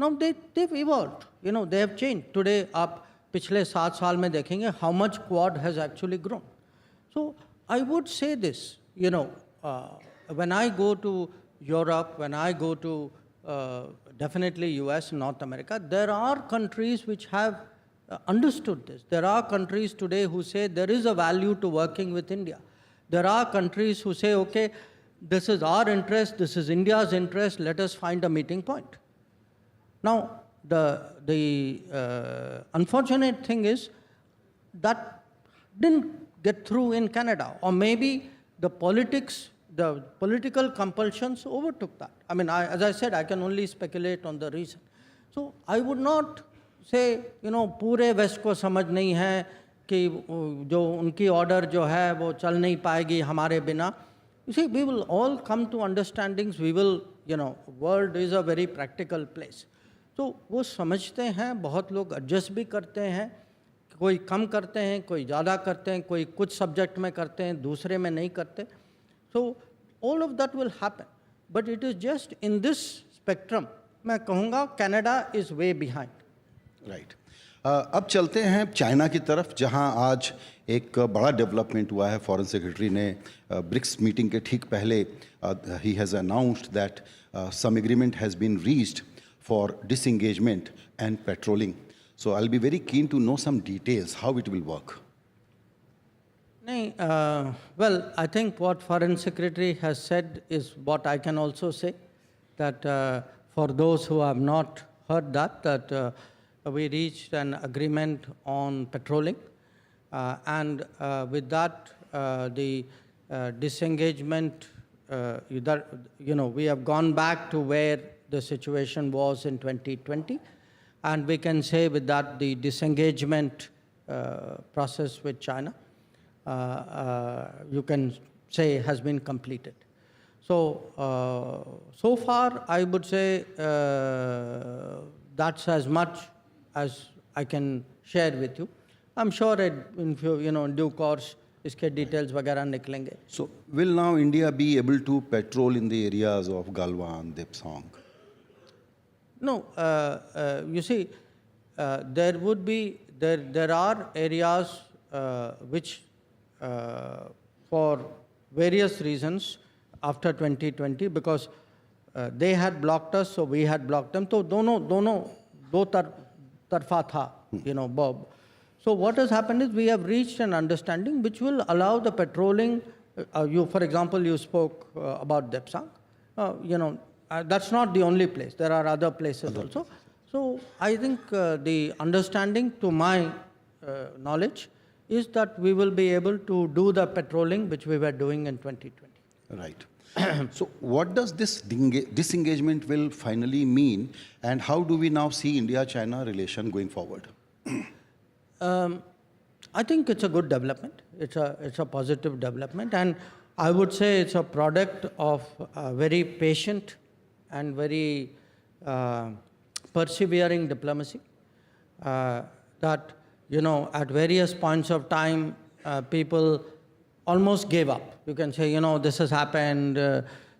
Now they've evolved, they have changed. Today आप पिछले 7 साल में देखेंगे how much Quad has actually grown. So I would say this, when I go to Europe, when I go to definitely US, North America, there are countries which have understood this. There are countries today who say there is a value to working with India. There are countries who say, okay, this is our interest, this is India's interest, let us find a meeting point. Now, the unfortunate thing is that didn't get through in Canada, or maybe the political compulsions overtook that. I mean, as I said, I can only speculate on the reason. So I would not say, पूरे waste को समझ नहीं है कि जो उनकी order जो है वो चल नहीं पाएगी हमारे बिना. You see, we will all come to understandings. We will, world is a very practical place. तो वो समझते हैं, बहुत लोग एडजस्ट भी करते हैं, कोई कम करते हैं, कोई ज़्यादा करते हैं, कोई कुछ सब्जेक्ट में करते हैं, दूसरे में नहीं करते. So all of that will happen, but it is just in this spectrum. मैं कहूँगा Canada is way behind. Right. अब चलते हैं चाइना की तरफ, जहां आज एक बड़ा डेवलपमेंट हुआ है. फॉरेन सेक्रेटरी ने ब्रिक्स मीटिंग के ठीक पहले he has announced that some agreement has been reached for disengagement and patrolling. So I'll be very keen to know some details, how it will work. Well, I think what Foreign Secretary has said is what I can also say, that for those who have not heard that we reached an agreement on patrolling, and with that the disengagement, we have gone back to where the situation was in 2020, and we can say with that the disengagement process with China, you can say has been completed. So, so far I would say that's as much as I can share with you. I'm sure in due course इसके details वगैरह निकलेंगे. So will now India be able to patrol in the areas of Galwan, Depsang? No, you see, there are areas which for various reasons after 2020, because they had blocked us, so we had blocked them. So दो तरफा था, Bob. So what has happened is we have reached an understanding which will allow the patrolling. For example, you spoke about Depsang. That's not the only place. There are other places also. So I think the understanding, to my knowledge, is that we will be able to do the patrolling which we were doing in 2020. Right. So what does this disengagement will finally mean, and how do we now see India-China relation going forward? I think it's a good development. It's a positive development, and I would say it's a product of very patient and very persevering diplomacy. That at various points of time, people almost gave up. You can say, this has happened.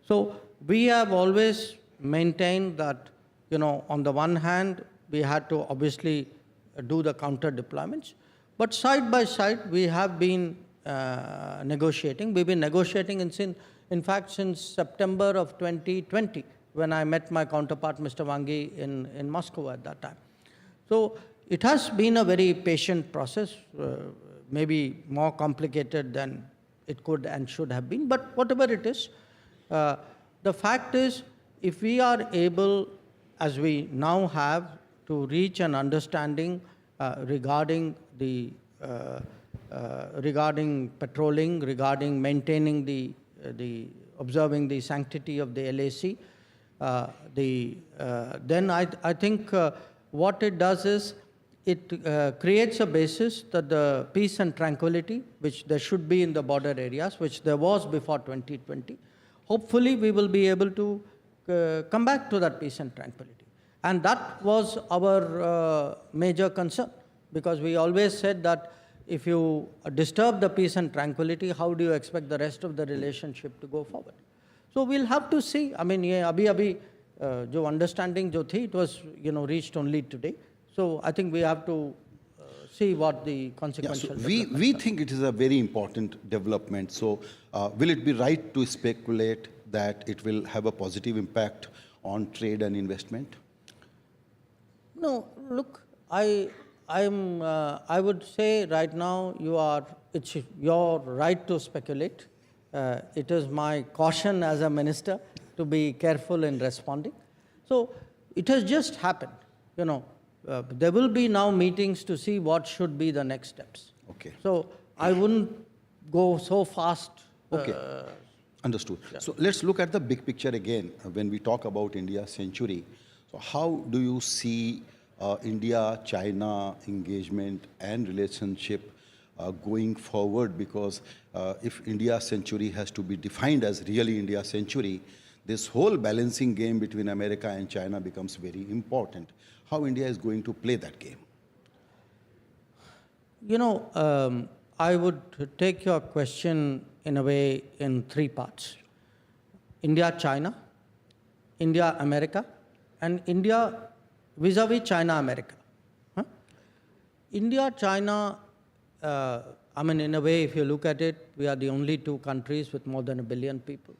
So we have always maintained that, on the one hand, we had to obviously do the counter deployments, but side by side, we have been negotiating. We've been negotiating in fact, since September of 2020, when I met my counterpart, Mr. Wangi, in Moscow at that time. So it has been a very patient process, maybe more complicated than it could and should have been, but whatever it is, the fact is, if we are able, as we now have, to reach an understanding regarding patrolling, regarding maintaining the observing the sanctity of the LAC, then I think what it does is it creates a basis that the peace and tranquility, which there should be in the border areas, which there was before 2020, hopefully we will be able to come back to that peace and tranquility. And that was our major concern, because we always said that if you disturb the peace and tranquility, how do you expect the rest of the relationship to go forward? So we'll have to see. I mean, abhi jo understanding jo thi, it was reached only today. So I think we have to see what the consequential. Yeah, so we think it is a very important development. So will it be right to speculate that it will have a positive impact on trade and investment? No, look, I would say right now it's your right to speculate. It is my caution as a minister to be careful in responding. So it has just happened, there will be now meetings to see what should be the next steps. Okay. So I wouldn't go so fast. Okay. Understood. Yeah. So let's look at the big picture again when we talk about India's century. So how do you see India-China engagement and relationship going forward? Because if India's century has to be defined as really India's century, this whole balancing game between America and China becomes very important. How India is going to play that game? I would take your question in a way in three parts. India-China, India-America, and India vis-a-vis China-America. India-China, in a way, if you look at it, we are the only two countries with more than 1 billion people.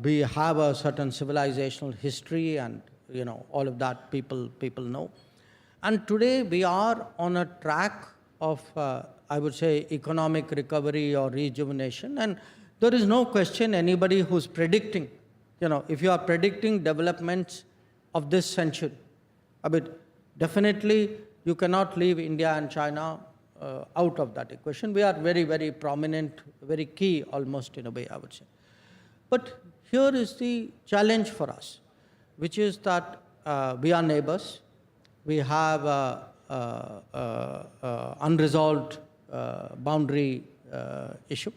We have a certain civilizational history and, all of that people know. And today we are on a track of, I would say, economic recovery or rejuvenation. And there is no question anybody who's predicting, if you are predicting developments of this century, definitely you cannot leave India and China out of that equation. We are very, very prominent, very key almost in a way, I would say. But here is the challenge for us, which is that we are neighbors. We have unresolved boundary issue.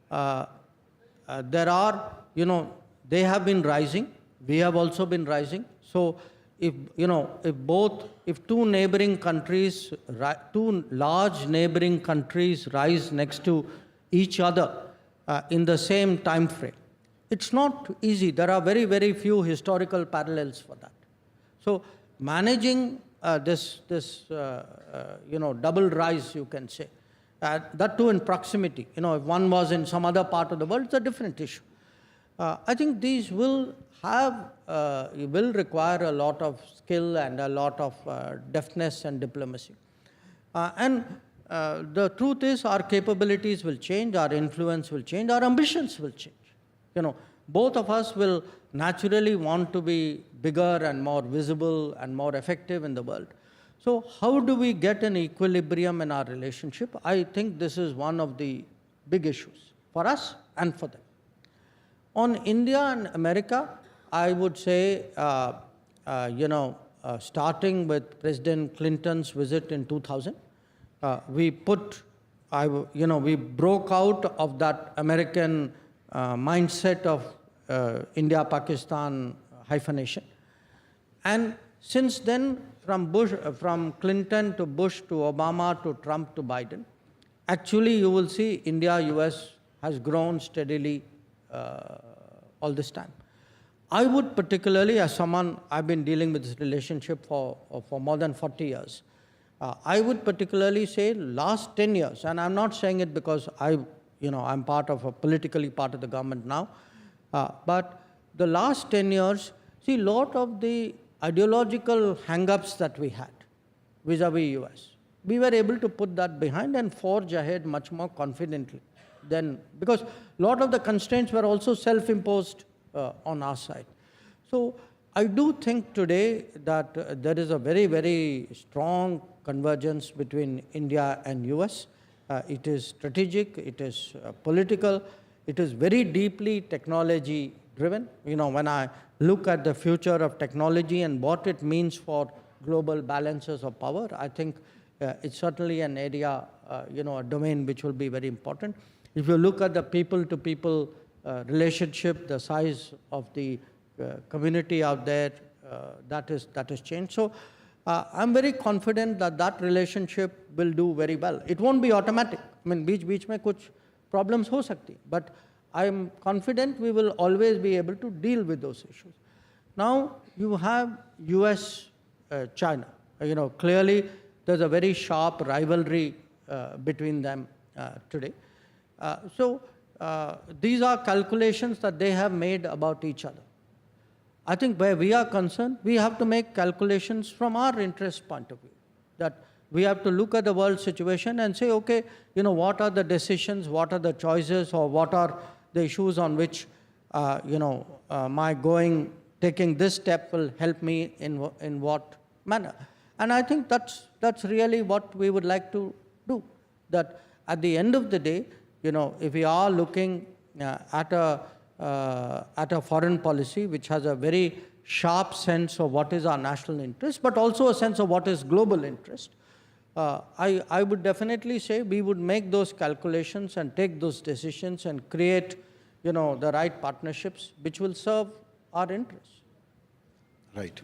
There are, they have been rising. We have also been rising. So if two neighboring countries, two large neighboring countries rise next to each other in the same time frame, it's not easy. There are very, very few historical parallels for that. So managing this double rise, you can say, that too in proximity. If one was in some other part of the world, it's a different issue. I think these will require a lot of skill and a lot of deftness and diplomacy. The truth is our capabilities will change, our influence will change, our ambitions will change. Both of us will naturally want to be bigger and more visible and more effective in the world. So how do we get an equilibrium in our relationship? I think this is one of the big issues for us and for them. On India and America, I would say, starting with President Clinton's visit in 2000, we broke out of that American mindset of India-Pakistan hyphenation. And since then, from Clinton to Bush to Obama to Trump to Biden, actually you will see India-US has grown steadily all this time. I would particularly, as someone, I've been dealing with this relationship for more than 40 years, I would particularly say last 10 years, and I'm not saying it because I'm politically part of the government now, but the last 10 years, see, a lot of the ideological hang-ups that we had vis-a-vis US, we were able to put that behind and forge ahead much more confidently than, because a lot of the constraints were also self-imposed on our side. So I do think today that there is a very, very strong convergence between India and US. It is strategic, it is political, it is very deeply technology driven. When I look at the future of technology and what it means for global balances of power, I think it's certainly an area, a domain which will be very important. If you look at the people-to-people relationship, the size of the community out there, that has changed. So I'm very confident that that relationship will do very well. It won't be automatic. बीच में कुछ problems हो सकती, but I am confident we will always be able to deal with those issues. Now you have US-China. Clearly there's a very sharp rivalry between them today. So these are calculations that they have made about each other. I think where we are concerned, we have to make calculations from our interest point of view, that we have to look at the world situation and say, okay, what are the decisions, what are the choices, or what are the issues on which, taking this step will help me in what manner. And I think that's really what we would like to do, that at the end of the day, if we are looking at a foreign policy which has a very sharp sense of what is our national interest, but also a sense of what is global interest, I would definitely say we would make those calculations and take those decisions and create the right partnerships which will serve our interests. Right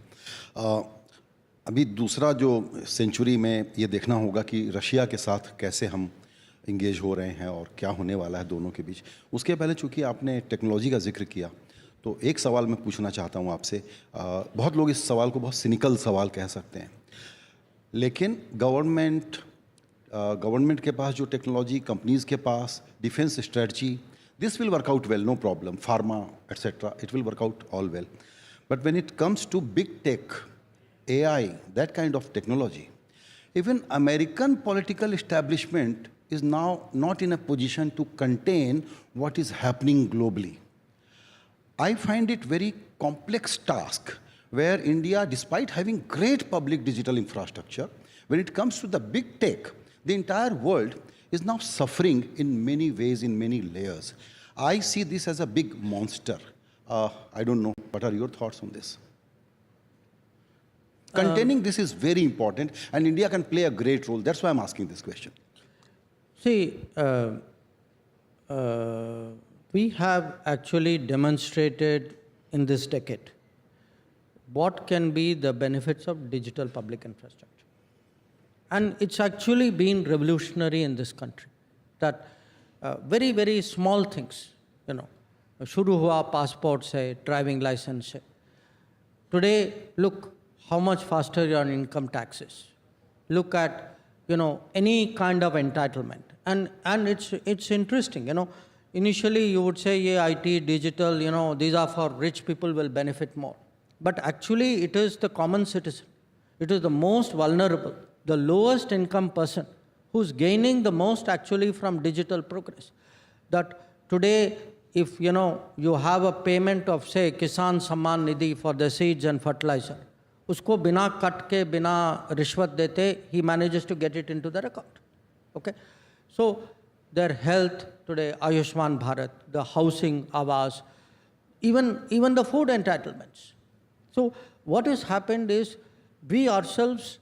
अभी दूसरा जो century में ये देखना होगा कि Russia के साथ कैसे हम इंगेज हो रहे हैं और क्या होने वाला है दोनों के बीच। उसके पहले चूंकि आपने टेक्नोलॉजी का जिक्र किया तो एक सवाल मैं पूछना चाहता हूँ आपसे। बहुत लोग इस सवाल को बहुत सिनिकल सवाल कह सकते हैं, लेकिन गवर्नमेंट के पास जो टेक्नोलॉजी, कंपनीज के पास defence strategy, this will work out well, no problem. Pharma, etc. It will work out all well. But when it comes to big tech, AI, that kind of technology, even American political establishment is now not in a position to contain what is happening globally. I find it very complex task where India, despite having great public digital infrastructure, when it comes to the big tech, the entire world is now suffering in many ways, in many layers. I see this as a big monster. I don't know, what are your thoughts on this? Containing this is very important, and India can play a great role. That's why I'm asking this question. See, we have actually demonstrated in this decade what can be the benefits of digital public infrastructure. And it's actually been revolutionary in this country, that very, very small things, shuru hua passport se, driving license se. Today, look how much faster your income tax is. Look at, any kind of entitlement. And it's interesting, Initially, you would say, yeah, IT, digital, these are for rich people will benefit more. But actually, it is the common citizen. It is the most vulnerable, the lowest income person who's gaining the most actually from digital progress. That today, if, you have a payment of, say, Kisan Samman Nidhi for the seeds and fertilizer, usko bina cut ke, bina rishwat dete, he manages to get it into their account. Okay? So, their health today, Ayushman Bharat, the housing, Awas, even the food entitlements. So what has happened is we ourselves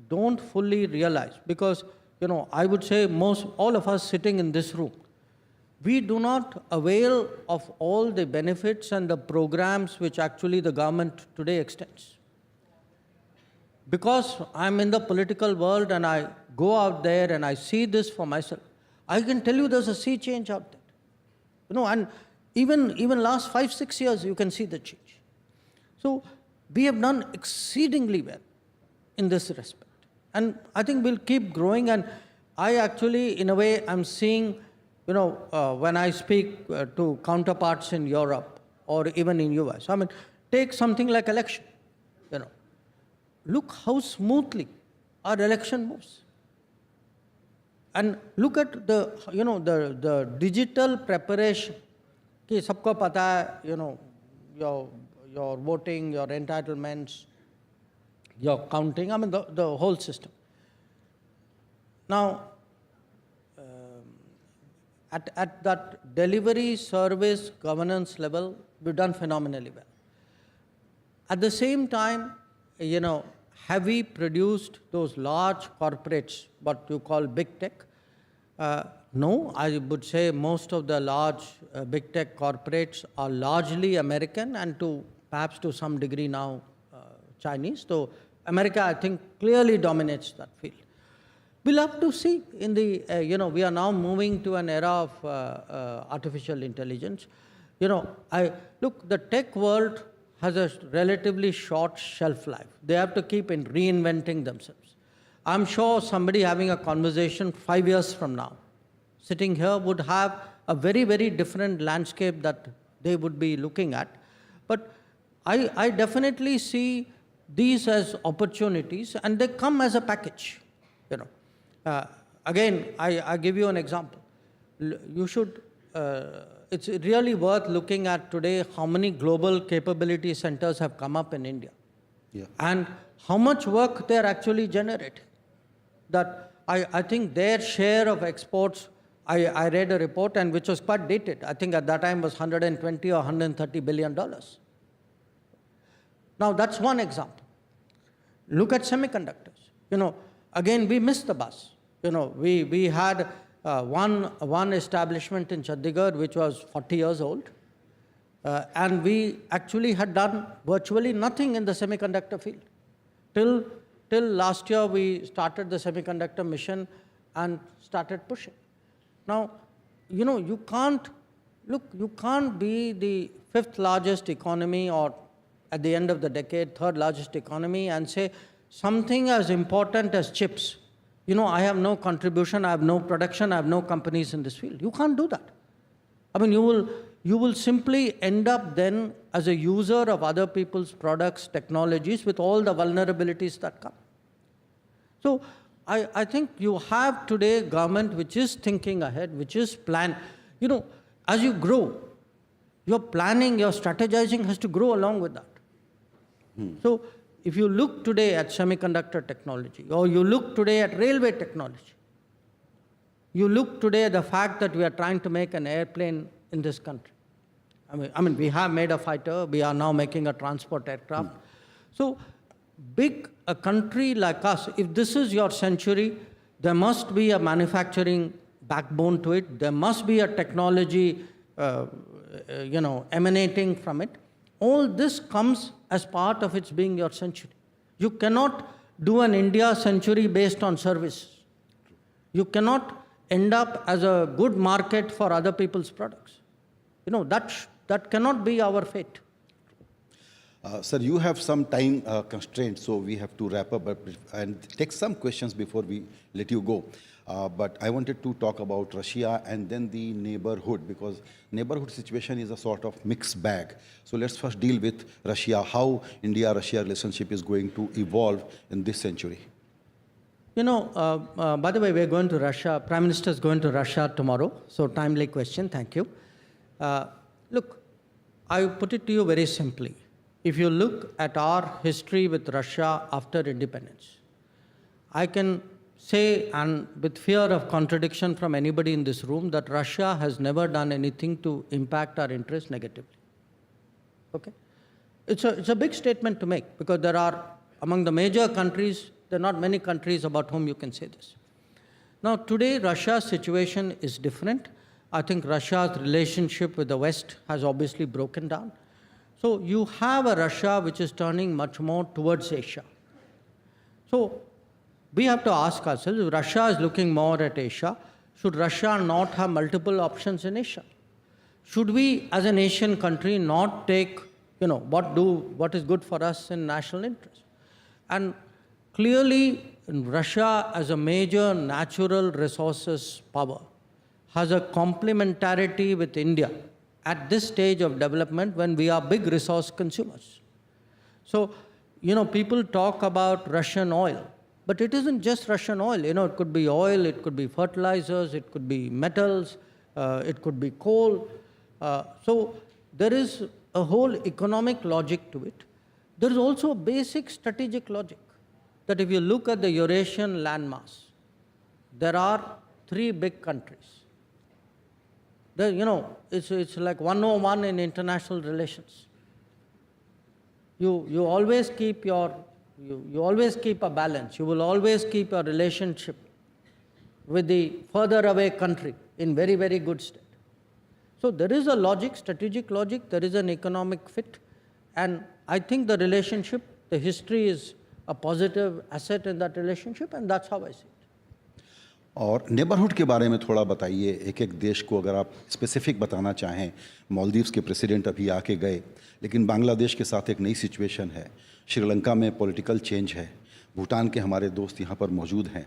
don't fully realize, because, I would say all of us sitting in this room, we do not avail of all the benefits and the programs which actually the government today extends. Because I'm in the political world and I go out there and I see this for myself, I can tell you there's a sea change out there. And even last 5-6 years, you can see the change. So we have done exceedingly well in this respect. And I think we'll keep growing. And I actually, in a way, I'm seeing, when I speak to counterparts in Europe or even in US, take something like election. Look how smoothly our election moves. And look at the digital preparation. Ki sabko pata hai, your voting, your entitlements, your counting, the whole system. Now, at that delivery, service, governance level, we've done phenomenally well. At the same time, have we produced those large corporates, what you call big tech? No, I would say most of the large big tech corporates are largely American and perhaps to some degree now Chinese. So America, I think, clearly dominates that field. We'll have to see in the, we are now moving to an era of artificial intelligence. Look, the tech world has a relatively short shelf life. They have to keep reinventing themselves. I'm sure somebody having a conversation 5 years from now, sitting here, would have a very, very different landscape that they would be looking at. But I definitely see these as opportunities, and they come as a package. Again, I give you an example. You should, it's really worth looking at today how many global capability centers have come up in India. Yeah. And how much work they're actually generating. That I think their share of exports, I read a report and which was quite dated. I think at that time was 120 or $130 billion. Now that's one example. Look at semiconductors. Again, we missed the bus. We had one establishment in Chandigarh which was 40 years old, and we actually had done virtually nothing in the semiconductor field. Till last year, we started the semiconductor mission and started pushing. Now, you can't be the 5th largest economy or at the end of the decade, 3rd largest economy and say something as important as chips. I have no contribution, I have no production, I have no companies in this field. You can't do that. I mean, you will simply end up then as a user of other people's products, technologies with all the vulnerabilities that come. So I think you have today a government which is thinking ahead, which is planned. As you grow, your planning, your strategizing has to grow along with that. So if you look today at semiconductor technology, or you look today at railway technology, you look today at the fact that we are trying to make an airplane in this country. I mean, we have made a fighter, we are now making a transport aircraft. So a country like us, if this is your century, there must be a manufacturing backbone to it. There must be a technology, emanating from it. All this comes as part of its being your century. You cannot do an India century based on service. You cannot end up as a good market for other people's products. That cannot be our fate. Sir, you have some time constraints, so we have to wrap up and take some questions before we let you go. But I wanted to talk about Russia and then the neighborhood, because neighborhood situation is a sort of mixed bag. So let's first deal with Russia, how India-Russia relationship is going to evolve in this century. By the way, we're going to Russia. Prime Minister is going to Russia tomorrow. So timely question, thank you. Look, I put it to you very simply. If you look at our history with Russia after independence, I can say, and with fear of contradiction from anybody in this room, that Russia has never done anything to impact our interests negatively. Okay? It's a big statement to make, because there are, among the major countries, there are not many countries about whom you can say this. Now, today, Russia's situation is different. I think Russia's relationship with the West has obviously broken down. So you have a Russia which is turning much more towards Asia. So we have to ask ourselves, if Russia is looking more at Asia, should Russia not have multiple options in Asia? Should we, as an Asian country, not take, what is good for us in national interest? And clearly, Russia, as a major natural resources power, has a complementarity with India at this stage of development when we are big resource consumers. So, people talk about Russian oil, but it isn't just Russian oil. It could be oil, it could be fertilizers, it could be metals, it could be coal. So there is a whole economic logic to it. There is also a basic strategic logic that if you look at the Eurasian landmass, there are 3 big countries. It's like 101 in international relations. You always keep you always keep a balance. You will always keep a relationship with the further away country in very, very good state. So there is a logic, strategic logic, there is an economic fit, and I think the relationship, the history is a positive asset in that relationship, and that's how I see it. और neighbourhood के बारे में थोड़ा बताइए, एक एक देश को अगर आप स्पेसिफिक बताना चाहें. मालदीव्स के प्रेसिडेंट अभी आके गए, लेकिन बांग्लादेश के साथ एक नई सिचुएशन है. श्रीलंका में पॉलिटिकल चेंज है. भूटान के हमारे दोस्त यहाँ पर मौजूद हैं.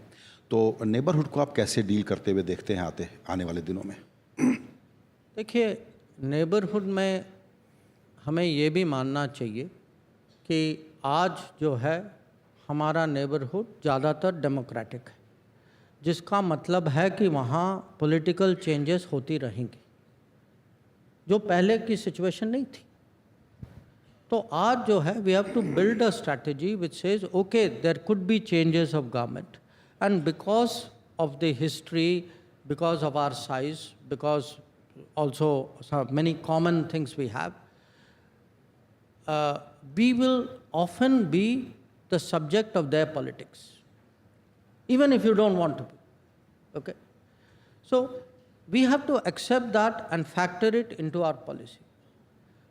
तो नेबरहुड को आप कैसे डील करते हुए देखते हैं आने वाले दिनों में? देखिए, नेबरहुड में हमें ये भी मानना चाहिए कि आज जो है हमारा नेबरहुड ज़्यादातर डेमोक्रेटिक है, जिसका मतलब है कि वहाँ पॉलिटिकल चेंजेस होती रहेंगी, जो पहले की सिचुएशन नहीं थी. तो आज जो है we have to build a strategy which says okay there could be changes of government, and because of the history, because of our size, because also many common things we have, we will often be the subject of their politics, even if you don't want to be. Okay? So we have to accept that and factor it into our policy.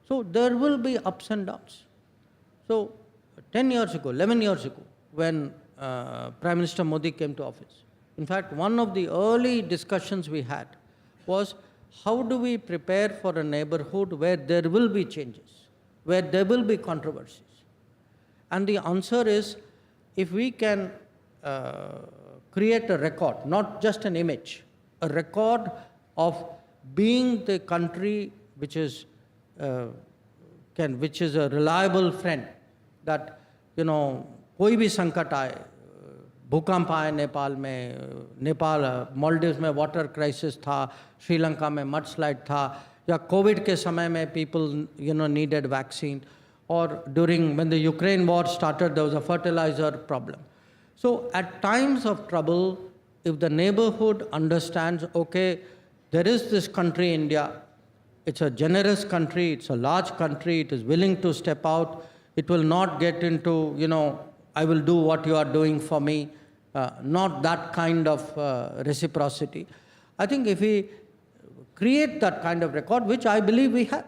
So there will be ups and downs. So 10 years ago, 11 years ago, when Prime Minister Modi came to office, in fact, one of the early discussions we had was how do we prepare for a neighborhood where there will be changes, where there will be controversies. And the answer is, if we can create a record, not just an image, a record of being the country which is a reliable friend, that, you know, कोई भी संकट आए, भूकंप आए नेपाल में, नेपाल मालदीव्स में water crisis था, श्रीलंका में मडस्लाइड था, या कोविड के समय में people, you know, needed vaccine, or during when the Ukraine war started, there was a fertilizer problem. So at times of trouble, if the neighborhood understands, okay, there is this country, India, it's a generous country, it's a large country, it is willing to step out, it will not get into, you know, I will do what you are doing for me, not that kind of reciprocity. I think if we create that kind of record, which I believe we have,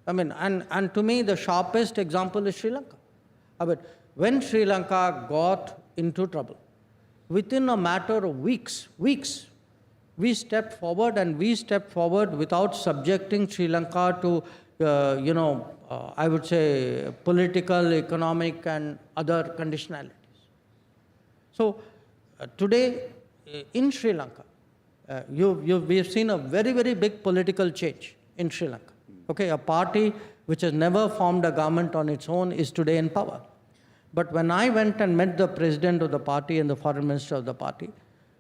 I mean, and to me, the sharpest example is Sri Lanka. I mean, when Sri Lanka got into trouble, within a matter of weeks, we stepped forward, and we stepped forward without subjecting Sri Lanka to, you know, I would say political, economic, and other conditionalities. So today in Sri Lanka, we have seen a very, very big political change in Sri Lanka. Okay, a party which has never formed a government on its own is today in power. But when I went and met the president of the party and the foreign minister of the party,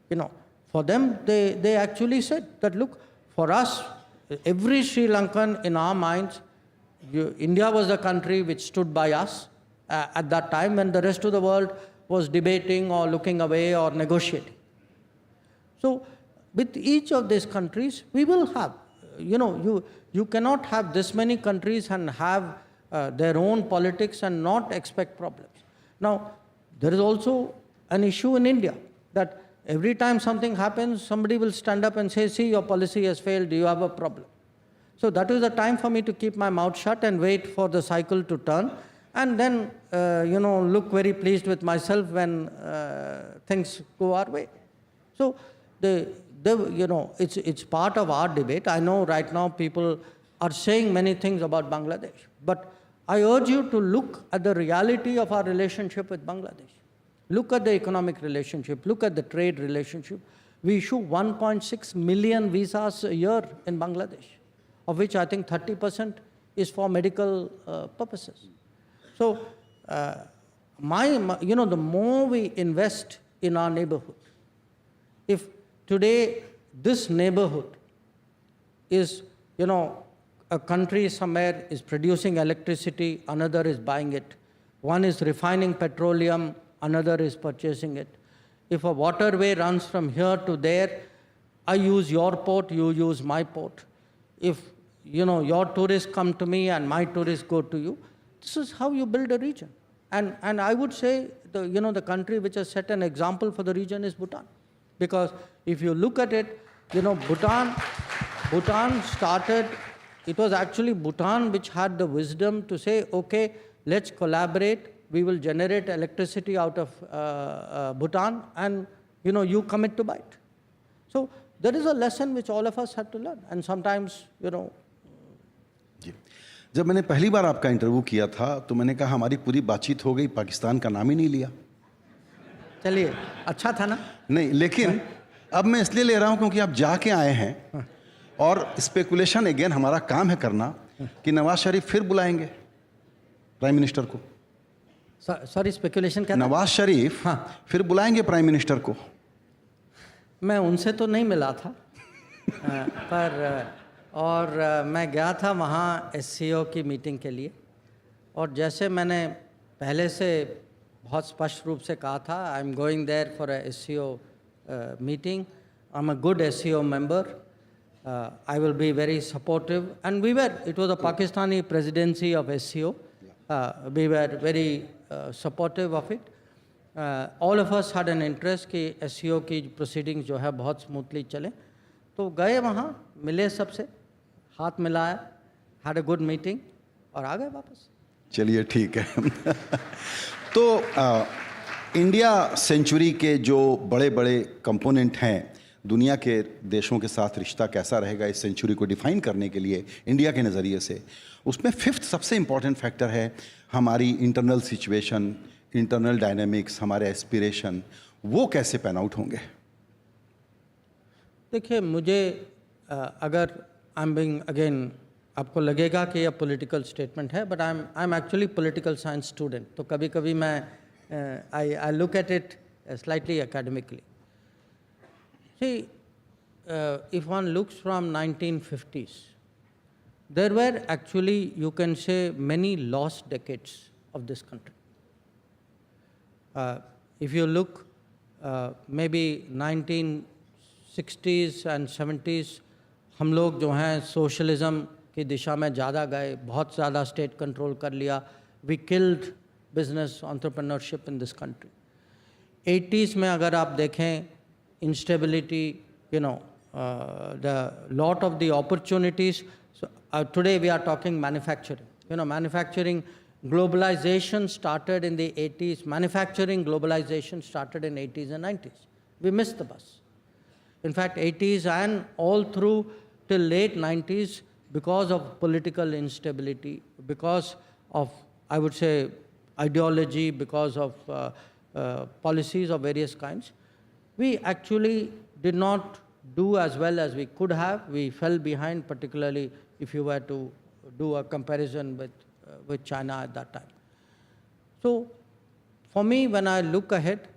you know, for them, they actually said that, look, for us, every Sri Lankan in our minds, India was the country which stood by us at that time when the rest of the world was debating or looking away or negotiating. So with each of these countries, we will have, you know, you cannot have this many countries and have their own politics and not expect problems. Now, there is also an issue in India that every time something happens, somebody will stand up and say, see, your policy has failed, you have a problem. So that is the time for me to keep my mouth shut and wait for the cycle to turn, and then, you know, look very pleased with myself when things go our way. So, you know, it's part of our debate. I know right now people are saying many things about Bangladesh, but I urge you to look at the reality of our relationship with Bangladesh. Look at the economic relationship, look at the trade relationship. We issue 1.6 million visas a year in Bangladesh, of which I think 30% is for medical purposes. So, you know, the more we invest in our neighborhood, if today this neighborhood is, you know, a country somewhere is producing electricity, another is buying it. One is refining petroleum, another is purchasing it. If a waterway runs from here to there, I use your port, you use my port. If, you know, your tourists come to me and my tourists go to you, this is how you build a region. And I would say, you know, the country which has set an example for the region is Bhutan. Because if you look at it, you know, Bhutan started, it was actually Bhutan which had the wisdom to say, okay, let's collaborate, we will generate electricity out of Bhutan, and, you know, you commit to buy it. So there is a lesson which all of us have to learn, and sometimes, you know. जब मैंने पहली बार आपका interview किया था तो मैंने कहा हमारी पूरी बातचीत हो गई, पाकिस्तान का नाम ही नहीं लिया। चलिए, अच्छा था ना? नहीं, लेकिन अब मैं इसलिए ले रहा हूं क्योंकि आप जाके आए हैं और स्पेकुलेशन अगेन हमारा काम है करना कि नवाज शरीफ फिर बुलाएंगे प्राइम मिनिस्टर को। सॉरी, स्पेकुलेशन क्या? नवाज शरीफ फिर बुलाएंगे प्राइम मिनिस्टर को। मैं उनसे तो नहीं मिला था, पर और मैं गया था वहाँ SCO की मीटिंग के लिए, और जैसे मैंने पहले से बहुत स्पष्ट रूप से कहा था, I am going there for a SCO meeting, I am a good SCO member, I will be very supportive, and it was a Pakistani presidency of SCO, we were very supportive of it. All of us had an interest कि SCO की proceedings जो है बहुत smoothly चले, तो गए वहाँ, मिले सबसे, हाथ मिलाया, हैड अ गुड मीटिंग और आ गए वापस। चलिए ठीक है। तो इंडिया सेंचुरी के जो बड़े बड़े कंपोनेंट हैं, दुनिया के देशों के साथ रिश्ता कैसा रहेगा इस सेंचुरी को डिफाइन करने के लिए इंडिया के नज़रिए से, उसमें फिफ्थ सबसे इम्पॉर्टेंट फैक्टर है हमारी इंटरनल सिचुएशन, इंटरनल डायनामिक्स, हमारे एस्पिरेशन, वो कैसे पैन आउट होंगे? देखिए, मुझे अगर आई एम बीइंग अगेन, आपको लगेगा कि यह पॉलिटिकल स्टेटमेंट है, but I am actually political science student, तो कभी कभी मैं I look at it slightly academically. See, if one looks from 1950s, there were actually, you can say, many lost decades of this country. If you look, maybe 1960s and 70s, हम लोग जो हैं socialism की दिशा में ज़्यादा गए, बहुत ज़्यादा स्टेट कंट्रोल कर लिया. We killed business entrepreneurship in this country. 80s में अगर आप देखें, instability, the lot of the opportunities. So, today we are talking manufacturing. Manufacturing globalization started in the 80s. Manufacturing globalization started in 80s and 90s. We missed the bus. In fact, 80s and all through till late 90s, because of political instability, because of, I would say, ideology, because of policies of various kinds, we actually did not do as well as we could have. We fell behind, particularly if you were to do a comparison with China at that time. So for me, when I look ahead,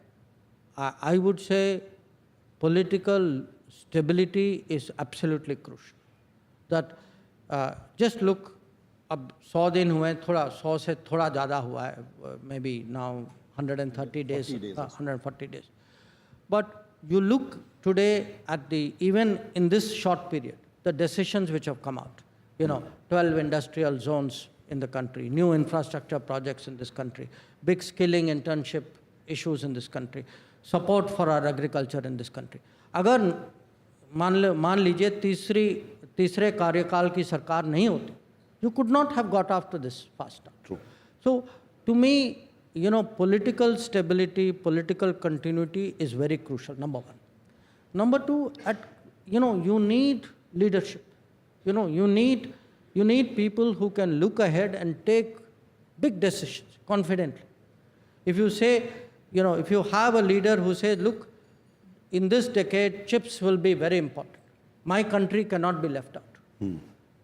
I would say political stability is absolutely crucial. That just look, अब 100 दिन हुए, थोड़ा 100 से थोड़ा ज़्यादा हुआ है, maybe now 130 days, 140 days. But you look today at even in this short period, the decisions which have come out, 12 industrial zones in the country, new infrastructure projects in this country, big skilling internship issues in this country, support for our agriculture in this country. अगर मान लीजिए तीसरे कार्यकाल की सरकार नहीं होती, you could not have got after this faster. True. So to me, political stability, political continuity is very crucial, number one. Number two, you need leadership. You need people who can look ahead and take big decisions confidently. If you say, if you have a leader who says, look, in this decade, chips will be very important. My country cannot be left out.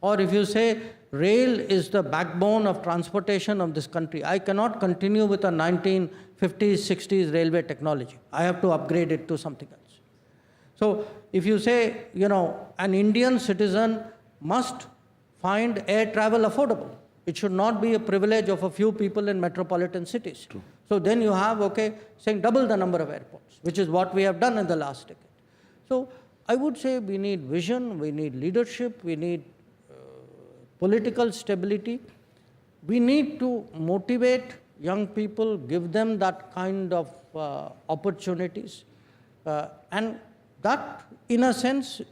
Or if you say, rail is the backbone of transportation of this country, I cannot continue with a 1950s, 60s railway technology. I have to upgrade it to something else. So if you say, an Indian citizen must find air travel affordable. It should not be a privilege of a few people in metropolitan cities. True. So then you have, saying double the number of airports, which is what we have done in the last decade. So I would say we need vision, we need leadership, we need political stability. We need to motivate young people, give them that kind of opportunities. And that, in a sense,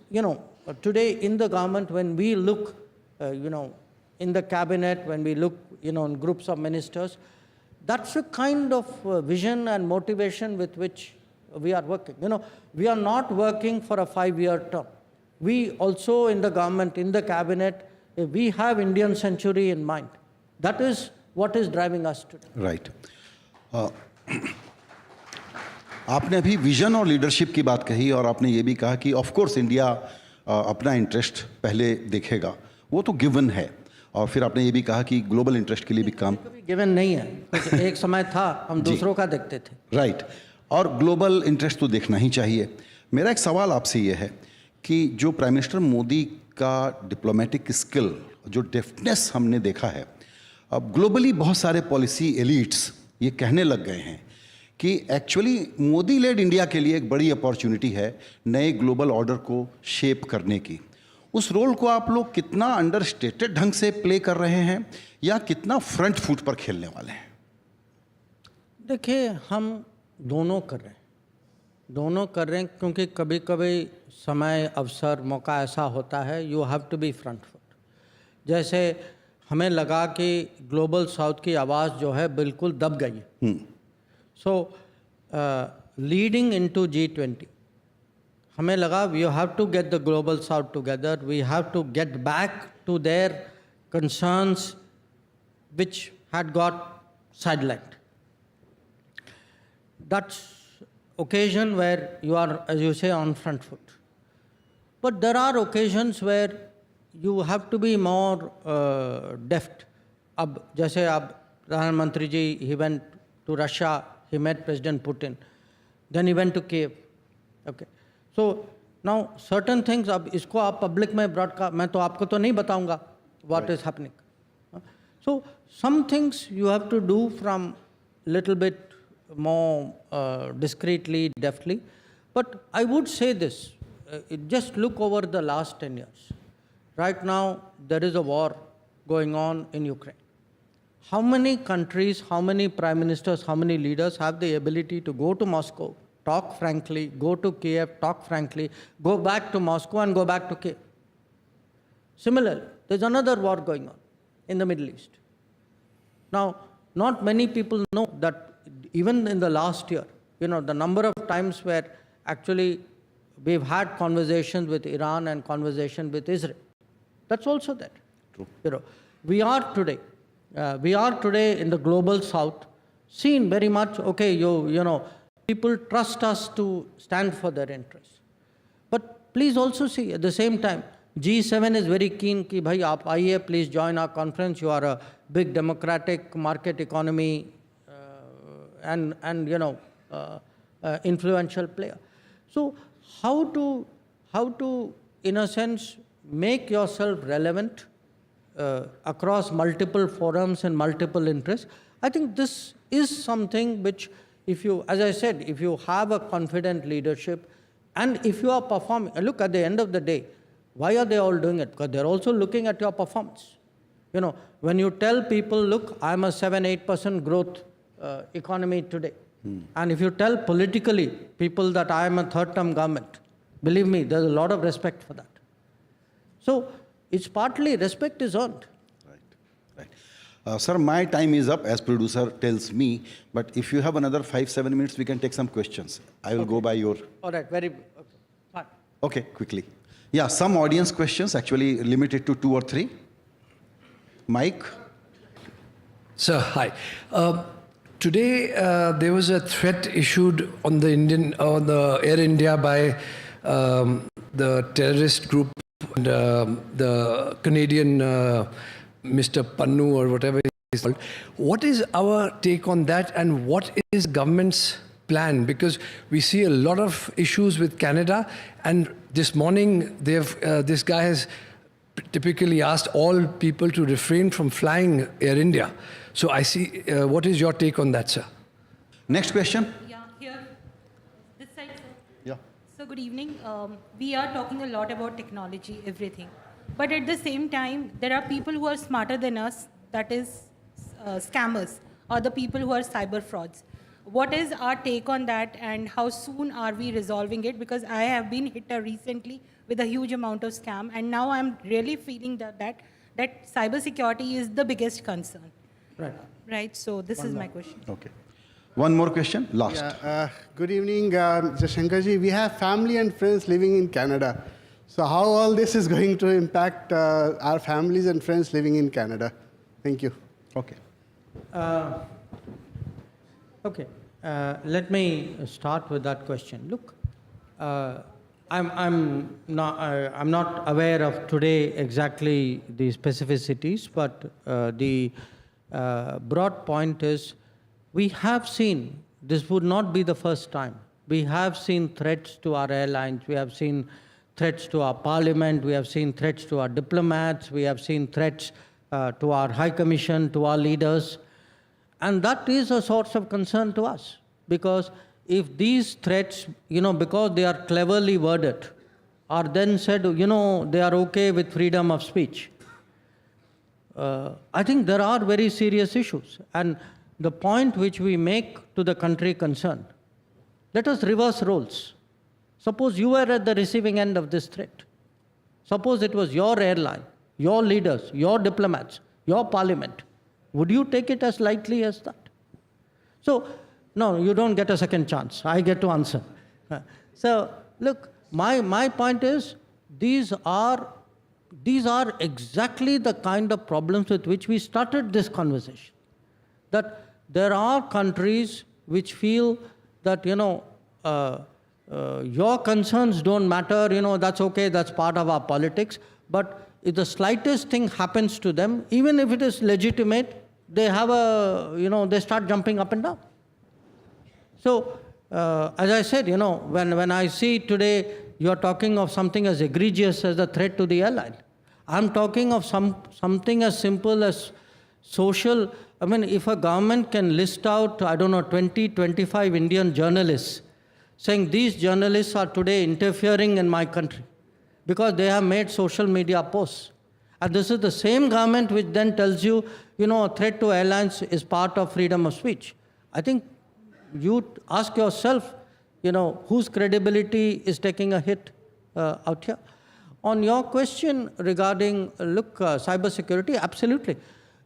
today in the government, when we look, in the cabinet, when we look, in groups of ministers, that's a kind of vision and motivation with which we are working. We are not working for a 5-year term. We also in the government, in the cabinet, we have Indian century in mind. That is what is driving us today. Right. आपने अभी vision और leadership की बात कही और आपने ये भी कहा कि ऑफ कोर्स इंडिया अपना इंटरेस्ट पहले देखेगा, वो तो गिवन है, और फिर आपने ये भी कहा कि ग्लोबल इंटरेस्ट के लिए भी काम गिवन नहीं है, एक समय था हम दूसरों का देखते थे. राइट. और ग्लोबल इंटरेस्ट तो देखना ही चाहिए. मेरा एक सवाल आपसे ये है कि जो प्राइम मिनिस्टर मोदी का डिप्लोमेटिक स्किल, जो डेफ्टनेस हमने देखा है, अब ग्लोबली बहुत सारे पॉलिसी एलिट्स ये कहने लग गए हैं कि एक्चुअली मोदी लेड इंडिया के लिए एक बड़ी अपॉर्चुनिटी है नए ग्लोबल ऑर्डर को शेप करने की. उस रोल को आप लोग कितना अंडरस्टेटेड ढंग से प्ले कर रहे हैं या कितना फ्रंट फुट पर खेलने वाले हैं? देखिए, हम दोनों कर रहे हैं क्योंकि कभी कभी समय अवसर मौका ऐसा होता है you have to be front foot. जैसे हमें लगा कि ग्लोबल साउथ की आवाज़ जो है बिल्कुल दब गई। सो लीडिंग इनटू G20 हमें लगा we have to get the Global South together, we have to get back to their concerns which had got sidelined. That's occasion where you are, as you say, on front foot. But there are occasions where you have to be more deft. अब जैसे अब प्रधानमंत्री जी he went to Russia, he met President Putin, then he went to Kiev. Okay, so now certain things अब इसको आप public में broadcast, मैं तो आपको तो नहीं बताऊंगा what is happening. So some things you have to do from little bit more discreetly, deftly. But I would say this, just look over the last 10 years. Right now, there is a war going on in Ukraine. How many countries, how many prime ministers, how many leaders have the ability to go to Moscow, talk frankly, go to Kiev, talk frankly, go back to Moscow and go back to Kiev? Similarly, there's another war going on in the Middle East. Now, not many people know that even in the last year, the number of times where actually we've had conversations with Iran and conversation with Israel, that's also there. True. We are today in the global south seen very much, okay, people trust us to stand for their interests. But please also see at the same time, G7 is very keen ki bhai aap aiye, please join our conference. You are a big democratic market economy and influential player. So how to in a sense make yourself relevant across multiple forums and multiple interests? I think this is something which, if you, as I said, if you have a confident leadership and if you are performing, look, at the end of the day, why are they all doing it? Because they're also looking at your performance. When you tell people, look, I'm a 7-8% growth economy today. And if you tell politically people that I am a third-term government, believe me, there's a lot of respect for that. So it's partly respect is earned. Right. Sir, my time is up, as producer tells me. But if you have another 5-7 minutes, we can take some questions. I will go by your... All right, very fine. Okay, quickly. Yeah, some audience questions, actually limited to 2 or 3. Mike? Sir, hi. Today, there was a threat issued on the Air India by the terrorist group and the Canadian Mr. Pannu or whatever it is called. What is our take on that, and what is government's plan? Because we see a lot of issues with Canada, and this morning this guy has typically asked all people to refrain from flying Air India. So I see, what is your take on that, sir? Next question. Yeah, here, this side, sir. Yeah. So good evening. We are talking a lot about technology, everything. But at the same time, there are people who are smarter than us, that is scammers, or the people who are cyber frauds. What is our take on that, and how soon are we resolving it? Because I have been hit recently with a huge amount of scam, and now I'm really feeling that cyber security is the biggest concern. Right. Right, so this is my question. Okay. One more question, last. Yeah, good evening, Mr. Shankarji. We have family and friends living in Canada. So how all this is going to impact our families and friends living in Canada? Thank you. Okay. Okay. Let me start with that question. Look, I'm not aware of today exactly the specificities, but the broad point is we have seen, this would not be the first time, we have seen threats to our airlines, we have seen threats to our parliament, we have seen threats to our diplomats, we have seen threats to our High Commission, to our leaders. And that is a source of concern to us, because if these threats, because they are cleverly worded, are then said, they are okay with freedom of speech, I think there are very serious issues. And the point which we make to the country concerned Let us reverse roles. Suppose you were at the receiving end of this threat. Suppose it was your airline, your leaders, your diplomats, your parliament. Would you take it as lightly as that? So, no, you don't get a second chance. I get to answer. So, look, my point is, these are exactly the kind of problems with which we started this conversation. That there are countries which feel that, your concerns don't matter, that's okay, that's part of our politics. But if the slightest thing happens to them, even if it is legitimate, they have they start jumping up and down. So, as I said, when I see today you're talking of something as egregious as the threat to the airline, I'm talking of something as simple as social. I mean, if a government can list out, 20, 25 Indian journalists, saying these journalists are today interfering in my country because they have made social media posts. And this is the same government which then tells you, a threat to airlines is part of freedom of speech. I think you ask yourself, whose credibility is taking a hit out here. On your question regarding, cybersecurity, absolutely.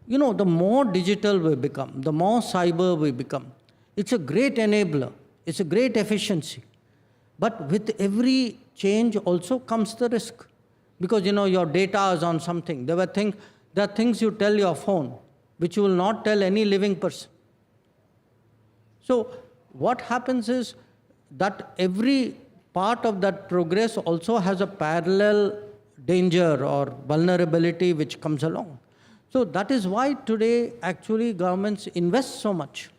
The more digital we become, the more cyber we become. It's a great enabler. It's a great efficiency. But with every change also comes the risk. Because, your data is on something. There are things you tell your phone, which you will not tell any living person. So what happens is that every part of that progress also has a parallel danger or vulnerability which comes along. So that is why today actually governments invest so much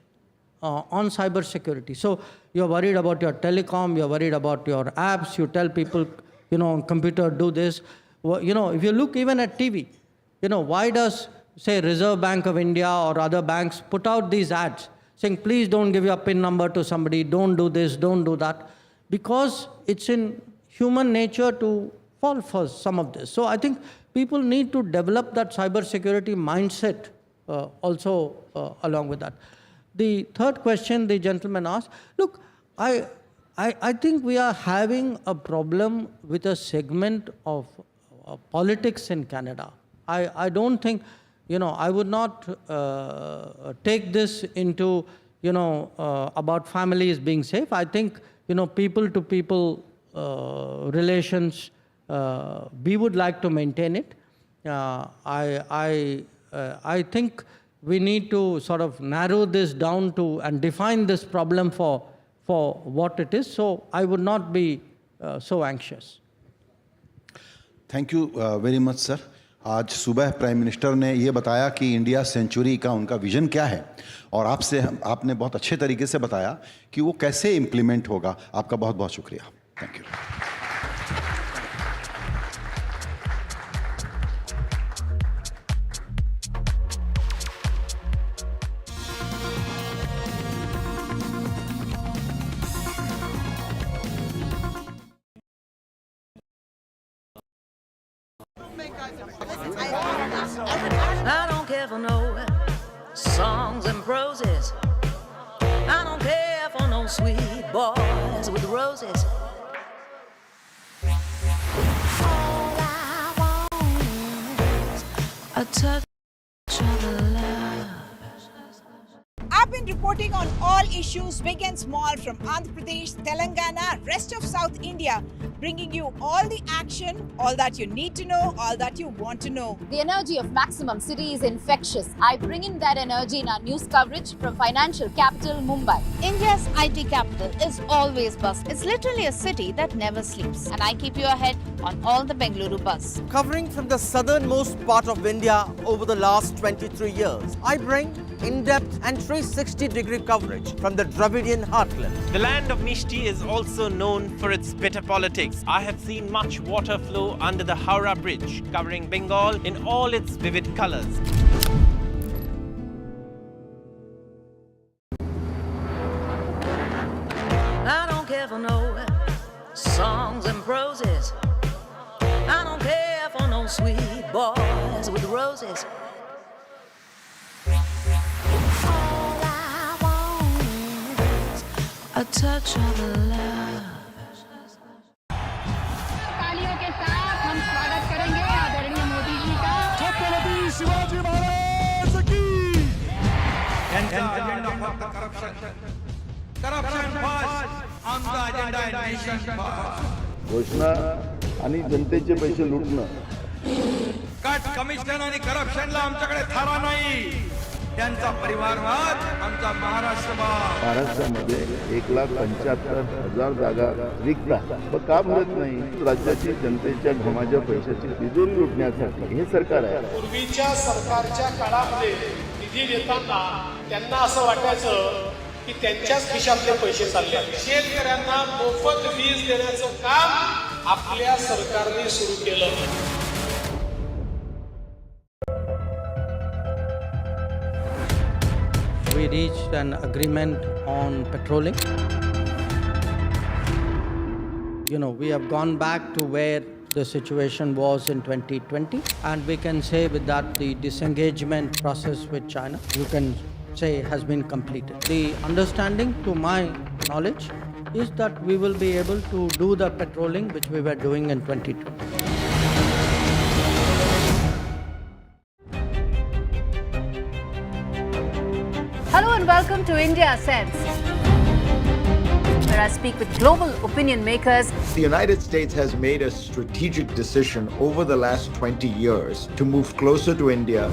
on cyber security. So you're worried about your telecom, you're worried about your apps, you tell people, computer do this. Well, if you look even at TV, why does, say, Reserve Bank of India or other banks put out these ads saying, please don't give your PIN number to somebody, don't do this, don't do that? Because it's in human nature to fall for some of this. So I think people need to develop that cybersecurity mindset also along with that. The third question the gentleman asked, look, I think we are having a problem with a segment of politics in Canada. I don't think, I would not take this into, about families being safe. I think, people-to-people relations, we would like to maintain it. I think we need to sort of narrow this down to and define this problem for what it is. So I would not be so anxious. Thank you very much sir. आज सुबह prime minister ने ये बताया कि India century का उनका vision क्या है, और आपने बहुत अच्छे तरीके से बताया कि वो कैसे इम्प्लीमेंट होगा। आपका बहुत बहुत शुक्रिया। Thank you. I don't care for no songs and proses. I don't care for no sweet boys with roses. All I want is a touch of love. I've been reporting on all issues, big and small, from Andhra Pradesh, Telangana, rest of South India, bringing you all the action, all that you need to know, all that you want to know. The energy of maximum city is infectious. I bring in that energy in our news coverage from financial capital Mumbai. India's IT capital is always buzz. It's literally a city that never sleeps. And I keep you ahead on all the Bengaluru buzz. Covering from the southernmost part of India over the last 23 years, I bring in-depth and 360-degree coverage from the Dravidian heartland. The land of Mishti is also known for its bitter politics. I have seen much water flow under the Howrah Bridge, covering Bengal in all its vivid colors. I don't care for no songs and proses. I don't care for no sweet boys with roses. All I want is a touch of love. तालियों के साथ हम स्वागत करेंगे आदरणीय मोदी जी का। छत्रपति शिवाजी महाराज की। घोषणा आणि जनतेचे पैसे लुटणं. कट कमिशन आणि करप्शनला आमच्याकडे थारा नाही. त्यांचा परिवारवाद आमचा महाराष्ट्रवाद. महाराष्ट्रामध्ये 1,75,000 जागा रिक्त आहेत. मग का भरत नाही? राज्याची जनतेच्या घमाच्या पैशाची तिजोरी लुटण्यासाठी हे सरकार आहे. पूर्वीच्या सरकारच्या काळामध्ये निधी देताना त्यांना असं वाटायचं की त्यांच्याच खिशातले पैसे चालले. शेतकऱ्यांना मोफत वीज देण्याचं काम आपल्या सरकारने सुरू केलं. We reached an agreement on patrolling. We have gone back to where the situation was in 2020, and we can say with that the disengagement process with China, you can say, has been completed. The understanding, to my knowledge, is that we will be able to do the patrolling which we were doing in 2020. Hello and welcome to India Sense, where I speak with global opinion makers. The United States has made a strategic decision over the last 20 years to move closer to India.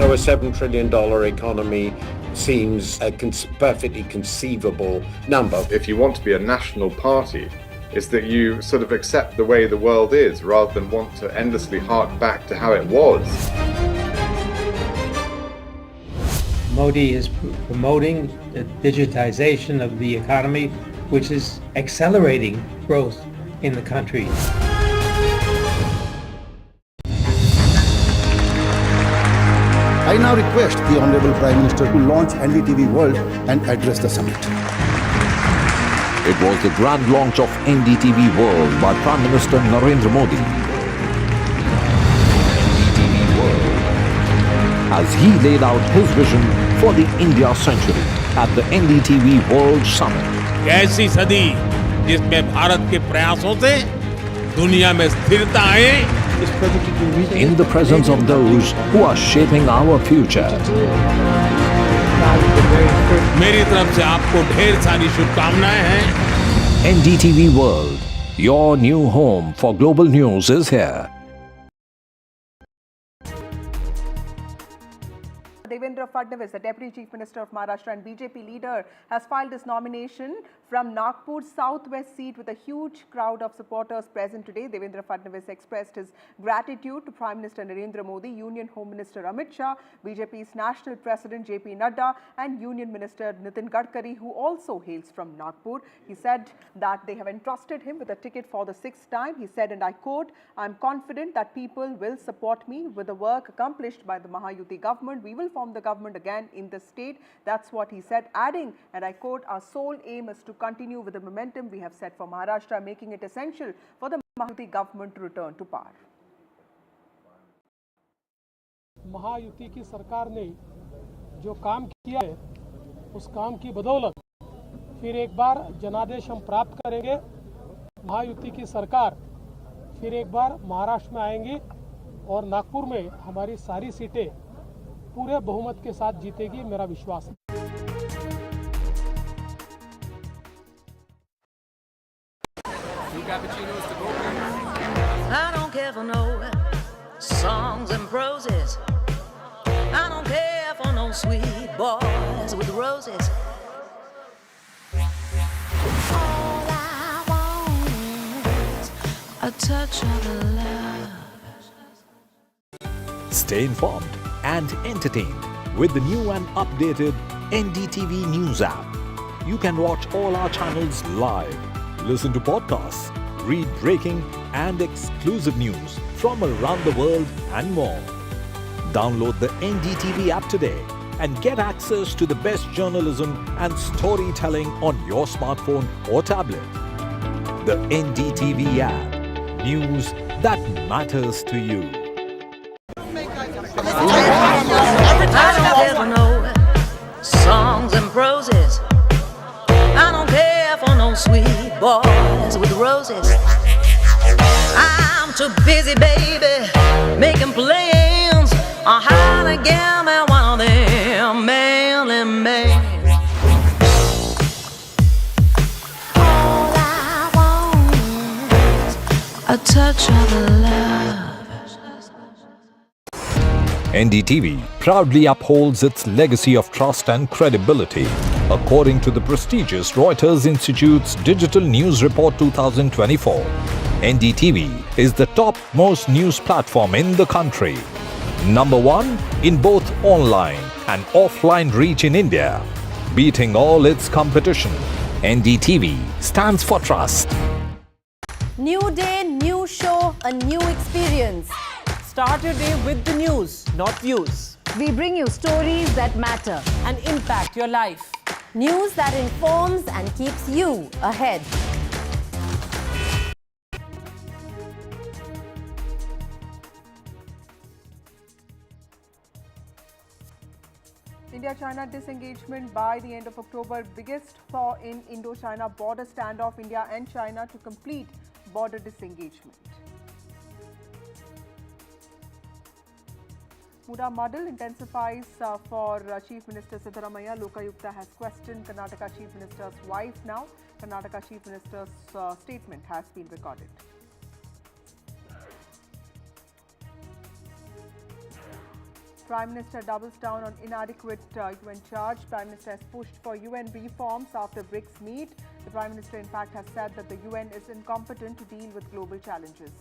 Now, a $7 trillion economy seems a perfectly conceivable number. If you want to be a national party, it's that you sort of accept the way the world is rather than want to endlessly hark back to how it was. Modi is promoting the digitization of the economy, which is accelerating growth in the country. I now request the Honorable Prime Minister to launch NDTV World and address the summit. It was the grand launch of NDTV World by Prime Minister Narendra Modi. NDTV World, as he laid out his vision for the India century at the NDTV World Summit. ऐसी सदी जिसमें भारत के प्रयासों से दुनिया में स्थिरता आए. In the presence of those who are shaping our future. मेरी तरफ से आपको ढेर सारी शुभकामनाएं हैं. NDTV World, your new home for global news is here. Devendra Fadnavis, the Deputy Chief Minister of Maharashtra and BJP leader, has filed his nomination from Nagpur Southwest seat with a huge crowd of supporters present today. Devendra Fadnavis expressed his gratitude to Prime Minister Narendra Modi, Union Home Minister Amit Shah, BJP's National President JP Nadda and Union Minister Nitin Gadkari, who also hails from Nagpur. He said that they have entrusted him with a ticket for the 6th time. He said, and I quote, "I'm confident that people will support me with the work accomplished by the Mahayuti government. We will form the government again in the state." That's what he said, adding, and I quote, "Our sole aim is to continue with the momentum we have set for Maharashtra, making it essential for the Mahayuti government to return to power." Mahayuti की सरकार ने जो काम किया है, उस काम की बदौलत फिर एक बार जनादेश हम प्राप्त करेंगे. महायुति की सरकार फिर एक बार महाराष्ट्र में आएंगी और नागपुर में हमारी सारी सीटें पूरे बहुमत के साथ जीतेगी, मेरा विश्वास है. I don't care for no songs and proses. I don't care for no sweet boys with roses. All I want is a touch of love. Stay informed and entertained with the new and updated NDTV News app. You can watch all our channels live, listen to podcasts, read breaking and exclusive news from around the world and more. Download the NDTV app today and get access to the best journalism and storytelling on your smartphone or tablet. The NDTV app. News that matters to you. I don't ever know songs and proses. I don't care for no sweet boys with roses. I'm too busy, baby, making plans on how to get me one of them manly men. All I want is a touch of love. NDTV proudly upholds its legacy of trust and credibility. According to the prestigious Reuters Institute's Digital News Report 2024, NDTV is the topmost news platform in the country. Number one in both online and offline reach in India. Beating all its competition, NDTV stands for trust. New day, new show, a new experience. Start your day with the news, not views. We bring you stories that matter and impact your life. News that informs and keeps you ahead. India-China disengagement by the end of October, biggest thaw in Indo-China border standoff, India and China to complete border disengagement. Muda muddle intensifies for Chief Minister Siddharamaiah. Lokayukta has questioned Karnataka Chief Minister's wife now. Karnataka Chief Minister's statement has been recorded. Prime Minister doubles down on inadequate UN charge. Prime Minister has pushed for UN reforms after BRICS meet. The Prime Minister in fact has said that the UN is incompetent to deal with global challenges.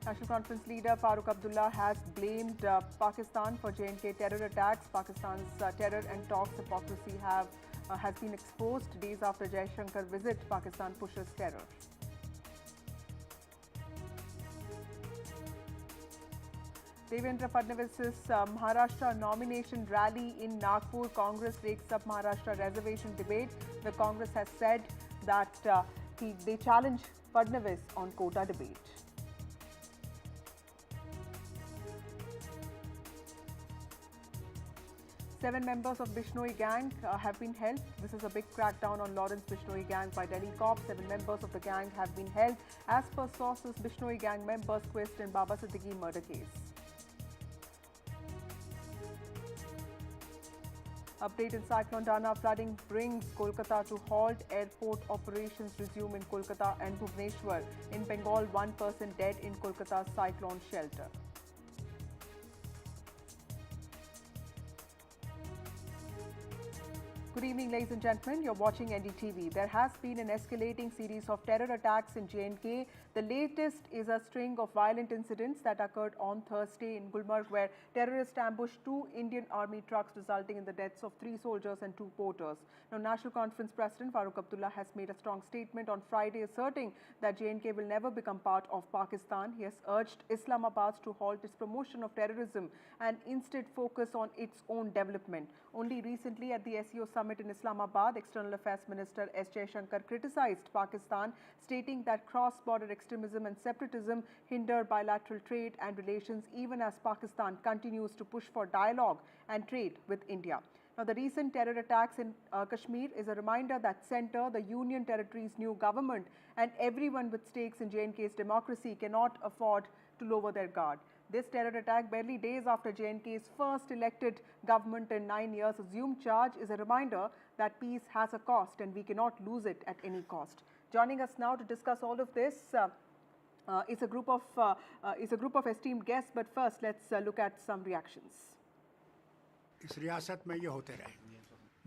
National Conference leader Farooq Abdullah has blamed Pakistan for J&K terror attacks. Pakistan's terror and talks hypocrisy has been exposed days after Jaishankar visit. Pakistan pushes terror. Devendra Fadnavis's Maharashtra nomination rally in Nagpur. Congress takes up Maharashtra reservation debate. The Congress has said that they challenge Fadnavis on quota debate. Seven members of Bishnoi gang have been held. This is a big crackdown on Lawrence Bishnoi gang by Delhi cops. 7 members of the gang have been held. As per sources, Bishnoi gang members quist in Baba Siddiqui murder case. Update in Cyclone Dana, flooding brings Kolkata to halt. Airport operations resume in Kolkata and Bhubaneswar. In Bengal, 1 person dead in Kolkata's cyclone shelter. Good evening, ladies and gentlemen. You're watching NDTV. There has been an escalating series of terror attacks in J&K. The latest is a string of violent incidents that occurred on Thursday in Gulmarg, where terrorists ambushed 2 Indian Army trucks, resulting in the deaths of 3 soldiers and 2 porters. Now, National Conference President Farooq Abdullah has made a strong statement on Friday asserting that J&K will never become part of Pakistan. He has urged Islamabad to halt its promotion of terrorism and instead focus on its own development. Only recently at the SEO summit in Islamabad, External Affairs Minister S. Jaishankar criticized Pakistan, stating that cross-border extremism and separatism hinder bilateral trade and relations, even as Pakistan continues to push for dialogue and trade with India. Now, the recent terror attacks in Kashmir is a reminder that Centre, the Union Territory's new government, and everyone with stakes in J&K's democracy cannot afford to lower their guard. This terror attack, barely days after J&K's first elected government in 9 years assumed charge, is a reminder that peace has a cost and we cannot lose it at any cost. Joining us now to discuss all of this is a group of esteemed guests. But first, let's look at some reactions. इस रियासत में ये होते रहे।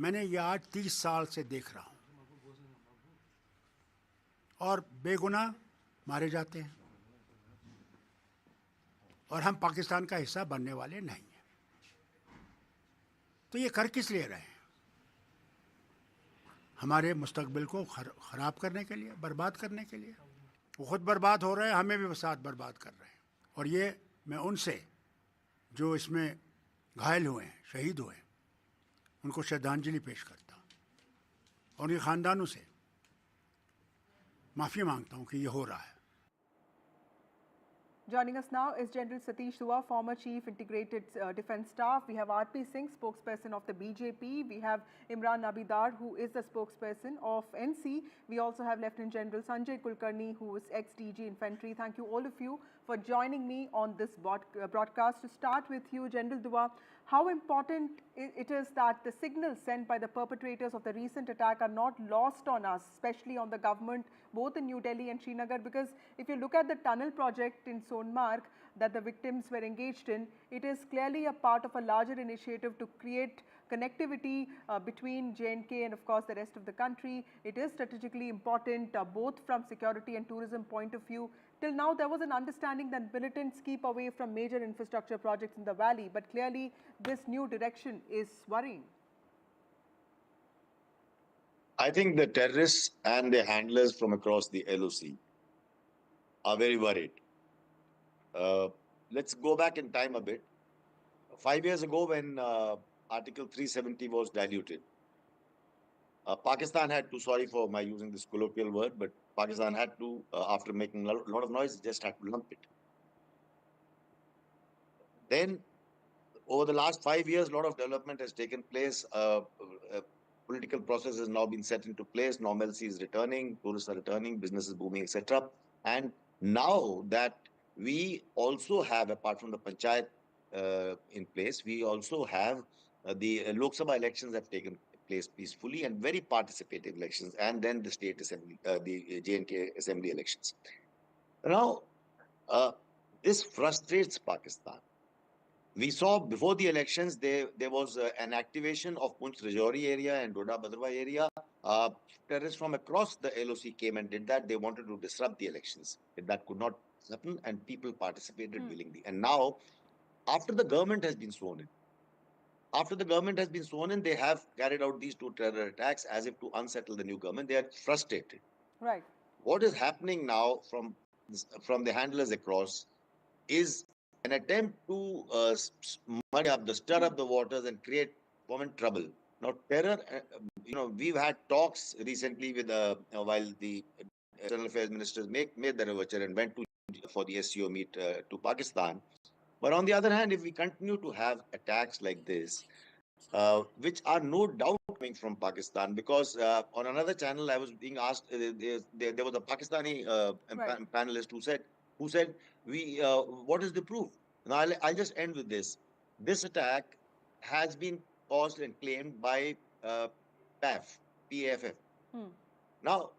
मैंने ये आज 30 साल से देख रहा हूँ और बेगुनाह मारे जाते हैं और हम पाकिस्तान का हिस्सा बनने वाले नहीं हैं। तो ये कर किस लिए रहे हैं? हमारे मुस्तकबिल को खराब करने के लिए, बर्बाद करने के लिए। वो खुद बर्बाद हो रहे हैं, हमें भी साथ बर्बाद कर रहे हैं। और ये मैं उनसे जो इसमें घायल हुए हैं, शहीद हुए हैं, उनको श्रद्धांजलि पेश करता हूँ और उनके ख़ानदानों से माफ़ी मांगता हूँ कि ये हो रहा है। Joining us now is General Satish Dua, former Chief Integrated Defence Staff. We have R.P. Singh, spokesperson of the BJP. We have Imran Nabidar, who is the spokesperson of NC. We also have Lieutenant General Sanjay Kulkarni, who is ex-DG Infantry. Thank you all of you for joining me on this broadcast. To start with you, General Dua, how important it is that the signals sent by the perpetrators of the recent attack are not lost on us, especially on the government, both in New Delhi and Srinagar, because if you look at the tunnel project in Sonmarg that the victims were engaged in, it is clearly a part of a larger initiative to create connectivity between J&K and of course the rest of the country. It is strategically important both from security and tourism point of view. Till now there was an understanding that militants keep away from major infrastructure projects in the valley, but clearly this new direction is worrying. I think the terrorists and their handlers from across the LOC are very worried. Let's go back in time a bit. 5 years ago, when Article 370 was diluted, Pakistan had to, sorry for my using this colloquial word, but Pakistan had to, after making a lot of noise, just had to lump it. Then, over the last 5 years, a lot of development has taken place. Political process has now been set into place. Normalcy is returning, tourists are returning, business is booming, etc. And now that we also have, apart from the panchayat in place, we also have the Lok Sabha elections have taken place peacefully and very participative elections, and then the state assembly, the J&K assembly elections. Now, this frustrates Pakistan. We saw before the elections, there was an activation of Poonch Rajouri area and Doda Bhadrawa area. Terrorists from across the LOC came and did that. They wanted to disrupt the elections. That could not happen, and people participated willingly. And now, after the government has been sworn in, they have carried out these two terror attacks as if to unsettle the new government. They are frustrated. Right. What is happening now from the handlers across is an attempt to muddy up, stir up the waters and create common trouble. Now, terror, we've had talks recently with while the external affairs ministers made the overture and went for the SCO meet to Pakistan. But on the other hand, if we continue to have attacks like this, which are no doubt coming from Pakistan, because on another channel I was being asked, there was a Pakistani panelist who said, what is the proof? Now, I'll just end with this. This attack has been caused and claimed by PAF, PAFF. Now,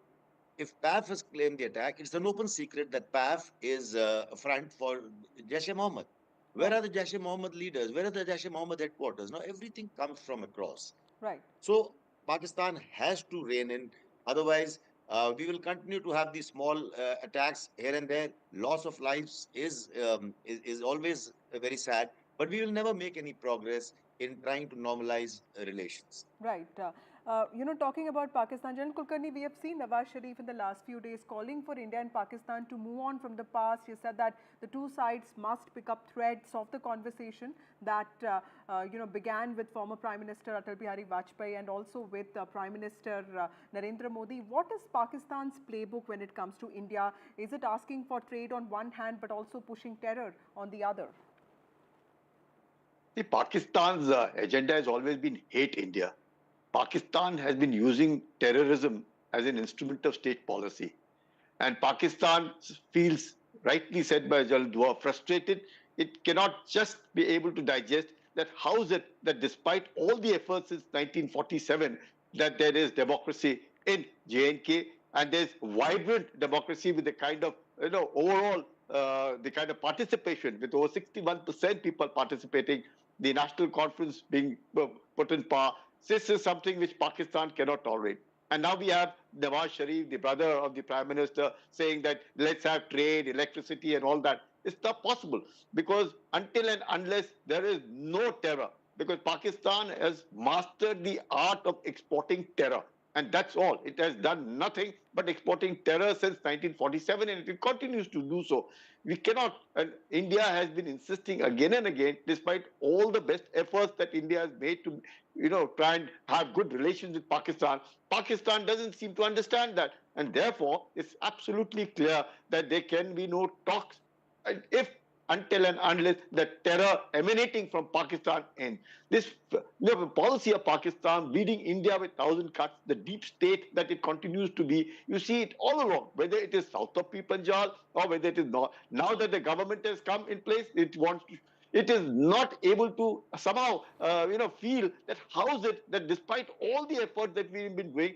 if PAF has claimed the attack, it's an open secret that PAF is a front for Jaish-e-Mohammed. Where are the Jaish-e-Mohammed leaders? Where are the Jaish-e-Mohammed headquarters? Now, everything comes from across. Right. So, Pakistan has to rein in. Otherwise, we will continue to have these small attacks here and there. Loss of lives is always very sad, but we will never make any progress in trying to normalize relations. Right. Talking about Pakistan, General Kulkarni, we have seen Nawaz Sharif in the last few days calling for India and Pakistan to move on from the past. He said that the two sides must pick up threads of the conversation that began with former Prime Minister Atal Bihari Vajpayee and also with Prime Minister Narendra Modi. What is Pakistan's playbook when it comes to India? Is it asking for trade on one hand but also pushing terror on the other? See, Pakistan's agenda has always been hate India. Pakistan has been using terrorism as an instrument of state policy. And Pakistan feels, rightly said by General Dua, frustrated. It cannot just be able to digest that how is it that despite all the efforts since 1947 that there is democracy in J&K and there's vibrant democracy with the kind of, overall the kind of participation with over 61% people participating, the national conference being put in power. This is something which Pakistan cannot tolerate. And now we have Nawaz Sharif, the brother of the Prime Minister, saying that let's have trade, electricity and all that. It's not possible because until and unless there is no terror, because Pakistan has mastered the art of exporting terror. And that's all. It has done nothing but exporting terror since 1947 and it continues to do so. We cannot, and India has been insisting again and again, despite all the best efforts that India has made to, try and have good relations with Pakistan. Pakistan doesn't seem to understand that. And therefore, it's absolutely clear that there can be no talks if until and unless the terror emanating from Pakistan ends. This policy of Pakistan bleeding India with 1,000 cuts, the deep state that it continues to be, you see it all along, whether it is south of Punjab or whether it is north. Now that the government has come in place, it is not able to somehow, feel that how is it that despite all the effort that we've been doing,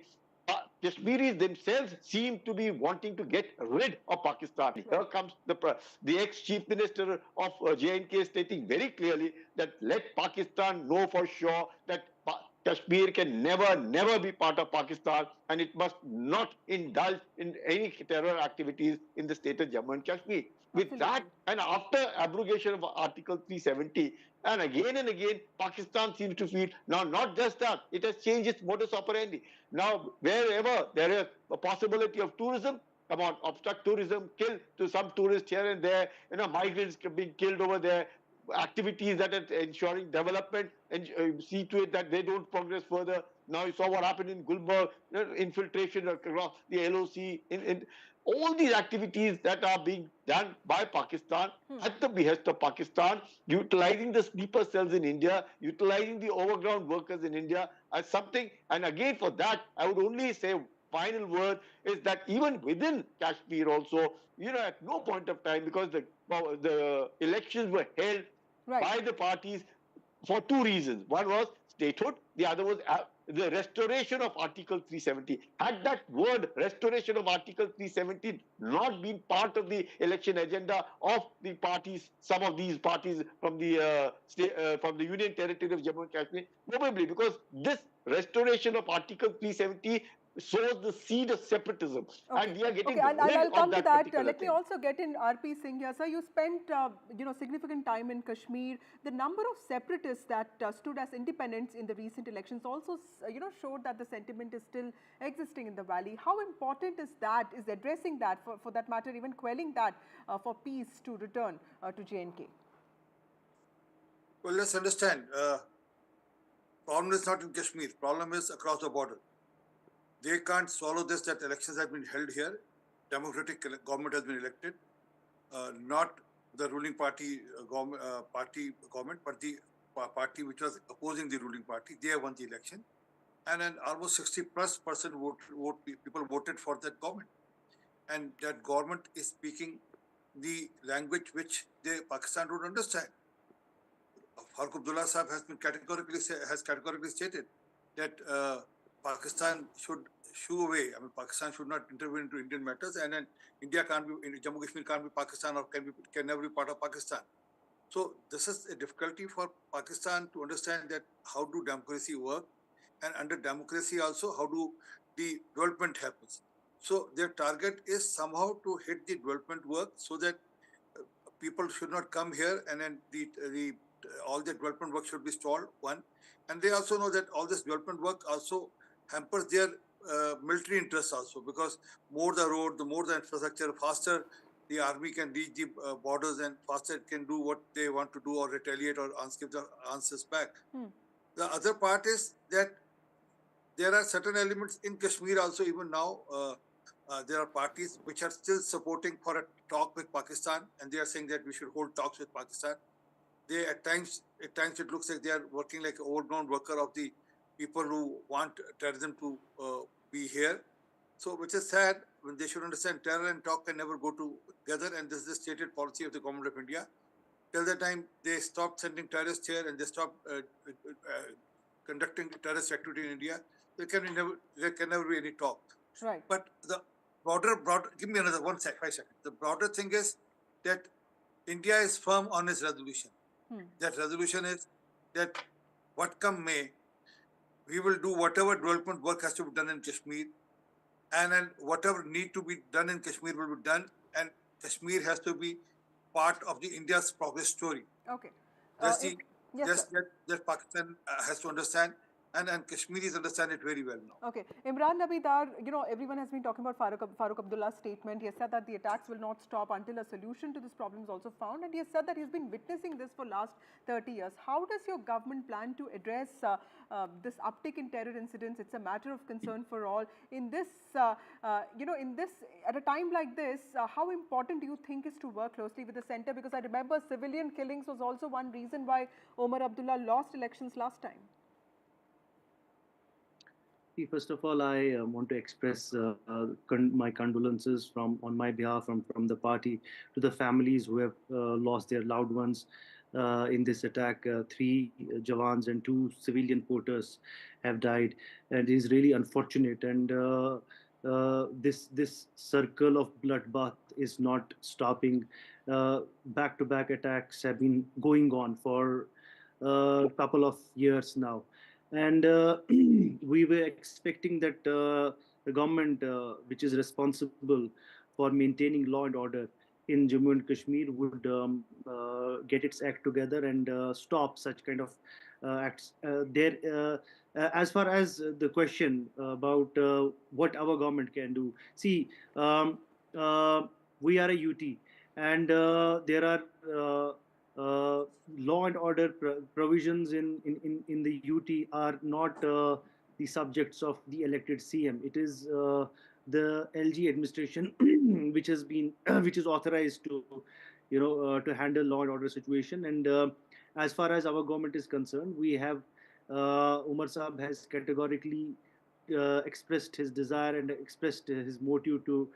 Kashmiris themselves seem to be wanting to get rid of Pakistan. Here comes the ex-chief minister of J&K stating very clearly that let Pakistan know for sure that Kashmir can never be part of Pakistan, and it must not indulge in any terror activities in the state of Jammu and Kashmir. With that, and after abrogation of Article 370, and again, Pakistan seems to feel now not just that, it has changed its modus operandi. Now, wherever there is a possibility of tourism, come on, obstruct tourism, kill to some tourists here and there, migrants being killed over there, activities that are ensuring development, and see to it that they don't progress further. Now you saw what happened in Gulbarg, infiltration across the LOC, in all these activities that are being done by Pakistan at the behest of Pakistan, utilizing the sleeper cells in India, utilizing the overground workers in India as something. And again, for that, I would only say final word is that even within Kashmir also, at no point of time, because the elections were held by the parties for two reasons. One was statehood, the other was the restoration of Article 370. Had that word restoration of Article 370 not been part of the election agenda of the parties, some of these parties from the Union Territory of Jammu and Kashmir, probably because this restoration of Article 370 sows the seed of separatism, and we are getting rid I'll come of to that that. particular Let me thing. also get in RP Singh here. Sir, you spent significant time in Kashmir. The number of separatists that stood as independents in the recent elections also showed that the sentiment is still existing in the valley. How important is that? Is addressing that, for that matter, even quelling that for peace to return to J&K? Well, let's understand. Problem is not in Kashmir. Problem is across the border. They can't swallow this, that elections have been held here. Democratic government has been elected. Not the ruling party government, but the party which was opposing the ruling party. They have won the election. And then almost 60+% people voted for that government. And that government is speaking the language which Pakistan don't understand. Farooq Abdullah Sahab has categorically stated that Pakistan should shoo away. I mean, Pakistan should not intervene into Indian matters, and then India can't be, Jammu Kashmir can't be Pakistan, or can never be part of Pakistan. So this is a difficulty for Pakistan to understand that how do democracy work, and under democracy also how do the development happens. So their target is somehow to hit the development work so that people should not come here, and then all the development work should be stalled. One, and they also know that all this development work also hampers their military interests also, because more the road, the more the infrastructure, faster the army can reach the borders, and faster it can do what they want to do, or retaliate, or give the answers back. The other part is that there are certain elements in Kashmir also, even now, there are parties which are still supporting for a talk with Pakistan, and they are saying that we should hold talks with Pakistan. They at times it looks like they are working like an overground worker of the people who want terrorism to be here. So, which is sad, when they should understand terror and talk can never go together, and this is the stated policy of the government of India. Till the time they stop sending terrorists here and they stop conducting terrorist activity in India, there can never be any talk. Right. But the broader, give me another 5 seconds. The broader thing is that India is firm on its resolution. That resolution is that what come may, we will do whatever development work has to be done in Kashmir, and then whatever need to be done in Kashmir will be done, and Kashmir has to be part of the India's progress story. Okay. That Pakistan has to understand, and Kashmiris understand it very well now. Okay, Imran Nabidar, everyone has been talking about Farooq Abdullah's statement. He has said that the attacks will not stop until a solution to this problem is also found, and he has said that he's been witnessing this for last 30 years. How does your government plan to address this uptick in terror incidents? It's a matter of concern for all. In this, at a time like this, how important do you think is to work closely with the centre? Because I remember civilian killings was also one reason why Omar Abdullah lost elections last time. First of all, I want to express my condolences on my behalf from the party to the families who have lost their loved ones in this attack. 3 Jawans and 2 civilian porters have died, and it is really unfortunate. And this circle of bloodbath is not stopping. Back-to-back attacks have been going on for a couple of years now. And we were expecting that the government, which is responsible for maintaining law and order in Jammu and Kashmir, would get its act together and stop such kind of acts. As far as the question about what our government can do, see, we are a UT, and there are law and order provisions in the UT are not the subjects of the elected CM. It is the LG administration which is authorized to to handle law and order situation. And as far as our government is concerned, we have Umar Saab has categorically expressed his desire and expressed his motive to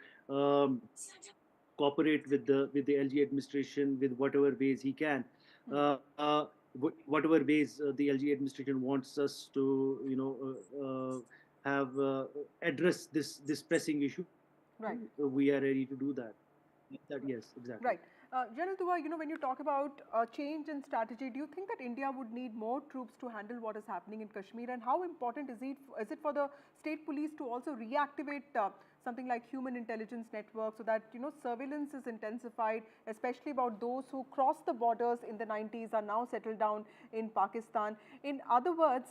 cooperate with the LG administration with whatever ways he can, whatever ways the LG administration wants us to have address this pressing issue. Right. We are ready to do that. Yes, exactly. Right. General Dua, when you talk about change in strategy, do you think that India would need more troops to handle what is happening in Kashmir? And how important is it for the state police to also reactivate something like human intelligence network so that surveillance is intensified, especially about those who crossed the borders in the 90s are now settled down in Pakistan? In other words,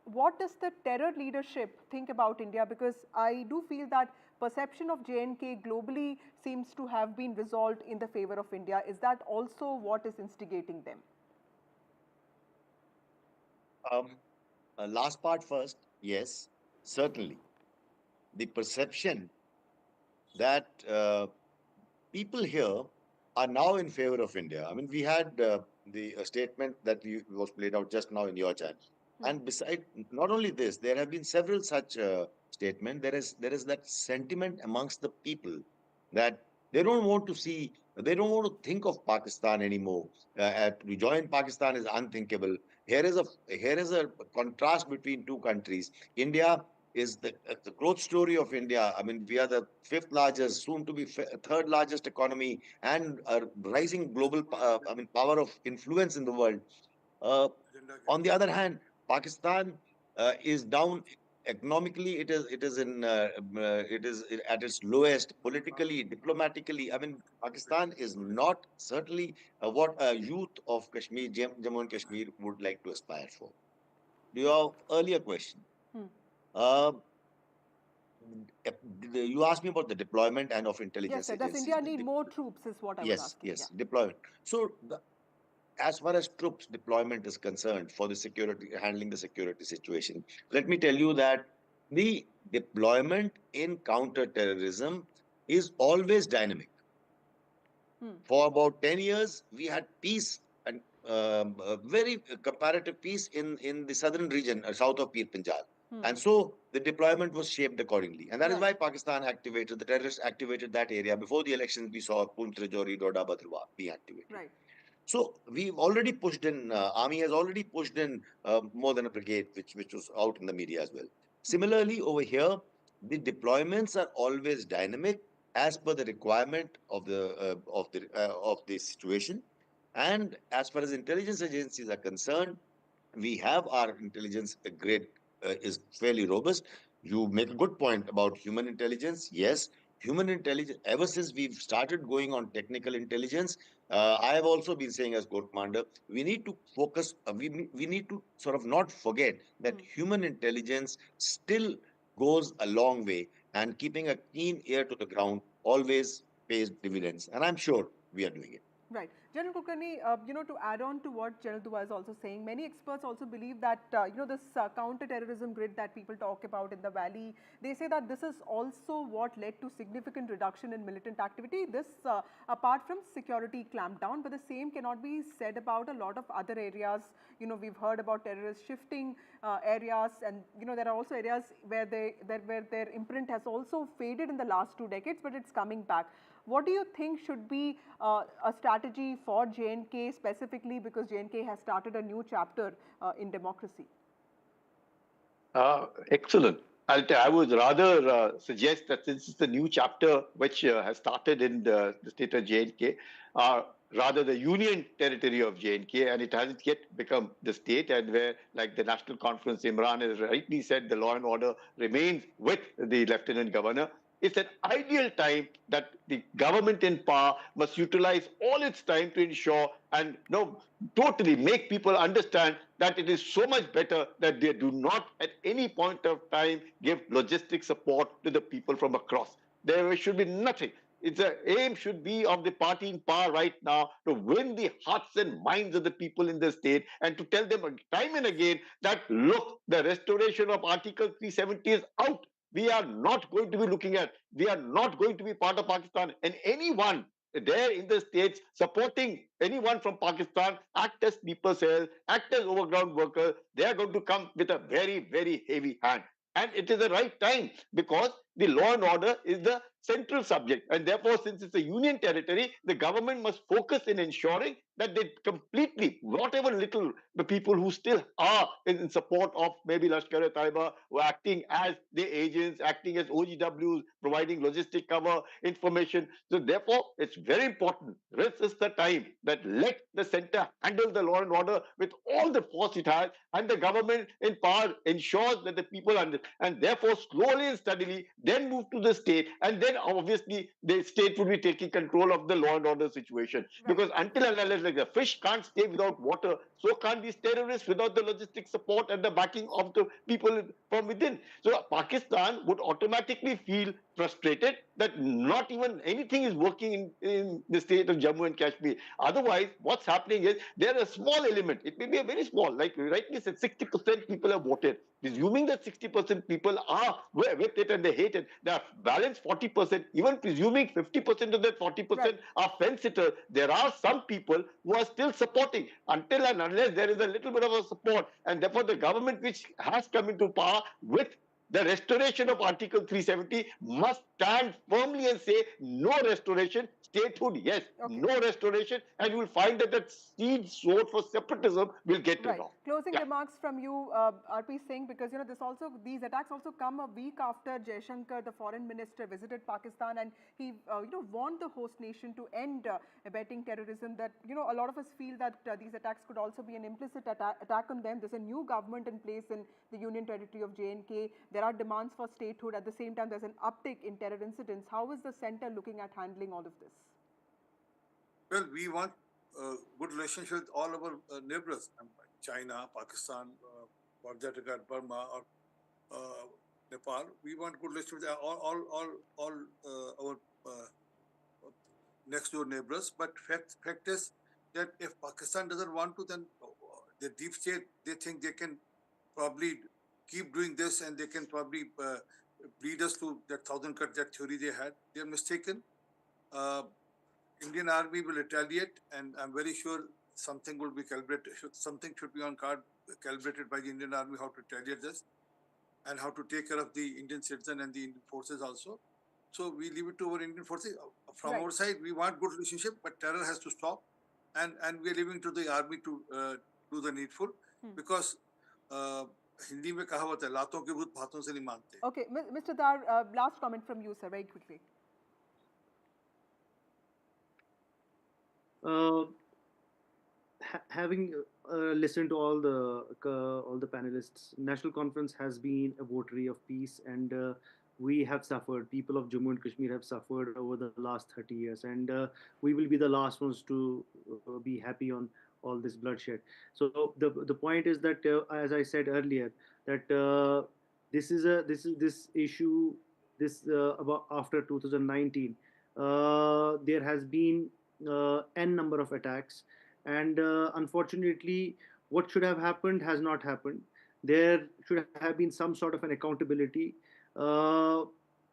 what does the terror leadership think about India? Because I do feel that perception of J&K globally seems to have been resolved in the favor of India. Is that also what is instigating them? Last part first, yes, certainly. The perception that people here are now in favor of India. I mean, we had the statement that was played out just now in your channel. And beside, not only this, there have been several such statements. There is that sentiment amongst the people that they don't want to think of Pakistan anymore. To join Pakistan is unthinkable. Here is a contrast between two countries. India is the growth story of India. I mean, we are the 5th largest, soon to be 3rd largest economy, and a rising global power of influence in the world. On the other hand, Pakistan is down economically. It is at its lowest politically, diplomatically. I mean, Pakistan is not certainly what a youth of Kashmir, Jammu and Kashmir would like to aspire for. To your earlier question, you asked me about the deployment and of intelligence agencies. Does India need more troops is what I was asking. Yes, deployment. So as far as troops deployment is concerned for the security, handling the security situation, let me tell you that the deployment in counter-terrorism is always dynamic. For about 10 years, we had peace and very comparative peace in the southern region, south of Pir Panjal. And so the deployment was shaped accordingly. And that is why Pakistan activated, the terrorists activated that area. Before the elections, we saw Poonch, Rajouri, Doda, Badrwa being activated. Right. So we've already pushed in, army has already pushed in more than a brigade, which was out in the media as well. Similarly, over here, the deployments are always dynamic as per the requirement of the situation. And as far as intelligence agencies are concerned, we have our intelligence grade is fairly robust. You make a good point about human intelligence. Yes, human intelligence, ever since we've started going on technical intelligence, I have also been saying as Corps Commander, we need to focus, we need to sort of not forget that human intelligence still goes a long way, and keeping a keen ear to the ground always pays dividends. And I'm sure we are doing it. Right. General Kulkarni, to add on to what General Dua is also saying, many experts also believe that, this counter-terrorism grid that people talk about in the valley, they say that this is also what led to significant reduction in militant activity. This, apart from security clampdown, but the same cannot be said about a lot of other areas. We've heard about terrorists shifting areas, and, there are also areas where their imprint has also faded in the last 2 decades, but it's coming back. What do you think should be a strategy for J&K specifically, because J&K has started a new chapter in democracy? Excellent. I would rather suggest that since it's a new chapter which has started in the state of J&K, rather the union territory of J&K, and it hasn't yet become the state, and where, like the National Conference, Imran has rightly said, the law and order remains with the Lieutenant Governor. It's an ideal time that the government in power must utilize all its time to ensure and totally make people understand that it is so much better that they do not at any point of time give logistic support to the people from across. There should be nothing. The aim should be of the party in power right now to win the hearts and minds of the people in the state, and to tell them time and again that, look, the restoration of Article 370 is out. We are not going to be looking at, we are not going to be part of Pakistan. And anyone there in the states supporting anyone from Pakistan, act as sleeper cells, act as overground workers, they are going to come with a very, very heavy hand. And it is the right time, because the law and order is the central subject. And therefore, since it's a union territory, the government must focus in ensuring that they completely, whatever little the people who still are in support of maybe Lashkar-e-Taiba, who are acting as the agents, acting as OGWs, providing logistic cover, information. So therefore, it's very important. This is the time that let the center handle the law and order with all the force it has, and the government in power ensures that the people and therefore slowly and steadily then move to the state, and then obviously the state will be taking control of the law and order situation. Right. Because until and unless, like, the fish can't stay without water, so can't these terrorists without the logistic support and the backing of the people from within. So Pakistan would automatically feel frustrated that not even anything is working in the state of Jammu and Kashmir. Otherwise, what's happening is there is a small element. It may be a very small, like we rightly said, 60% people have voted. Presuming that 60% people are with it and they hate it, the balance 40%, even presuming 50% of that 40% are fence-sitters, there are some people who are still supporting until and unless there is a little bit of a support. And therefore, the government which has come into power with the restoration of Article 370 must stand firmly and say no restoration, statehood, yes, no restoration, and you will find that that seed sowed for separatism will get rid of. Closing remarks from you, RP Singh, because these attacks also come a week after Jaishankar, the foreign minister, visited Pakistan, and he warned the host nation to end abetting terrorism. That a lot of us feel that these attacks could also be an implicit attack on them. There's a new government in place in the Union Territory of J&K. There are demands for statehood. At the same time, there's an uptick in terror incidents. How is the center looking at handling all of this? Well, we want good relationship with all our neighbors, China, Pakistan, Bhitarkanika, Burma, or Nepal. We want good relationship with all our next door neighbors. But fact is that if Pakistan doesn't want to, then the deep state, they think they can probably keep doing this, and they can probably lead us to that 1,000 cut, that theory they had. They're mistaken. Indian Army will retaliate, and I'm very sure something will be calibrated. Something should be on card calibrated by the Indian Army, how to retaliate this, and how to take care of the Indian citizen and the Indian forces also. So we leave it to our Indian forces. From our side, we want good relationship, but terror has to stop, and we are leaving to the army to do the needful, because Hindi में कहावत है, लातों के भूत भातों से नहीं मानते. Okay, Mr. Dar, last comment from you, sir, very quickly. Having listened to all the panelists, National Conference has been a votary of peace, and we have suffered, people of Jammu and Kashmir have suffered over the last 30 years, and we will be the last ones to be happy on all this bloodshed. So the point is that, as I said earlier, that this issue, about after 2019, there has been n number of attacks, and unfortunately, what should have happened has not happened. There should have been some sort of an accountability,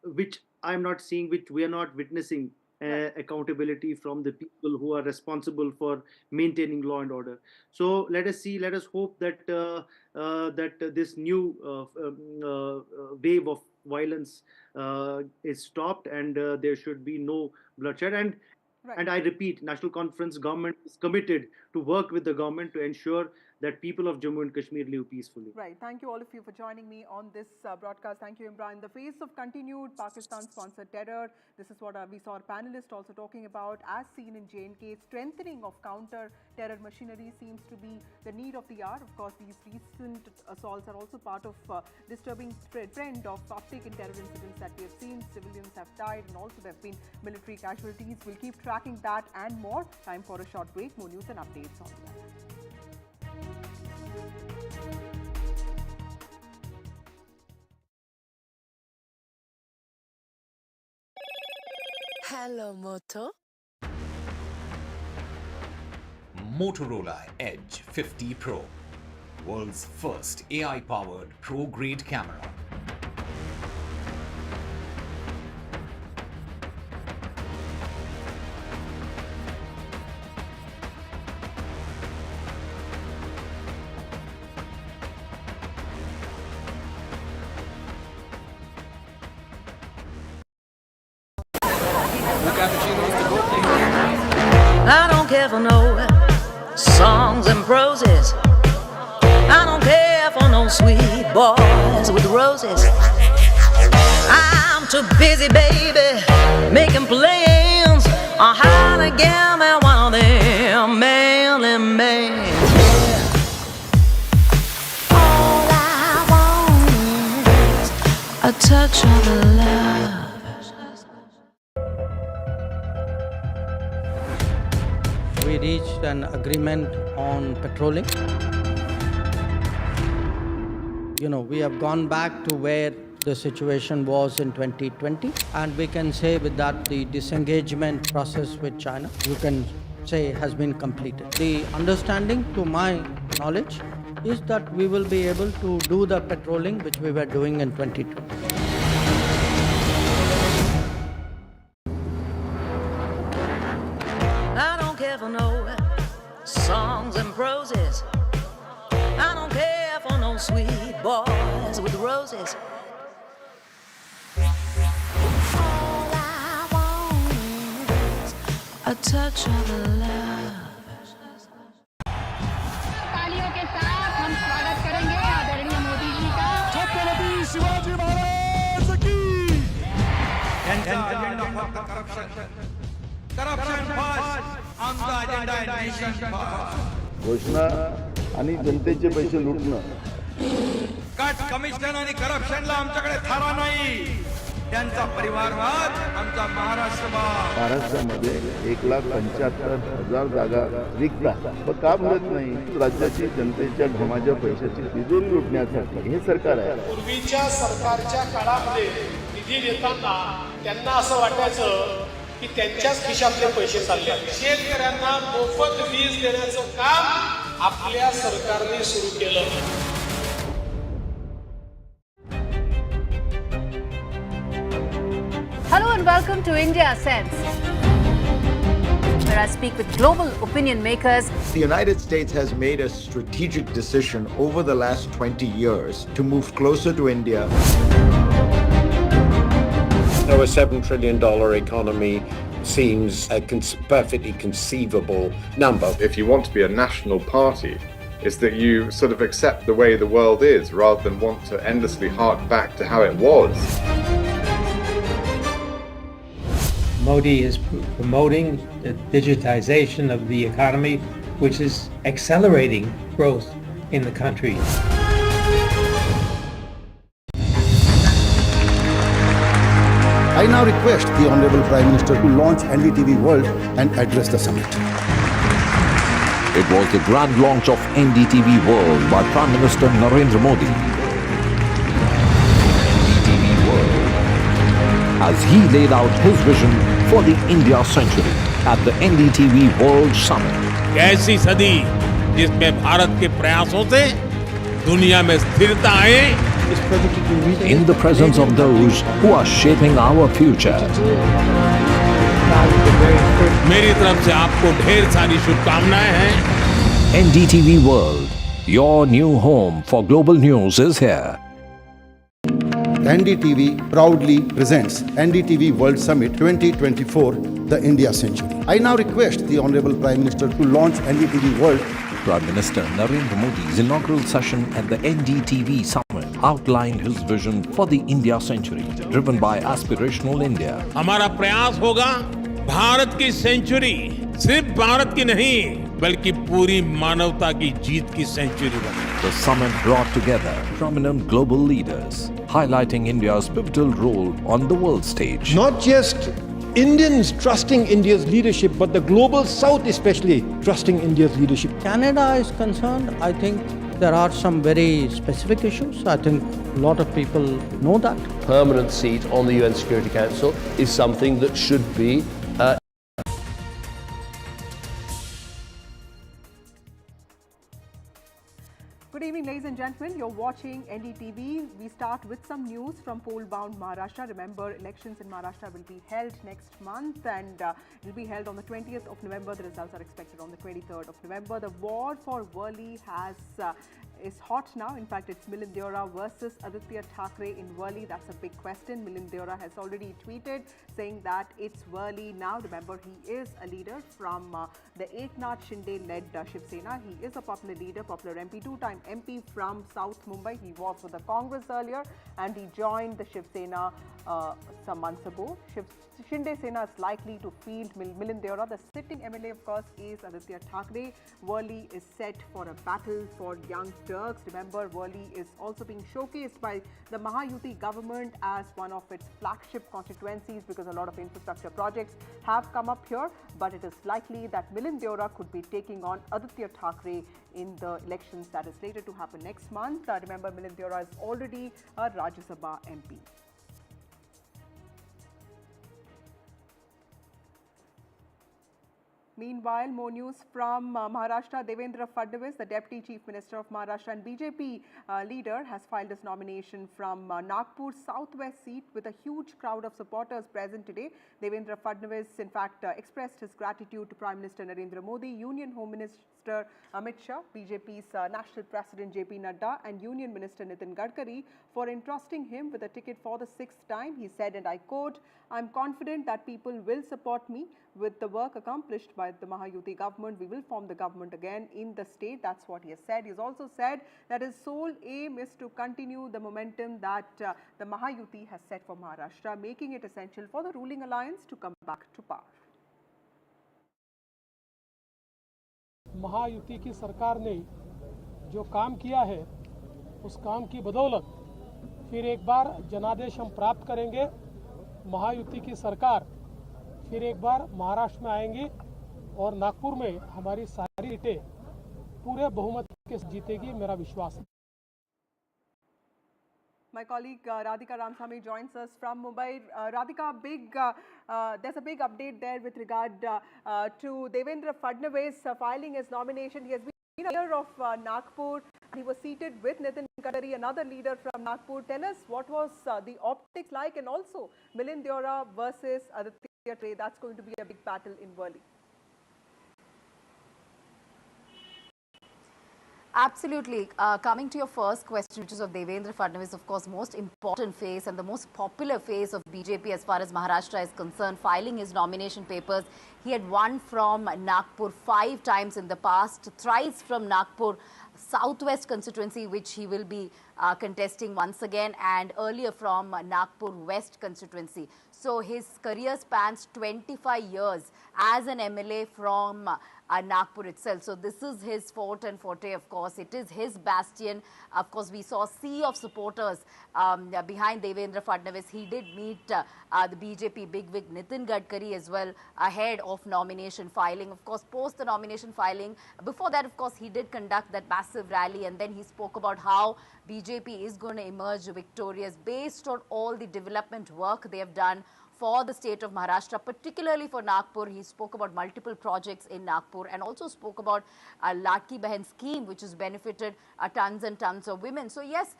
which I'm not seeing, which we are not witnessing. Accountability from the people who are responsible for maintaining law and order. So let us hope that this new wave of violence is stopped, and there should be no bloodshed. And I repeat, National Conference government is committed to work with the government to ensure that people of Jammu and Kashmir live peacefully. Right. Thank you all of you for joining me on this broadcast. Thank you, Imran. In the face of continued Pakistan-sponsored terror, this is what we saw our panelists also talking about. As seen in J&K, strengthening of counter-terror machinery seems to be the need of the hour. Of course, these recent assaults are also part of disturbing trend of uptick in terror incidents that we have seen. Civilians have died, and also there have been military casualties. We'll keep tracking that and more. Time for a short break. More news and updates on that. Hello, Moto. Motorola Edge 50 Pro, world's first AI-powered pro-grade camera. I don't care for no songs and proses. I don't care for no sweet boys with roses. I'm too busy, baby, making plans on how to get me one of them manly men. All I want is a touch of love. We reached an agreement on patrolling. We have gone back to where the situation was in 2020, and we can say with that the disengagement process with China, you can say, has been completed. The understanding, to my knowledge, is that we will be able to do the patrolling which we were doing in 2020. I don't care for no songs and proses. I don't care for no sweet boys with roses. All I want is a touch of love. तालियों के साथ हम स्वागत करेंगे आदरणीय मोदी जी का। छत्रपति शिवाजी महाराज की। घोषणा आणि जनतेचे पैसे लुटणं. कट कमिशन आणि करप्शनला आमच्याकडे थारा नाही. त्यांचा परिवारवाद आमचा महाराष्ट्रवाद. महाराष्ट्रामध्ये 1,75,000 जागा रिक्त आहेत. मग का भरत नाही? राज्याची जनतेच्या घमाच्या पैशाची तिजोरी लुटण्यासाठी हे सरकार आहे. पूर्वीच्या सरकारच्या काळामध्ये निधी देताना त्यांना असं वाटायचं की त्यांच्याच खिशातले पैसे चालले. शेतकऱ्यांना मोफत वीज देण्याचं काम आपल्या सरकारने सुरू केलं. Hello and welcome to India Sense, where I speak with global opinion makers. The United States has made a strategic decision over the last 20 years to move closer to India. Now, a $7 trillion economy seems a perfectly conceivable number. If you want to be a national party, is that you sort of accept the way the world is rather than want to endlessly hark back to how it was. Modi is promoting the digitization of the economy, which is accelerating growth in the country. I now request the Honorable Prime Minister to launch NDTV World and address the summit. It was the grand launch of NDTV World by Prime Minister Narendra Modi. NDTV World, as he laid out his vision for the India century at the NDTV World Summit. ऐसी सदी जिसमें भारत के प्रयासों से दुनिया में स्थिरता आए, In the presence of those who are shaping our future. मेरी तरफ से आपको ढेर सारी शुभकामनाएं हैं। NDTV World, your new home for global news is here. NDTV proudly presents NDTV World Summit 2024, the India Century. I now request the Honorable Prime Minister to launch NDTV World. Prime Minister Narendra Modi's inaugural session at the NDTV Summit outlined his vision for the India century, driven by aspirational India. हमारा प्रयास होगा भारत की century सिर्फ भारत की नहीं बल्कि पूरी मानवता की जीत की सेंचुरी बने। The summit brought together prominent global leaders, highlighting India's pivotal role on the world stage. Not just Indians trusting India's leadership, but the global South especially trusting India's leadership. Canada is concerned, I think there are some very specific issues. I think a lot of people know that. Permanent seat on the UN Security Council is something that should be Good evening, ladies and gentlemen. You're watching NDTV. We start with some news from poll-bound Maharashtra. Remember, elections in Maharashtra will be held next month and it will be held on the 20th of November. The results are expected on the 23rd of November. The war for Worli is hot now. In fact, it's Milind Deora versus Aditya Thackeray in Worli. That's a big question. Milind Deora has already tweeted saying that it's Worli now. Remember, he is a leader from the Eknath Shinde-led Shiv Sena. He is a popular leader, popular MP, two-time MP from South Mumbai. He was with the Congress earlier and he joined the Shiv Sena some months ago. Shinde Sena is likely to field Milind Deora. The sitting MLA, of course, is Aditya Thackeray. Worli is set for a battle for young Turks. Remember, Worli is also being showcased by the Mahayuti government as one of its flagship constituencies because a lot of infrastructure projects have come up here. But it is likely that Milind Deora could be taking on Aditya Thackeray in the elections that is slated to happen next month. Remember, Milind Deora is already a Rajya Sabha MP. Meanwhile, more news from Maharashtra. Devendra Fadnavis, the Deputy Chief Minister of Maharashtra and BJP leader, has filed his nomination from Nagpur Southwest seat with a huge crowd of supporters present today. Devendra Fadnavis, in fact, expressed his gratitude to Prime Minister Narendra Modi, Union Home Minister Amit Shah, BJP's National President JP Nadda and Union Minister Nitin Gadkari for entrusting him with a ticket for the 6th time. He said, and I quote, "I'm confident that people will support me with the work accomplished by the Mahayuti government. We will form the government again in the state." That's what he has said. He has also said that his sole aim is to continue the momentum that the Mahayuti has set for Maharashtra, making it essential for the ruling alliance to come back to power. Mahayuti की सरकार ने जो काम किया है उस काम की बदौलत फिर एक बार जनादेश हम प्राप्त करेंगे। महायुति की सरकार फिर एक बार महाराष्ट्र में आएंगी और नागपुर में हमारी सारी सीटें पूरे बहुमत के साथ जीतेगी, मेरा विश्वास है। My colleague Radhika Ramsamy joins us from Mumbai. Radhika, there's a big update there with regard to Devendra Fadnavis filing his nomination. He has been a leader of Nagpur. He was seated with Nitin Gadkari, another leader from Nagpur. Tell us what was the optics like, and also Milind Deora versus Aditya Thackeray. That's going to be a big battle in Worli. Absolutely. Coming to your first question, which is of Devendra Fadnavis, of course, most important face and the most popular face of BJP as far as Maharashtra is concerned, filing his nomination papers. He had won from Nagpur 5 times in the past, thrice from Nagpur Southwest constituency, which he will be contesting once again, and earlier from Nagpur West constituency. So his career spans 25 years as an MLA from Nagpur itself. So this is his forte and forte, of course. It is his bastion. Of course, we saw a sea of supporters behind Devendra Fadnavis. He did meet the BJP bigwig Nitin Gadkari as well ahead of nomination filing. Of course, post the nomination filing, before that, of course, he did conduct that massive rally, and then he spoke about how BJP is going to emerge victorious based on all the development work they have done for the state of Maharashtra, particularly for Nagpur. He spoke about multiple projects in Nagpur and also spoke about a Ladki Bahan scheme, which has benefited tons and tons of women. So yes,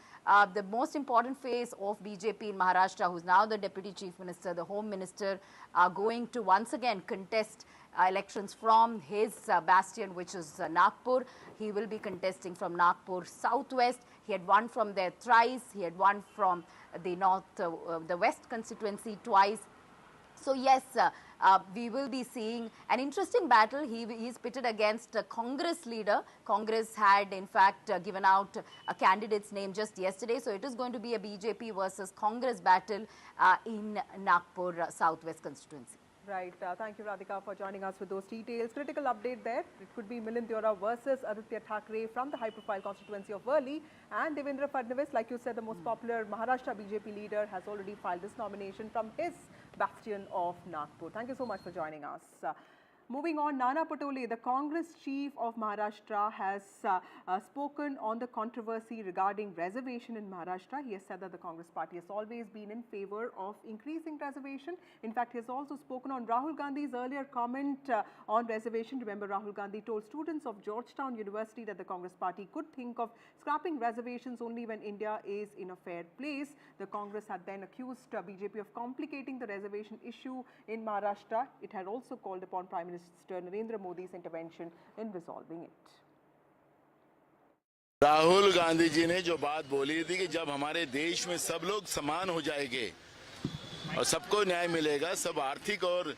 the most important phase of BJP in Maharashtra, who's now the Deputy Chief Minister, the Home Minister, are going to once again contest elections from his bastion, which is Nagpur. He will be contesting from Nagpur Southwest. He had won from there thrice. He had won from the the West constituency twice. So yes, we will be seeing an interesting battle. He's pitted against a Congress leader. Congress had, in fact, given out a candidate's name just yesterday. So it is going to be a BJP versus Congress battle in Nagpur Southwest constituency. Right. Thank you, Radhika, for joining us with those details. Critical update there. It could be Milind Deora versus Aditya Thackeray from the high-profile constituency of Worli. And Devendra Fadnavis, like you said, the most popular Maharashtra BJP leader, has already filed this nomination from his bastion of Nagpur. Thank you so much for joining us. Moving on, Nana Patole, the Congress chief of Maharashtra, has spoken on the controversy regarding reservation in Maharashtra. He has said that the Congress party has always been in favor of increasing reservation. In fact, he has also spoken on Rahul Gandhi's earlier comment on reservation. Remember, Rahul Gandhi told students of Georgetown University that the Congress party could think of scrapping reservations only when India is in a fair place. The Congress had then accused BJP of complicating the reservation issue in Maharashtra. It had also called upon Prime Minister Narendra Modi's intervention in resolving it. Rahul Gandhi ji ने जो बात बोली थी कि जब हमारे देश में सब लोग समान हो जाएंगे और सबको न्याय मिलेगा, सब आर्थिक और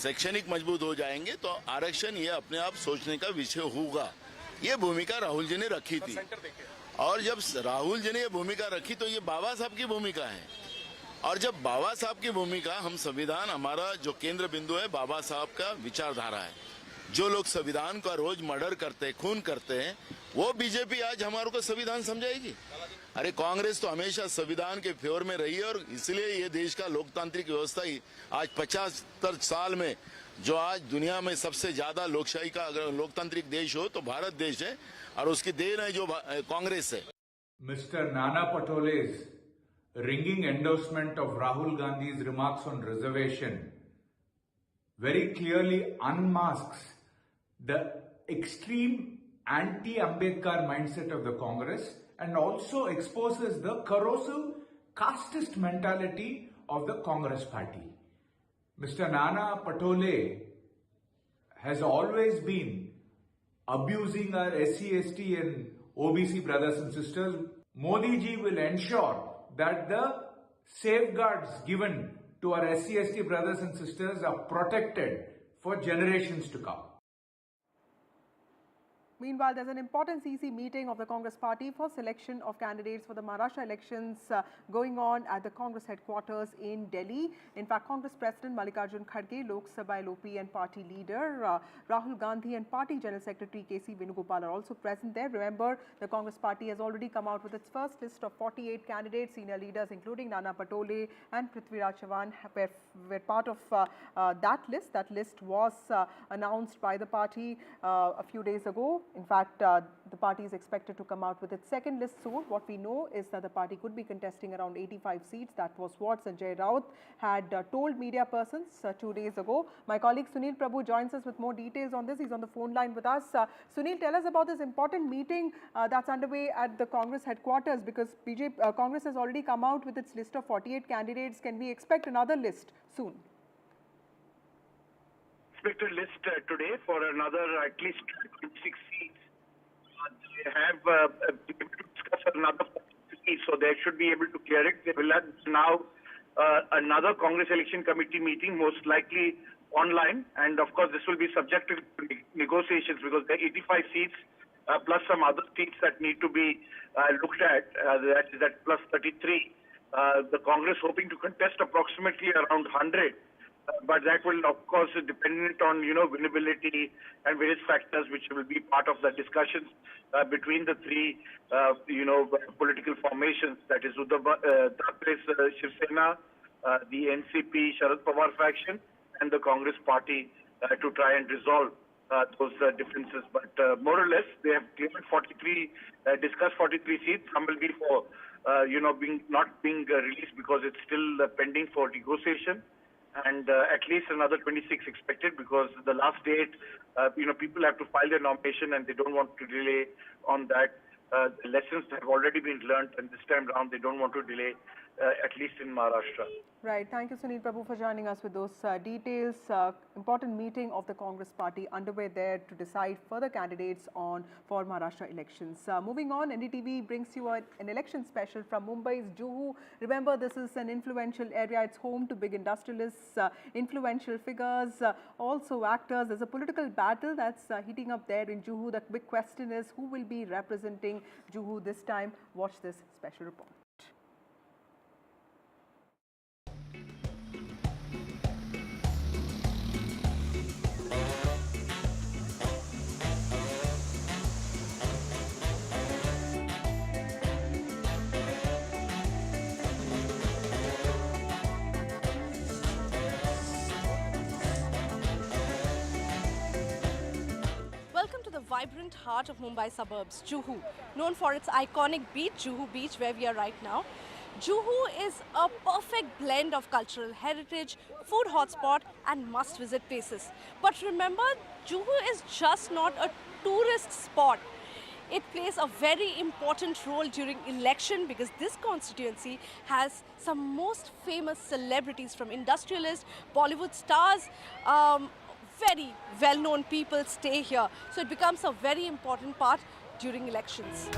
शैक्षणिक मजबूत हो जाएंगे, तो आरक्षण ये अपने आप सोचने का विषय होगा। ये भूमिका राहुल जी ने रखी थी, और जब राहुल जी ने ये भूमिका रखी तो ये बाबा साहब की भूमिका है, और जब बाबा साहब की भूमिका, हम संविधान, हमारा जो केंद्र बिंदु है बाबा साहब का विचारधारा है। जो लोग संविधान का रोज मर्डर करते, खून करते हैं, वो बीजेपी आज हमारे को संविधान समझाएगी? अरे कांग्रेस तो हमेशा संविधान के फेवर में रही है, और इसलिए ये देश का लोकतांत्रिक व्यवस्था ही आज 75 साल में, जो आज दुनिया में सबसे ज्यादा लोकशाही का अगर लोकतांत्रिक देश हो तो भारत देश है, और उसकी देन है जो कांग्रेस है। Mister Nana पटोले's ringing endorsement of Rahul Gandhi's remarks on reservation very clearly unmasks the extreme anti-Ambedkar mindset of the Congress, and also exposes the corrosive casteist mentality of the Congress party. Mr. Nana Patole has always been abusing our SC, ST and OBC brothers and sisters. Modi ji will ensure that the safeguards given to our SC, ST brothers and sisters are protected for generations to come. Meanwhile, there's an important CC meeting of the Congress party for selection of candidates for the Maharashtra elections going on at the Congress headquarters in Delhi. In fact, Congress President Mallikarjun Kharge, Lok Sabha LOP and party leader Rahul Gandhi and party General Secretary KC Venugopal are also present there. Remember, the Congress party has already come out with its first list of 48 candidates. Senior leaders including Nana Patole and Prithviraj Chavan were part of that list. That list was announced by the party a few days ago. In fact, the party is expected to come out with its second list soon. What we know is that the party could be contesting around 85 seats. That was what Sanjay Raut had told media persons 2 days ago. My colleague Sunil Prabhu joins us with more details on this. He's on the phone line with us. Sunil, tell us about this important meeting that's underway at the Congress headquarters, because Congress has already come out with its list of 48 candidates. Can we expect another list soon? Expect a list today for another at least 26 seats. They have been able to discuss another 40 seats, so they should be able to clear it. They will have now another Congress Election Committee meeting, most likely online, and of course this will be subject to negotiations, because there are 85 seats plus some other seats that need to be looked at. That is at plus 33. The Congress hoping to contest approximately around 100. But that will, of course, dependent on, winnability and various factors which will be part of the discussions between the three, political formations, that is Thakre's Shiv Sena, the NCP Sharad Pawar faction, and the Congress party to try and resolve those differences. But more or less, they have cleared 43, discussed 43 seats. Some will be for, not being released because it's still pending for negotiation. And at least another 26 expected, because the last date, people have to file their nomination and they don't want to delay on that. The lessons have already been learned, and this time around they don't want to delay, at least in Maharashtra. Right. Thank you, Sunil Prabhu, for joining us with those details. Important meeting of the Congress party underway there to decide further candidates for Maharashtra elections. Moving on, NDTV brings you an election special from Mumbai's Juhu. Remember, this is an influential area. It's home to big industrialists, influential figures, also actors. There's a political battle that's heating up there in Juhu. The big question is, who will be representing Juhu this time? Watch this special report. Vibrant heart of Mumbai suburbs, Juhu, known for its iconic beach, Juhu Beach, where we are right now. Juhu is a perfect blend of cultural heritage, food hotspot and must-visit places. But remember, Juhu is just not a tourist spot. It plays a very important role during election because this constituency has some most famous celebrities, from industrialists, Bollywood stars, very well-known people stay here. So it becomes a very important part during elections.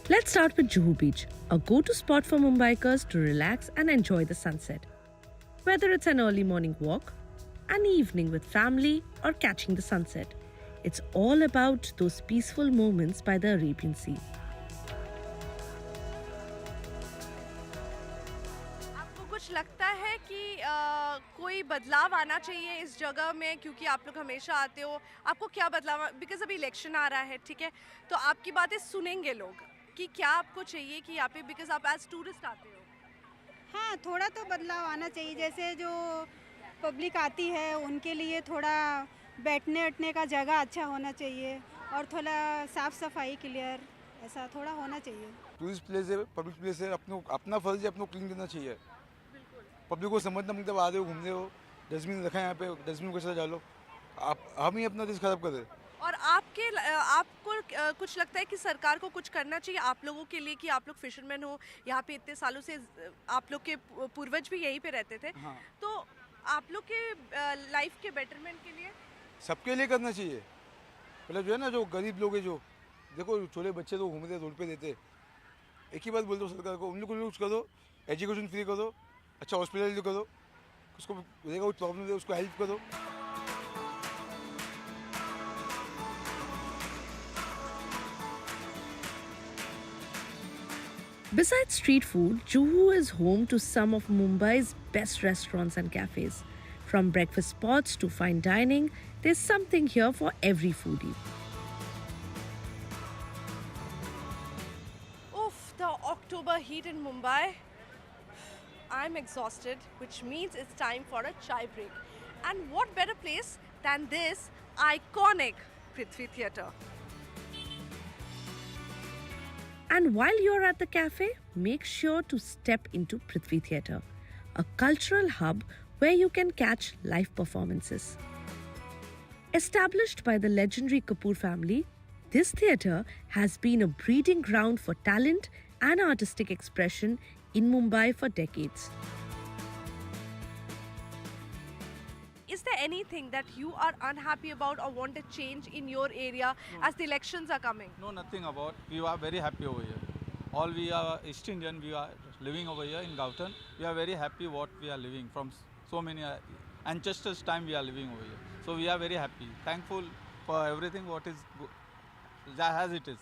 Let's start with Juhu Beach, a go-to spot for Mumbaikars to relax and enjoy the sunset. Whether it's an early morning walk, an evening with family, or catching the sunset, it's all about those peaceful moments by the Arabian Sea. कुछ लगता है कि कोई बदलाव आना चाहिए इस जगह में, क्योंकि आप लोग हमेशा आते हो, आपको क्या बदलाव, बिकॉज अभी इलेक्शन आ रहा है, ठीक है, तो आपकी बातें सुनेंगे लोग कि क्या आपको चाहिए कि यहाँ पे, बिकॉज आप एज टूरिस्ट आते हो? हाँ, थोड़ा तो बदलाव आना चाहिए। जैसे जो पब्लिक आती है उनके लिए थोड़ा बैठने उठने का जगह अच्छा होना चाहिए और थोड़ा साफ सफाई क्लियर ऐसा थोड़ा होना चाहिए। टूरिस्ट प्लेस है, पब्लिक प्लेस है, अपना फर्ज है अपने को क्लीन करना चाहिए। पब्लिक को समझना, मतलब आ रहे हो घूमने हो, डस्टबिन रखा है यहाँ पे, डस्टबिन को डालो, हम ही अपना देश खराब कर रहे। और आपको कुछ लगता है कि सरकार को कुछ करना चाहिए आप लोगों के लिए, कि आप लोग फिशरमैन हो, यहाँ पे इतने सालों से आप लोग के पूर्वज भी यहीं पे रहते थे, हाँ। तो आप लोग के लाइफ के बेटरमेंट के लिए सबके लिए करना चाहिए। मतलब जो है ना, जो गरीब लोग हैं, जो देखो छोटे बच्चे तो घूमते रोड पे देते, एक ही बात बोल दो सरकार को, उन लोग को कुछ करो, एजुकेशन फ्री करो, अच्छा हॉस्पिटल करो, उसको रहेगा कुछ प्रॉब्लम है उसको हेल्प करो। Besides street food, Juhu is home to some of Mumbai's best restaurants and cafes. From breakfast spots to fine dining, there's something here for every foodie. Oof, the October heat in Mumbai. I'm exhausted, which means it's time for a chai break. And what better place than this iconic Prithvi Theatre? And while you're at the cafe, make sure to step into Prithvi Theatre, a cultural hub where you can catch live performances. Established by the legendary Kapoor family, this theatre has been a breeding ground for talent and artistic expression in Mumbai for decades. Is there anything that you are unhappy about or want to change in your area as the elections are coming? No, nothing about. We are very happy over here. All we are East Indian, we are living over here in Gautan. We are very happy what we are living from so many ancestors' time we are living over here. So we are very happy, thankful for everything what is as it is.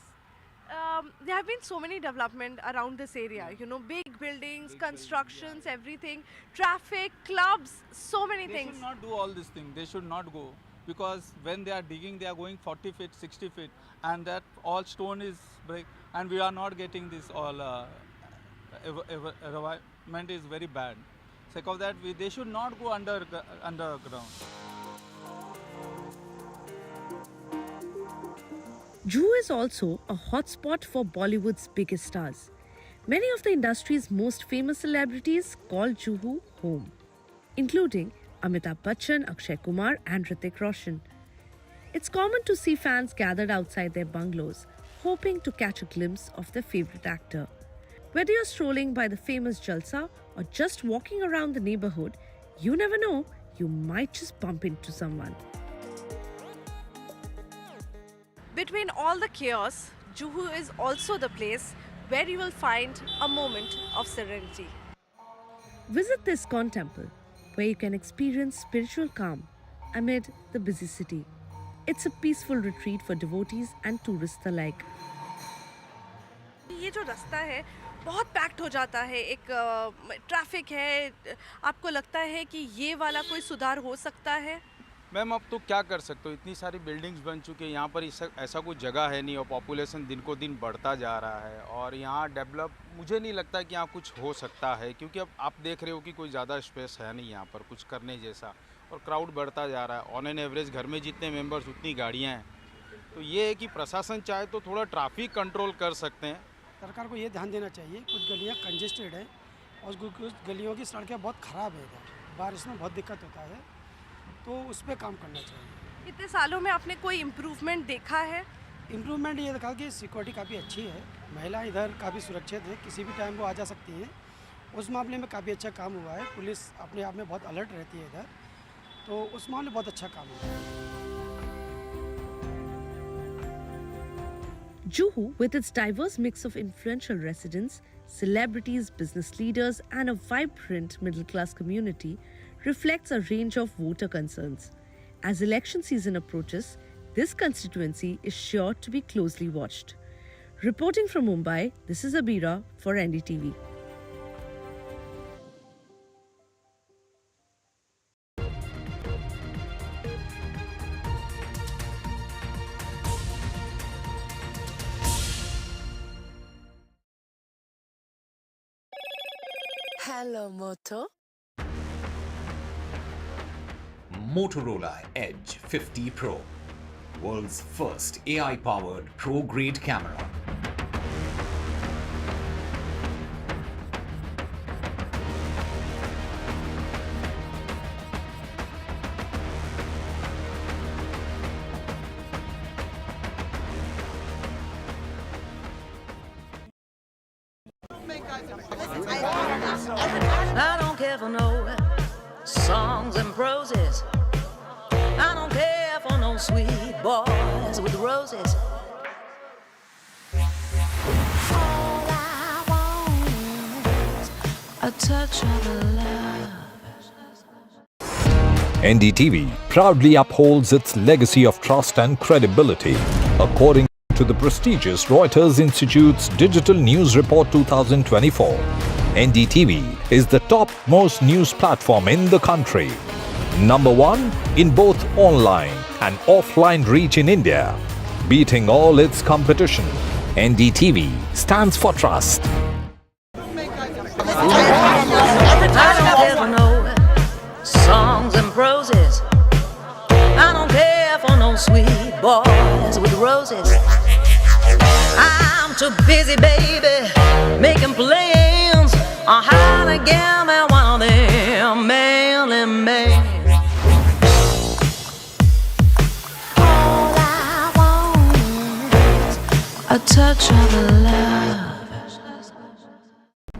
There have been so many development around this area, you know, big buildings, constructions, everything, traffic, clubs, so many They things. should not do all these things. They should not go, because when they are digging, they are going 40 feet, 60 feet, and that all stone is break, and we are not getting this all. Environment is very bad. Sake of that, they should not go underground. Juhu is also a hotspot for Bollywood's biggest stars. Many of the industry's most famous celebrities call Juhu home, including Amitabh Bachchan, Akshay Kumar and Hrithik Roshan. It's common to see fans gathered outside their bungalows, hoping to catch a glimpse of their favorite actor. Whether you're strolling by the famous Jalsa or just walking around the neighborhood, you never know, you might just bump into someone. Between all the chaos, Juhu is also the place where you will find a moment of serenity. Visit the ISKCON temple, where you can experience spiritual calm amid the busy city. It's a peaceful retreat for devotees and tourists alike. ये जो रास्ता है बहुत packed हो जाता है, एक traffic है, आपको लगता है कि ये वाला कोई सुधार हो सकता है? मैम अब तो क्या कर सकते हो, इतनी सारी बिल्डिंग्स बन चुकी है, यहाँ पर ऐसा कोई जगह है नहीं और पॉपुलेशन दिन को दिन बढ़ता जा रहा है और यहाँ डेवलप मुझे नहीं लगता कि यहाँ कुछ हो सकता है, क्योंकि अब आप देख रहे हो कि कोई ज़्यादा स्पेस है नहीं यहाँ पर कुछ करने जैसा और क्राउड बढ़ता जा रहा है। ऑन एन एवरेज घर में जितने मेंबर्स उतनी गाड़ियाँ हैं, तो ये है कि प्रशासन चाहे तो थोड़ा ट्रैफिक कंट्रोल कर सकते हैं। सरकार को ये ध्यान देना चाहिए, कुछ गलियाँ कंजेस्टेड है और कुछ गलियों की सड़कें बहुत ख़राब है, इधर बारिश में बहुत दिक्कत होता है, तो उस पर काम करना चाहिए। इतने सालों में आपने कोई इम्प्रूवमेंट देखा है? इम्प्रूवमेंट ये देखा कि सिक्योरिटी काफ़ी अच्छी है, महिला इधर काफ़ी सुरक्षित है, किसी भी टाइम वो आ जा सकती हैं, उस मामले में काफ़ी अच्छा काम हुआ है। पुलिस अपने आप में बहुत अलर्ट रहती है इधर, तो उस मामले में बहुत अच्छा काम हुआ है। Juhu, with its diverse mix of influential residents, celebrities, business leaders, and a vibrant middle-class community, reflects a range of voter concerns. As election season approaches, this constituency is sure to be closely watched. Reporting from Mumbai, this is Abira for NDTV. Hello, Moto. Motorola Edge 50 Pro, world's first AI-powered pro-grade camera. I don't care for no songs and proses. I don't care for no sweet boys with roses. All I want is a touch of love. NDTV proudly upholds its legacy of trust and credibility. According to the prestigious Reuters Institute's Digital News Report 2024, NDTV is the top-most news platform in the country. Number 1 in both online and offline reach in India. Beating all its competition, NDTV stands for trust. I don't care for no songs and proses. I don't care for no sweet boys with roses. I'm too busy, baby, making plans on how to get me one of them man. All I want is a touch of love.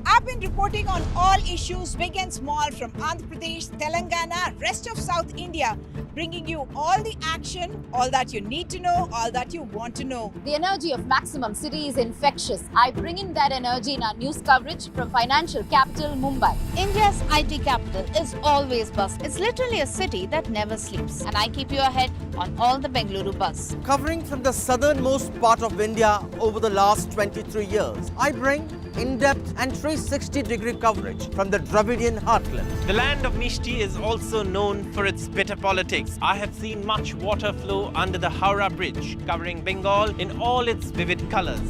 I've been reporting on all issues, big and small, from Andhra Pradesh, Telangana, rest of South India. bringing you all the action, all that you need to know, all that you want to know. The energy of Maximum City is infectious. I bring in that energy in our news coverage from financial capital Mumbai. India's IT capital is always buzz. It's literally a city that never sleeps. And I keep you ahead on all the Bengaluru buzz. Covering from the southernmost part of India over the last 23 years, I bring in-depth and 360-degree coverage from the Dravidian heartland. The land of Mishti is also known for its bitter politics. I have seen much water flow under the Howrah Bridge, covering Bengal in all its vivid colors.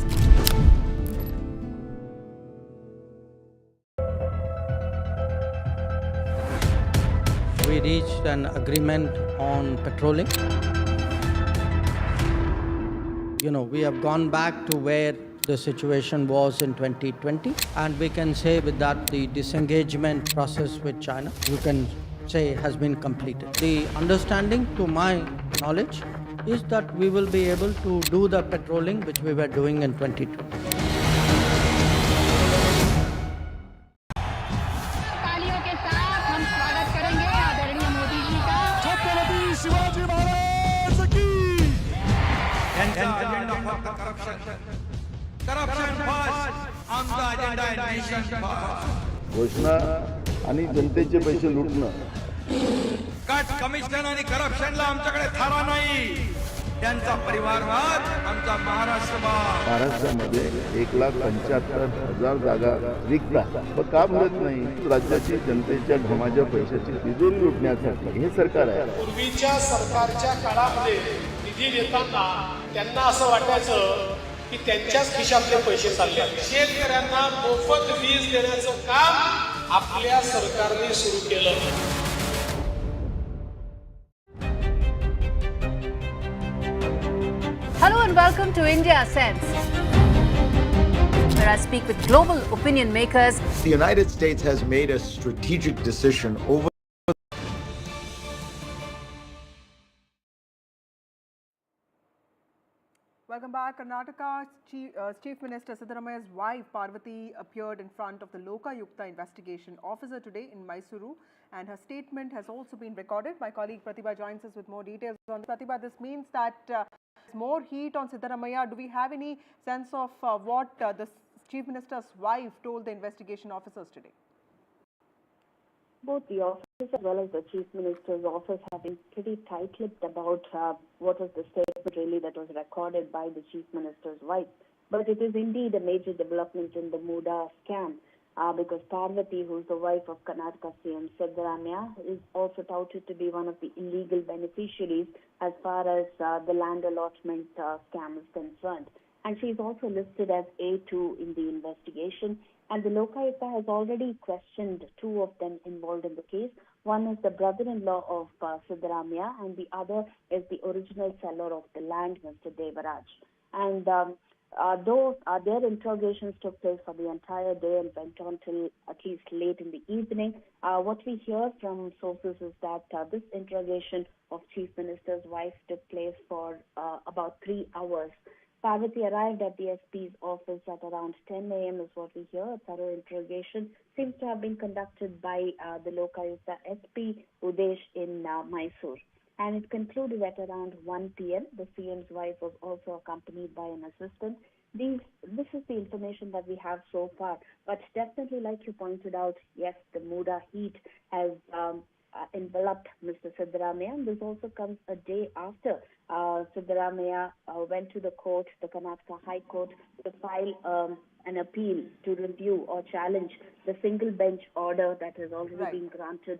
We reached an agreement on patrolling. We have gone back to where the situation was in 2020, and we can say with that the disengagement process with China, you can say, has been completed. The understanding, to my knowledge, is that we will be able to do the patrolling which we were doing in 2020. तालियों के साथ हम स्वागत करेंगे आदरणीय मोदी जी का। छत्रपति शिवाजी महाराज की। घोषणा आणि जनतेचे पैसे लुटणं. कट कमिशन आणि करप्शनला आमच्याकडे थारा नाही. त्यांचा परिवारवाद आमचा महाराष्ट्रवाद. महाराष्ट्रामध्ये 1,75,000 जागा रिक्त आहेत. पण का मिळत नाही? राज्याची जनतेच्या घमाच्या पैशाची तिजोरी लुटण्यासाठी हे सरकार आहे. पूर्वीच्या सरकारच्या काळामध्ये निधी देताना त्यांना असं वाटायचं की त्यांच्याच खिशातले पैसे चालले. शेतकऱ्यांना मोफत वीज देण्याचं काम आपल्या सरकारने सुरू केलं. Hello and welcome to India Sense, where I speak with global opinion makers. The United States has made a strategic decision over. Welcome back. Karnataka's Chief Minister Siddaramaia's wife Parvati appeared in front of the Lokayukta investigation officer today in Mysuru, and her statement has also been recorded. My colleague Pratibha joins us with more details on this. Pratibha, this means that more heat on Siddaramaiah. Do we have any sense of what the Chief Minister's wife told the investigation officers today? Both the office as well as the Chief Minister's office have been pretty tight-lipped about what was the statement really that was recorded by the Chief Minister's wife. But it is indeed a major development in the Muda scam because Parvati, who is the wife of Karnataka CM Siddaramaiah, is also touted to be one of the illegal beneficiaries as far as the land allotment scam is concerned. And she is also listed as A2 in the investigation. And the Lokayukta has already questioned two of them involved in the case. One is the brother-in-law of Siddaramaiah, and the other is the original seller of the land, Mr. Devaraj. And though their interrogations took place for the entire day and went on till at least late in the evening, what we hear from sources is that this interrogation of Chief Minister's wife took place for about 3 hours. Parvati arrived at the SP's office at around 10 a.m. is what we hear. A thorough interrogation seems to have been conducted by the Lokayukta SP Udesh in Mysore. And it concluded at around 1 p.m. The CM's wife was also accompanied by an assistant. This is the information that we have so far. But definitely, like you pointed out, yes, the Muda heat has enveloped Mr. Siddaramaiah. And this also comes a day after Siddaramaiah went to the court, the Karnataka High Court, to file an appeal to review or challenge the single bench order that has already been granted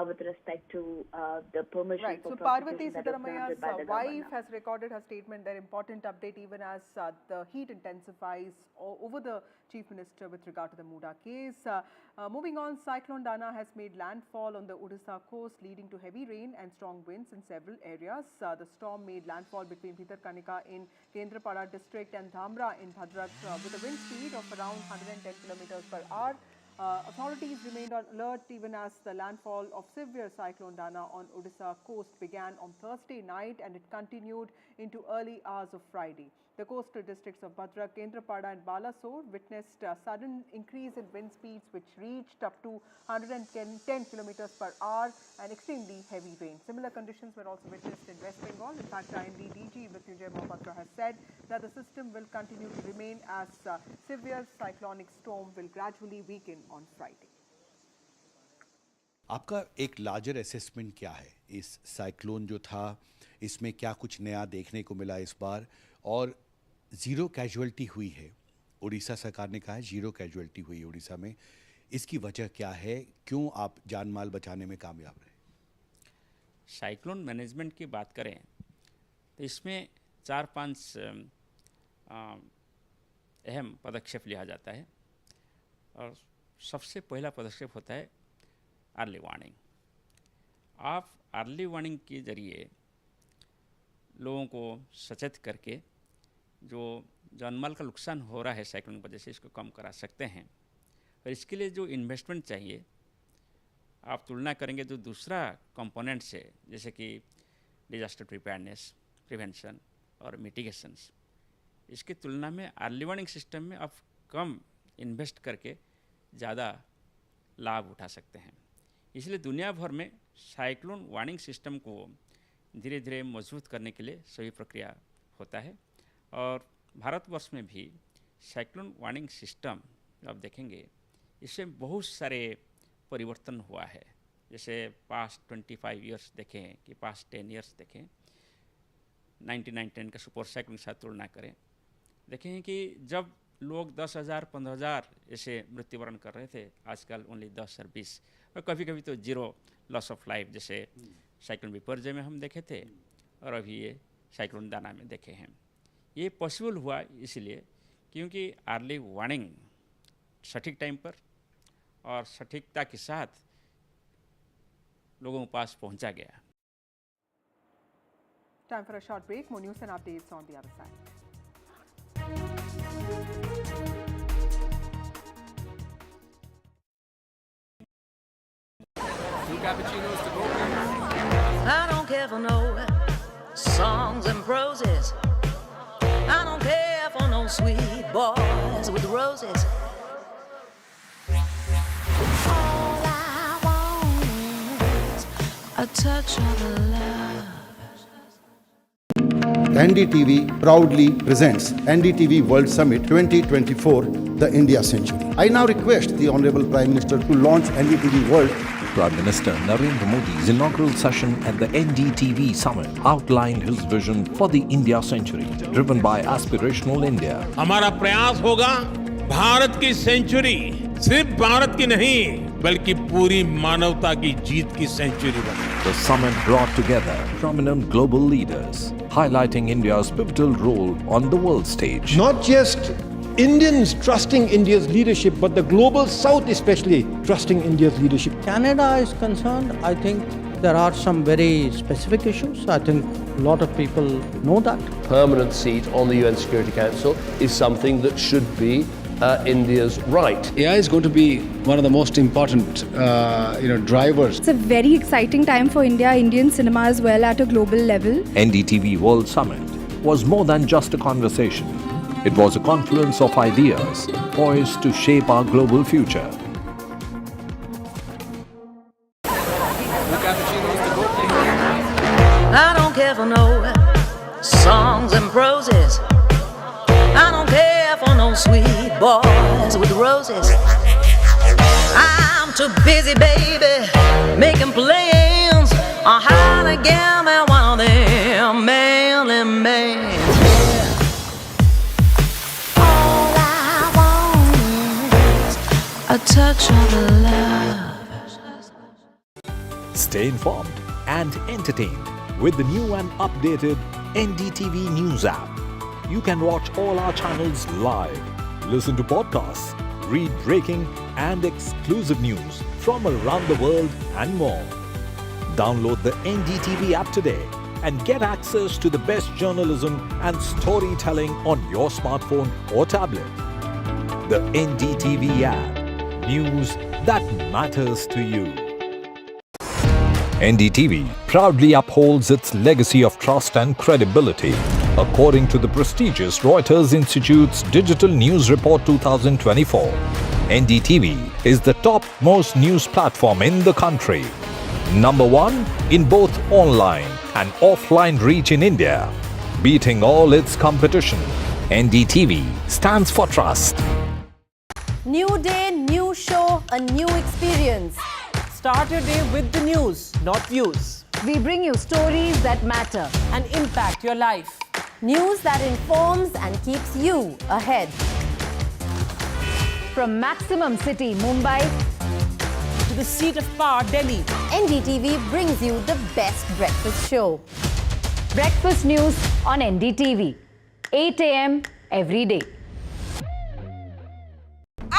with respect to the permission. Right. So Parvati Siddaramaia's wife has recorded her statement. Their important update, even as the heat intensifies over the Chief Minister with regard to the Muda case. Moving on, Cyclone Dana has made landfall on the Odisha coast, leading to heavy rain and strong winds in several areas. The storm made landfall between Bhitarkanika in Kendrapada district and Dhamra in Bhadrak with a wind speed of around 110 kilometers per hour. Authorities remained on alert even as the landfall of severe Cyclone Dana on Odisha coast began on Thursday night and it continued into early hours of Friday. The coastal districts of Bhadrak, Kendrapada and Balasore witnessed a sudden increase in wind speeds which reached up to 110 kilometers per hour and extremely heavy rain. Similar conditions were also witnessed in West Bengal. In fact, NDTV has said that the system will continue to remain as severe cyclonic storm will gradually weaken on Friday. आपका एक larger assessment क्या है इस cyclone जो था, इसमें क्या कुछ नया देखने को मिला इस बार, और ज़ीरो कैजुअल्टी हुई है, उड़ीसा सरकार ने कहा है ज़ीरो कैजुअल्टी हुई उड़ीसा में, इसकी वजह क्या है, क्यों आप जान माल बचाने में कामयाब रहे? साइक्लोन मैनेजमेंट की बात करें तो इसमें 4-5 अहम पदक्षेप लिया जाता है और सबसे पहला पदक्षेप होता है अर्ली वार्निंग। आप अर्ली वार्निंग के ज़रिए लोगों को सचेत करके जो जानमाल का नुकसान हो रहा है साइक्लोन की वजह से इसको कम करा सकते हैं। और इसके लिए जो इन्वेस्टमेंट चाहिए आप तुलना करेंगे जो दूसरा कंपोनेंट से, जैसे कि डिजास्टर प्रिपेयरनेस, प्रिवेंशन और मिटिगेशंस, इसकी तुलना में अर्ली वार्निंग सिस्टम में आप कम इन्वेस्ट करके ज़्यादा लाभ उठा सकते हैं। इसलिए दुनिया भर में साइक्लोन वार्निंग सिस्टम को धीरे धीरे मजबूत करने के लिए सभी प्रक्रिया होता है और भारतवर्ष में भी साइक्लोन वार्निंग सिस्टम आप देखेंगे इसमें बहुत सारे परिवर्तन हुआ है। जैसे पास्ट 25 इयर्स देखें कि पास्ट 10 इयर्स देखें, 1910 का सुपर साइक्लोन के साथ तुलना करें, देखें कि जब लोग 10,000 15,000 ऐसे मृत्युवरण कर रहे थे, आजकल ओनली 10 और 20 और कभी कभी तो जीरो लॉस ऑफ लाइफ, जैसे साइक्लोन बिपरजय में हम देखे थे और अभी ये साइक्लोन दाना में देखे हैं। ये पॉसिबल हुआ इसलिए क्योंकि अर्ली वार्निंग सटीक टाइम पर और सटीकता के साथ लोगों के पास पहुंचा गया। Time for a short break. More news and updates on the other side. I don't care for no songs and proses. I don't care for no sweet boys with roses. All I want is a touch of love. NDTV proudly presents NDTV World Summit 2024, the India Century. I now request the Honorable Prime Minister to launch NDTV World. Prime Minister Narendra Modi's inaugural session at the NDTV Summit outlined his vision for the India Century, driven by aspirational India. हमारा प्रयास होगा भारत की century सिर्फ भारत की नहीं बल्कि पूरी मानवता की जीत की सेंचुरी बने। The summit brought together prominent global leaders, highlighting India's pivotal role on the world stage. Not just Indians trusting India's leadership, but the global South especially trusting India's leadership. Canada is concerned, I think there are some very specific issues. I think a lot of people know that. Permanent seat on the UN Security Council is something that should be India's right. AI is going to be one of the most important, drivers. It's a very exciting time for India, Indian cinema as well at a global level. NDTV World Summit was more than just a conversation. It was a confluence of ideas poised to shape our global future. I don't care for no songs and proses. I don't care for no sweet boys with roses. I'm too busy, baby, making plans on how to get me one of them manly men. All I want is a touch of love. Stay informed and entertained with the new and updated NDTV News app. You can watch all our channels live, listen to podcasts, read breaking and exclusive news from around the world and more. Download the NDTV app today and get access to the best journalism and storytelling on your smartphone or tablet. The NDTV app. news that matters to you. NDTV proudly upholds its legacy of trust and credibility. According to the prestigious Reuters Institute's Digital News Report 2024, NDTV is the top-most news platform in the country. Number 1 in both online and offline reach in India. Beating all its competition, NDTV stands for trust. New day, new show, a new experience. Start your day with the news, not views. We bring you stories that matter And impact your life. news that informs and keeps you ahead. From Maximum City, Mumbai, To the seat of power, Delhi. NDTV brings you the best breakfast show. breakfast news on NDTV, 8 a.m. every day.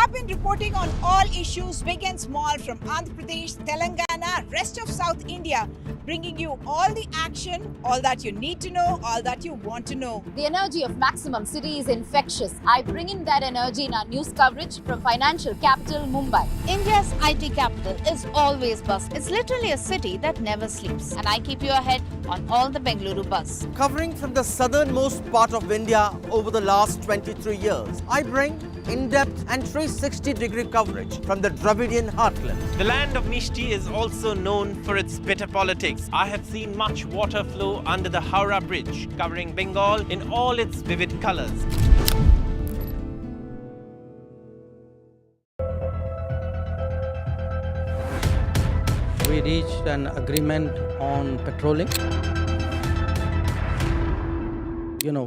I've been reporting on all issues, big and small, from Andhra Pradesh, Telangana, rest of South India, bringing you all the action, all that you need to know, all that you want to know. The energy of Maximum City is infectious. I bring in that energy in our news coverage from financial capital Mumbai. India's IT capital is always buzz. It's literally a city that never sleeps. And I keep you ahead on all the Bengaluru buzz. Covering from the southernmost part of India over the last 23 years, I bring in-depth and 360-degree coverage from the Dravidian heartland. The land of Mishti is also known for its bitter politics. I have seen much water flow under the Howrah Bridge, covering Bengal in all its vivid colors. We reached an agreement on patrolling.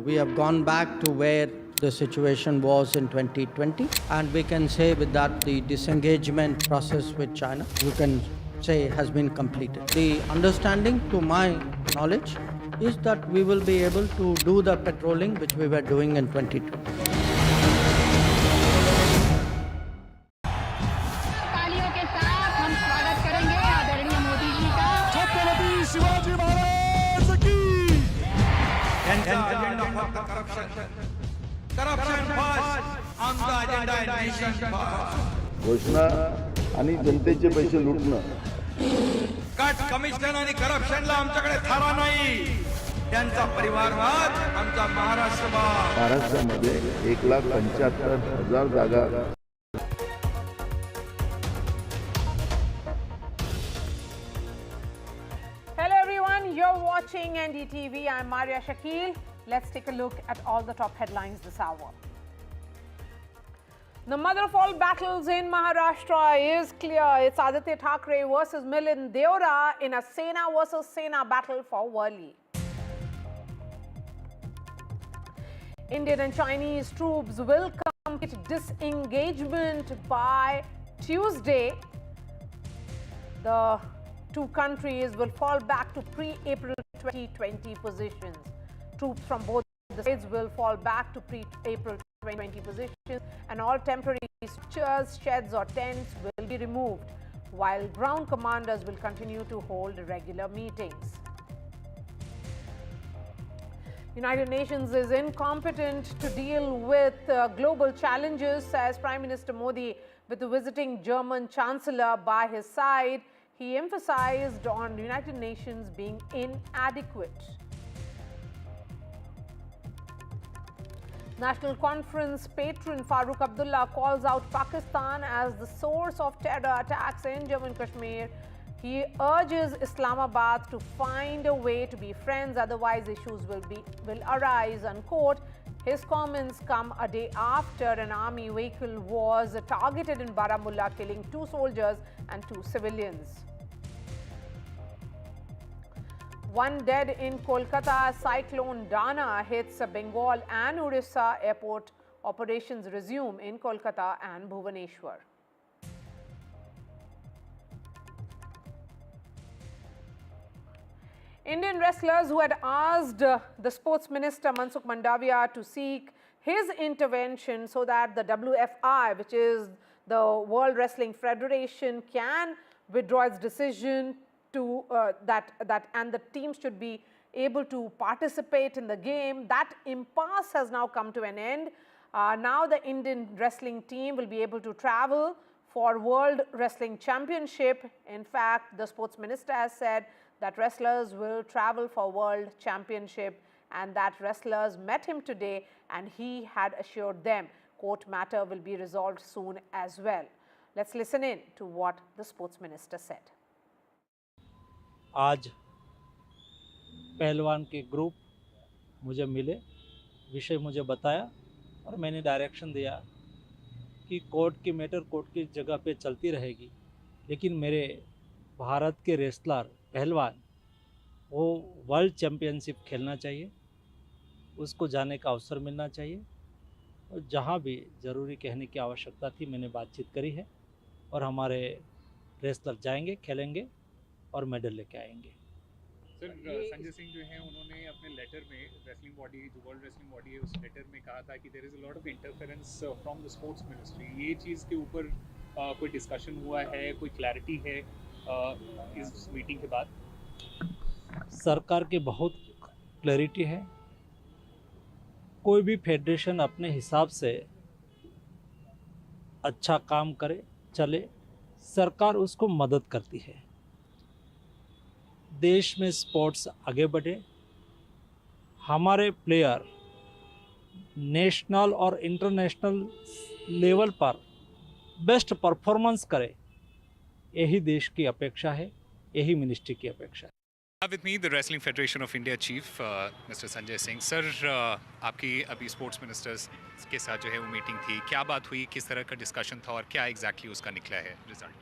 We have gone back to where the situation was in 2020, and we can say with that the disengagement process with China, you can say, has been completed. The understanding, to my knowledge, is that we will be able to do the patrolling which we were doing in 2020. घोषणा आणि जनतेचे पैसे लुटणं. Cut commission आणि करप्शनला आमच्याकडे थारा नाही. त्यांचा परिवारवाद आमचा महाराष्ट्रवाद. महाराष्ट्रामध्ये 1,75,000 जागा. Hello everyone, you're watching NDTV. I'm Maria Shakil. Let's take a look at all the top headlines this hour. The mother of all battles in Maharashtra is clear. It's Aditya Thackeray versus Milind Deora in a Sena versus Sena battle for Worli. Indian and Chinese troops will complete disengagement by Tuesday. The two countries will fall back to pre-April 2020 positions. Troops from both the sides will fall back to pre-April 2020 positions, and all temporary structures, sheds or tents will be removed, while ground commanders will continue to hold regular meetings. United Nations is incompetent to deal with global challenges, says Prime Minister Modi. With the visiting German Chancellor by his side, he emphasized on United Nations being inadequate. National Conference patron Farooq Abdullah calls out Pakistan as the source of terror attacks in Jammu and Kashmir. He urges Islamabad to find a way to be friends, otherwise issues will arise, unquote. His comments come a day after an army vehicle was targeted in Baramulla, killing 2 soldiers and 2 civilians. 1 dead in Kolkata. Cyclone Dana hits Bengal and Odisha. Airport operations resume in Kolkata and Bhubaneswar. Indian wrestlers who had asked the Sports Minister Mansukh Mandavia to seek his intervention so that the WFI, which is the World Wrestling Federation, can withdraw its decision to and the teams should be able to participate in the game. That impasse has now come to an end. Now the Indian wrestling team will be able to travel for World Wrestling Championship. In fact, the sports minister has said that wrestlers will travel for World Championship and that wrestlers met him today and he had assured them court matter will be resolved soon as well. Let's listen in to what the sports minister said. आज पहलवान के group मुझे मिले, विषय मुझे बताया और मैंने डायरेक्शन दिया कि कोर्ट की मैटर कोर्ट की जगह पे चलती रहेगी, लेकिन मेरे भारत के रेसलर पहलवान वो वर्ल्ड चैम्पियनशिप खेलना चाहिए, उसको जाने का अवसर मिलना चाहिए और जहाँ भी ज़रूरी कहने की आवश्यकता थी मैंने बातचीत करी है और हमारे रेसलर जाएंगे, खेलेंगे और मेडल लेके आएंगे। सर, संजय सिंह जो हैं उन्होंने अपने लेटर में रेसलिंग बॉडी जो वर्ल्ड रेसलिंग बॉडी है उस लेटर में कहा था कि there is a lot of interference from the sports ministry. ये चीज़ के ऊपर कोई डिस्कशन हुआ है, कोई क्लैरिटी है इस मीटिंग के बाद? सरकार की बहुत क्लैरिटी है। कोई भी फेडरेशन अपने हिसाब से अच्छा काम करे, चले, सरकार उसको मदद करती है। देश में स्पोर्ट्स आगे बढ़े, हमारे प्लेयर नेशनल और इंटरनेशनल लेवल पर बेस्ट परफॉर्मेंस करे, यही देश की अपेक्षा है, यही मिनिस्ट्री की अपेक्षा है। With me, the Wrestling Federation of India Chief, Mr. Sanjay Singh. Sir, आपकी अभी स्पोर्ट्स मिनिस्टर्स के साथ जो है वो मीटिंग थी, क्या बात हुई, किस तरह का डिस्कशन था और क्या एग्जैक्टली उसका निकला है रिजल्ट?